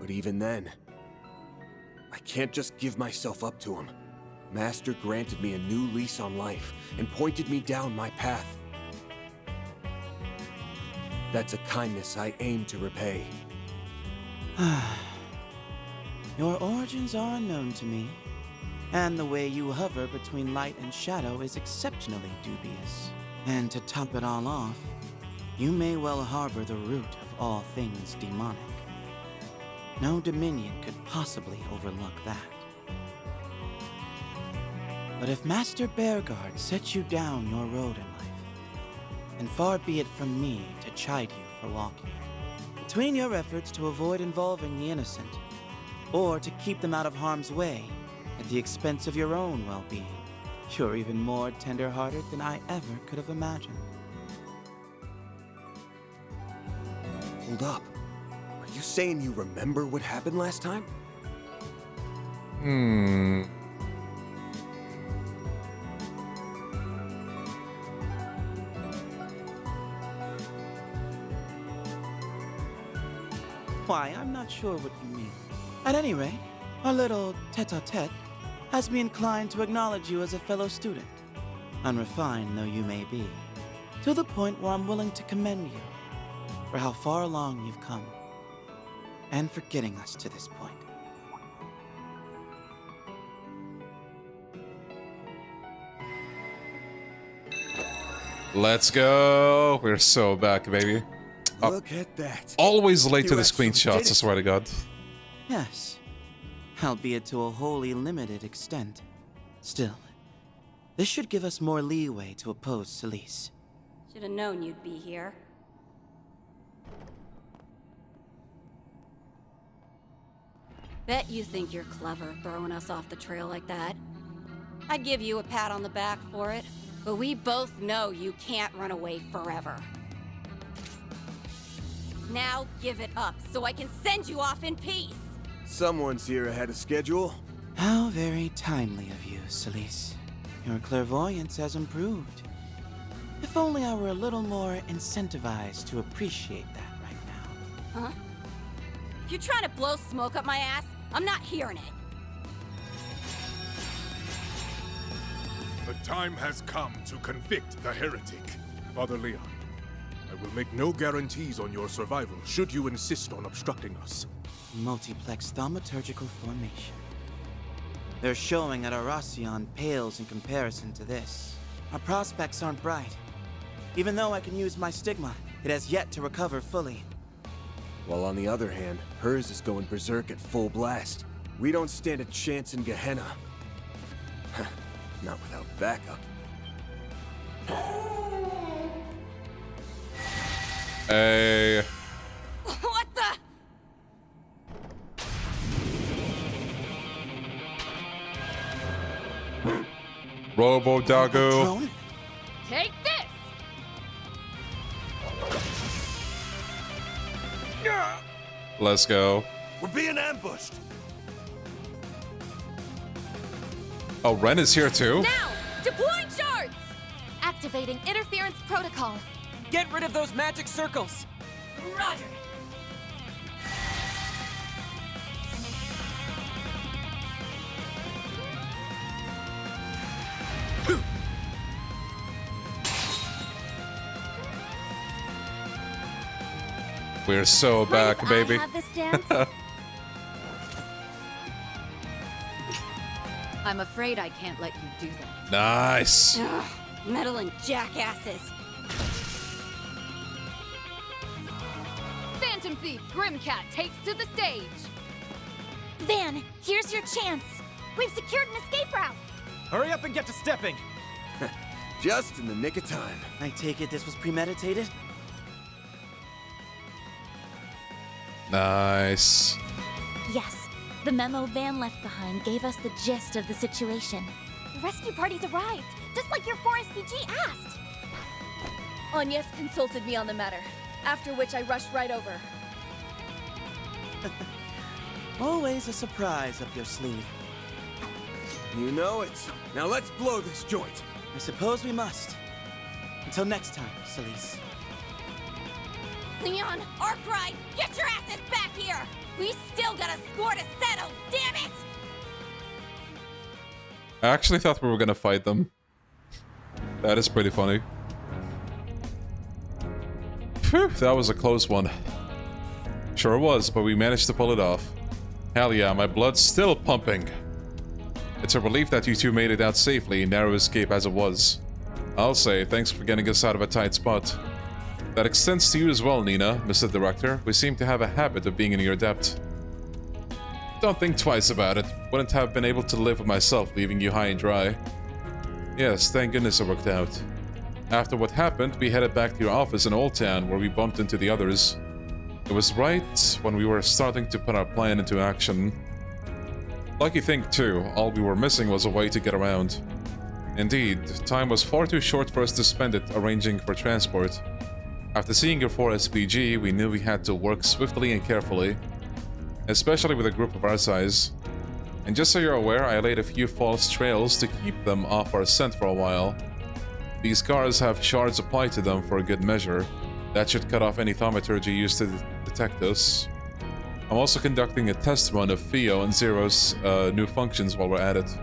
Speaker 6: But even then, I can't just give myself up to him. Master granted me a new lease on life and pointed me down my path. That's a kindness I aim to repay.
Speaker 11: Your origins are unknown to me, and the way you hover between light and shadow is exceptionally dubious. And to top it all off, you may well harbor the root of all things demonic. No Dominion could possibly overlook that. But if Master Bearguard sets you down your road in life, and far be it from me to chide you for walking it, between your efforts to avoid involving the innocent, or to keep them out of harm's way at the expense of your own well-being, you're even more tender-hearted than I ever could have imagined.
Speaker 6: Hold up. Are you saying you remember what happened last time?
Speaker 11: Why, I'm not sure what you mean. At any rate, our little tete-a-tete has me inclined to acknowledge you as a fellow student, unrefined though you may be, to the point where I'm willing to commend you for how far along you've come, and for getting us to this point.
Speaker 1: Let's go. We're so back, baby.
Speaker 6: Look at that.
Speaker 1: Always late to
Speaker 6: You
Speaker 1: the
Speaker 6: actually
Speaker 1: screenshots, I
Speaker 6: did it.
Speaker 1: swear to God.
Speaker 11: Yes, albeit to a wholly limited extent. Still, this should give us more leeway to oppose Celise.
Speaker 4: Should have known you'd be here. Bet you think you're clever throwing us off the trail like that. I'd give you a pat on the back for it, but we both know you can't run away forever. Now give it up so I can send you off in peace!
Speaker 6: Someone's here ahead of schedule.
Speaker 11: How very timely of you, Celise. Your clairvoyance has improved. If only I were a little more incentivized to appreciate that right now.
Speaker 4: Huh? If you're trying to blow smoke up my ass, I'm not hearing it.
Speaker 9: The time has come to convict the heretic. Father Leon, I will make no guarantees on your survival should you insist on obstructing us.
Speaker 11: Multiplex thaumaturgical formation. Their showing at Arasion pales in comparison to this. Our prospects aren't bright. Even though I can use my stigma, it has yet to recover fully.
Speaker 6: While on the other hand, hers is going berserk at full blast. We don't stand a chance in Gehenna. Not without backup.
Speaker 1: Hey.
Speaker 4: What the?
Speaker 1: Robo Doggo.
Speaker 3: Take this!
Speaker 1: Let's go.
Speaker 16: We're being ambushed.
Speaker 1: Oh, Ren is here too?
Speaker 3: Now, deploying shards! Activating interference protocol.
Speaker 7: Get rid of those magic circles!
Speaker 13: Roger.
Speaker 1: We're so back, baby.
Speaker 8: I have this dance?
Speaker 4: I'm afraid I can't let you do that.
Speaker 1: Nice.
Speaker 4: Ugh, meddling jackasses.
Speaker 3: Phantom Thief Grimcat takes to the stage.
Speaker 2: Van, here's your chance. We've secured an escape route.
Speaker 5: Hurry up and get to stepping!
Speaker 6: Just in the nick of time.
Speaker 11: I take it this was premeditated?
Speaker 1: Nice.
Speaker 2: Yes, the memo Van left behind gave us the gist of the situation. The rescue party's arrived, just like your 4SPG asked.
Speaker 3: Agnes consulted me on the matter, after which I rushed right over.
Speaker 11: Always a surprise up your sleeve.
Speaker 6: You know it. Now let's blow this joint.
Speaker 11: I suppose we must. Until next time, Celise.
Speaker 12: Leon, Arkwright, get your asses back here! We still got a score to settle, damn it!
Speaker 1: I actually thought we were gonna fight them. That is pretty funny. Phew, that was a close one. Sure was, but we managed to pull it off. Hell yeah, my blood's still pumping. It's a relief that you two made it out safely, narrow escape as it was. I'll say, thanks for getting us out of a tight spot. That extends to you as well, Nina, Mr. Director. We seem to have a habit of being in your debt. Don't think twice about it. Wouldn't have been able to live with myself leaving you high and dry. Yes, thank goodness it worked out. After what happened, we headed back to your office in Old Town, where we bumped into the others. It was right when we were starting to put our plan into action. Lucky thing, too, all we were missing was a way to get around. Indeed, time was far too short for us to spend it arranging for transport. After seeing your 4SPG, we knew we had to work swiftly and carefully, especially with a group of our size. And just so you're aware, I laid a few false trails to keep them off our scent for a while. These cars have shards applied to them for a good measure. That should cut off any thaumaturgy used to detect us. I'm also conducting a test run of Theo and Zero's new functions while we're at it.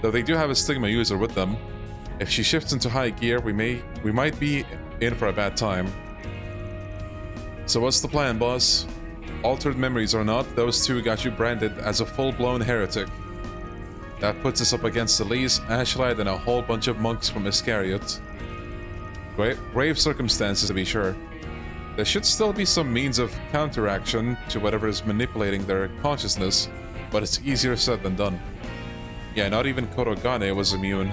Speaker 1: Though they do have a Stigma user with them, if she shifts into high gear, we might be in for a bad time. So what's the plan, boss? Altered memories or not, those two got you branded as a full-blown heretic. That puts us up against Elise, Ashlade, and a whole bunch of monks from Iscariot. Grave circumstances, to be sure. There should still be some means of counteraction to whatever is manipulating their consciousness, but it's easier said than done. Yeah, not even Korogane was immune.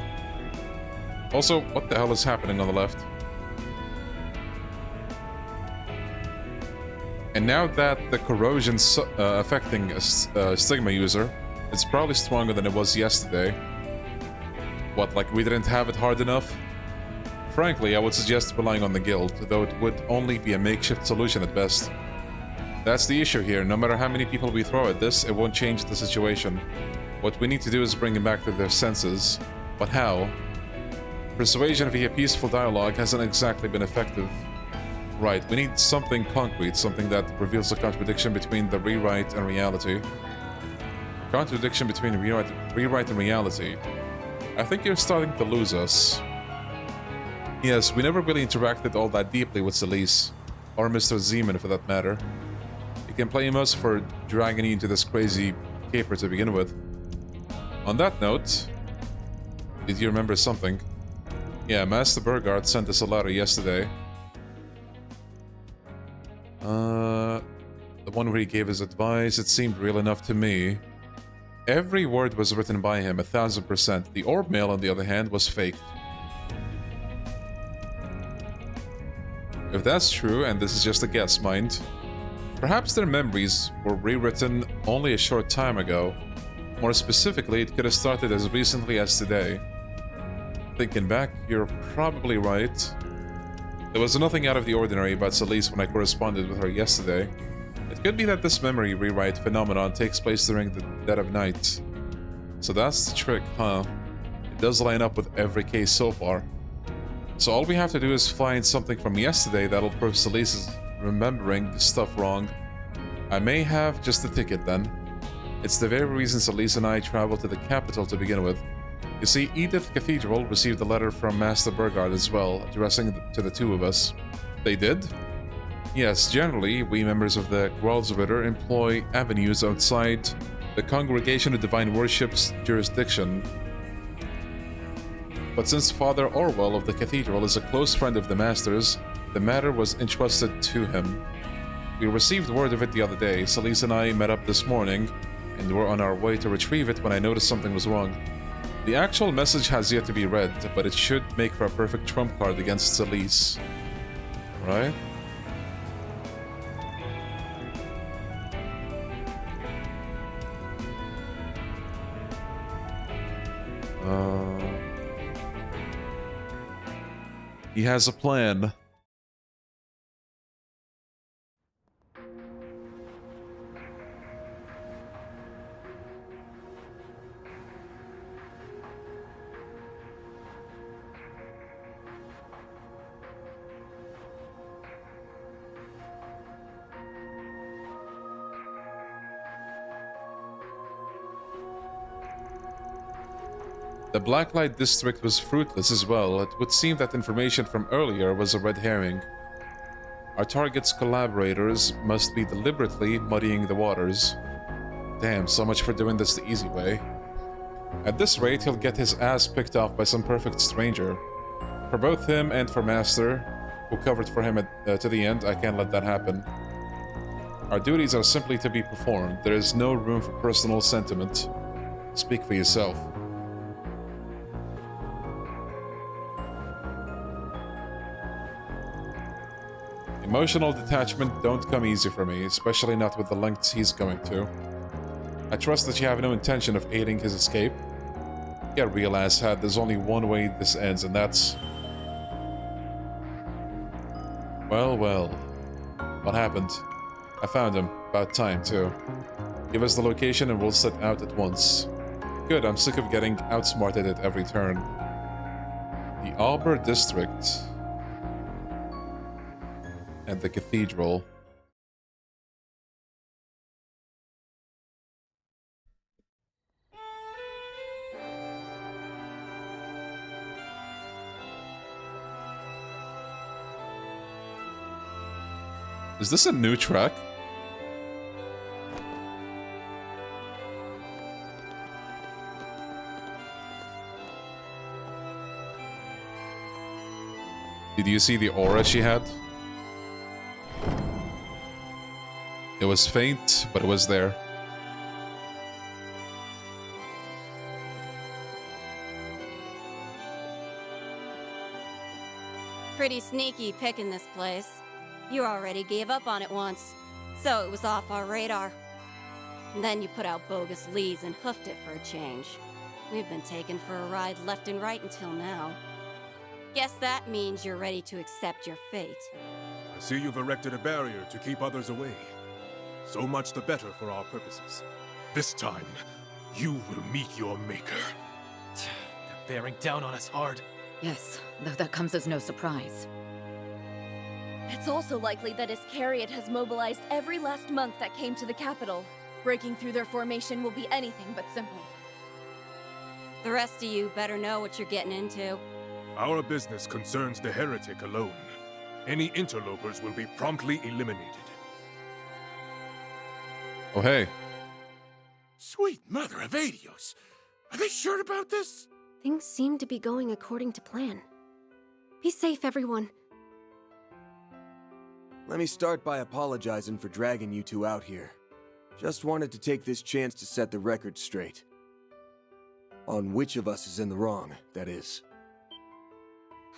Speaker 1: Also, what the hell is happening on the left? And now that the corrosion's affecting a Stigma user, it's probably stronger than it was yesterday. What, like we didn't have it hard enough? Frankly, I would suggest relying on the guild, though it would only be a makeshift solution at best. That's the issue here, no matter how many people we throw at this, it won't change the situation. What we need to do is bring them back to their senses. But how? Persuasion via peaceful dialogue hasn't exactly been effective. Right, we need something concrete, something that reveals the contradiction between the rewrite and reality. Contradiction between rewrite and reality. I think you're starting to lose us. Yes, we never really interacted all that deeply with Celise, or Mr. Zeman for that matter. You can blame us for dragging you into this crazy caper to begin with. On that note, did you remember something? Yeah, Master Burgard sent us a letter yesterday. The one where he gave his advice, it seemed real enough to me. Every word was written by him, 1000%. The orb mail, on the other hand, was faked. If that's true, and this is just a guess, mind, perhaps their memories were rewritten only a short time ago. More specifically, it could have started as recently as today. Thinking back, you're probably right. There was nothing out of the ordinary about Celise when I corresponded with her yesterday. It could be that this memory rewrite phenomenon takes place during the dead of night. So that's the trick, huh? It does line up with every case so far. So all we have to do is find something from yesterday that'll prove Celise is remembering stuff wrong. I may have just the ticket then. It's the very reason Celise and I traveled to the capital to begin with. You see, Edith Cathedral received a letter from Master Burgard as well, addressing it to the two of us. They did? Yes, generally, we members of the Gralsritter employ avenues outside the Congregation of Divine Worship's jurisdiction. But since Father Orwell of the Cathedral is a close friend of the Master's, the matter was entrusted to him. We received word of it the other day. Celise and I met up this morning, and were on our way to retrieve it when I noticed something was wrong. The actual message has yet to be read, but it should make for a perfect trump card against Celise. Right? He has a plan. The Blacklight district was fruitless as well. It would seem that information from earlier was a red herring. Our target's collaborators must be deliberately muddying the waters. Damn, so much for doing this the easy way. At this rate, he'll get his ass picked off by some perfect stranger. For both him and for Master, who covered for him to the end, I can't let that happen. Our duties are simply to be performed. There is no room for personal sentiment. Speak for yourself. Emotional detachment don't come easy for me, especially not with the lengths he's going to. I trust that you have no intention of aiding his escape. Get real, asshat. There's only one way this ends, and that's... Well, well. What happened? I found him. About time, too. Give us the location and we'll set out at once. Good, I'm sick of getting outsmarted at every turn. The Auber District... and the Cathedral. Is this a new track? Did you see the aura she had? It was faint, but it was there.
Speaker 4: Pretty sneaky picking this place. You already gave up on it once, so it was off our radar. And then you put out bogus leads and hoofed it for a change. We've been taken for a ride left and right until now. Guess that means you're ready to accept your fate.
Speaker 9: I see you've erected a barrier to keep others away. So much the better for our purposes. This time, you will meet your maker.
Speaker 5: They're bearing down on us hard.
Speaker 10: Yes, though that comes as no surprise.
Speaker 3: It's also likely that Iscariot has mobilized every last monk that came to the capital. Breaking through their formation will be anything but simple.
Speaker 4: The rest of you better know what you're getting into.
Speaker 9: Our business concerns the heretic alone. Any interlopers will be promptly eliminated.
Speaker 1: Oh, hey.
Speaker 16: Sweet mother of Adios. Are they sure about this?
Speaker 3: Things seem to be going according to plan. Be safe, everyone.
Speaker 6: Let me start by apologizing for dragging you two out here. Just wanted to take this chance to set the record straight. On which of us is in the wrong, that is.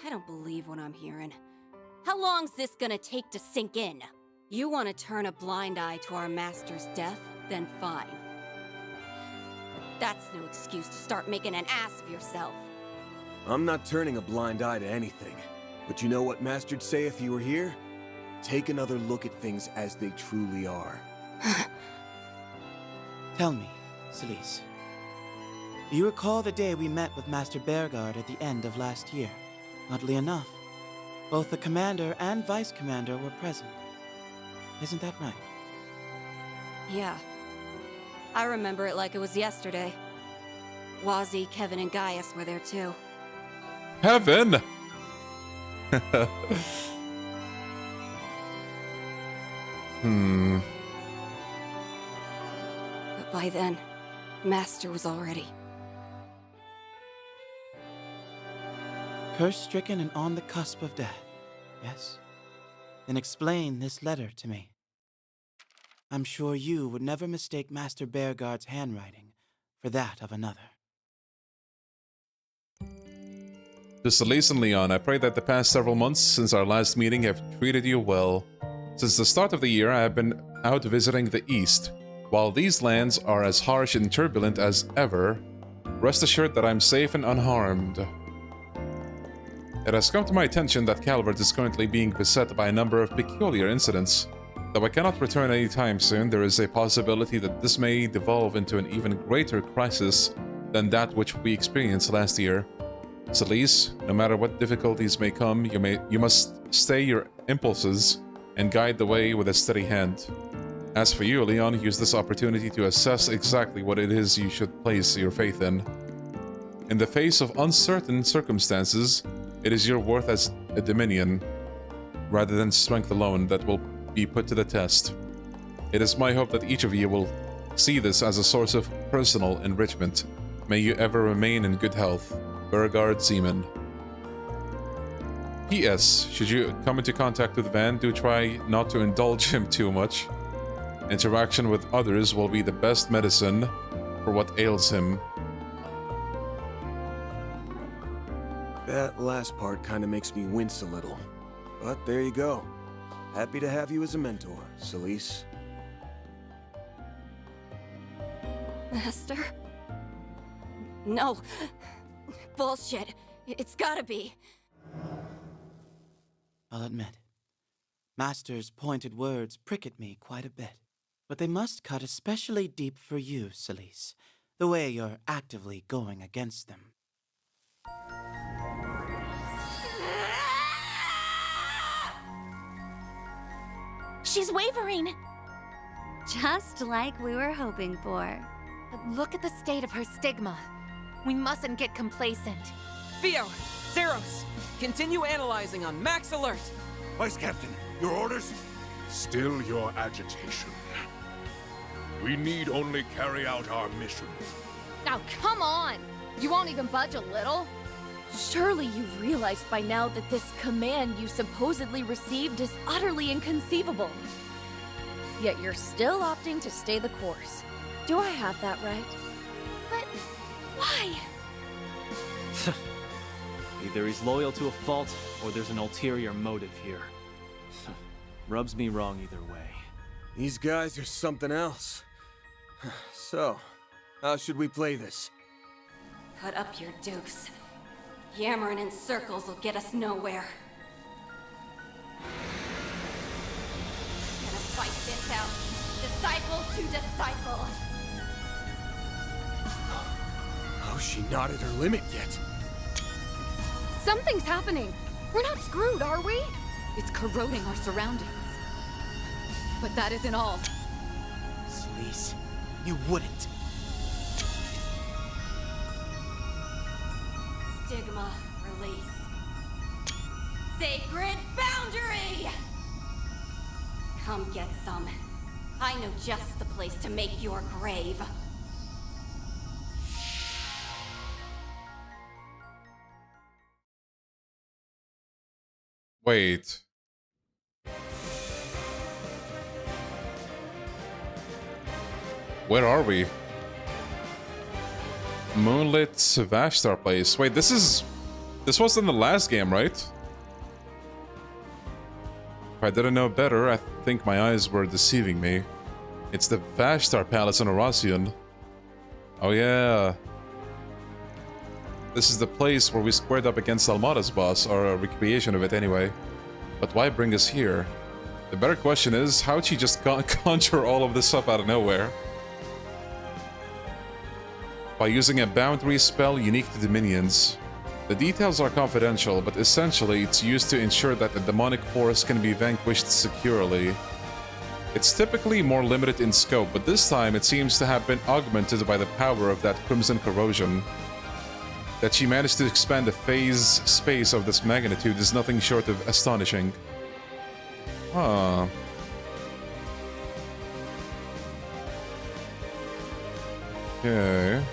Speaker 4: I don't believe what I'm hearing. How long's this gonna take to sink in? You want to turn a blind eye to our master's death? Then fine. That's no excuse to start making an ass of yourself.
Speaker 6: I'm not turning a blind eye to anything. But you know what Master'd say if you were here? Take another look at things as they truly are.
Speaker 11: Tell me, Celise. Do you recall the day we met with Master Bergard at the end of last year? Oddly enough, both the commander and vice commander were present. Isn't that right?
Speaker 4: Yeah. I remember it like it was yesterday. Wazzy, Kevin, and Gaius were there too.
Speaker 1: Heaven!
Speaker 4: But by then, Master was already...
Speaker 11: Curse-stricken and on the cusp of death, yes? Then explain this letter to me. I'm sure you would never mistake Master Bearguard's handwriting for that of another.
Speaker 1: To Celise and Leon, I pray that the past several months since our last meeting have treated you well. Since the start of the year, I have been out visiting the East. While these lands are as harsh and turbulent as ever, rest assured that I'm safe and unharmed. It has come to my attention that Calvert is currently being beset by a number of peculiar incidents. Though I cannot return anytime soon, there is a possibility that this may devolve into an even greater crisis than that which we experienced last year. Celise, no matter what difficulties may come, you must stay your impulses and guide the way with a steady hand. As for you, Leon, use this opportunity to assess exactly what it is you should place your faith in. In the face of uncertain circumstances, it is your worth as a Dominion, rather than strength alone, that will be put to the test. It is my hope that each of you will see this as a source of personal enrichment. May you ever remain in good health. Beauregard Seaman. P.S. Should you come into contact with Van, do try not to indulge him too much. Interaction with others will be the best medicine for what ails him.
Speaker 6: That last part kinda makes me wince a little. But there you go. Happy to have you as a mentor, Celise.
Speaker 4: Master? No. Bullshit. It's gotta be.
Speaker 11: I'll admit, Master's pointed words prick at me quite a bit. But they must cut especially deep for you, Celise, the way you're actively going against them.
Speaker 2: She's wavering!
Speaker 8: Just like we were hoping for.
Speaker 13: But look at the state of her stigma. We mustn't get complacent.
Speaker 7: Theo! Zeros! Continue analyzing on max alert!
Speaker 16: Vice Captain, your orders?
Speaker 9: Still your agitation. We need only carry out our mission.
Speaker 3: Now, come on! You won't even budge a little? Surely you've realized by now that this command you supposedly received is utterly inconceivable. Yet you're still opting to stay the course. Do I have that right? But why?
Speaker 5: Either he's loyal to a fault, or there's an ulterior motive here. Rubs me wrong either way.
Speaker 6: These guys are something else. So, how should we play this?
Speaker 4: Put up your dukes. Yammering in circles will get us nowhere. Gonna fight this out, disciple to disciple.
Speaker 6: Oh, she not at her limit yet.
Speaker 3: Something's happening. We're not screwed, are we?
Speaker 10: It's corroding our surroundings. But that isn't all.
Speaker 11: Celise, you wouldn't.
Speaker 4: Stigma release. Sacred boundary! Come get some. I know just the place to make your grave.
Speaker 1: Wait. Where are we? Moonlit Vashtar place. Wait, this was in the last game, right? If I didn't know better, I think my eyes were deceiving me. It's the Vashtar Palace in Oracion. Oh yeah. This is the place where we squared up against Almada's boss, or a recreation of it anyway. But why bring us here? The better question is, how'd she just conjure all of this up out of nowhere? By using a boundary spell unique to Dominions. The details are confidential, but essentially it's used to ensure that the demonic force can be vanquished securely. It's typically more limited in scope, but this time it seems to have been augmented by the power of that crimson corrosion. That she managed to expand the phase space of this magnitude is nothing short of astonishing. Huh. Okay.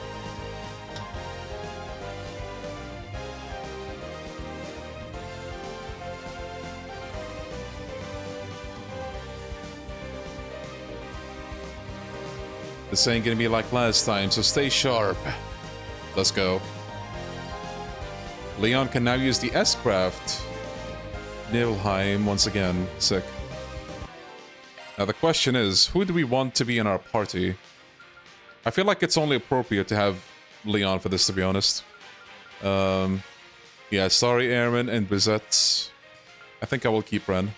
Speaker 1: This ain't gonna be like last time, so stay sharp. Let's go. Leon can now use the S-Craft. Nibelheim once again. Sick. Now the question is, who do we want to be in our party? I feel like it's only appropriate to have Leon for this, to be honest. Yeah, sorry, Aaron and Bizette. I think I will keep Ren.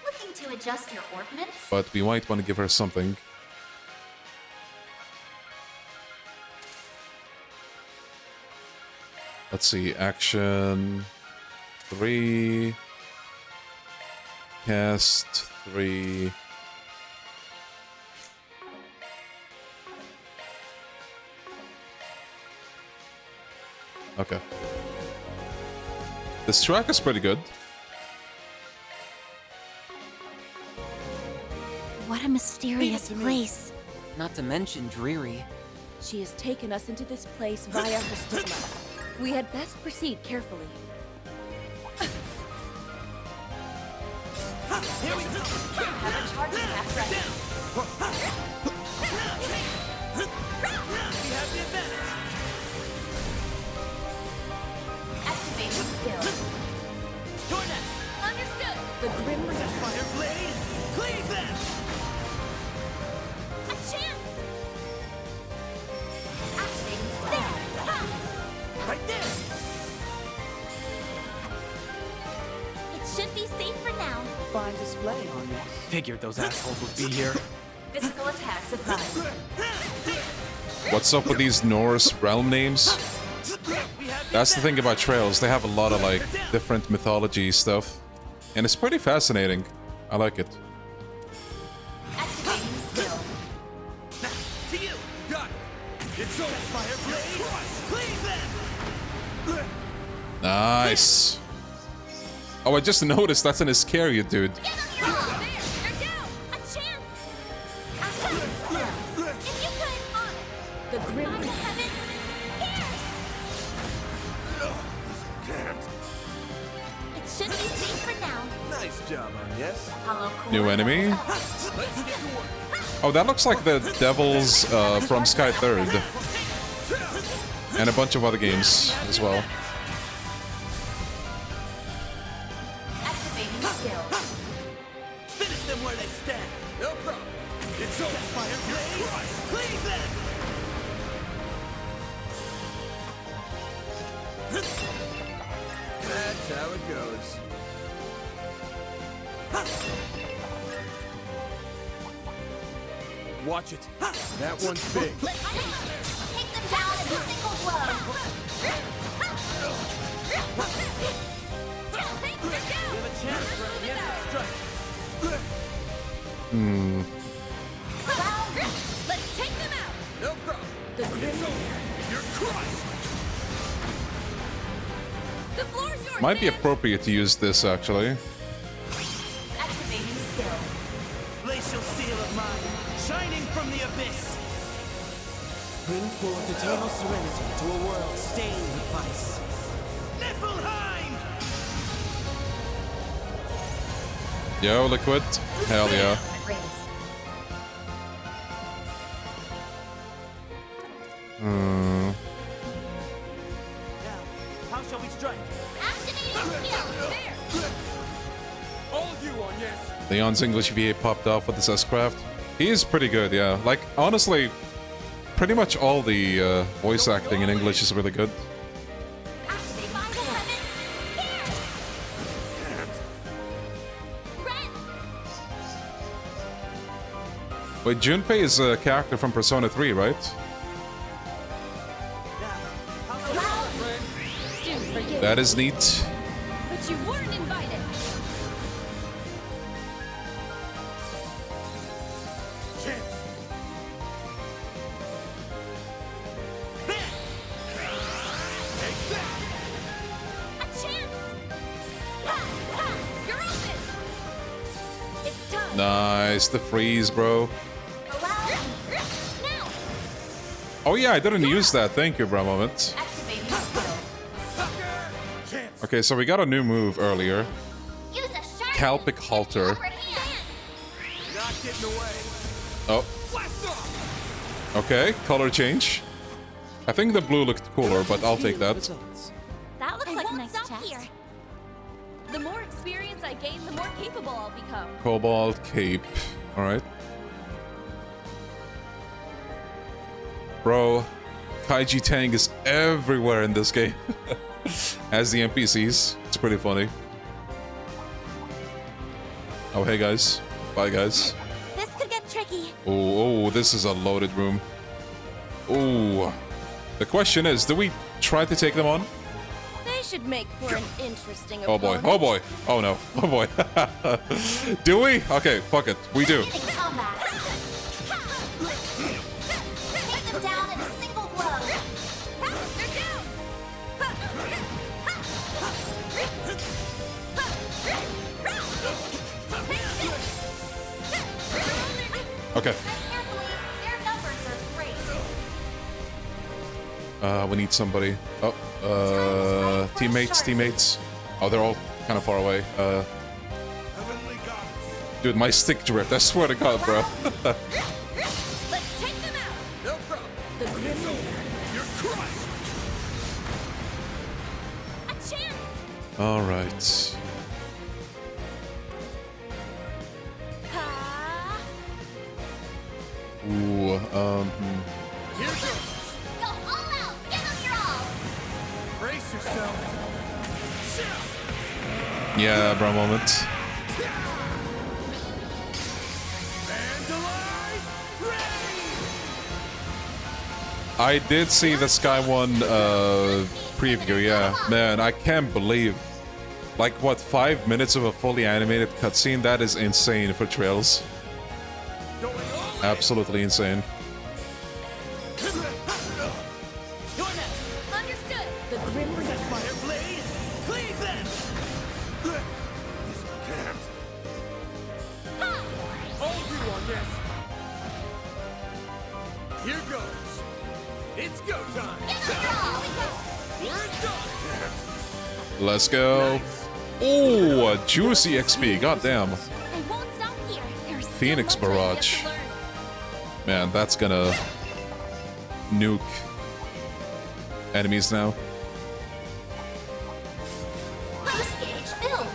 Speaker 13: Looking to adjust your ordnance?
Speaker 1: But we might want to give her something. Let's see, action 3, cast 3. Okay. This track is pretty good.
Speaker 2: What a mysterious place.
Speaker 7: Not to mention dreary.
Speaker 3: She has taken us into this place via her stigma. We had best proceed carefully.
Speaker 13: Here we go. Have a charging attack ready. We have the advantage. Activating skill. Your next.
Speaker 3: Understood. The Grim Reaper.
Speaker 13: Fire blade. Cleave them. A chance. Activating skill. Right there.
Speaker 2: It should be safe for now.
Speaker 11: Fine display on this.
Speaker 5: Figured those assholes would be here.
Speaker 13: Physical attacks advised.
Speaker 1: What's up with these Norse realm names? That's the thing about Trails. They have a lot of like different mythology stuff. And it's pretty fascinating. I like it.
Speaker 13: Activating skill.
Speaker 16: To you. Got it. It's over. Fire blade. Cleave them.
Speaker 1: Nice. Oh, I just noticed that's an Iscariot, dude.
Speaker 13: Get on your own. There. You're down. A chance. Activating skill. If you could, on it.
Speaker 3: The Grim
Speaker 13: Reaper.
Speaker 16: Can't.
Speaker 2: It should be safe for now.
Speaker 15: Nice job, yes.
Speaker 1: New enemy.
Speaker 16: Let's get to work.
Speaker 1: Oh, that looks like the devils from Sky Third. And a bunch of other games as well.
Speaker 13: Activating skill.
Speaker 16: Finish them where they stand. No problem. It's over. Fire blade. Cleave them.
Speaker 15: That's how it goes.
Speaker 16: Watch it.
Speaker 15: That one's big.
Speaker 13: Take them down in a single blow.
Speaker 3: Let's take them out.
Speaker 16: No problem.
Speaker 3: The Grim
Speaker 16: You're crushed.
Speaker 3: The floor's yours.
Speaker 1: Might be appropriate to use this actually.
Speaker 13: Activating skill.
Speaker 20: Glacial seal of mine, shining from the abyss.
Speaker 11: Bring forth eternal serenity to a world stained with vice.
Speaker 20: Niflheim!
Speaker 1: Yo, Liquid. Hell yeah.
Speaker 20: How shall we strike?
Speaker 16: All you on yes.
Speaker 1: Leon's English VA popped off with this S-Craft. He is pretty good, yeah. Like, honestly, pretty much all the voice acting in English is really good. Wait, Junpei is a character from Persona 3, right? That is neat.
Speaker 3: But you weren't invited.
Speaker 12: A chance! Ha! Ha! You're open! It's time!
Speaker 1: Nice, the freeze, bro.
Speaker 12: Now!
Speaker 1: Oh yeah, I didn't use that. Thank you, bro. Moment.
Speaker 13: Activating skill.
Speaker 1: Okay, so we got a new move earlier.
Speaker 12: Use a sharp
Speaker 1: Calpic Halter.
Speaker 12: upper hand.
Speaker 20: Not getting away.
Speaker 1: Oh. Okay, color change. I think the blue looked cooler, but I'll take that.
Speaker 2: That looks like a
Speaker 3: won't
Speaker 2: nice
Speaker 3: stop
Speaker 2: chest.
Speaker 3: here. The more experience I gain, the more capable I'll become.
Speaker 1: Cobalt Cape. Alright. Bro, Kaiji Tang is everywhere in this game. As the NPCs. It's pretty funny. Oh, hey guys. Bye, guys.
Speaker 2: This could get tricky.
Speaker 1: Oh, this is a loaded room. Oh. The question is, do we try to take them on?
Speaker 3: They should make for an interesting
Speaker 1: Oh boy,
Speaker 3: opponent.
Speaker 1: oh boy, oh no, oh boy. Do we? Okay, fuck it, we do.
Speaker 12: Take them down in a single blow. They're down!
Speaker 1: Okay.
Speaker 12: Their numbers are great.
Speaker 1: We need somebody. Oh, teammates. Oh, they're all kind of far away. Dude, my stick drift, I swear to God, bro.
Speaker 3: Let's take them out.
Speaker 20: No problem.
Speaker 3: The Grim Reaper.
Speaker 20: You're crushed.
Speaker 12: A chance!
Speaker 1: Alright. Ooh,
Speaker 20: Here goes.
Speaker 12: Go all out! Give them your all!
Speaker 20: Brace yourself.
Speaker 1: yeah, bro, moment.
Speaker 20: Vandalize.
Speaker 1: I did see the Sky One preview, yeah. Man, I can't believe. Like, what, 5 minutes of a fully animated cutscene? That is insane for Trails. Absolutely insane.
Speaker 3: Understood. The Grim Reaper.
Speaker 20: Fire blade. Cleave them. Hold you on this. Here goes. It's go time. We're done.
Speaker 1: Let's go. Oh, juicy XP, goddamn.
Speaker 12: I won't stop here. There's so
Speaker 1: Phoenix
Speaker 12: much I have
Speaker 1: Barrage.
Speaker 12: to learn.
Speaker 1: Man, that's gonna nuke enemies now.
Speaker 12: Boost gauge filled.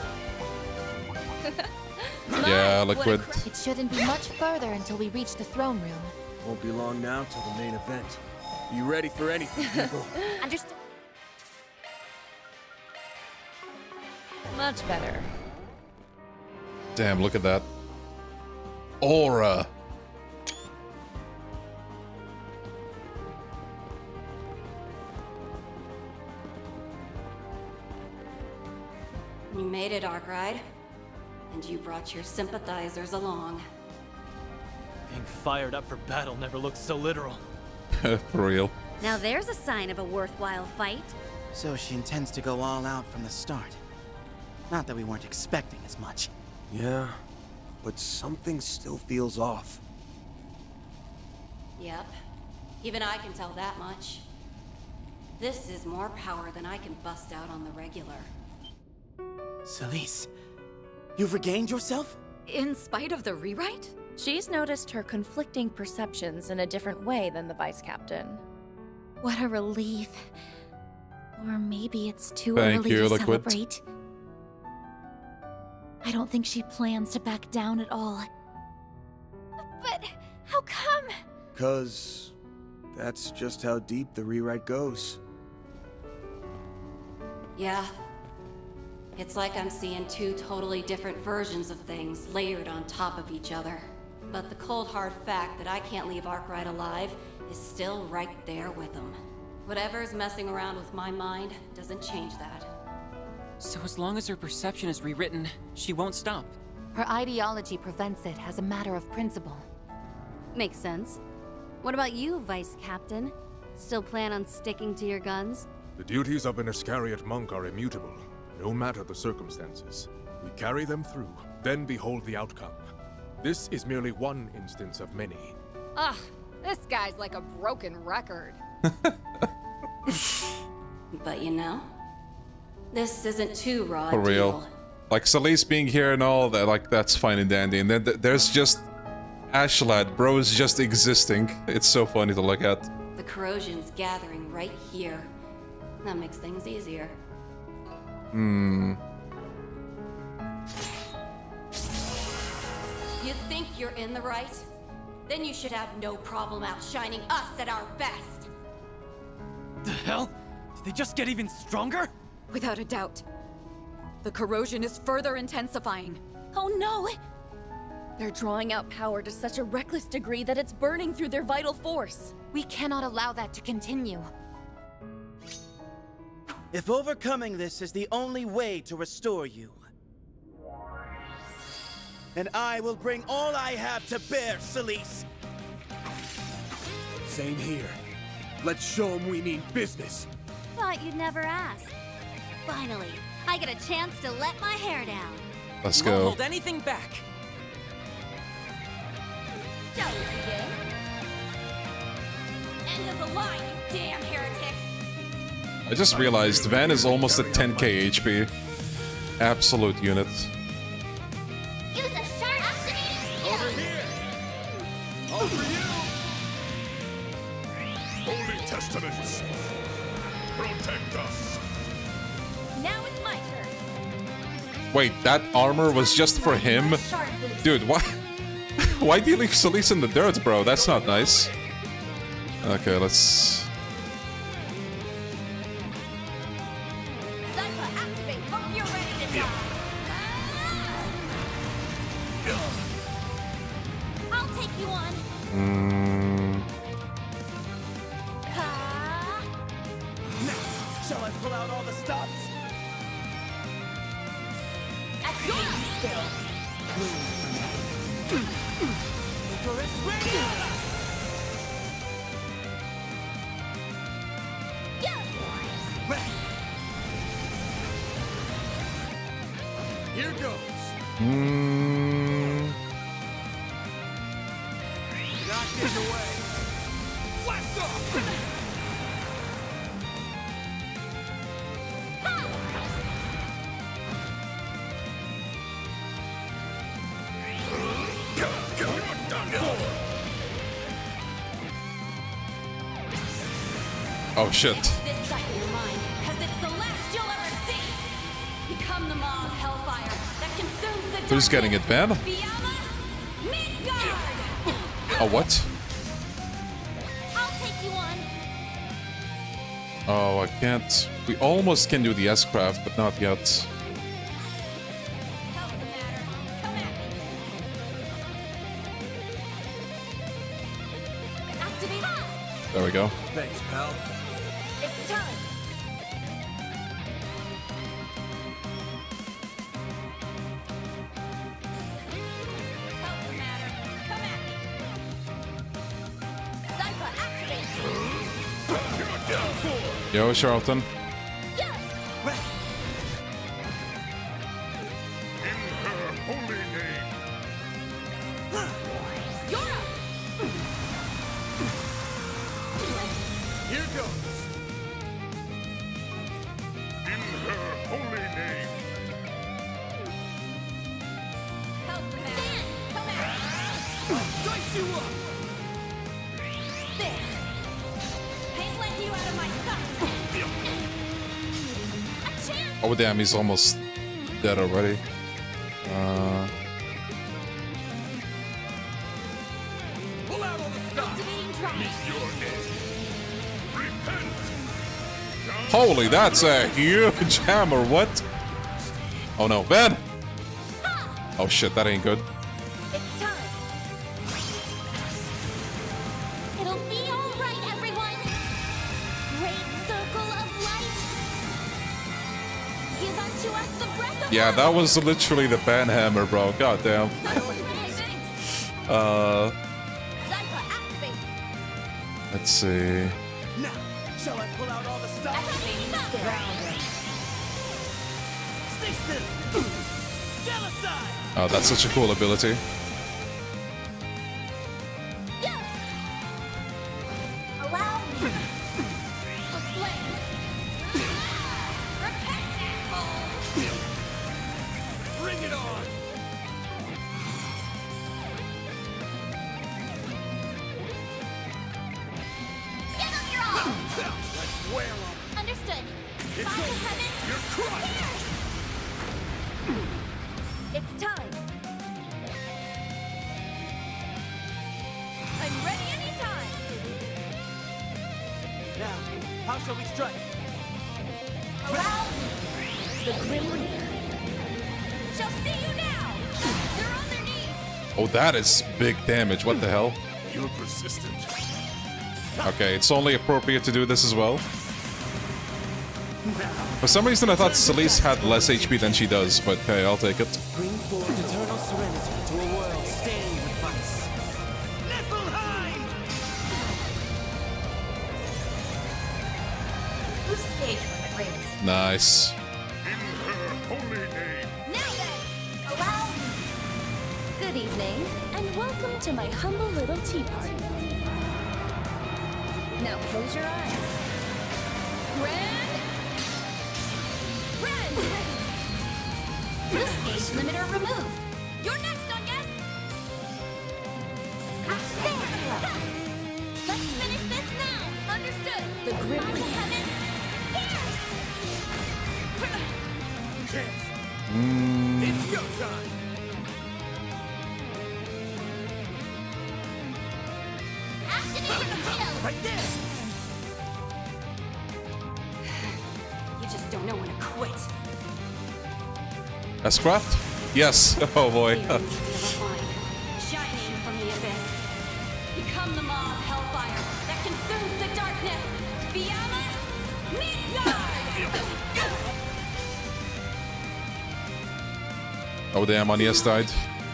Speaker 1: Yeah, liquid.
Speaker 2: It shouldn't be much further until we reach the throne room.
Speaker 6: Won't be long now till the main event. Be ready for anything, people.
Speaker 2: Understood.
Speaker 3: Much better.
Speaker 1: Damn, look at that. Aura.
Speaker 4: You made it, Arkwright. And you brought your sympathizers along.
Speaker 5: Being fired up for battle never looks so literal.
Speaker 1: For real.
Speaker 8: Now there's a sign of a worthwhile fight.
Speaker 11: So she intends to go all out from the start. Not that we weren't expecting as much.
Speaker 6: Yeah, but something still feels off.
Speaker 4: Yep. Even I can tell that much. This is more power than I can bust out on the regular.
Speaker 11: Celise, you've regained yourself?
Speaker 3: In spite of the rewrite? She's noticed her conflicting perceptions in a different way than the Vice Captain.
Speaker 2: What a relief. Or maybe it's too
Speaker 1: Thank
Speaker 2: early
Speaker 1: you,
Speaker 2: to
Speaker 1: Liquid.
Speaker 2: celebrate. I don't think she plans to back down at all.
Speaker 12: But how come?
Speaker 6: 'Cause that's just how deep the rewrite goes.
Speaker 4: Yeah. It's like I'm seeing two totally different versions of things layered on top of each other. But the cold hard fact that I can't leave Arkwright alive is still right there with him. Whatever's messing around with my mind doesn't change that.
Speaker 7: So as long as her perception is rewritten, she won't stop.
Speaker 10: Her ideology prevents it as a matter of principle.
Speaker 8: Makes sense. What about you, Vice Captain? Still plan on sticking to your guns?
Speaker 9: The duties of an Iscariot monk are immutable, no matter the circumstances. We carry them through, then behold the outcome. This is merely one instance of many.
Speaker 3: Ugh, this guy's like a broken record.
Speaker 4: But you know, this isn't too raw.
Speaker 1: For real. Like, Solis being here and all that, like, that's fine and dandy. And then there's just Ashlad, bro, is just existing. It's so funny to look at.
Speaker 4: The corrosion's gathering right here. That makes things easier.
Speaker 1: Hmm.
Speaker 4: You think you're in the right? Then you should have no problem outshining us at our best.
Speaker 5: The hell? Did they just get even stronger?
Speaker 10: Without a doubt. The corrosion is further intensifying.
Speaker 2: Oh no!
Speaker 3: They're drawing out power to such a reckless degree that it's burning through their vital force.
Speaker 10: We cannot allow that to continue.
Speaker 20: If overcoming this is the only way to restore you, then I will bring all I have to bear, Solis.
Speaker 6: Same here. Let's show them we mean business.
Speaker 8: Thought you'd never ask. Finally, I get a chance to let my hair down.
Speaker 1: Let's
Speaker 7: Won't
Speaker 1: go.
Speaker 7: hold anything back.
Speaker 12: End of the line, you damn heretics!
Speaker 1: I just realized Van is almost at 10k HP. Absolute unit.
Speaker 12: Use a sharp activating
Speaker 9: Over here! All for you! Holy Testaments! Protect us!
Speaker 12: Now it's my turn.
Speaker 1: Wait, that armor was just for him? Dude, why? Why do you leave Solis in the dirt, bro? That's not nice. Okay, let's...
Speaker 12: Zypha, activate. Hope you're ready to die. I'll take you on.
Speaker 20: Now, shall I pull out all the stops?
Speaker 12: Activating skill.
Speaker 20: Icarus Radio!
Speaker 15: Here goes.
Speaker 20: Not get away. Blast off!
Speaker 1: Oh shit.
Speaker 4: This sight in your mind, because it's the last you'll ever see. Become the maw of hellfire that consumes the
Speaker 1: Who's getting it, Van?
Speaker 4: Fiamma, Midgard!
Speaker 1: Oh, what?
Speaker 12: I'll take you on.
Speaker 1: Oh, I can't. We almost can do the S-Craft, but not yet. There we go.
Speaker 15: Thanks, pal.
Speaker 12: It's time. Help the matter. Come at me. Zypha, activate.
Speaker 1: Yo, Charlton.
Speaker 9: Holy name!
Speaker 12: You're up.
Speaker 15: Here goes.
Speaker 9: In her holy name!
Speaker 12: Help the matter. Come at me.
Speaker 15: Dice you up!
Speaker 12: There. Can't let you out of my sight. A chance.
Speaker 1: Oh damn, he's almost dead already.
Speaker 15: Pull out all the stuff.
Speaker 12: Activating drive.
Speaker 9: Your end! Repent!
Speaker 1: Holy, that's a huge hammer, what? Oh no, Van! Oh shit, that ain't good.
Speaker 12: It's time. It'll be all right, everyone. Great circle of light. Give unto
Speaker 1: Yeah, that was literally the banhammer, bro. God damn. Let's see.
Speaker 20: Now, shall I pull out all the stops? Stay still. Stand aside.
Speaker 1: Oh, that's such a cool ability.
Speaker 12: Allow me.
Speaker 20: Bring it on.
Speaker 12: Give them your all.
Speaker 20: Let's wear 'em.
Speaker 12: Understood.
Speaker 20: It's
Speaker 12: Fire
Speaker 20: over.
Speaker 12: heaven.
Speaker 20: You're crushed.
Speaker 3: It's time. I'm ready anytime.
Speaker 20: Now, how shall we strike?
Speaker 12: Allow me.
Speaker 3: The Grim Reaper shall see you now. They're on their knees.
Speaker 1: Oh, that is big damage. What the hell?
Speaker 9: You're persistent.
Speaker 1: Okay, it's only appropriate to do this as well. For some reason, I thought Celeste had less HP than she does, but hey, I'll take it.
Speaker 20: Bring forth eternal serenity to a world stained with vice. Niflheim!
Speaker 13: Boost gauge when it rings.
Speaker 1: Nice.
Speaker 12: Now then. Allow me.
Speaker 3: Good evening, and welcome to my humble little tea party. Now close your eyes. Grand!
Speaker 12: Boost gauge limiter removed.
Speaker 3: You're next, I guess.
Speaker 12: There. Let's finish this now.
Speaker 3: Understood. The Grim
Speaker 12: Fire
Speaker 3: Reaper.
Speaker 12: heaven.
Speaker 20: It's go time.
Speaker 12: Activating shield.
Speaker 20: Right there.
Speaker 4: You just don't know when to quit.
Speaker 1: S-Craft? Yes. Oh boy.
Speaker 4: Shining from the abyss. Become the maw of hellfire that consumes the darkness. Fiamma Midgard!
Speaker 1: Oh damn, Anies died.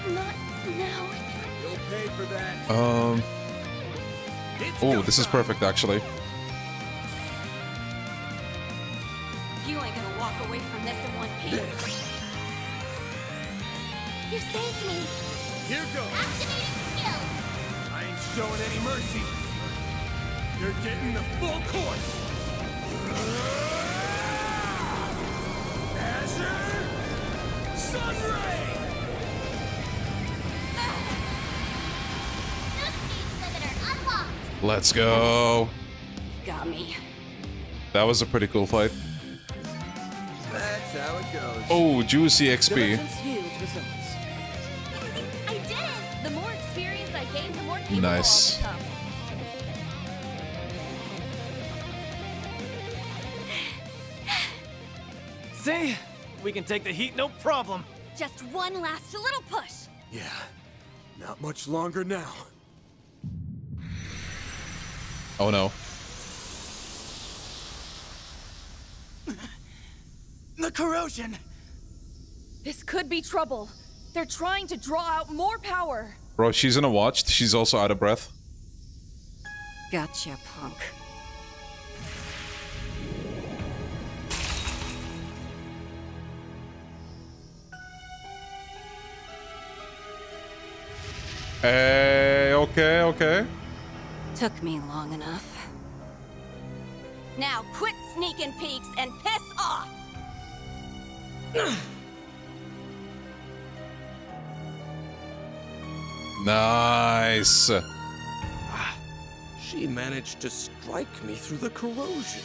Speaker 12: Not now.
Speaker 20: You'll pay for that.
Speaker 1: Oh, this is perfect actually.
Speaker 4: You ain't gonna walk away from this in one piece.
Speaker 12: You saved me.
Speaker 20: Here goes.
Speaker 12: Activating skill.
Speaker 20: I ain't showing any mercy. You're getting the full course. Azure Sunray.
Speaker 12: Boost gauge limiter unlocked.
Speaker 1: Let's go.
Speaker 4: Got me.
Speaker 1: That was a pretty cool fight.
Speaker 15: That's how it goes.
Speaker 1: Oh, juicy XP.
Speaker 20: Diligence yields results.
Speaker 3: I did it! The more experience I gain, the more capable
Speaker 1: Nice.
Speaker 3: I'll become.
Speaker 5: See? We can take the heat, no problem.
Speaker 3: Just one last little push.
Speaker 6: Yeah, not much longer now.
Speaker 1: Oh no.
Speaker 20: The corrosion.
Speaker 3: This could be trouble. They're trying to draw out more power.
Speaker 1: Bro, she's in a watch. She's also out of breath.
Speaker 4: Gotcha, punk.
Speaker 1: Hey, okay.
Speaker 4: Took me long enough. Now quit sneaking peeks and piss off!
Speaker 1: Nice.
Speaker 15: She managed to strike me through the corrosion.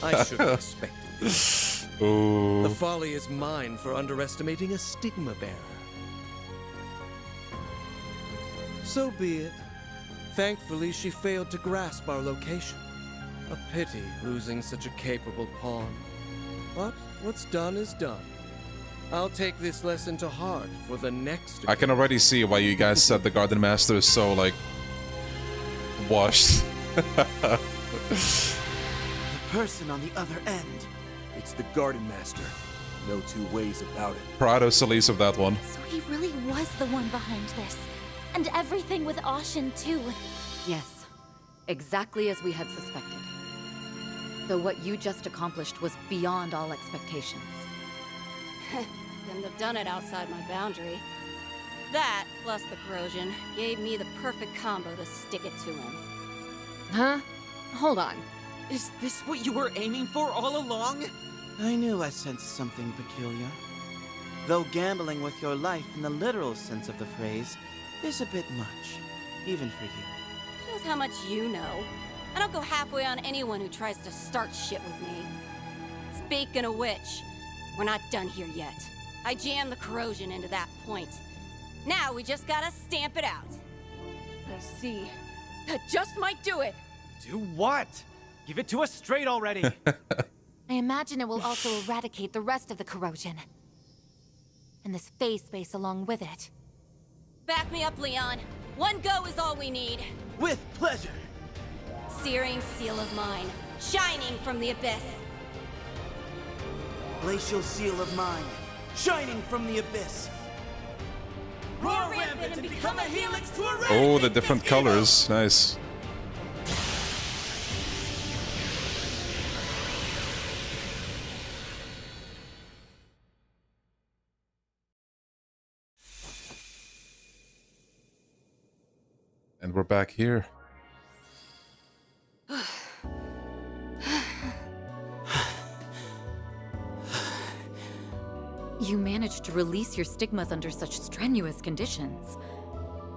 Speaker 15: I should have expected this.
Speaker 1: Ooh.
Speaker 15: The folly is mine for underestimating a stigma bearer. So be it. Thankfully, she failed to grasp our location. A pity losing such a capable pawn. But what's done is done. I'll take this lesson to heart for the next.
Speaker 1: I can already see why you guys said the Garden Master is so, like, washed.
Speaker 11: The person on the other end.
Speaker 6: It's the Garden Master. No two ways about it.
Speaker 1: Proud of Solis of that one.
Speaker 2: So he really was the one behind this. And everything with Ashen, too.
Speaker 10: Yes, exactly as we had suspected. Though what you just accomplished was beyond all expectations.
Speaker 4: Couldn't have done it outside my boundary. That, plus the corrosion, gave me the perfect combo to stick it to him.
Speaker 10: Huh? Hold on.
Speaker 20: Is this what you were aiming for all along?
Speaker 11: I knew I sensed something peculiar. Though gambling with your life in the literal sense of the phrase is a bit much, even for you.
Speaker 4: Shows how much you know. I don't go halfway on anyone who tries to start shit with me. Speaking of which, we're not done here yet. I jammed the corrosion into that point. Now we just gotta stamp it out.
Speaker 10: I see. That just might do it!
Speaker 5: Do what? Give it to us straight already!
Speaker 2: I imagine it will also eradicate the rest of the corrosion. And this phase space along with it.
Speaker 4: Back me up, Leon. One go is all we need.
Speaker 11: With pleasure.
Speaker 4: Searing seal of mine, shining from the abyss.
Speaker 11: Glacial seal of mine, shining from the abyss.
Speaker 20: Roar rampant and become a helix to eradicate
Speaker 1: Oh, the different colors. Nice. And we're back here.
Speaker 10: You managed to release your stigmas under such strenuous conditions.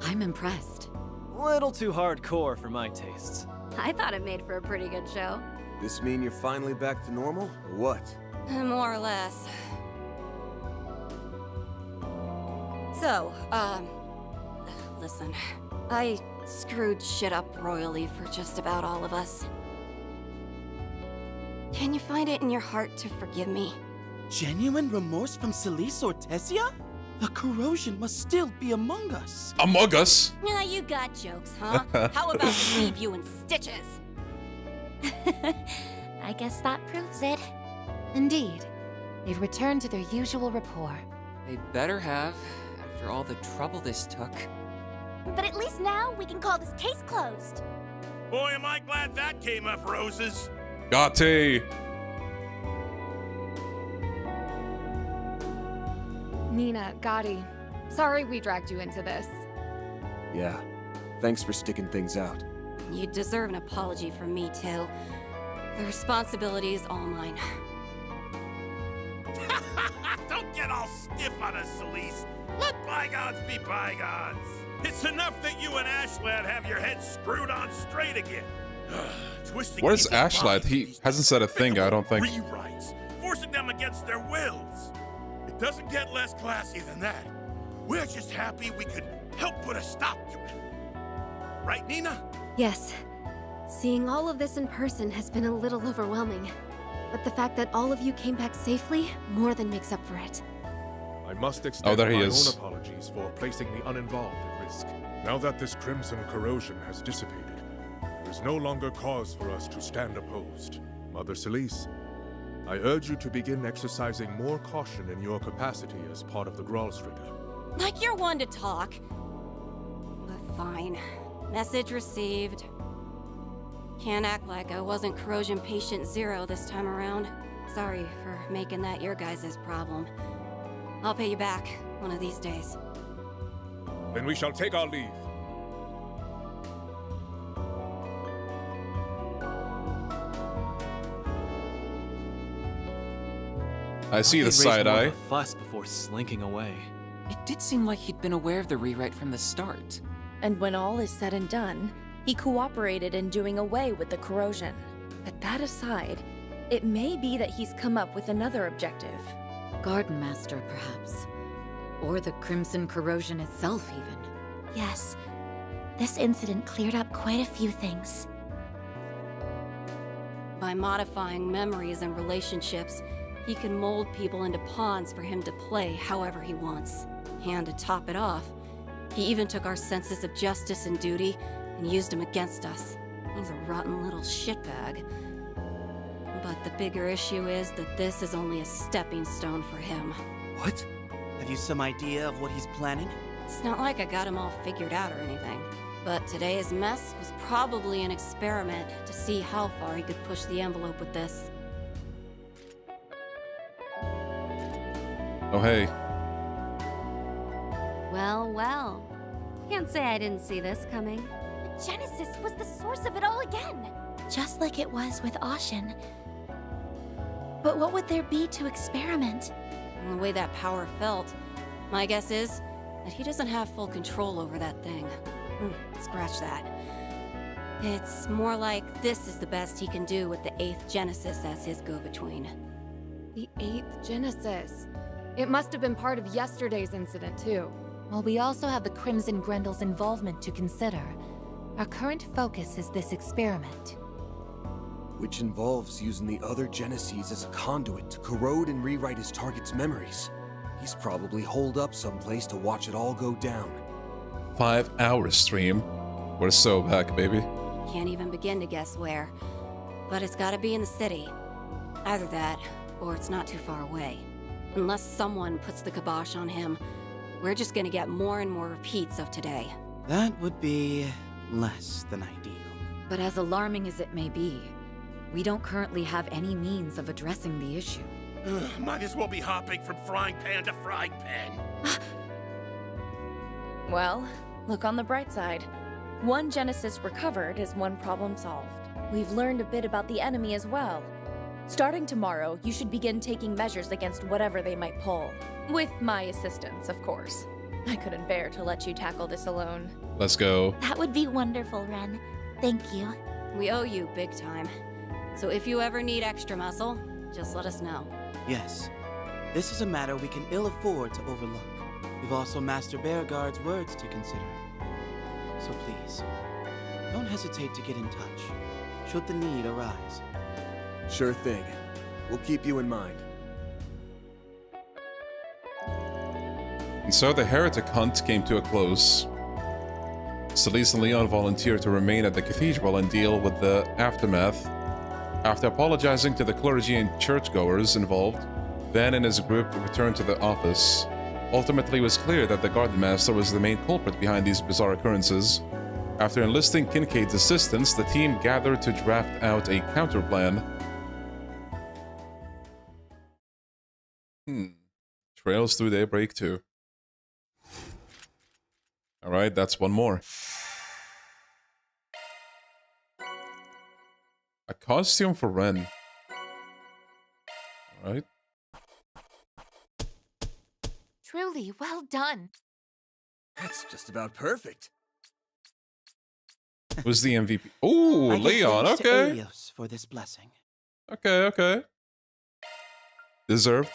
Speaker 10: I'm impressed.
Speaker 5: Little too hardcore for my tastes.
Speaker 8: I thought it made for a pretty good show.
Speaker 6: This mean you're finally back to normal, or what?
Speaker 4: More or less. So, listen. I screwed shit up royally for just about all of us. Can you find it in your heart to forgive me?
Speaker 11: Genuine remorse from Solis or Tessia? The corrosion must still be among us.
Speaker 1: Among us?
Speaker 4: Yeah, you got jokes, huh? How about we leave you in stitches?
Speaker 2: I guess that proves it. Indeed. They've returned to their usual rapport.
Speaker 7: They better have, after all the trouble this took.
Speaker 19: But at least now we can call this case closed.
Speaker 16: Boy, am I glad that came up, Roses.
Speaker 1: Gotti.
Speaker 3: Nina, Gotti, sorry we dragged you into this.
Speaker 6: Yeah. Thanks for sticking things out.
Speaker 4: You deserve an apology from me, too. The responsibility is all mine.
Speaker 16: Don't get all stiff on us, Solis. Let bygones be bygones. It's enough that you and Ashlad have your heads screwed on straight again. Twisting
Speaker 1: What is
Speaker 16: people's
Speaker 1: Ashlad?
Speaker 16: minds
Speaker 1: He
Speaker 16: these
Speaker 1: hasn't said a thing, I don't think.
Speaker 16: rewrites, forcing them against their wills. It doesn't get less classy than that. We're just happy we could help put a stop to it. Right, Nina?
Speaker 21: Yes. Seeing all of this in person has been a little overwhelming. But the fact that all of you came back safely more than makes up for it.
Speaker 9: I must extend
Speaker 1: there he
Speaker 9: my
Speaker 1: is.
Speaker 9: own apologies for placing the uninvolved at risk. Now that this crimson corrosion has dissipated, there is no longer cause for us to stand opposed. Mother Solis, I urge you to begin exercising more caution in your capacity as part of the Gralstritter.
Speaker 4: Like you're one to talk. But fine. Message received. Can't act like I wasn't corrosion patient 0 this time around. Sorry for making that your guys' problem. I'll pay you back one of these days.
Speaker 9: Then we shall take our leave.
Speaker 1: I see the
Speaker 5: He'd raise
Speaker 1: side
Speaker 5: more of
Speaker 1: eye.
Speaker 5: a fuss before slinking away.
Speaker 7: It did seem like he'd been aware of the rewrite from the start.
Speaker 22: And when all is said and done, he cooperated in doing away with the corrosion. But that aside, it may be that he's come up with another objective.
Speaker 10: Garden Master, perhaps. Or the Crimson Corrosion itself, even.
Speaker 2: Yes. This incident cleared up quite a few things.
Speaker 4: By modifying memories and relationships, he can mold people into pawns for him to play however he wants. And to top it off, he even took our senses of justice and duty and used them against us. He's a rotten little shitbag. But the bigger issue is that this is only a stepping stone for him.
Speaker 11: What? Have you some idea of what he's planning?
Speaker 4: It's not like I got him all figured out or anything. But today's mess was probably an experiment to see how far he could push the envelope with this.
Speaker 1: Oh, hey.
Speaker 8: Well, well. Can't say I didn't see this coming.
Speaker 2: The Genesis was the source of it all again. Just like it was with Ashen. But what would there be to experiment?
Speaker 4: And the way that power felt, my guess is that he doesn't have full control over that thing. Scratch that. It's more like this is the best he can do with the 8th Genesis as his go-between.
Speaker 10: The 8th Genesis. It must have been part of yesterday's incident, too.
Speaker 2: Well, we also have the Crimson Grendel's involvement to consider. Our current focus is this experiment.
Speaker 6: Which involves using the other Geneses as a conduit to corrode and rewrite his target's memories. He's probably holed up someplace to watch it all go down.
Speaker 1: 5-hour stream. We're so back, baby.
Speaker 4: Can't even begin to guess where. But it's gotta be in the city. Either that, or it's not too far away. Unless someone puts the kibosh on him, we're just gonna get more and more repeats of today.
Speaker 11: That would be less than ideal.
Speaker 10: But as alarming as it may be, we don't currently have any means of addressing the issue.
Speaker 16: Might as well be hopping from frying pan to frying pan.
Speaker 22: Well, look on the bright side. One Genesis recovered is one problem solved. We've learned a bit about the enemy as well. Starting tomorrow, you should begin taking measures against whatever they might pull. With my assistance, of course. I couldn't bear to let you tackle this alone.
Speaker 1: Let's go.
Speaker 2: That would be wonderful, Ren. Thank you.
Speaker 4: We owe you big time. So if you ever need extra muscle, just let us know.
Speaker 11: Yes. This is a matter we can ill afford to overlook. We've also Master Beauregard's words to consider. So please, don't hesitate to get in touch, should the need arise.
Speaker 6: Sure thing. We'll keep you in mind.
Speaker 1: And so the heretic hunt came to a close. Celeste and Leon volunteered to remain at the cathedral and deal with the aftermath. After apologizing to the clergy and churchgoers involved, Van and his group returned to the office. Ultimately, it was clear that the Garden Master was the main culprit behind these bizarre occurrences. After enlisting Kincaid's assistance, the team gathered to draft out a counterplan. Trails through Daybreak 2. Alright, that's one more. A costume for Ren. Alright.
Speaker 2: Truly, well done.
Speaker 6: That's just about perfect.
Speaker 1: Who's the MVP? Oh,
Speaker 11: I give
Speaker 1: Leon,
Speaker 11: thanks to
Speaker 1: okay.
Speaker 11: Aeos for this blessing.
Speaker 1: Okay, okay. Deserved.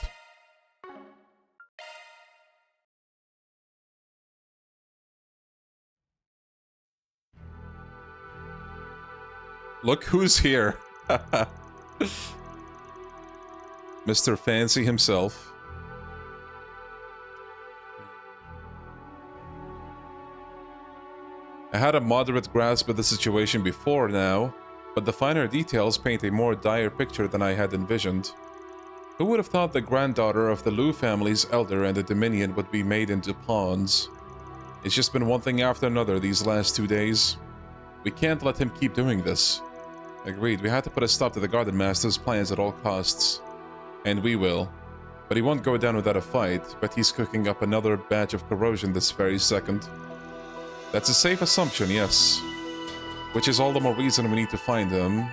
Speaker 1: Look who's here. Mr. Fancy himself. I had a moderate grasp of the situation before now, but the finer details paint a more dire picture than I had envisioned. Who would have thought the granddaughter of the Liu family's elder and the Dominion would be made into pawns? It's just been one thing after another these last 2 days. We can't let him keep doing this. Agreed, we had to put a stop to the Garden Master's plans at all costs. And we will. But he won't go down without a fight, but he's cooking up another batch of corrosion this very second. That's a safe assumption, yes. Which is all the more reason we need to find him.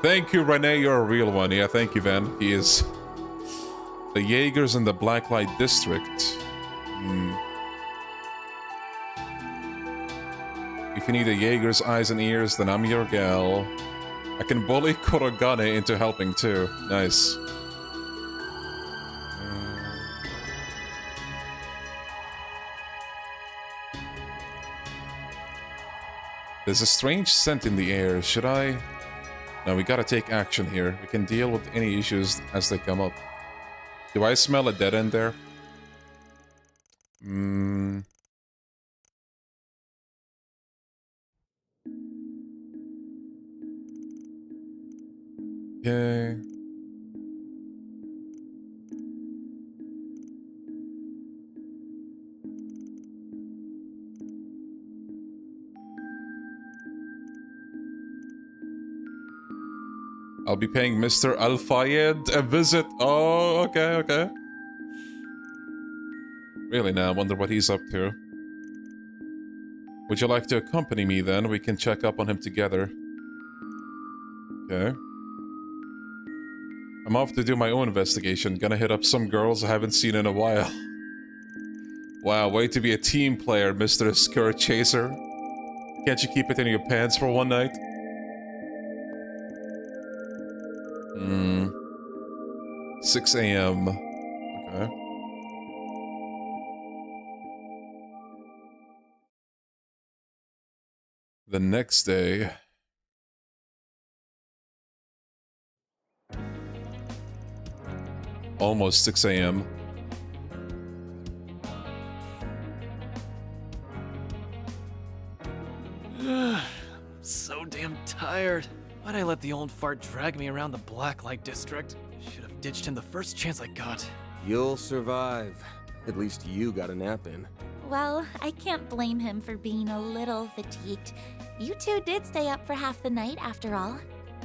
Speaker 1: Thank you, Renee, you're a real one. Yeah, thank you, Van. He is. The Jaegers in the Blacklight District. If you need a Jaeger's eyes and ears, then I'm your gal. I can bully Kurogane into helping too. Nice. There's a strange scent in the air. Should I? No, we gotta take action here. We can deal with any issues as they come up. Do I smell a dead end there? Okay. I'll be paying Mr. Al-Fayed a visit. Oh, okay, okay. Really now, I wonder what he's up to. Would you like to accompany me then? We can check up on him together. Okay. I'm off to do my own investigation. Gonna hit up some girls I haven't seen in a while. Wow, way to be a team player, Mr. Skirt Chaser. Can't you keep it in your pants for one night? 6 a.m. Okay. The next day. Almost 6 a.m.
Speaker 5: So damn tired. Why'd I let the old fart drag me around the Blacklight district? Should have ditched him the first chance I got.
Speaker 6: You'll survive. At least you got a nap in.
Speaker 2: Well, I can't blame him for being a little fatigued. You two did stay up for half the night, after all.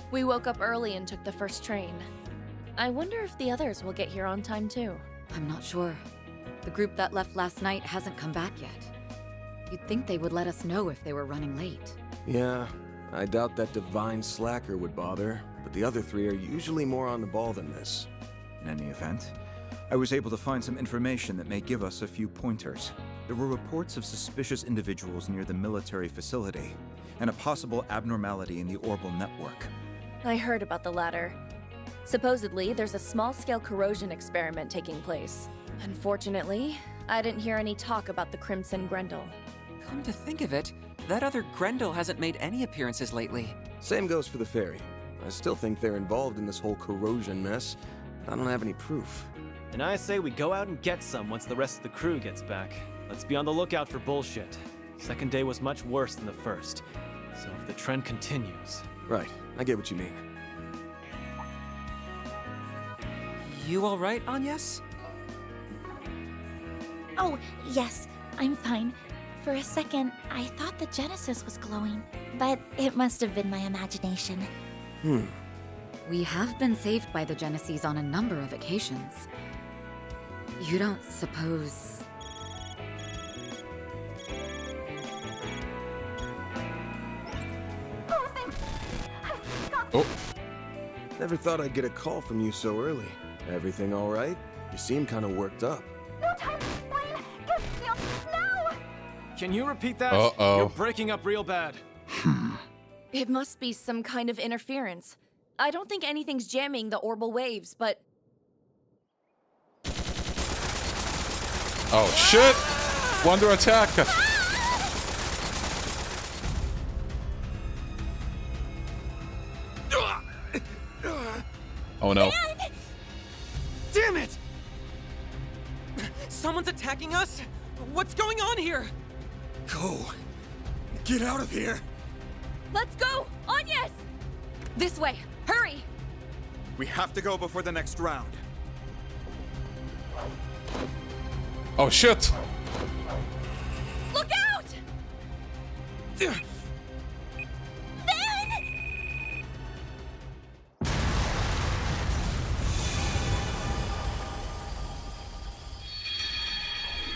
Speaker 22: We woke up early and took the first train. I wonder if the others will get here on time too.
Speaker 10: I'm not sure. The group that left last night hasn't come back yet. You'd think they would let us know if they were running late.
Speaker 6: Yeah, I doubt that divine slacker would bother, but the other three are usually more on the ball than this.
Speaker 17: In any event, I was able to find some information that may give us a few pointers. There were reports of suspicious individuals near the military facility, and a possible abnormality in the orbital network.
Speaker 22: I heard about the latter. Supposedly, there's a small-scale corrosion experiment taking place. Unfortunately, I didn't hear any talk about the Crimson Grendel.
Speaker 7: Come to think of it, that other Grendel hasn't made any appearances lately.
Speaker 6: Same goes for the ferry. I still think they're involved in this whole corrosion mess. I don't have any proof.
Speaker 5: And I say we go out and get some once the rest of the crew gets back. Let's be on the lookout for bullshit. Second day was much worse than the first. So if the trend continues...
Speaker 6: Right, I get what you mean.
Speaker 7: You alright, Agnes?
Speaker 2: Oh, yes, I'm fine. For a second, I thought the Genesis was glowing, but it must have been my imagination.
Speaker 10: We have been saved by the Genesis on a number of occasions. You don't suppose...
Speaker 6: Oh. Never thought I'd get a call from you so early. Everything all right? You seem kind of worked up.
Speaker 12: No time to explain! Get the office now!
Speaker 5: Can you repeat that?
Speaker 1: Uh-oh.
Speaker 5: You're breaking up real bad.
Speaker 22: It must be some kind of interference. I don't think anything's jamming the orbital waves, but...
Speaker 1: Oh, shit! Wonder attack! Oh no.
Speaker 5: Damn it!
Speaker 7: Someone's attacking us? What's going on here?
Speaker 16: Go. Get out of here.
Speaker 22: Let's go! Agnes! This way! Hurry!
Speaker 14: We have to go before the next round.
Speaker 1: Oh shit!
Speaker 22: Look out!
Speaker 12: Then!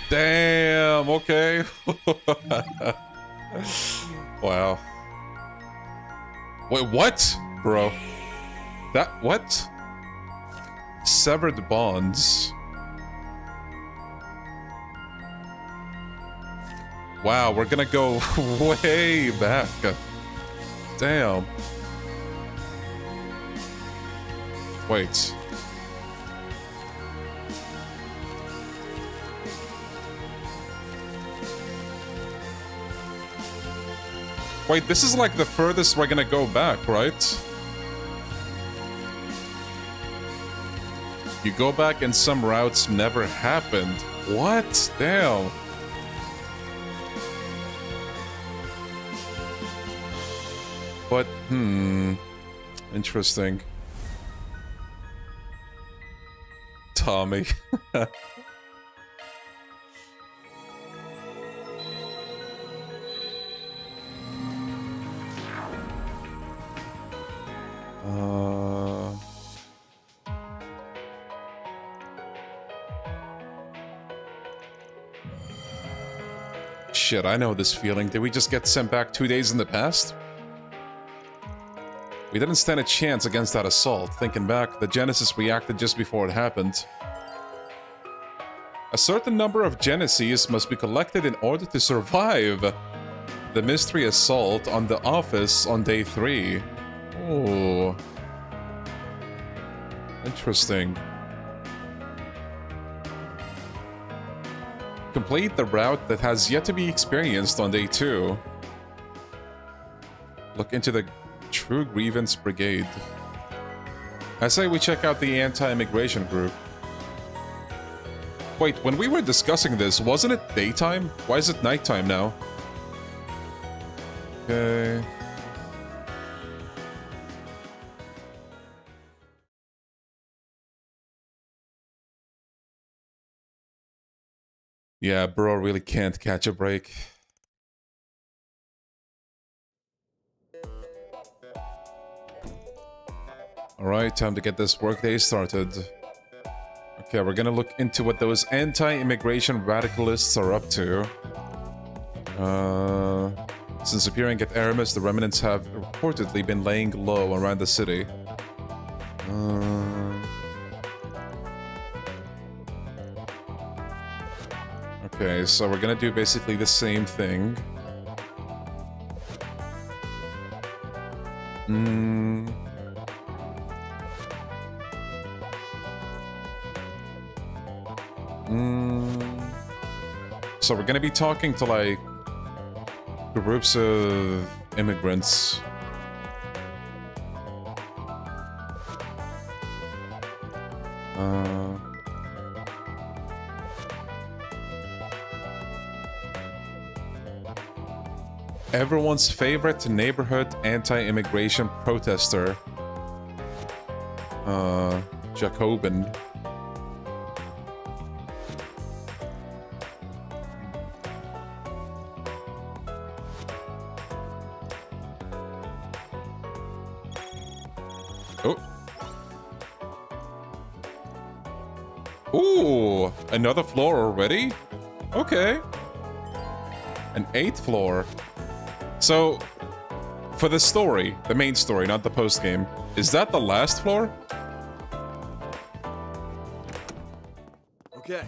Speaker 1: Damn, okay. Wow. Wait, what? Bro. That, what? Severed bonds. Wow, we're gonna go way back. Damn. Wait. Wait, this is like the furthest we're gonna go back, right? You go back and some routes never happened. What? Damn. But, interesting. Tommy. Shit, I know this feeling. Did we just get sent back 2 days in the past? We didn't stand a chance against that assault. Thinking back, the Genesis reacted just before it happened. A certain number of Genesis must be collected in order to survive the mystery assault on the office on day 3. Oh. Interesting. Complete the route that has yet to be experienced on day 2. Look into the True Grievance Brigade. I say we check out the anti-immigration group. Wait, when we were discussing this, wasn't it daytime? Why is it nighttime now? Okay. Yeah, bro really can't catch a break. Alright, time to get this workday started. Okay, we're gonna look into what those anti-immigration radicalists are up to. Since appearing at Aramis, the remnants have reportedly been laying low around the city. Okay, so we're gonna do basically the same thing. So we're gonna be talking to, like, groups of immigrants. Everyone's favorite neighborhood anti-immigration protester. Jacobin. Oh. Ooh, another floor already? Okay. An 8th floor. So, for the story, the main story, not the post-game, is that the last floor?
Speaker 6: Okay.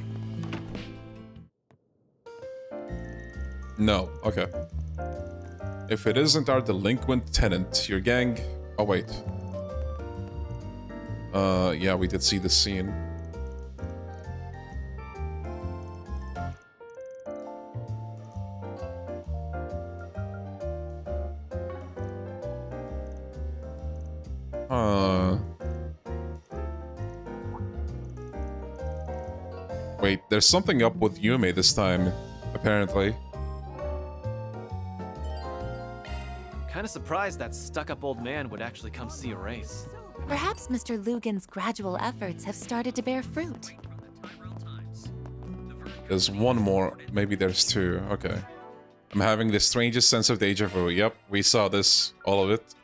Speaker 1: No, okay. If it isn't our delinquent tenant, your gang... Oh, wait. Yeah, we did see the scene. Wait, there's something up with Yume this time, apparently.
Speaker 5: Kinda surprised that stuck-up old man would actually come see a race.
Speaker 2: Perhaps Mr. Lugan's gradual efforts have started to bear fruit.
Speaker 1: There's one more. Maybe there's 2. Okay. I'm having the strangest sense of deja vu. Yep, we saw this. All of it.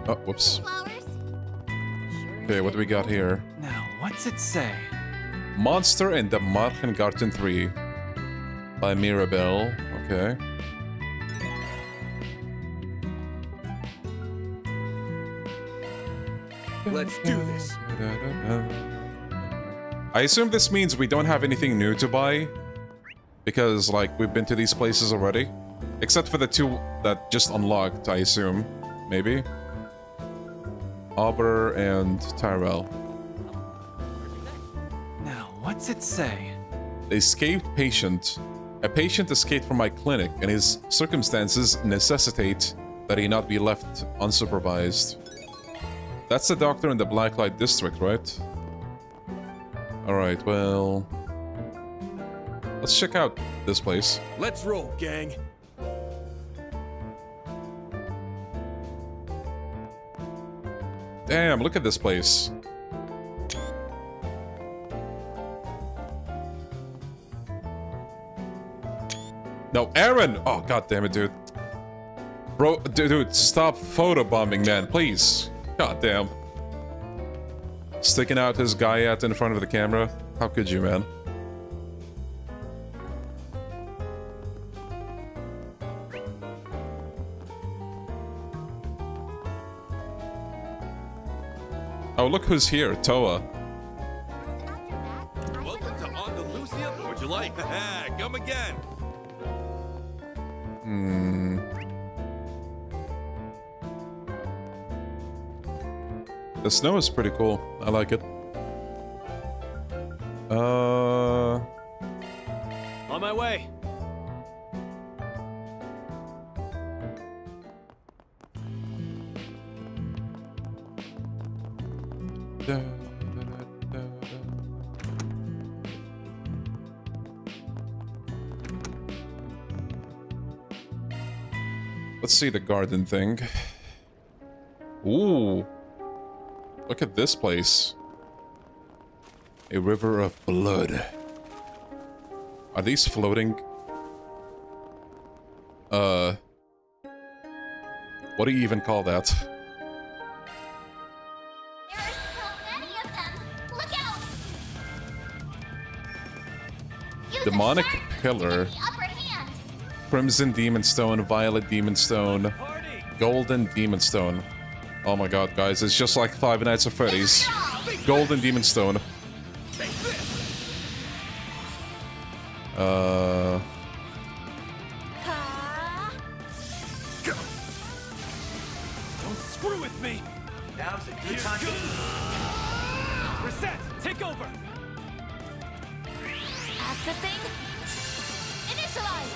Speaker 1: Oh, whoops. Okay, what do we got here?
Speaker 5: Now, what's it say?
Speaker 1: Monster in the Markengarten 3 by Mirabelle. Okay.
Speaker 6: Let's do this.
Speaker 1: I assume this means we don't have anything new to buy. Because, like, we've been to these places already. Except for the 2 that just unlocked, I assume. Maybe. Auber and Tyrell.
Speaker 5: Now, what's it say?
Speaker 1: The escaped patient. A patient escaped from my clinic, and his circumstances necessitate that he not be left unsupervised. That's the doctor in the Blacklight district, right? Alright, well... Let's check out this place.
Speaker 6: Let's roll, gang.
Speaker 1: Damn, look at this place. No, Aaron! Oh, god damn it, dude. Bro, dude, stop photobombing, man, please. God damn. Sticking out his guy out in front of the camera. How could you, man? Oh, look who's here, Toa.
Speaker 13: Welcome to Andalusia. What'd you like? Come again.
Speaker 1: The snow is pretty cool. I like it.
Speaker 5: On my way.
Speaker 1: Let's see the garden thing. Ooh. Look at this place. A river of blood. Are these floating? What do you even call that?
Speaker 19: There are so many of them. Look out! Use a
Speaker 1: Demonic
Speaker 19: sharp
Speaker 1: Pillar.
Speaker 19: the upper hand.
Speaker 1: Crimson Demon Stone, Violet Demon Stone, Golden Demon Stone. Oh my god, guys, it's just like Five Nights at Freddy's. Golden Demon Stone.
Speaker 5: Don't screw with me. Now's a good time to reset. Take over.
Speaker 12: Accessing. Initialize.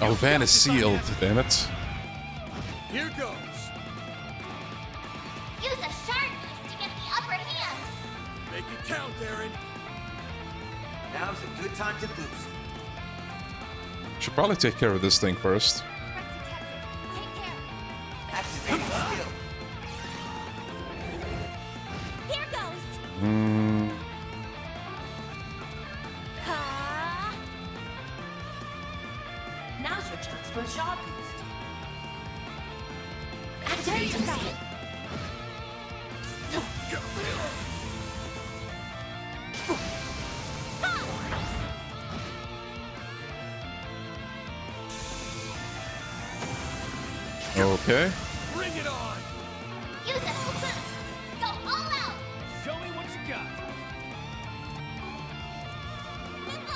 Speaker 1: Oh, van is sealed, damn it.
Speaker 6: Here goes.
Speaker 19: Use a sharp beast to get the upper hand.
Speaker 6: Make it count, Aaron.
Speaker 20: Now's a good time to boost.
Speaker 1: Should probably take care of this thing first.
Speaker 20: Activating skill.
Speaker 19: Here goes.
Speaker 12: Now's your chance for a sharp boost. Activate skill.
Speaker 1: Okay.
Speaker 13: Bring it on.
Speaker 19: Use it to boost. Go all out.
Speaker 5: Show me what you got.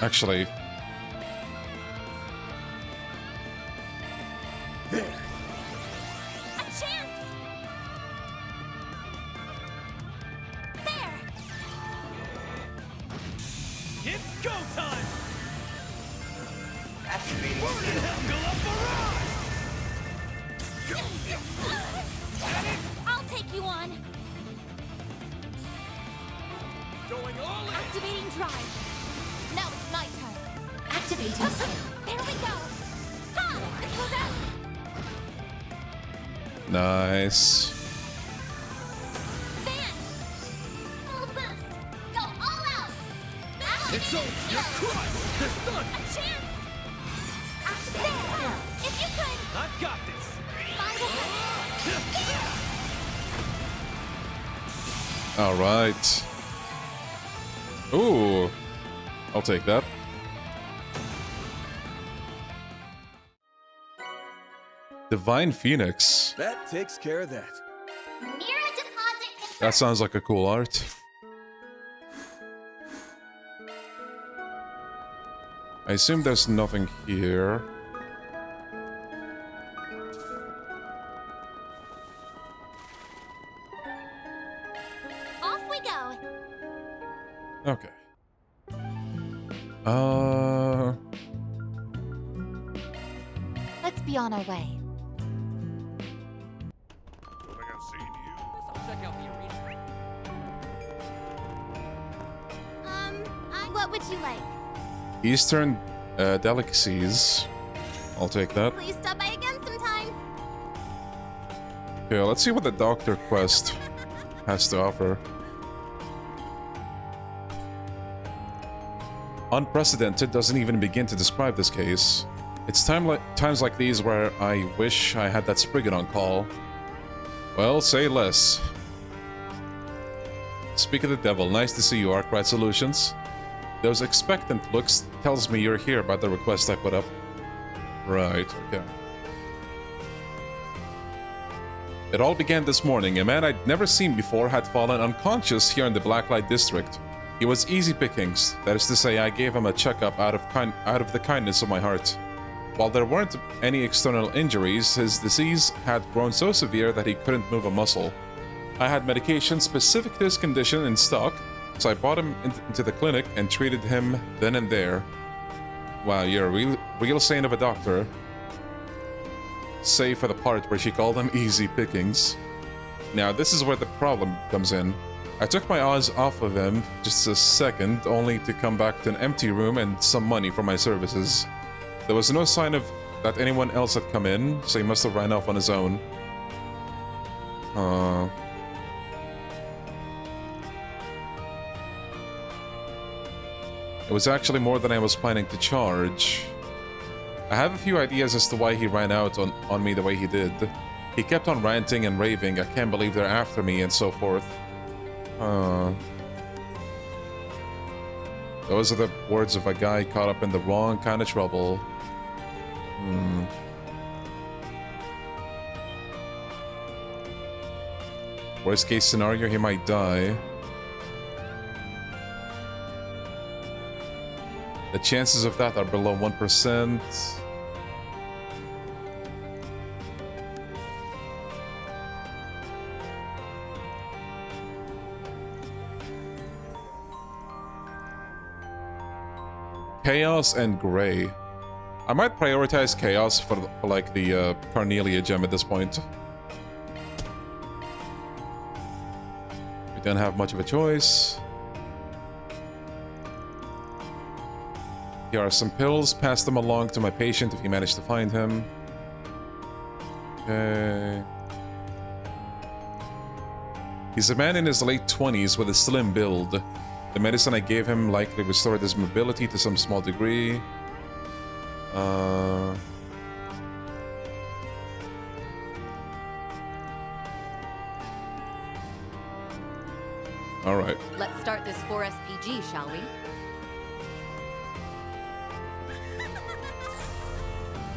Speaker 1: Actually,
Speaker 6: There.
Speaker 19: A chance. There.
Speaker 5: It's go time.
Speaker 20: Activating
Speaker 5: We're in
Speaker 20: skill.
Speaker 5: Helgala Barrage.
Speaker 19: I'll take you on.
Speaker 6: Going all in.
Speaker 19: Activating drive. Now it's my turn.
Speaker 12: Activating skill.
Speaker 19: There we go. Ha! It goes out.
Speaker 1: nice.
Speaker 19: Van. Full boost. Go all out.
Speaker 13: It's over. You're crying. It's done.
Speaker 19: A chance. There. If you could.
Speaker 5: I've got this.
Speaker 19: Find a way.
Speaker 1: All right. Ooh. I'll take that. Divine Phoenix.
Speaker 6: That takes care of that.
Speaker 19: Mirror deposit.
Speaker 1: That sounds like a cool art. I assume there's nothing here.
Speaker 19: Off we go.
Speaker 1: Okay.
Speaker 2: Let's be on our way.
Speaker 13: Don't think I've seen you.
Speaker 7: I'll check out the arena.
Speaker 19: What would you like?
Speaker 1: Eastern delicacies. I'll take that.
Speaker 19: Please stop by again sometime.
Speaker 1: Okay, let's see what the doctor quest has to offer. Unprecedented doesn't even begin to describe this case. It's times like these where I wish I had that Spriggan on call. Well, say less. Speak of the devil, nice to see you, Arkwright Solutions. Those expectant looks tells me you're here about the request I put up. Right, okay. It all began this morning. A man I'd never seen before had fallen unconscious here in the Blacklight District. He was easy pickings. That is to say, I gave him a checkup out of the kindness of my heart. While there weren't any external injuries, his disease had grown so severe that he couldn't move a muscle. I had medication specific to his condition in stock, so I brought him into the clinic and treated him then and there. Wow, you're a real saint of a doctor. Save for the part where she called him easy pickings. Now, this is where the problem comes in. I took my eyes off of him just a second, only to come back to an empty room and some money for my services. There was no sign of that anyone else had come in, so he must have ran off on his own. It was actually more than I was planning to charge. I have a few ideas as to why he ran out on me the way he did. He kept on ranting and raving, I can't believe they're after me, and so forth. Those are the words of a guy caught up in the wrong kind of trouble. Worst case scenario, he might die. The chances of that are below 1%. Chaos and Gray. I might prioritize Chaos for like the Carnelia gem at this point. We don't have much of a choice. Here are some pills. Pass them along to my patient if you manage to find him. Okay. He's a man in his late 20s with a slim build. The medicine I gave him likely restored his mobility to some small degree. All right.
Speaker 10: Let's start this 4SPG, shall we?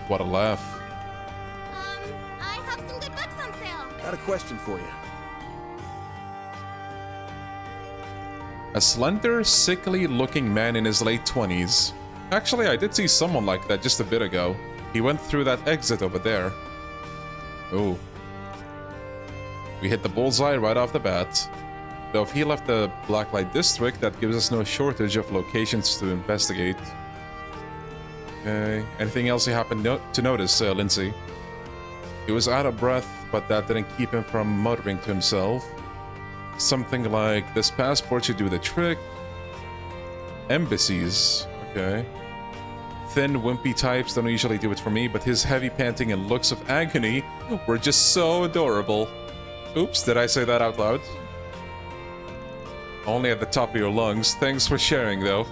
Speaker 1: What a laugh.
Speaker 19: I have some good books on sale.
Speaker 6: Got a question for you.
Speaker 1: A slender, sickly-looking man in his late 20s. Actually, I did see someone like that just a bit ago. He went through that exit over there. Oh. We hit the bullseye right off the bat. Though if he left the Blacklight District, that gives us no shortage of locations to investigate. Okay. Anything else you happen to notice, Lindsay? He was out of breath, but that didn't keep him from muttering to himself. Something like, this passport should do the trick. Embassies. Okay. Thin, wimpy types don't usually do it for me, but his heavy panting and looks of agony were just so adorable. Oops, did I say that out loud? Only at the top of your lungs. Thanks for sharing, though.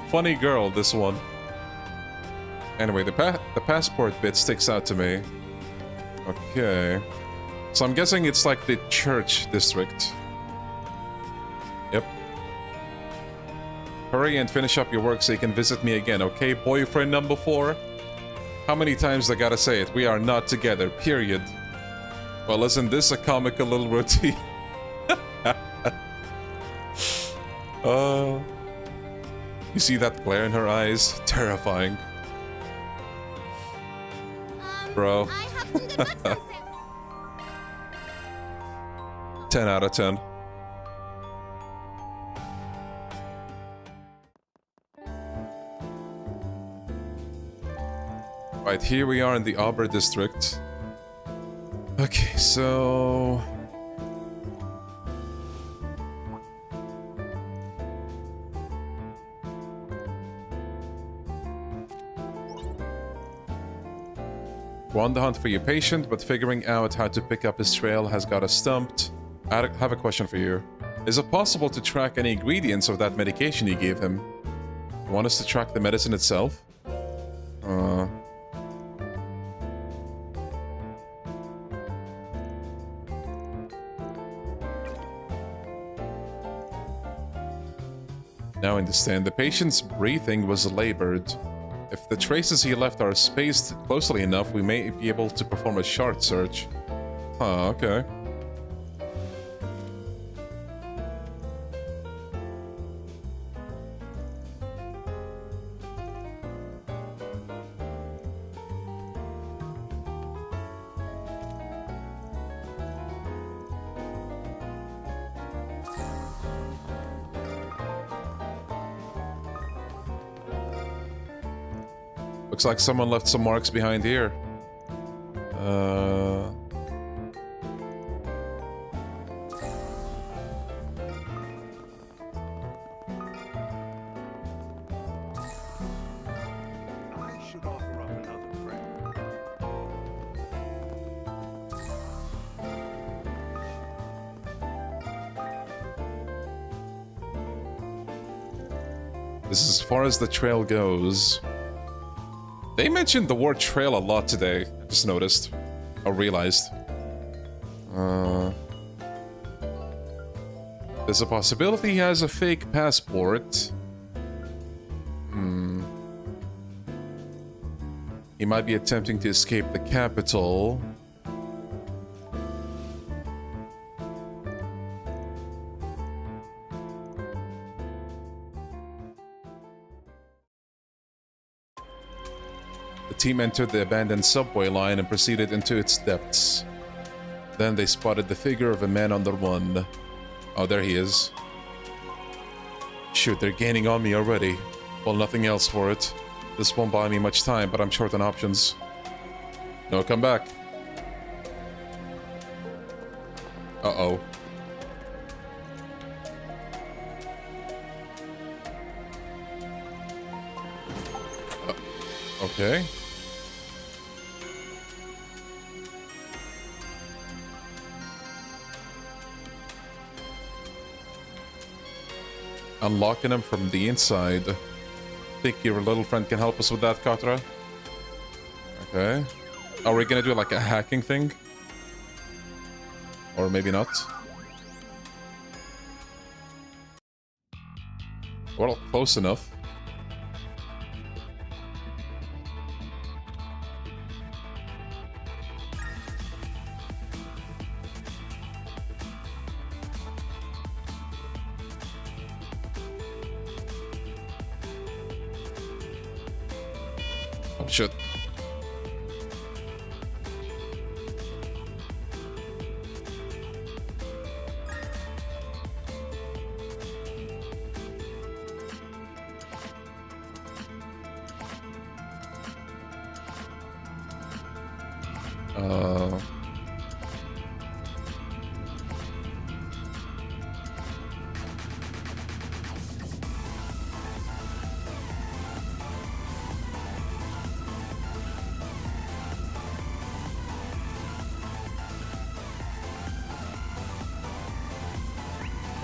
Speaker 1: Funny girl, this one. Anyway, the passport bit sticks out to me. Okay. So I'm guessing it's like the church district. Yep. Hurry and finish up your work so you can visit me again, okay, boyfriend number 4? How many times I gotta say it? We are not together, period. Well, isn't this a comical little routine? You see that glare in her eyes? Terrifying. Bro.
Speaker 19: I have some good books on sale.
Speaker 1: 10 out of 10. Right, here we are in the Auber district. Okay, so... We're on the hunt for your patient, but figuring out how to pick up his trail has got us stumped. I have a question for you. Is it possible to track any ingredients of that medication you gave him? You want us to track the medicine itself? Now understand, the patient's breathing was labored. If the traces he left are spaced closely enough, we may be able to perform a shard search. Huh, okay. Looks like someone left some marks behind here.
Speaker 9: I should offer up another prayer.
Speaker 1: This is as far as the trail goes. They mentioned the word trail a lot today. I just noticed. Or realized. There's a possibility he has a fake passport. He might be attempting to escape the capital. The team entered the abandoned subway line and proceeded into its depths. Then they spotted the figure of a man on the run. Oh, there he is. Shoot, they're gaining on me already. Well, nothing else for it. This won't buy me much time, but I'm short on options. No, come back. Uh-oh. Okay. Unlocking them from the inside. Think your little friend can help us with that, Katra? Okay. Are we gonna do like a hacking thing? Or maybe not? Well, close enough. Oh, shit.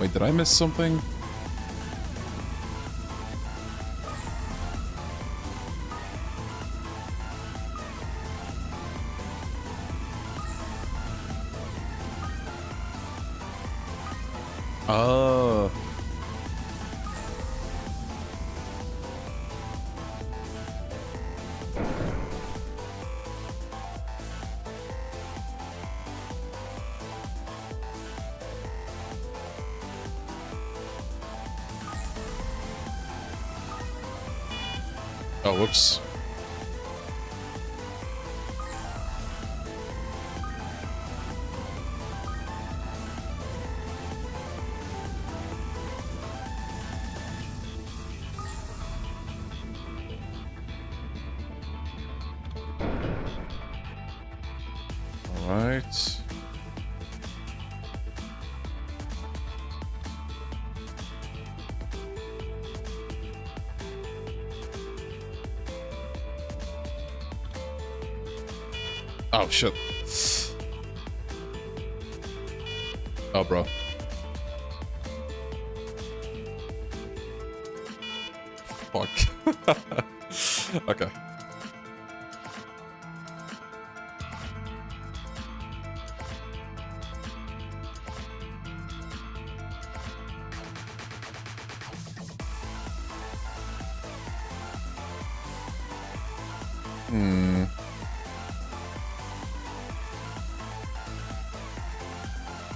Speaker 1: Wait, did I miss something? Oh. Oh, whoops. All right. Oh, shit. Oh, bro. Fuck. Okay.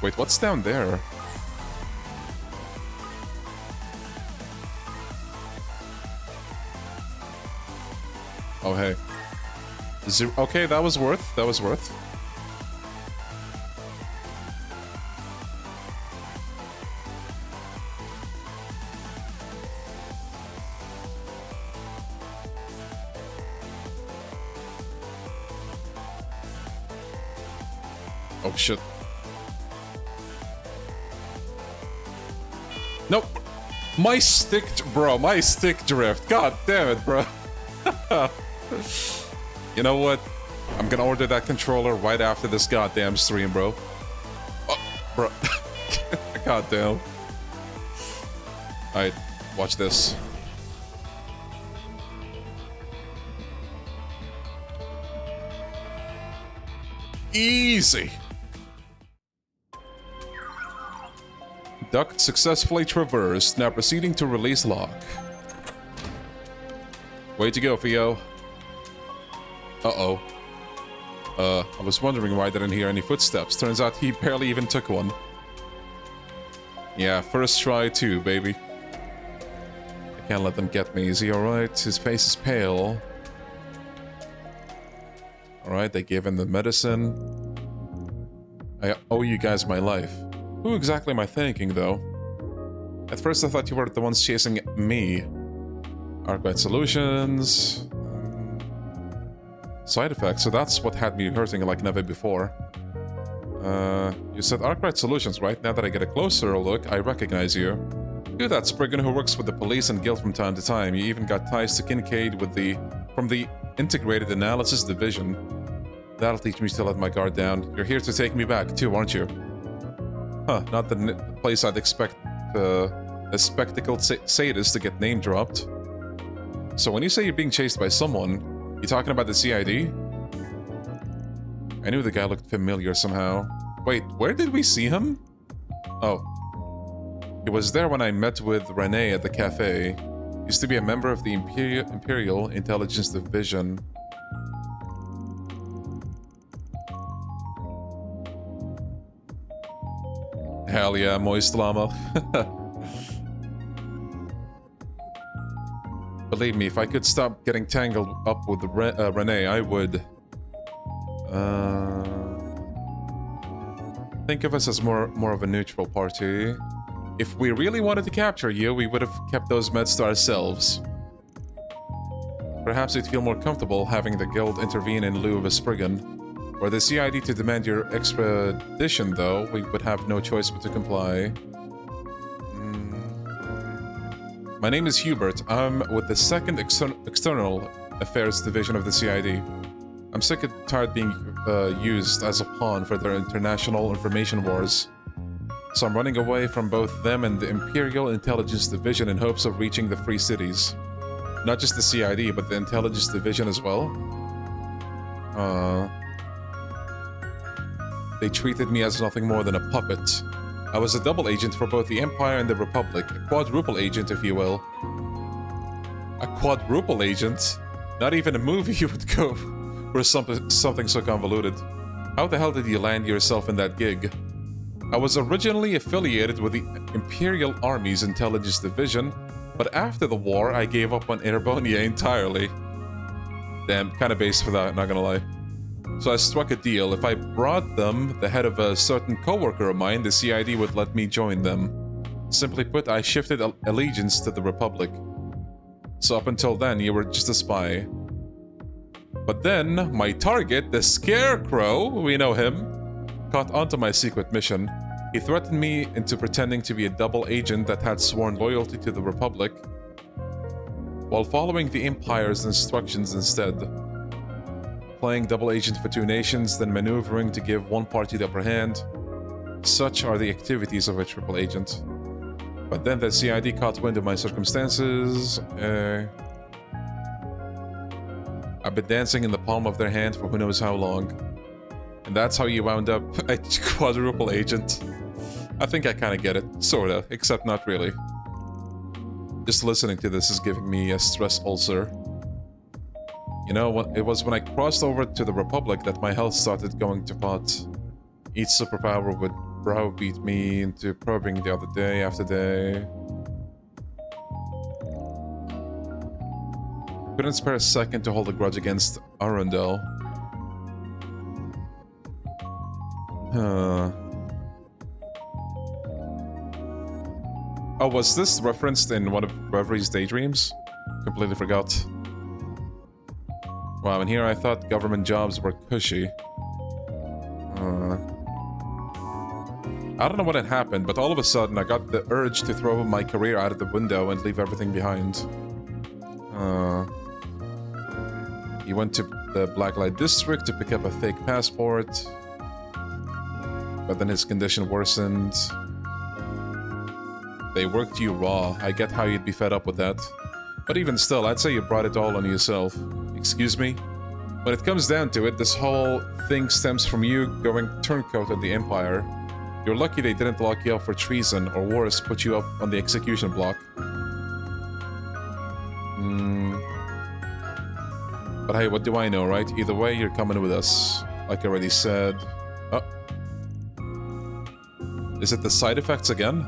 Speaker 1: Wait, what's down there? Oh, hey. Okay, that was worth. That was worth. Oh, shit. Nope. My stick, bro, my stick drift. God damn it, bro. You know what? I'm gonna order that controller right after this goddamn stream, bro. Oh, bro. Goddamn. Alright, watch this. Easy. Duct successfully traversed, now proceeding to release lock. Way to go, Theo. Uh-oh. I was wondering why I didn't hear any footsteps. Turns out he barely even took one. Yeah, first try too, baby. I can't let them get me. Is he alright? His face is pale. Alright, they gave him the medicine. I owe you guys my life. Who exactly am I thanking, though? At first I thought you were the ones chasing me. Arclight Solutions... Side effects, so that's what had me hurting like never before. You said Arclight Solutions, right? Now that I get a closer look, I recognize you. You're that Spriggan who works with the police and guild from time to time. You even got ties to Kincaid from the Integrated Analysis Division. That'll teach me to let my guard down. You're here to take me back, too, aren't you? Huh, not the place I'd expect a spectacled sadist to get name-dropped. So when you say you're being chased by someone, you talking about the CID? I knew the guy looked familiar somehow. Wait, where did we see him? Oh. He was there when I met with Renee at the cafe. He used to be a member of the Imperial Intelligence Division. Hell yeah, moist llama. Believe me, if I could stop getting tangled up with Renee, I would. Think of us as more of a neutral party. If we really wanted to capture you, we would have kept those meds to ourselves. Perhaps you'd feel more comfortable having the guild intervene in lieu of a Spriggan. Were the CID to demand your extradition, though, we would have no choice but to comply. My name is Hubert. I'm with the 2nd External Affairs Division of the CID. I'm sick and tired being used as a pawn for their international information wars. So I'm running away from both them and the Imperial Intelligence Division in hopes of reaching the Free Cities. Not just the CID, but the Intelligence Division as well. They treated me as nothing more than a puppet. I was a double agent for both the Empire and the Republic. A quadruple agent, if you will. A quadruple agent? Not even a movie you would go for something so convoluted. How the hell did you land yourself in that gig? I was originally affiliated with the Imperial Army's Intelligence Division, but after the war, I gave up on Erebonia entirely. Damn, kinda based for that, not gonna lie. So I struck a deal. If I brought them the head of a certain co-worker of mine, the CID would let me join them. Simply put, I shifted allegiance to the Republic. So up until then, you were just a spy. But then, my target, the Scarecrow, we know him, caught onto my secret mission. He threatened me into pretending to be a double agent that had sworn loyalty to the Republic, while following the Empire's instructions instead. playing double agent for two nations, then maneuvering to give one party the upper hand. Such are the activities of a triple agent. But then the CID caught wind of my circumstances. I've been dancing in the palm of their hand for who knows how long. And that's how you wound up a quadruple agent. I think I kind of get it. Sorta. Except not really. Just listening to this is giving me a stress ulcer. You know, it was when I crossed over to the Republic that my health started going to pot. Each superpower would browbeat me into probing the other day after day. Couldn't spare a second to hold a grudge against Arundel. Oh, was this referenced in one of Reveries' daydreams? Completely forgot. Wow, and here I thought government jobs were cushy. I don't know what had happened, but all of a sudden I got the urge to throw my career out of the window and leave everything behind. He went to the Blacklight District to pick up a fake passport. But then his condition worsened. They worked you raw. I get how you'd be fed up with that. But even still, I'd say you brought it all on yourself. Excuse me? When it comes down to it, this whole thing stems from you going turncoat on the Empire. You're lucky they didn't lock you up for treason, or worse, put you up on the execution block. But hey, what do I know, right? Either way, you're coming with us. Like I already said. Oh. Is it the side effects again?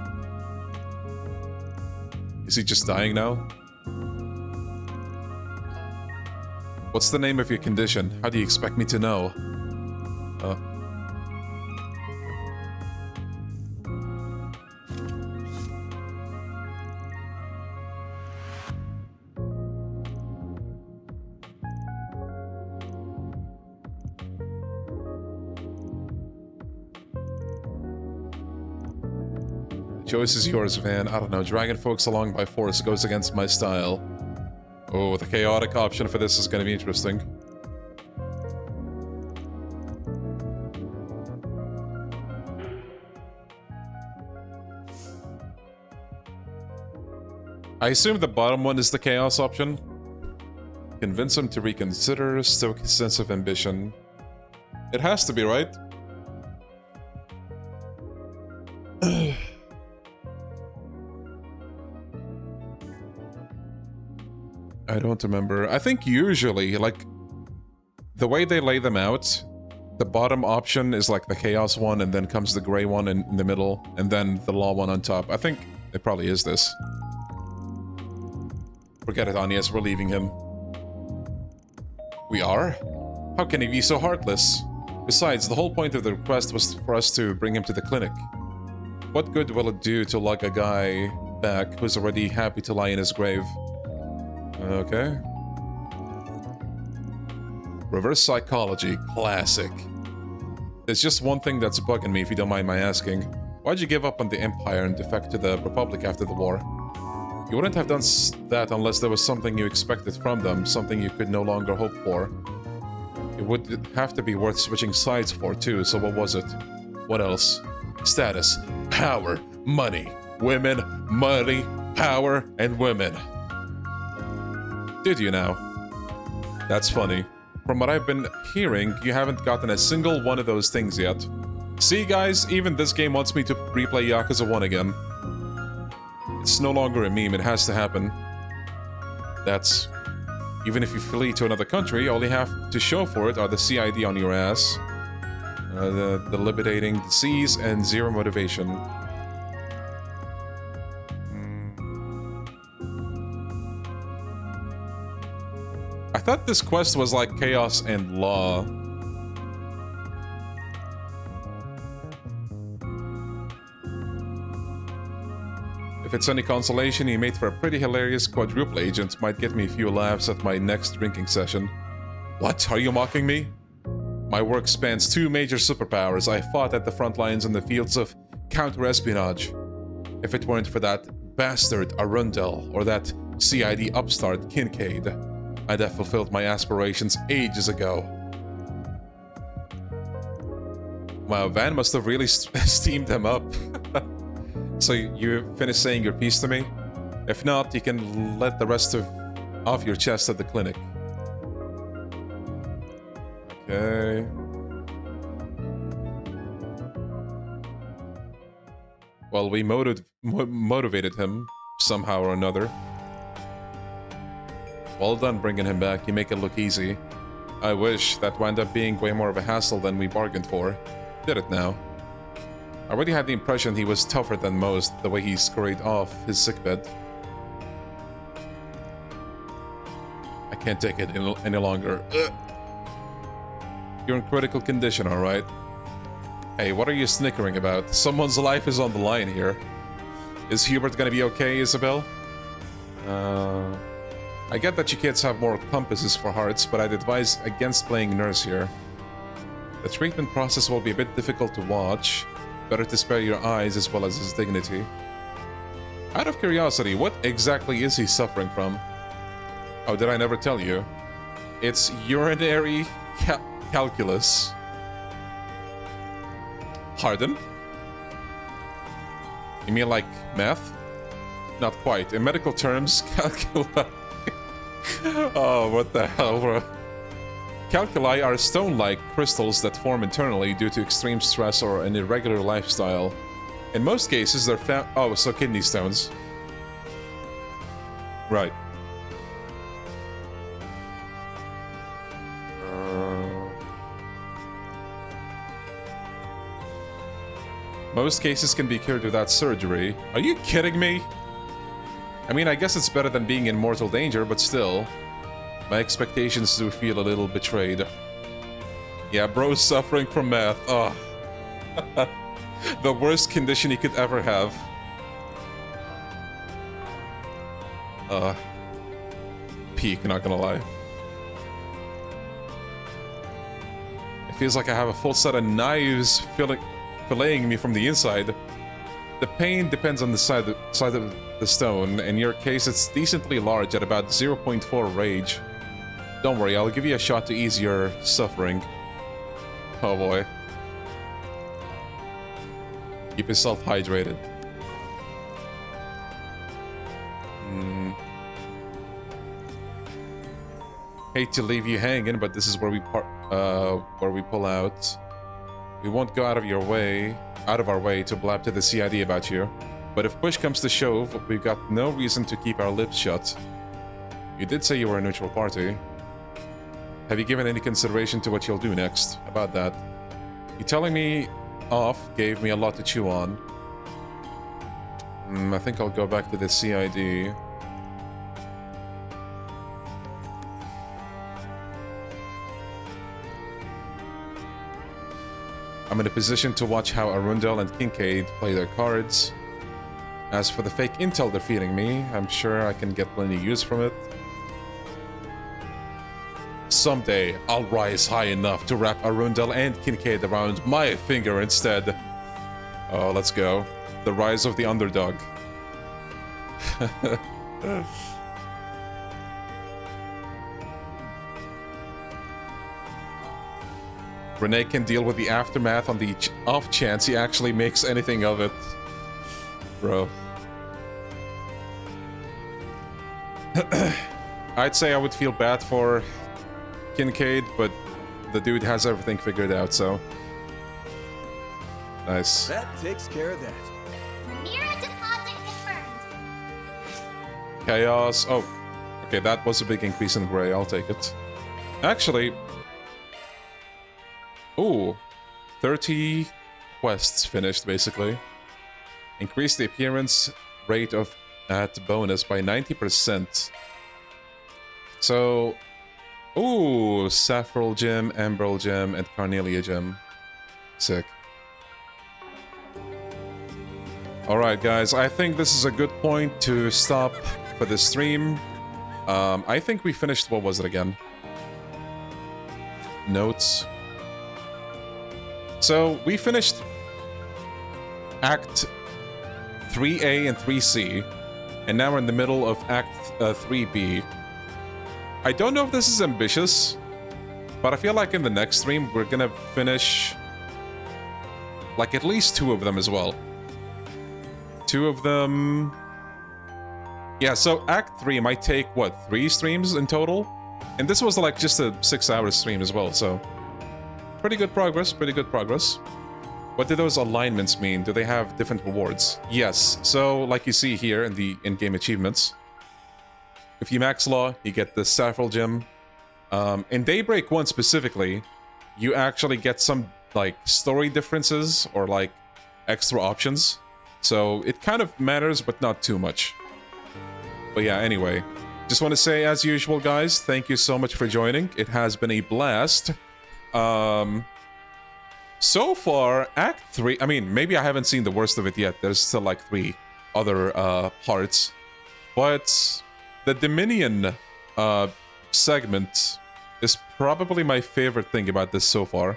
Speaker 1: Is he just dying now? What's the name of your condition? How do you expect me to know? Choice is yours, Van. I don't know. Dragging folks along by force goes against my style. Oh, the chaotic option for this is going to be interesting. I assume the bottom one is the chaos option. Convince him to reconsider, stoke his sense of ambition. It has to be, right? I don't remember. I think usually, like, the way they lay them out, the bottom option is like the chaos one, and then comes the gray one in the middle, and then the law one on top. I think it probably is this. Forget it, Agnes, we're leaving him. We are? How can he be so heartless? Besides, the whole point of the request was for us to bring him to the clinic. What good will it do to lug a guy back who's already happy to lie in his grave? Okay. Reverse psychology, classic. There's just one thing that's bugging me, if you don't mind my asking. Why'd you give up on the Empire and defect to the Republic after the war? You wouldn't have done that unless there was something you expected from them, something you could no longer hope for. It would have to be worth switching sides for, too, so what was it? What else? Status, power, money, women, money, power, and women. Did you now? That's funny. From what I've been hearing, you haven't gotten a single one of those things yet. See, guys, even this game wants me to replay Yakuza 1 again. It's no longer a meme, it has to happen. That's... Even if you flee to another country, all you have to show for it are the CID on your ass, the debilitating disease, and zero motivation. I thought this quest was like Chaos and Law. If it's any consolation, he made for a pretty hilarious quadruple agent. Might get me a few laughs at my next drinking session. What? Are you mocking me? My work spans 2 major superpowers. I fought at the front lines in the fields of counter-espionage. If it weren't for that bastard Arundel or that CID upstart Kincaid, I'd have fulfilled my aspirations ages ago. Wow, Van must have really steamed him up. So you finished saying your piece to me? If not, you can let the rest off your chest at the clinic. Okay. Well, we motivated him somehow or another. Well done bringing him back. You make it look easy. I wish that wound up being way more of a hassle than we bargained for. Did it now. I already had the impression he was tougher than most, the way he scurried off his sickbed. I can't take it any longer. Ugh. You're in critical condition, alright? Hey, what are you snickering about? Someone's life is on the line here. Is Hubert gonna be okay, Isabel? I get that you kids have more compasses for hearts, but I'd advise against playing nurse here. The treatment process will be a bit difficult to watch. Better to spare your eyes as well as his dignity. Out of curiosity, what exactly is he suffering from? Oh, did I never tell you? It's urinary calculus. Pardon? You mean like math? Not quite. In medical terms, calculi... Oh, what the hell, bro? Calculi are stone-like crystals that form internally due to extreme stress or an irregular lifestyle. In most cases, they're found... Oh, so kidney stones. Right. Most cases can be cured without surgery. Are you kidding me? I mean, I guess it's better than being in mortal danger, but still. My expectations do feel a little betrayed. Yeah, bro's suffering from math. Oh. The worst condition he could ever have. Peak, not gonna lie. It feels like I have a full set of knives filleting me from the inside. The pain depends on the side of the stone. In your case, it's decently large at about 0.4 rage. Don't worry, I'll give you a shot to ease your suffering. Oh boy. Keep yourself hydrated. Hate to leave you hanging, but this is where we pull out. We won't go out of our way to blab to the CID about you. But if push comes to shove, we've got no reason to keep our lips shut. You did say you were a neutral party. Have you given any consideration to what you'll do next? About that. You telling me off gave me a lot to chew on. I think I'll go back to the CID. I'm in a position to watch how Arundel and Kincaid play their cards. As for the fake intel they're feeding me, I'm sure I can get plenty of use from it. Someday, I'll rise high enough to wrap Arundel and Kincaid around my finger instead. Oh, let's go. The rise of the underdog. Renee can deal with the aftermath on the off chance he actually makes anything of it. Bro. I'd say I would feel bad for Kincaid, but the dude has everything figured out, so... Nice.
Speaker 6: That takes care of that.
Speaker 19: Mira deposit confirmed.
Speaker 1: Chaos. Oh, okay, that was a big increase in gray. I'll take it. Actually... Ooh. 30 quests finished, basically. Increase the appearance rate of at bonus by 90%. So... Ooh, Saffral Gem, Emerald Gem, and Carnelia Gem. Sick. Alright guys, I think this is a good point to stop for this stream. I think we finished, what was it again? Notes. So, we finished Act 3A and 3C, and now we're in the middle of Act 3B. I don't know if this is ambitious, but I feel like in the next stream we're gonna finish Like, at least 2 of them as well. 2 of them... Yeah, so Act 3 might take, what, 3 streams in total? And this was, like, just a 6-hour stream as well, so... Pretty good progress, pretty good progress. What do those alignments mean? Do they have different rewards? Yes, so, like you see here in the in-game achievements, if you max Law, you get the Saffral Gem. In Daybreak 1 specifically, you actually get some, like, story differences or, like, extra options. So it kind of matters, but not too much. But yeah, anyway. Just want to say, as usual, guys, thank you so much for joining. It has been a blast. So far, Act 3... I mean, maybe I haven't seen the worst of it yet. There's still, like, 3 other parts. But the Dominion segment is probably my favorite thing about this so far.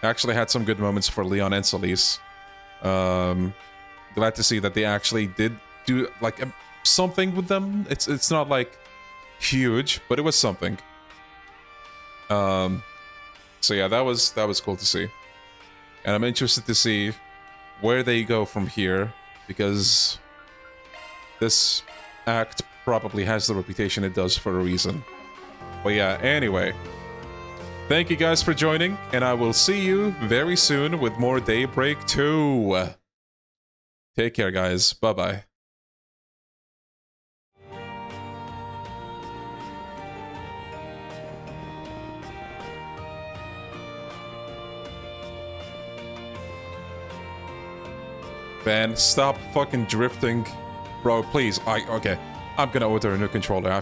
Speaker 1: I actually had some good moments for Leon and Solis. Glad to see that they actually did do like something with them. It's not like huge, but it was something. So yeah, that was cool to see. And I'm interested to see where they go from here, because this act probably has the reputation it does for a reason. But yeah, anyway. Thank you guys for joining, and I will see you very soon with more Daybreak 2. Take care, guys. Bye-bye. Ben, stop fucking drifting. Bro, please. Okay. I'm gonna order a new controller.